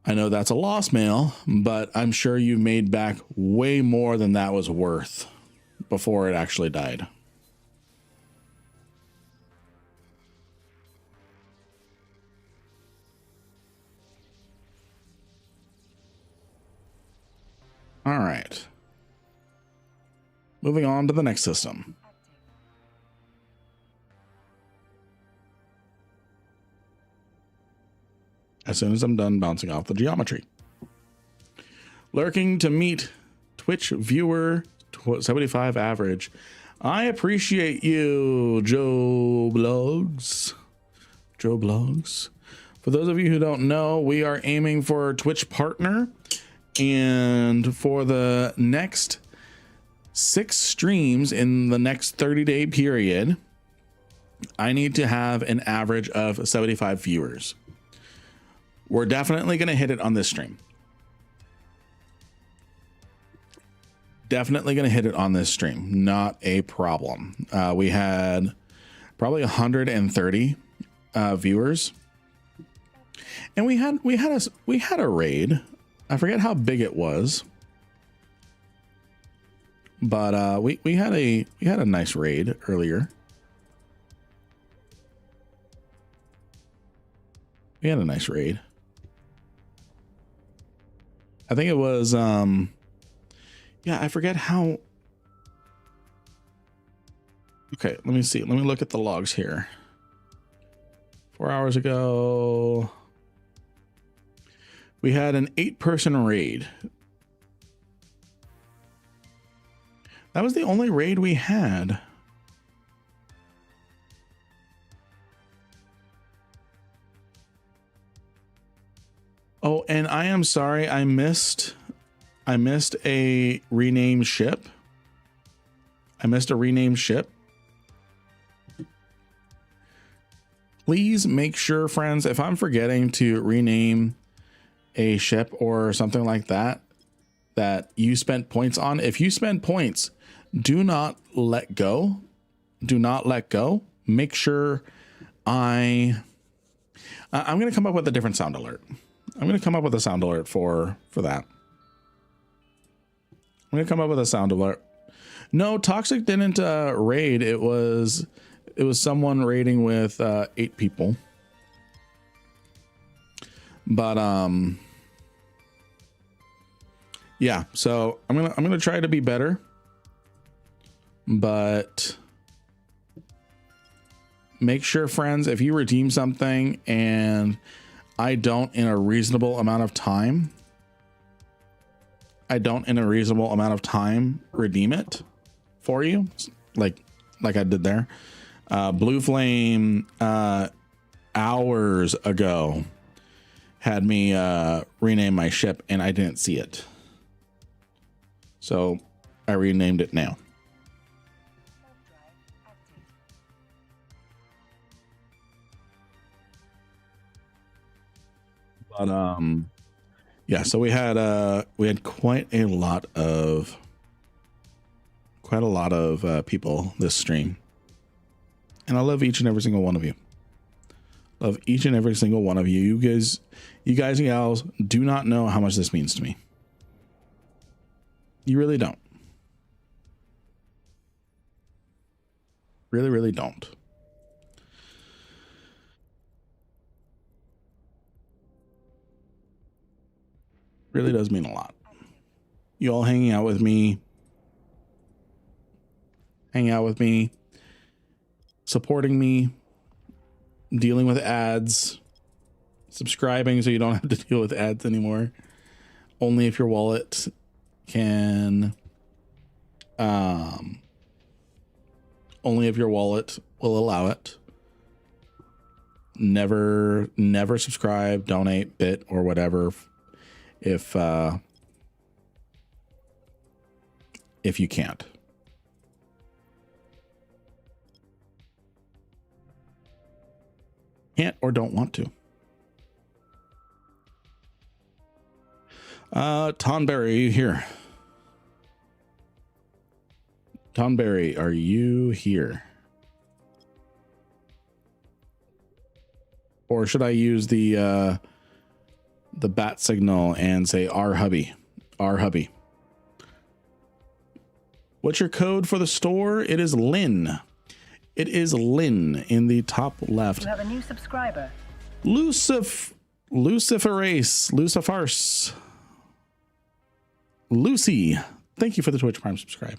I know that's a lost mail, but I'm sure you've made back way more than that was worth before it actually died. All right. Moving on to the next system. As soon as I'm done bouncing off the geometry. Lurking to meet Twitch viewer 75 average. I appreciate you, Joe Blogs. For those of you who don't know, we are aiming for Twitch partner. And for the next 6 streams in the next 30-day period, I need to have an average of 75 viewers. We're definitely going to hit it on this stream. Not a problem. We had probably 130 viewers, and we had a raid. I forget how big it was, but we had a nice raid earlier. We had a nice raid. I think it was yeah, I forget how. Okay, let me see. Let me look at the logs here. 4 hours ago, we had an 8-person raid. That was the only raid we had. Oh, and I am sorry, I missed a renamed ship. Please make sure, friends, if I'm forgetting to rename a ship or something like that, that you spent points on. If you spend points, do not let go. Make sure I'm going to come up with a different sound alert. I'm going to come up with a sound alert for that. I'm going to come up with a sound alert. No, Toxic didn't raid. It was someone raiding with 8 people. But yeah, so I'm going to try to be better. But make sure, friends, if you redeem something and I don't in a reasonable amount of time, I don't in a reasonable amount of time redeem it for you, like I did there. Blue Flame hours ago had me rename my ship, and I didn't see it, so I renamed it now. But yeah, so we had quite a lot of people this stream, and I love each and every single one of you. Love each and every single one of you. You guys and gals do not know how much this means to me. You really don't. Really don't. Really does mean a lot. You all hanging out with me, supporting me, dealing with ads, subscribing so you don't have to deal with ads anymore. Only if your wallet can, only if your wallet will allow it. Never subscribe, donate, bit, or whatever if you can't. Can't or don't want to. Tonberry, are you here? Tonberry, are you here? Or should I use the bat signal and say our hubby? What's your code for the store? It is Lynn. It is Lynn in the top left. You have a new subscriber. Luciferase. Lucy, thank you for the Twitch Prime subscribe.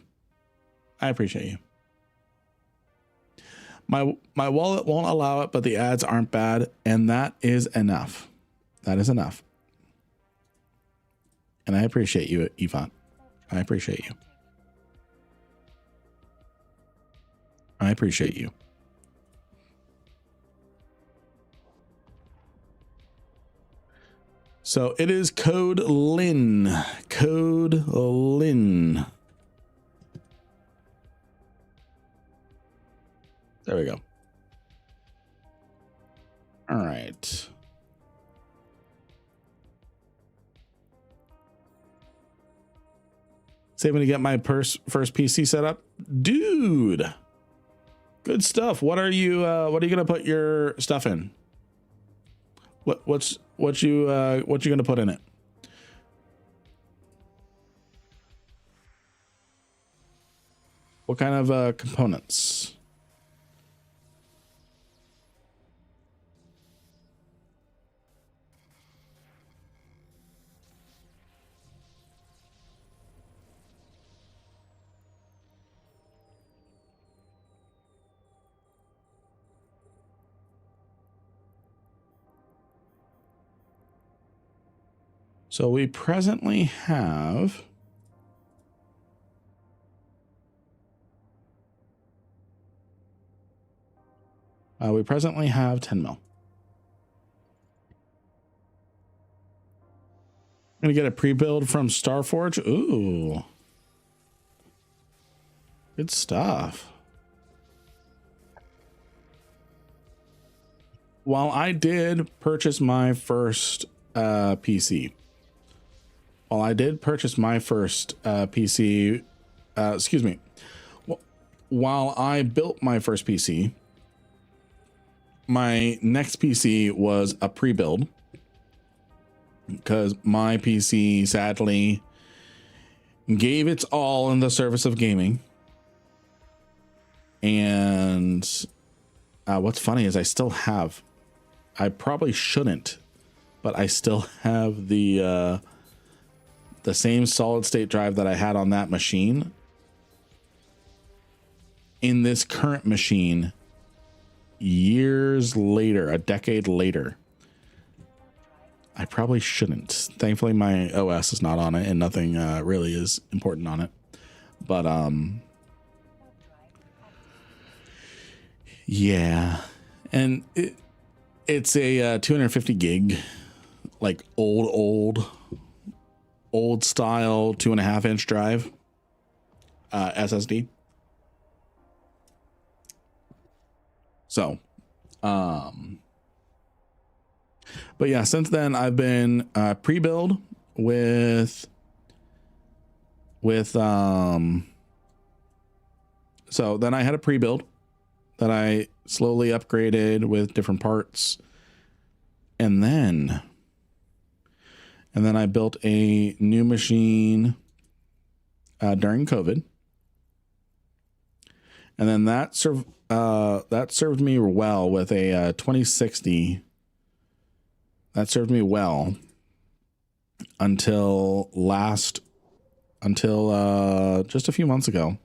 I appreciate you. My wallet won't allow it, but the ads aren't bad, and that is enough. That is enough. And I appreciate you, Yvonne. I appreciate you. I appreciate you. So it is code Lynn. Code Lynn. There we go. All right. Saving to get my first PC set up, dude. Good stuff. What are you gonna put your stuff in? What you gonna put in it? What kind of components? So we presently have we presently have 10 mil. I'm gonna get a pre-build from Starforge. Ooh, good stuff. While I did purchase my first PC, while I built my first PC, my next PC was a pre-build because my PC sadly gave its all in the service of gaming. And what's funny is I probably shouldn't, but I still have the same solid state drive that I had on that machine in this current machine years later, a decade later. I probably shouldn't. Thankfully, my OS is not on it and nothing really is important on it. But yeah. And it's a 250 gig, like old style 2.5-inch drive, SSD. So, but yeah, since then I've been pre-build with so then I had a pre-build that I slowly upgraded with different parts, and then I built a new machine during COVID, and then that served me well with a 2060. That served me well until just a few months ago,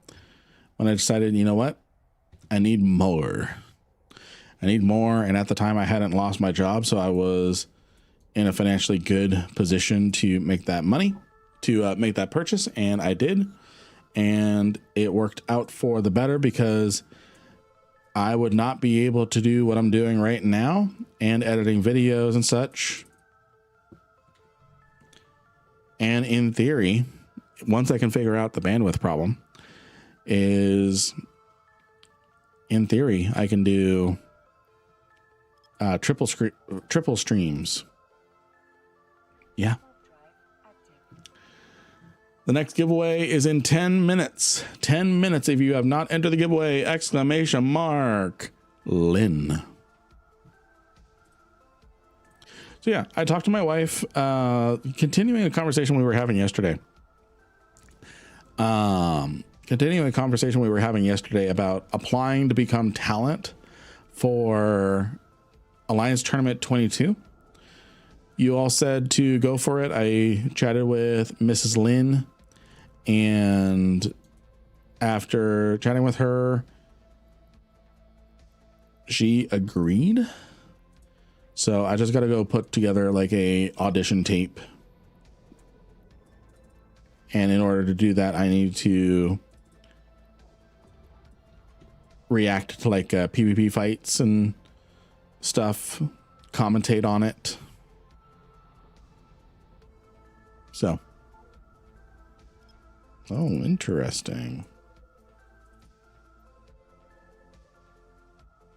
when I decided, you know what, I need more. And at the time I hadn't lost my job, so I was in a financially good position to make that money, to make that purchase, and I did. And it worked out for the better, because I would not be able to do what I'm doing right now and editing videos and such. And in theory, once I can figure out the bandwidth problem, in theory, I can do triple streams. Yeah. The next giveaway is in 10 minutes. 10 minutes. If you have not entered the giveaway, ! Lynn. So yeah, I talked to my wife, continuing a conversation we were having yesterday. About applying to become talent for Alliance Tournament 22. You all said to go for it. I chatted with Mrs. Lynn, and after chatting with her, she agreed. So I just got to go put together like a audition tape. And in order to do that, I need to react to like PvP fights and stuff, commentate on it. So, oh, interesting.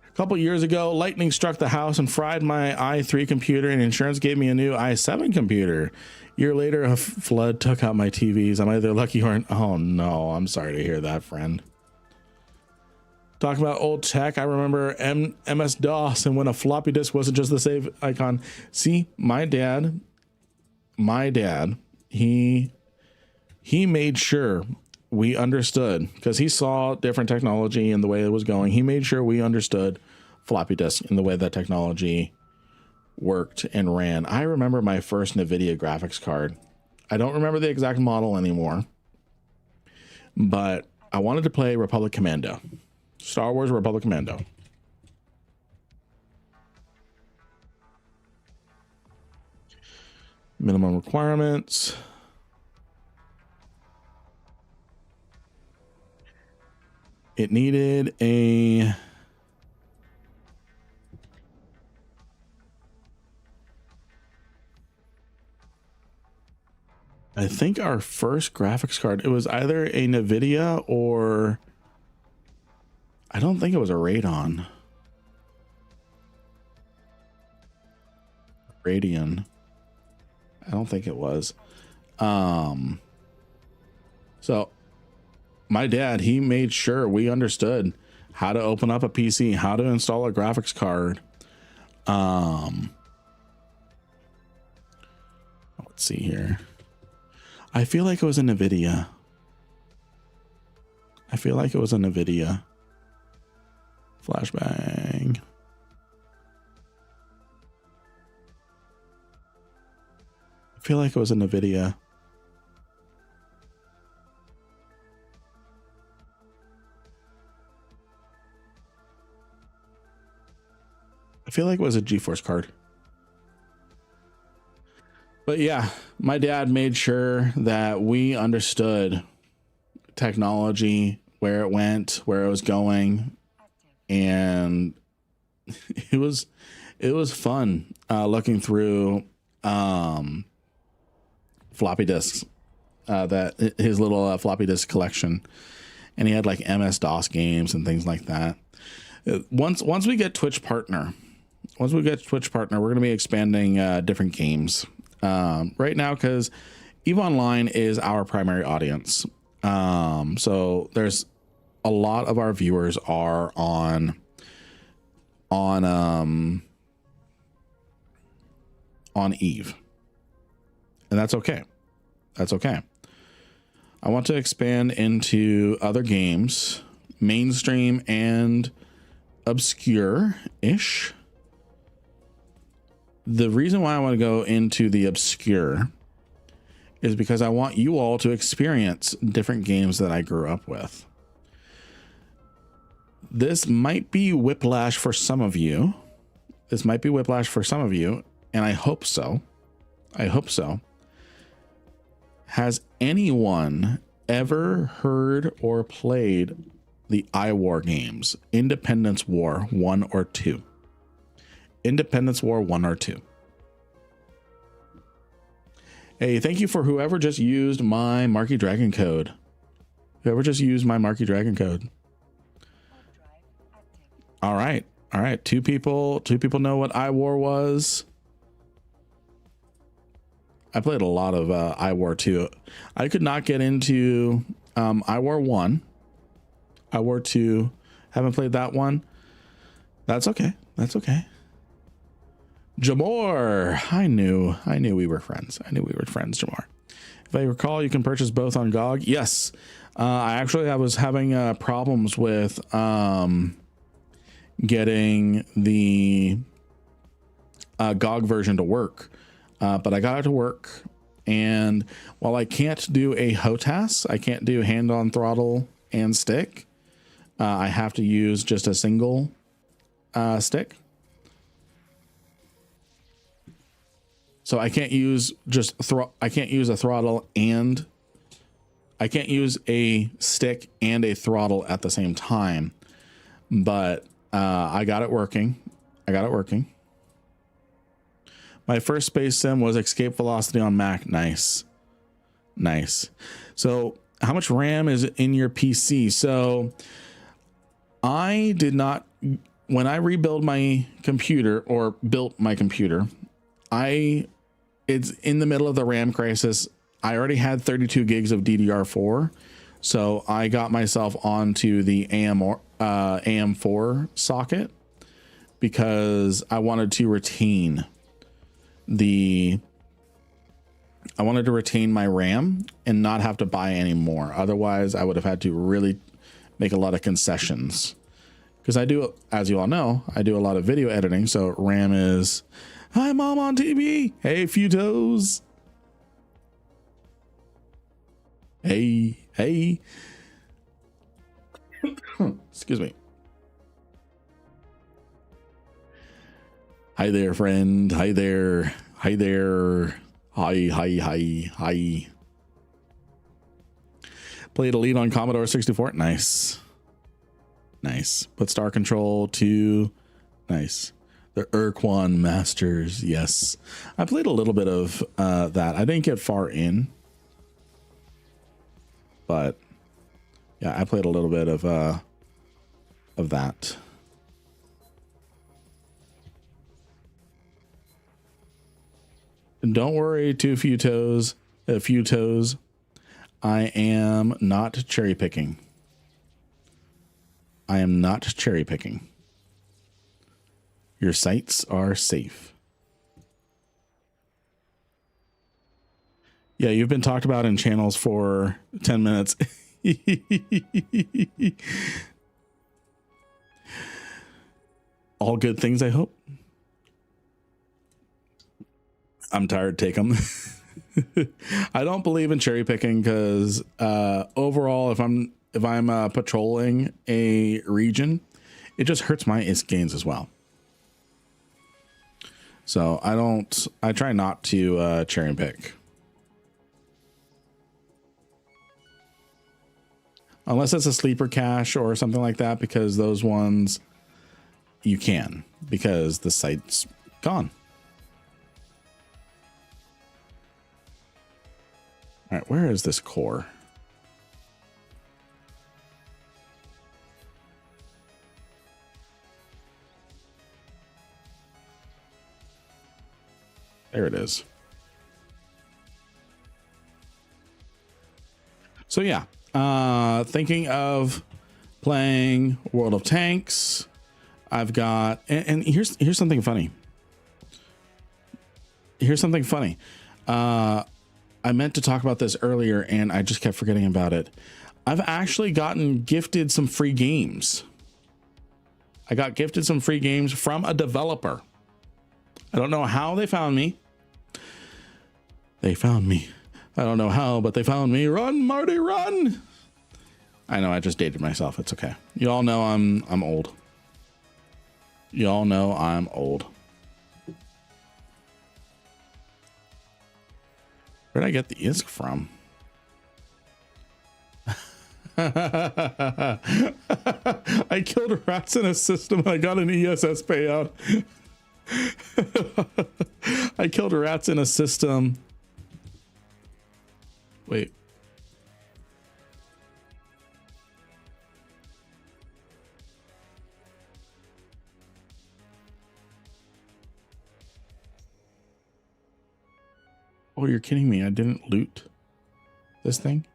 A couple years ago, lightning struck the house and fried my i3 computer, and insurance gave me a new i7 computer. A year later, a flood took out my TVs. I'm either lucky or... Oh no, I'm sorry to hear that, friend. Talking about old tech, I remember MS-DOS, and when a floppy disk wasn't just the save icon. See, my dad, he made sure we understood, because he saw different technology and the way it was going. He made sure we understood floppy disk and the way that technology worked and ran. I remember my first NVIDIA graphics card. I don't remember the exact model anymore, but I wanted to play Republic Commando, Star Wars Republic Commando. Minimum requirements. It needed a... I think our first graphics card, it was either a NVIDIA or... I don't think it was a Radeon. Radeon. I don't think it was. So my dad, he made sure we understood how to open up a PC, how to install a graphics card. Let's see here. I feel like it was a NVIDIA. Flashbang. I feel like it was a NVIDIA. I feel like it was a GeForce card. But yeah, my dad made sure that we understood technology, where it went, where it was going, and it was fun looking through floppy disks, that his little floppy disk collection, and he had like MS-DOS games and things like that. Once we get Twitch partner, we're going to be expanding different games right now, because EVE Online is our primary audience. So there's a lot of our viewers are on EVE, and that's okay. That's okay. I want to expand into other games, mainstream and obscure-ish. The reason why I want to go into the obscure is because I want you all to experience different games that I grew up with. This might be whiplash for some of you. And I hope so. Has anyone ever heard or played the iWar games? Independence War 1 or 2? Independence War 1 or 2. Hey, thank you for whoever just used my Marky Dragon code. All right. Two people know what iWar was. I played a lot of iWar 2. I could not get into iWar 1. iWar 2, haven't played that one. That's okay. Jamor, I knew we were friends. Jamor. If I recall, you can purchase both on GOG. Yes. I was having problems with getting the GOG version to work. But I got it to work, and while I can't do a HOTAS, I can't do hand on throttle and stick. I have to use just a single stick. So I can't use I can't use a throttle, and I can't use a stick and a throttle at the same time. But I got it working. My first space sim was Escape Velocity on Mac. Nice. So how much RAM is in your PC? So I did not, when I rebuilt my computer, it's in the middle of the RAM crisis. I already had 32 gigs of DDR4. So I got myself onto the AM4 socket because I wanted to retain my RAM and not have to buy any more. Otherwise, I would have had to really make a lot of concessions, because I do, as you all know, I do a lot of video editing. So RAM is, hi mom on TV. Hey, few toes. Hey. Excuse me. Hi there, friend. Hi there. Hi. Played Elite on Commodore 64. Nice. But Star Control 2. Nice. The Urquan Masters. Yes. I played a little bit of that. I didn't get far in. But yeah, I played a little bit of that. Don't worry, a few toes. I am not cherry picking. Your sites are safe. Yeah, you've been talked about in channels for 10 minutes. All good things, I hope. I'm tired. Take them. I don't believe in cherry picking because overall, if I'm patrolling a region, it just hurts my ISK gains as well. So I try not to cherry pick. Unless it's a sleeper cache or something like that, because those ones you can, because the site's gone. All right, where is this core? There it is. So yeah, thinking of playing World of Tanks. I've got, and here's something funny. Here's something funny. I meant to talk about this earlier and I just kept forgetting about it. I've actually gotten gifted some free games. I got gifted some free games from a developer. I don't know how they found me. They found me. I don't know how, but they found me. Run, Marty, run. I know I just dated myself. It's okay. You all know I'm old. You all know I'm old. Where'd I get the ISK from? I killed rats in a system. I got an ESS payout. I killed rats in a system. Wait. Oh, you're kidding me. I didn't loot this thing.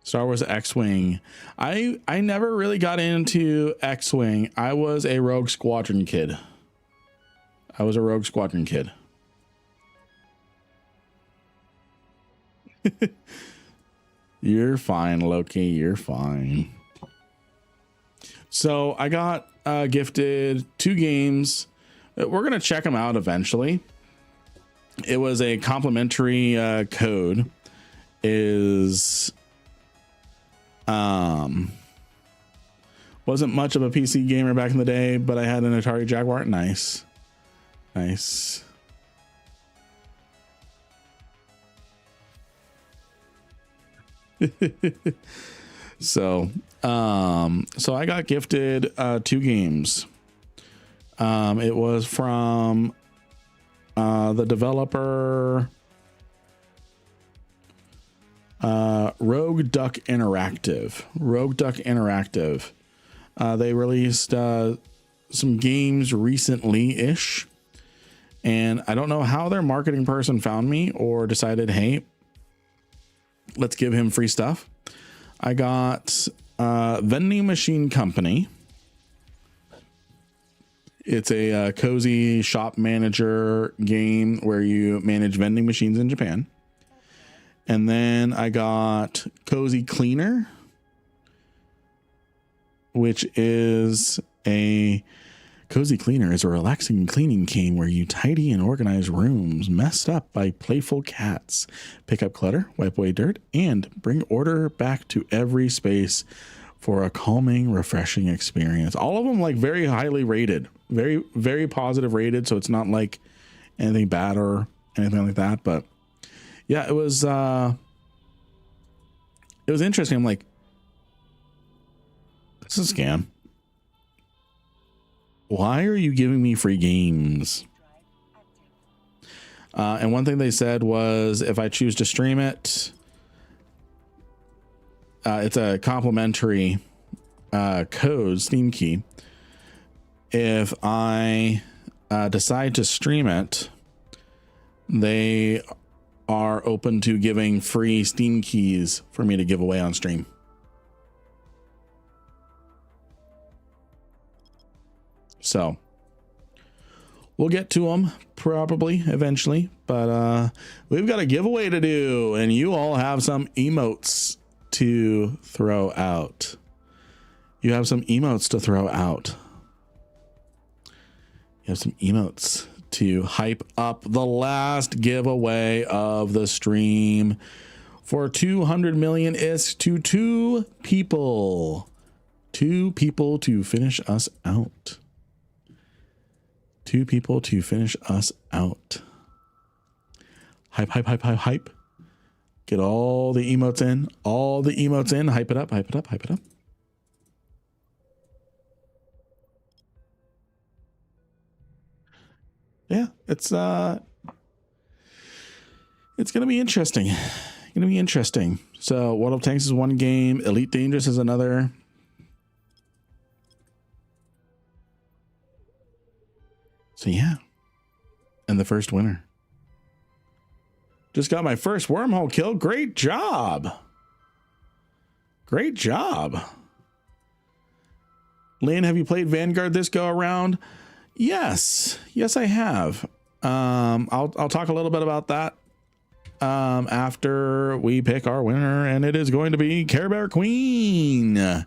Star Wars X-Wing. I never really got into X-Wing. I was a Rogue Squadron kid. You're fine, Loki. You're fine. So I got gifted 2 games. We're going to check them out eventually. It was a complimentary code. Wasn't much of a PC gamer back in the day, but I had an Atari Jaguar. Nice. So I got gifted 2 games. It was from the developer Rogue Duck Interactive. They released some games recently-ish, and I don't know how their marketing person found me or decided, hey, let's give him free stuff. I got Vending Machine Company. It's a cozy shop manager game where you manage vending machines in Japan. And then I got Cozy Cleaner, which is a relaxing cleaning game where you tidy and organize rooms messed up by playful cats, pick up clutter, wipe away dirt, and bring order back to every space for a calming, refreshing experience. All of them like very highly rated, very, very positive rated. So it's not like anything bad or anything like that. But yeah, it was interesting. I'm like, this is a scam. Why are you giving me free games? And one thing they said was if I choose to stream it, it's a complimentary code, Steam key. If I decide to stream it, they are open to giving free Steam keys for me to give away on stream. So we'll get to them probably eventually, but we've got a giveaway to do, and you all have some emotes to throw out. You have some emotes to throw out. You have some emotes to hype up the last giveaway of the stream for 200 million ISK to two people. Two people to finish us out. Two people to finish us out. Hype, hype, hype, hype, hype. Get all the emotes in. All the emotes in. Hype it up, hype it up, hype it up. Yeah, it's gonna be interesting. Gonna be interesting. So World of Tanks is one game. Elite Dangerous is another. So yeah. And the first winner. Just got my first wormhole kill. Great job. Great job. Lynn, have you played Vanguard this go around? Yes. Yes, I have. I'll talk a little bit about that after we pick our winner, and it is going to be Care Bear Queen.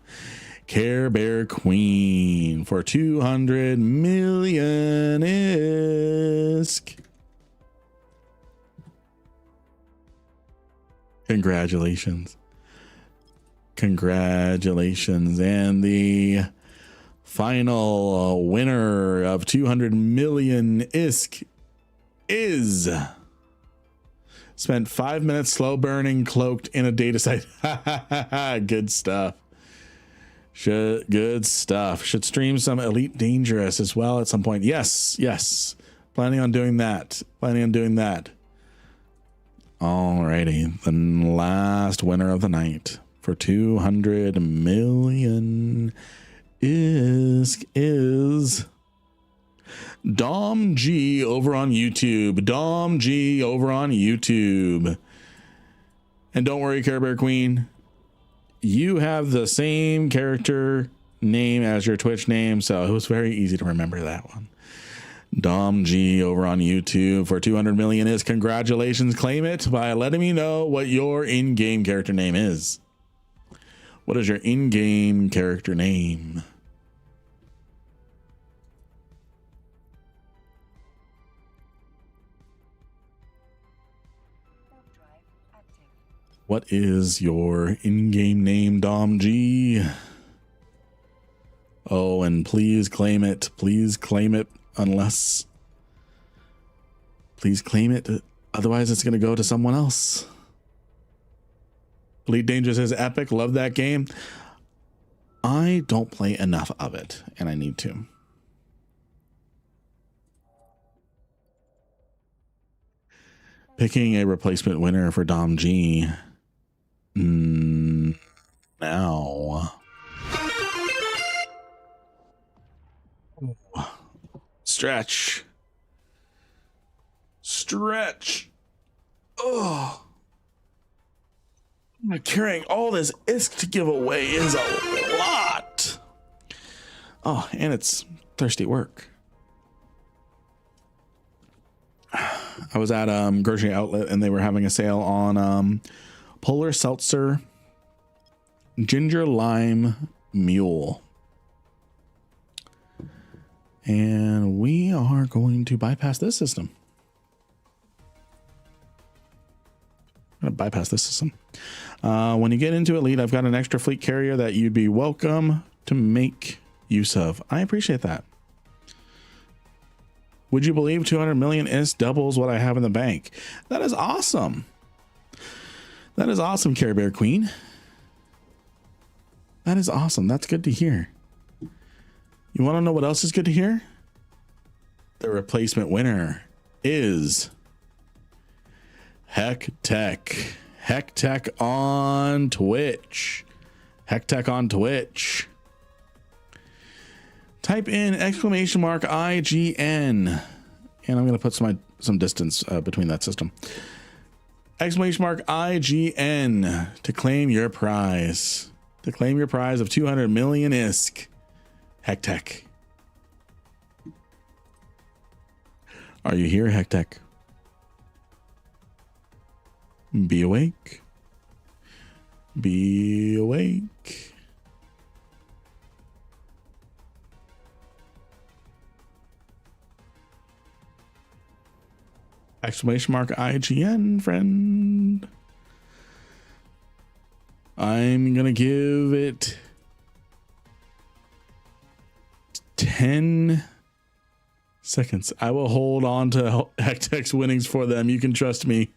Care Bear Queen for 200 million ISK. Congratulations. Congratulations. And the final winner of 200 million ISK is spent 5 minutes slow burning cloaked in a data site. Good stuff. Good stuff. Should stream some Elite Dangerous as well at some point. Yes, yes. Planning on doing that. Planning on doing that. Alrighty. The last winner of the night for 200 million is Dom G over on YouTube. Dom G over on YouTube. And don't worry, Care Bear Queen. You have the same character name as your Twitch name, so it was very easy to remember that one. Dom G over on YouTube for 200 million is congratulations. Claim it by letting me know what your in-game character name is. What is your in-game character name? What is your in-game name, Dom G? Oh, and please claim it. Please claim it. Unless, please claim it. Otherwise, it's going to go to someone else. Elite Dangerous is epic. Love that game. I don't play enough of it, and I need to. Picking a replacement winner for Dom G. Now. Stretch. Stretch. Oh. Carrying all this ISK to give away is a lot. Oh, and it's thirsty work. I was at grocery outlet and they were having a sale on Polar Seltzer Ginger Lime Mule. And we are going to bypass this system. I'm going to bypass this system. When you get into Elite, I've got an extra fleet carrier that you'd be welcome to make use of. I appreciate that. Would you believe 200 million ISK doubles what I have in the bank? That is awesome. That is awesome, Care Bear Queen. That is awesome. That's good to hear. You want to know what else is good to hear? The replacement winner is Heck Tech. Heck Tech on Twitch. Heck Tech on Twitch. Type in !IGN. And I'm going to put some distance between that system. !IGN to claim your prize. To claim your prize of 200 million ISK. Heck Tech. Are you here, Heck Tech? Be awake. Be awake. !IGN, friend. I'm gonna give it 10 seconds. I will hold on to Hectex winnings for them. You can trust me.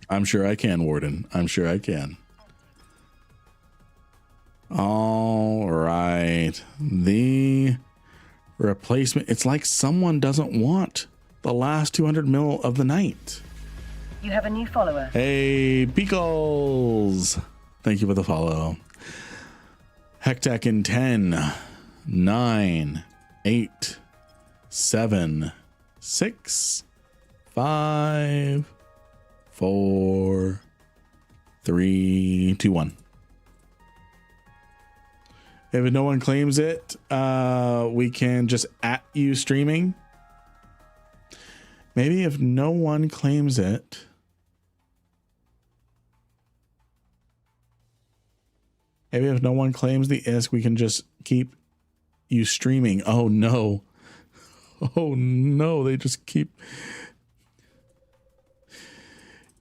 I'm sure I can, Warden. I'm sure I can. All right. The replacement. It's like someone doesn't want the last 200 mil of the night. You have a new follower. Hey, Pickles. Thank you for the follow. Hectech in 10, 9, 8, 7, 6, 5, 4, 3, 2, 1. If no one claims it, we can just at you streaming. Maybe if no one claims it. Maybe if no one claims the ISK, we can just keep you streaming. Oh no. Oh no, they just keep.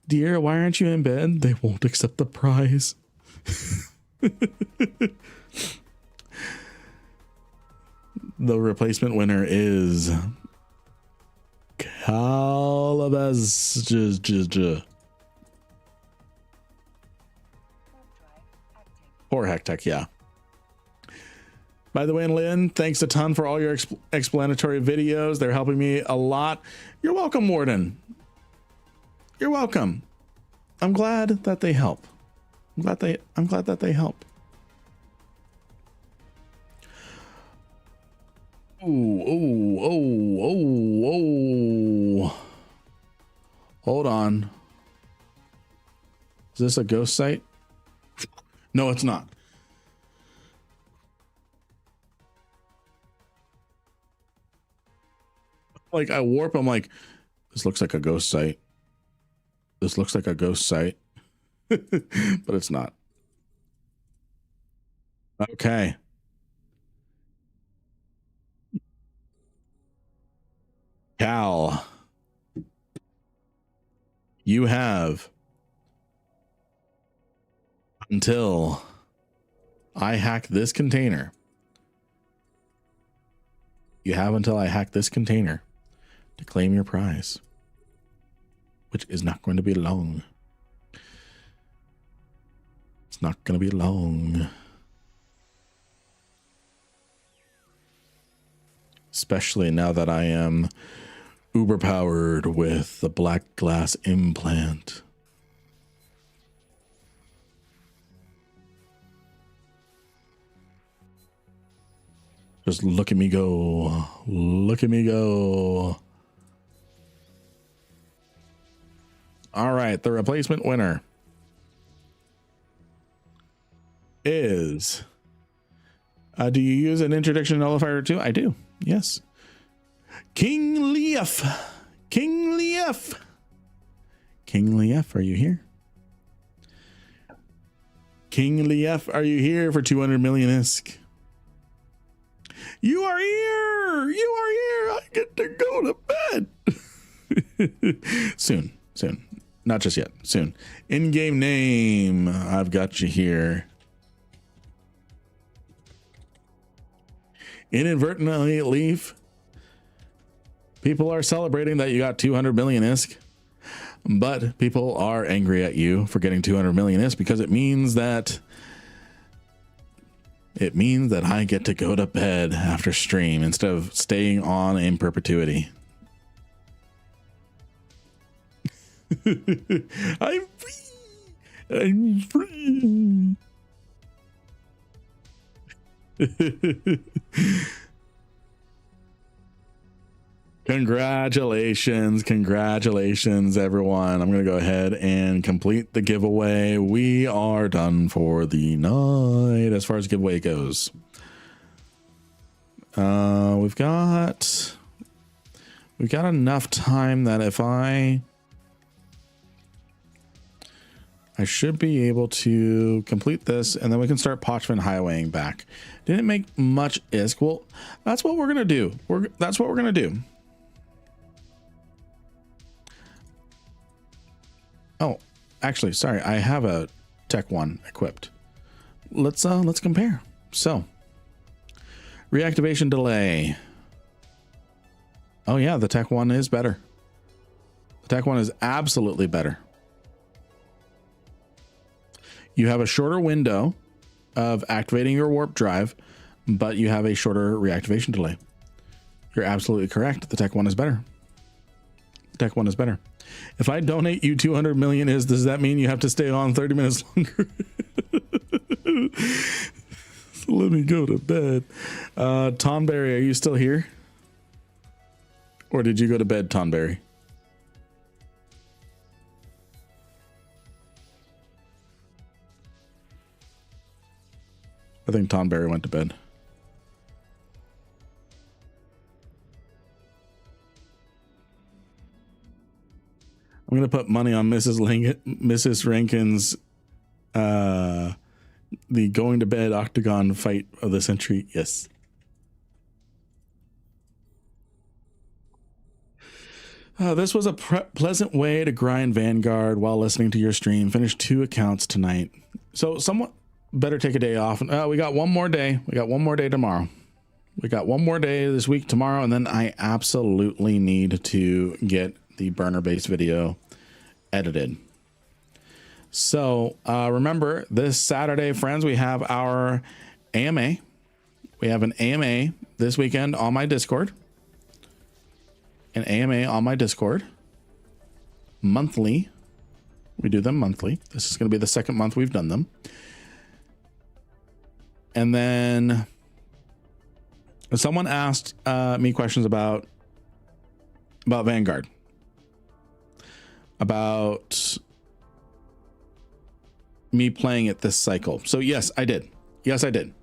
Dear, why aren't you in bed? They won't accept the prize. The replacement winner is Calabaz. Or Hectech, yeah. By the way, Lynn, thanks a ton for all your explanatory videos. They're helping me a lot. You're welcome, Warden. You're welcome. I'm glad that they help. I'm glad that they help. Oh. Hold on. Is this a ghost site? No, it's not. Like I warp, I'm like, this looks like a ghost site. This looks like a ghost site, but it's not. Okay. Cal, you have until I hack this container. You have until I hack this container to claim your prize, which is not going to be long. It's not going to be long. Especially now that I am uber powered with the black glass implant. Just look at me go. Look at me go. All right, the replacement winner is... do you use an interdiction nullifier too? I do. Yes. King Leaf. King Leaf. King Leaf, are you here? King Leaf, are you here for 200 million ISK? You are here. You are here. I get to go to bed. Soon. Soon. Not just yet. Soon. In-game name. I've got you here. Inadvertently, Leaf. People are celebrating that you got 200 million ISK, but people are angry at you for getting 200 million ISK because it means that I get to go to bed after stream instead of staying on in perpetuity. I'm free. I'm free. Congratulations everyone. I'm gonna go ahead and complete the giveaway. We are done for the night as far as giveaway goes. We've got enough time that if I should be able to complete this, and then we can start Parchment highwaying back. Didn't make much ISK. Well, that's what we're gonna do. That's what we're gonna do. actually, sorry, I have a Tech 1 equipped. Let's compare. So, reactivation delay. Oh yeah, the Tech 1 is better. The Tech 1 is absolutely better. You have a shorter window of activating your warp drive, but you have a shorter reactivation delay. You're absolutely correct. The Tech 1 is better. The Tech 1 is better. If I donate you 200 million, does that mean you have to stay on 30 minutes longer? So let me go to bed. Tonberry, are you still here? Or did you go to bed, Tonberry? I think Tonberry went to bed. I'm gonna put money on Mrs. Rankin's the going to bed octagon fight of the century. Yes. This was a pleasant way to grind Vanguard while listening to your stream. Finished 2 accounts tonight. So somewhat better take a day off. We got one more day. We got one more day tomorrow. We got one more day this week tomorrow. And then I absolutely need to get the burner base video edited. So remember, this Saturday, friends, we have our AMA. We have an AMA this weekend on my Discord. An AMA on my Discord. Monthly. We do them monthly. This is going to be the second month we've done them. And then someone asked me questions about Vanguard. About me playing it this cycle. So yes, I did. Yes, I did.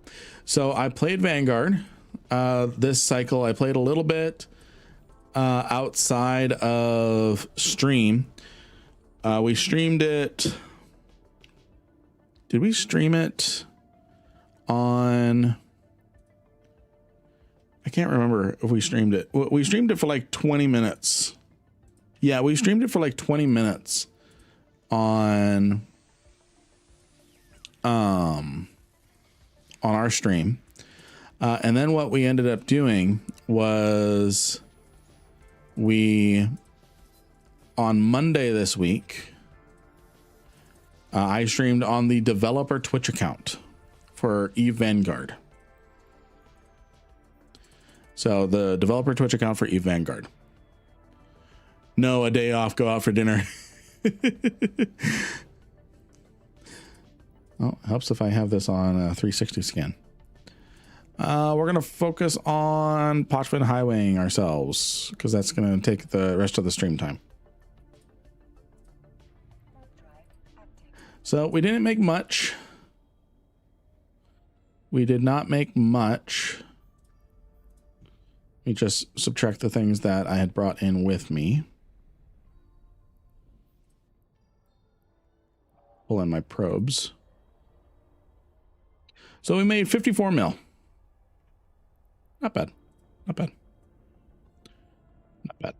So I played Vanguard this cycle. I played a little bit outside of stream. We streamed it. Did we stream it on? I can't remember if we streamed it. We streamed it for like 20 minutes. Yeah, we streamed it for like 20 minutes on our stream. And then what we ended up doing was on Monday this week, I streamed on the developer Twitch account for Eve Vanguard. So the developer Twitch account for Eve Vanguard. No, a day off, go out for dinner. Oh, helps if I have this on a 360 scan. We're going to focus on Potchman highwaying ourselves because that's going to take the rest of the stream time. So we didn't make much. We did not make much. Let me just subtract the things that I had brought in with me. Pull in my probes. So we made 54 mil. Not bad. Not bad. Not bad.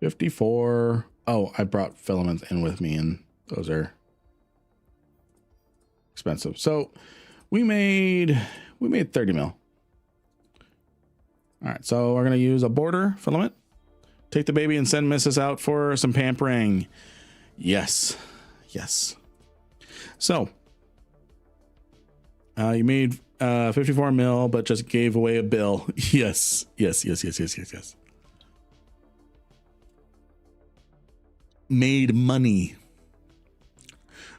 54. Oh, I brought filaments in with me, and those are expensive. So we made 30 mil. All right, so we're going to use a border filament. Take the baby and send Mrs. out for some pampering. Yes. Yes. So you made 54 mil, but just gave away a bill. Yes. Yes. Yes. Yes. Yes. Yes. Yes. Made money.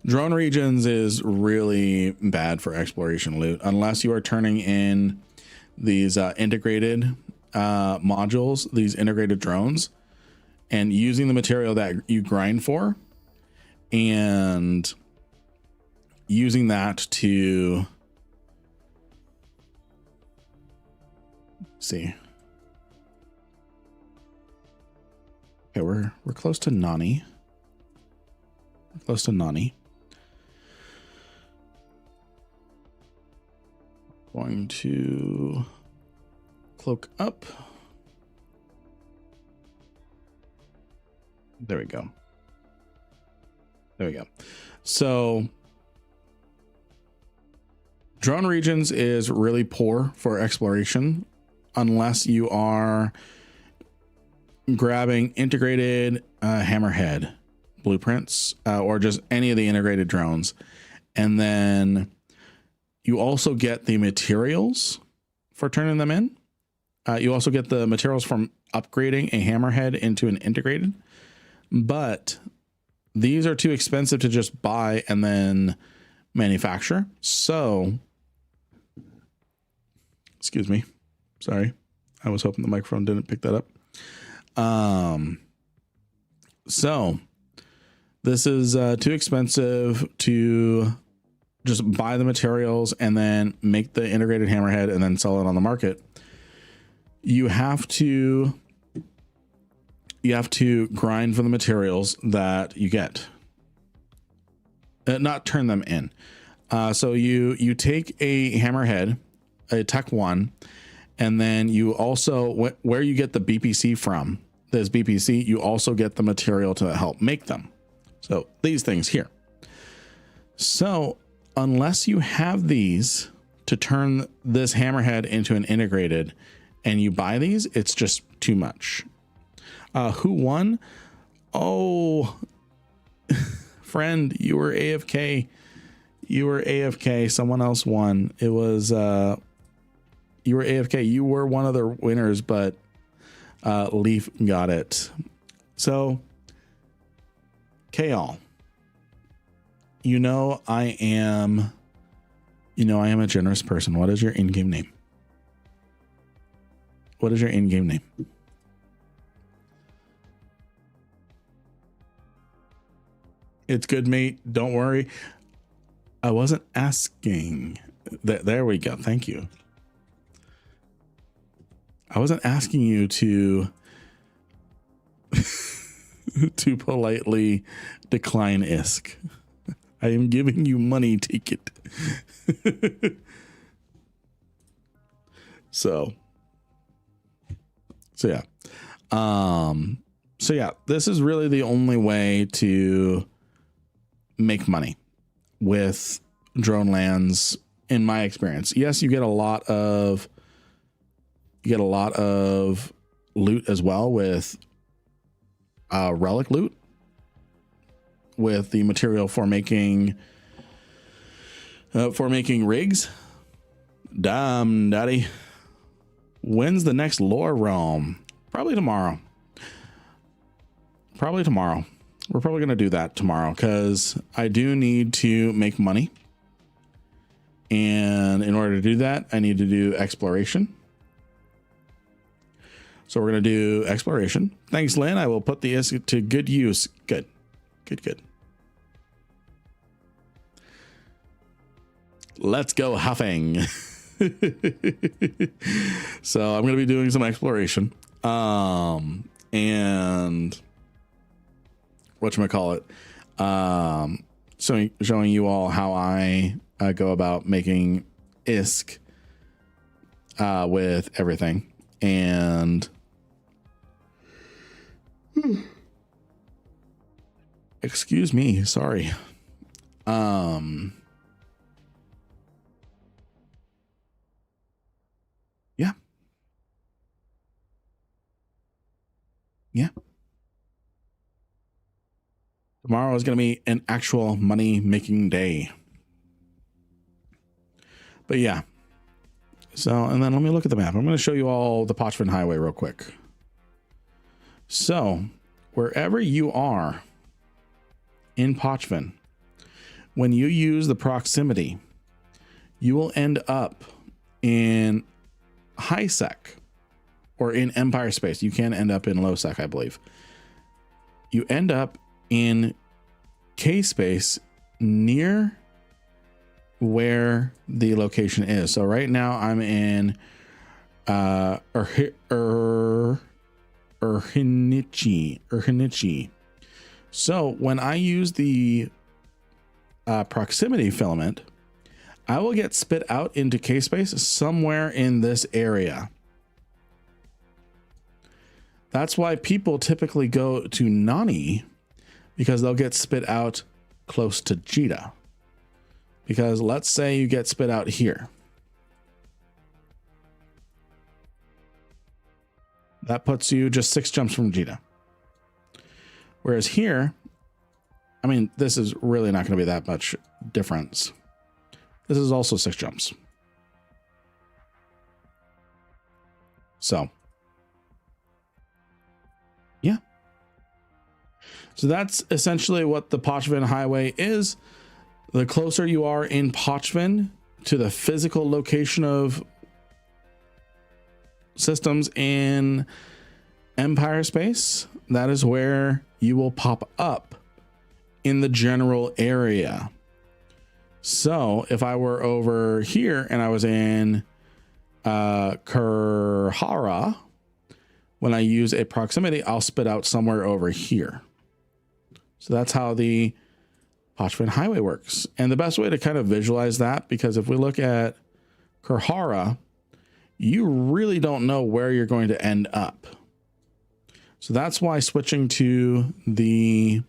Drone regions is really bad for exploration loot unless you are turning in these integrated modules, these integrated drones, and using the material that you grind for and using that to see. Okay, we're close to Nani. We're close to Nani. Going to cloak up. There we go. There we go. So drone regions is really poor for exploration unless you are grabbing integrated hammerhead blueprints or just any of the integrated drones. And then you also get the materials for turning them in. You also get the materials from upgrading a hammerhead into an integrated, but these are too expensive to just buy and then manufacture. So, excuse me. Sorry. I was hoping the microphone didn't pick that up. So this is too expensive to just buy the materials and then make the integrated hammerhead and then sell it on the market. You have to grind for the materials that you get, not turn them in. So you take a hammerhead, a Tech 1, and then you also, where you get the BPC from, this BPC, you also get the material to help make them. So these things here. So unless you have these to turn this hammerhead into an integrated and you buy these, it's just too much. Who won? Oh, friend, you were AFK. You were AFK. Someone else won. It was, you were AFK. You were one of the winners, but Leaf got it. So, Karl, I am a generous person. What is your in-game name? What is your in-game name? It's good, mate. Don't worry. I wasn't asking. There we go. Thank you. I wasn't asking you to to politely decline ISK. I am giving you money. Take it. So yeah. So yeah, this is really the only way to make money with drone lands in my experience. Yes, you get a lot of loot as well with relic loot with the material for making rigs. Damn, daddy. When's the next lore realm? Probably tomorrow. We're probably going to do that tomorrow because I do need to make money. And in order to do that, I need to do exploration. So we're going to do exploration. Thanks, Lynn. I will put the ISK to good use. Good. Let's go huffing. So I'm going to be doing some exploration. And whatchamacallit, so showing you all how I go about making ISK with everything. And excuse me, sorry. Yeah. Tomorrow is going to be an actual money making day. But yeah. So, and then let me look at the map. I'm going to show you all the Pochvin Highway real quick. So, wherever you are in Pochvin, when you use the proximity, you will end up in high sec or in Empire space. You can end up in low sec, I believe. You end up in K space near where the location is. So right now I'm in Urhinichi. So when I use the proximity filament, I will get spit out into K space somewhere in this area. That's why people typically go to Nani, because they'll get spit out close to Jita. Because let's say you get spit out here. That puts you just 6 jumps from Jita. Whereas here, I mean, this is really not going to be that much difference. This is also 6 jumps. So, yeah. So that's essentially what the Pochven Highway is. The closer you are in Pochven to the physical location of systems in Empire space, that is where you will pop up in the general area. So if I were over here and I was in Kurhara, when I use a proximity, I'll spit out somewhere over here. So that's how the Pochven Highway works. And the best way to kind of visualize that, because if we look at Kurhara, you really don't know where you're going to end up. So that's why switching to the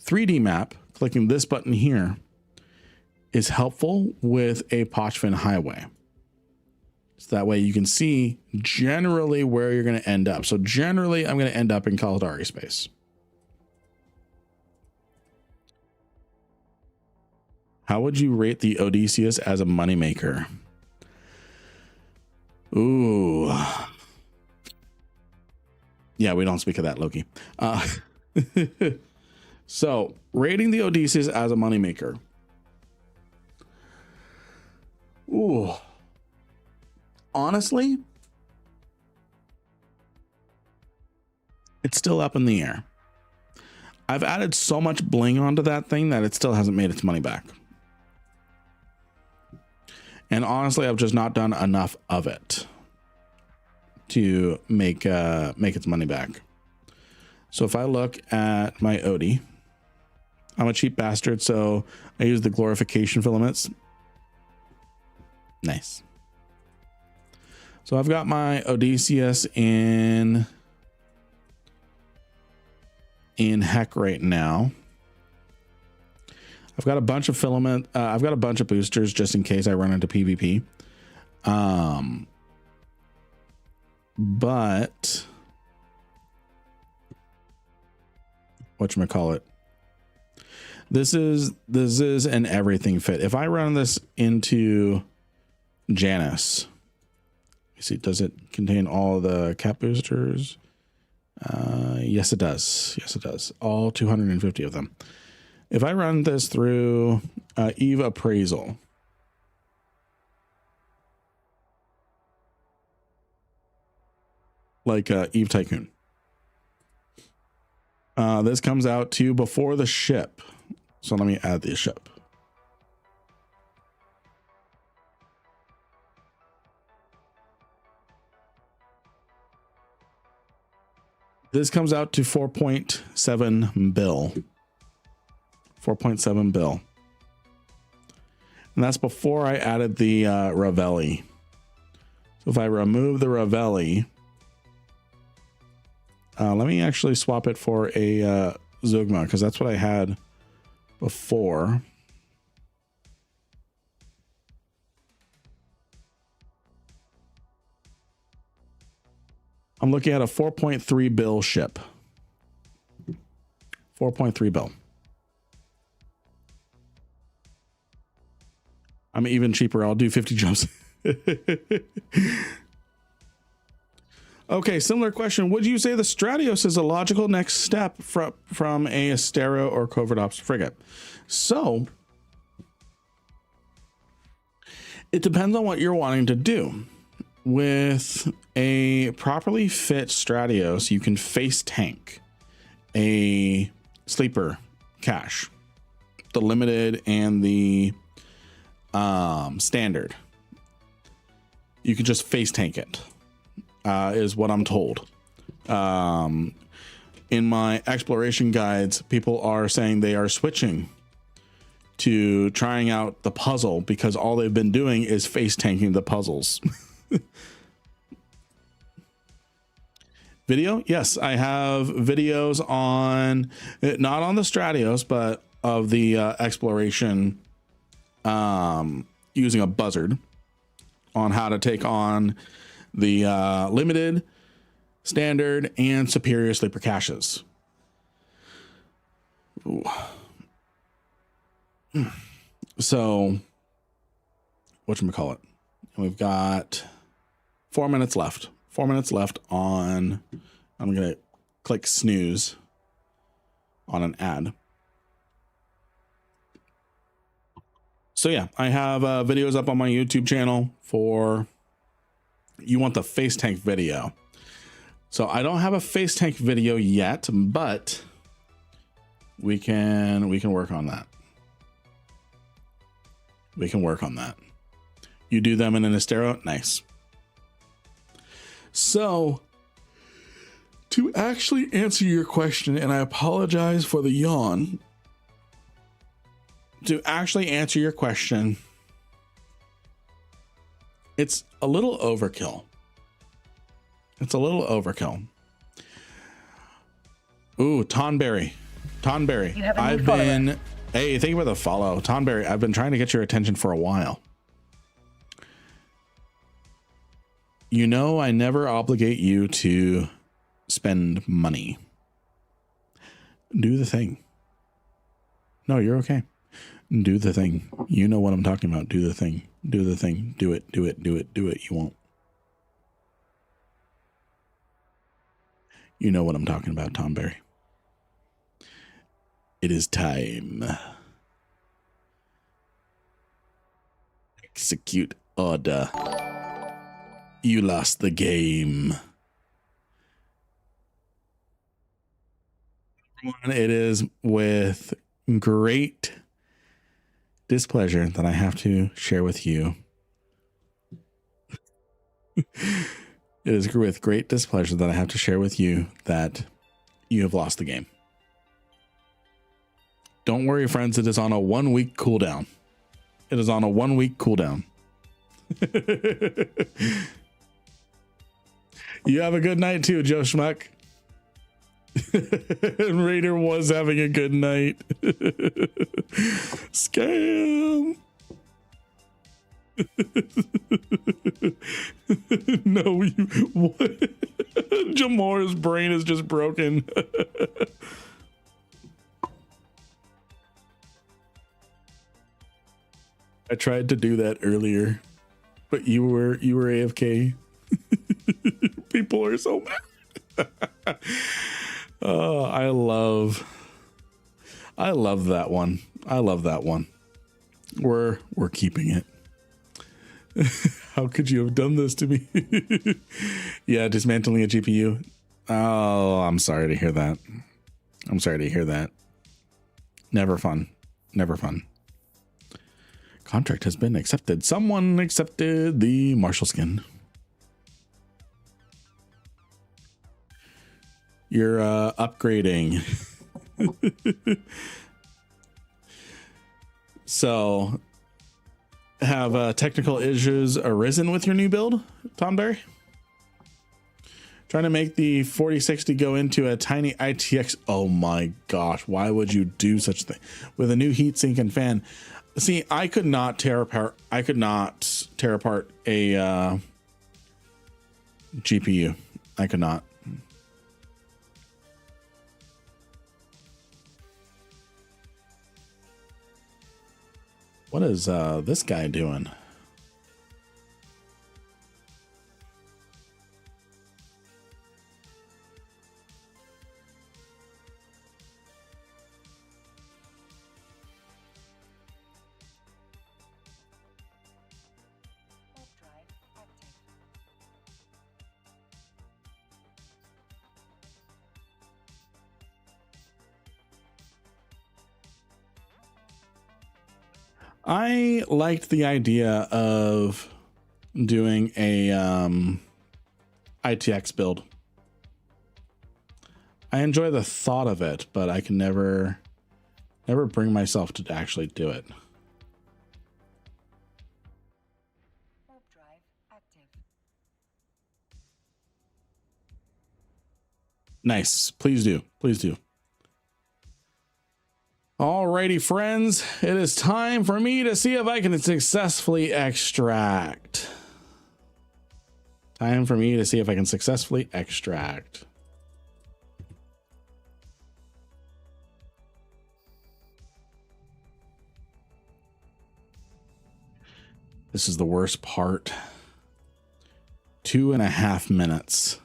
3D map, clicking this button here, is helpful with a Pochven Highway. So that way you can see generally where you're going to end up. So generally, I'm going to end up in Kaldari space. How would you rate the Odysseus as a moneymaker? Ooh. Yeah, we don't speak of that, Loki. So, rating the Odysseus as a moneymaker. Ooh. Honestly, it's still up in the air. I've added so much bling onto that thing that it still hasn't made its money back. And honestly, I've just not done enough of it to make its money back. So if I look at my Odie, I'm a cheap bastard, so I use the glorification filaments. Nice. So I've got my Odysseus in heck right now. I've got a bunch of filament. I've got a bunch of boosters just in case I run into PvP. But whatchamacallit? This is an everything fit. If I run this into Janus, you see, does it contain all the cap boosters? Yes, it does. Yes, it does. All 250 of them. If I run this through Eve Appraisal, like Eve Tycoon, this comes out to before the ship. So let me add the ship. This comes out to 4.7 bill. 4.7 bill. And that's before I added the Ravelli. So if I remove the Ravelli, let me actually swap it for a Zugma, because that's what I had before. I'm looking at a 4.3 bill ship. 4.3 bill. I'm even cheaper. I'll do 50 jumps. Okay, similar question. Would you say the Stratios is a logical next step from a Astero or Covert Ops frigate? So, it depends on what you're wanting to do. With a properly fit Stratios, you can face tank a sleeper cache, the limited and the standard. You can just face tank it, is what I'm told. In my exploration guides, people are saying they are switching to trying out the puzzle because all they've been doing is face tanking the puzzles. Video? Yes, I have videos on, not on the Stratios, but of the exploration using a buzzard on how to take on the limited, standard, and superior sleeper caches. Ooh. So, whatchamacallit? We've got 4 minutes left. 4 minutes left on, I'm going to click snooze on an ad. So yeah, I have videos up on my YouTube channel for, you want the face tank video. So I don't have a face tank video yet, but we can work on that. We can work on that. You do them in an Estero? Nice. So to actually answer your question, and I apologize for the yawn, to actually answer your question, it's a little overkill. It's a little overkill. Ooh, Tonberry. Tonberry. I've been, hey, thank you for the follow. Tonberry, I've been trying to get your attention for a while. You know, I never obligate you to spend money. Do the thing. No, you're okay. Do the thing. You know what I'm talking about. Do the thing. Do the thing. Do it. Do it. Do it. Do it. You won't. You know what I'm talking about, Tonberry. It is time. Execute order. You lost the game. It is with great displeasure that I have to share with you. It is with great displeasure that I have to share with you that you have lost the game. Don't worry, friends. It is on a 1 week cooldown. It is on a 1 week cooldown. You have a good night too, Joe Schmuck. Raider was having a good night. Scam. No, you what? Jamora's brain is just broken. I tried to do that earlier, but you were AFK. People are so mad. Oh, I love that one. I love that one. We're keeping it. How could you have done this to me? Yeah, dismantling a GPU. Oh, I'm sorry to hear that. I'm sorry to hear that. Never fun. Never fun. Contract has been accepted. Someone accepted the Marshall skin. You're upgrading. So, have technical issues arisen with your new build, Tomberry? Trying to make the 4060 go into a tiny ITX. Oh my gosh, why would you do such a thing? With a new heatsink and fan. See, I could not tear apart a GPU. I could not. What is this guy doing? Warp drive active. I liked the idea of doing a ITX build. I enjoy the thought of it, but I can never bring myself to actually do it. Warp drive active. Nice. Please do. Please do. Alrighty, friends. It is time for me to see if I can successfully extract. Time for me to see if I can successfully extract. This is the worst part. 2.5 minutes.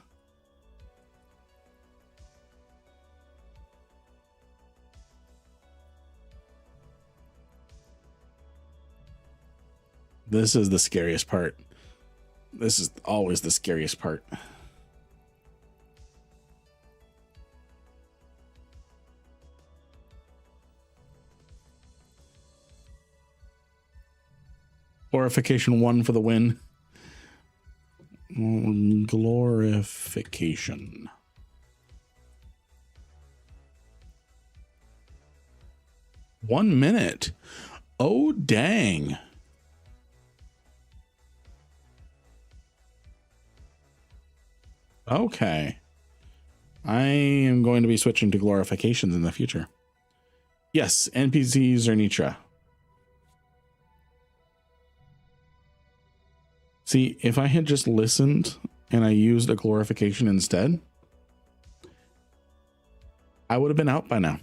This is the scariest part. This is always the scariest part. Glorification 1 for the win. Glorification. One minute. Oh, dang. Okay. I am going to be switching to glorifications in the future. Yes, NPCs are Nitra. See, if I had just listened and I used a glorification instead, I would have been out by now.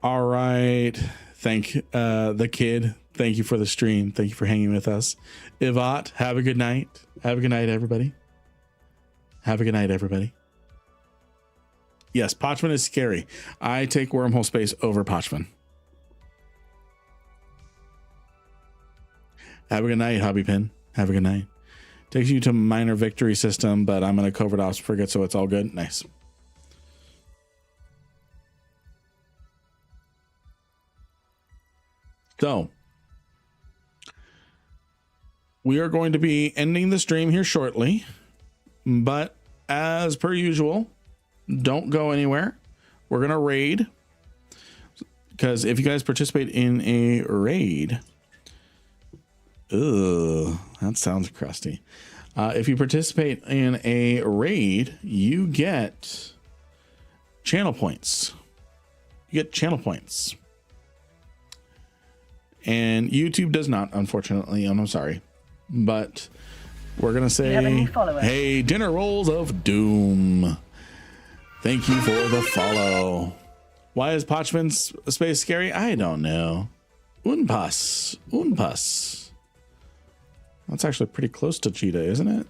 All right. Thank the kid. Thank you for the stream. Thank you for hanging with us. Ivat, have a good night. Have a good night, everybody. Have a good night, everybody. Yes, Pochman is scary. I take wormhole space over Pochman. Have a good night, Hobby Pin. Have a good night. Takes you to minor victory system, but I'm going to covert off frigate, so it's all good. Nice. So, we are going to be ending the stream here shortly, but as per usual, don't go anywhere. We're going to raid, because if you guys participate in a raid, that sounds crusty. If you participate in a raid, you get channel points. You get channel points. And YouTube does not, unfortunately. I'm sorry. But we're going to say, hey, dinner rolls of doom. Thank you for the follow. Why is Pochman's space scary? I don't know. Unpass. That's actually pretty close to Cheetah, isn't it?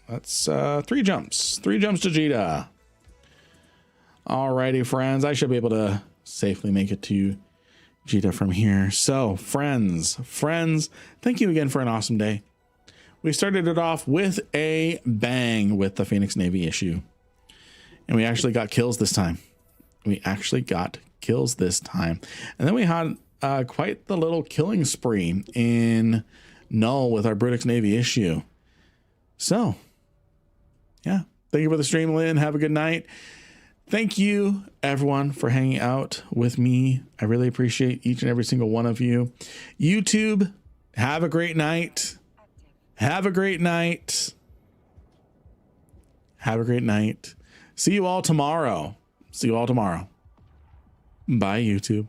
That's 3 jumps. 3 jumps to Cheetah. Alrighty, friends. I should be able to safely make it to Cheetah from here. So, friends, thank you again for an awesome day. We started it off with a bang with the Phoenix Navy issue. And we actually got kills this time. And then we had quite the little killing spree in Null with our Brutix Navy issue. So, yeah. Thank you for the stream, Lynn. Have a good night. Thank you, everyone, for hanging out with me. I really appreciate each and every single one of you. YouTube, have a great night. Have a great night. Have a great night. See you all tomorrow. Bye, YouTube.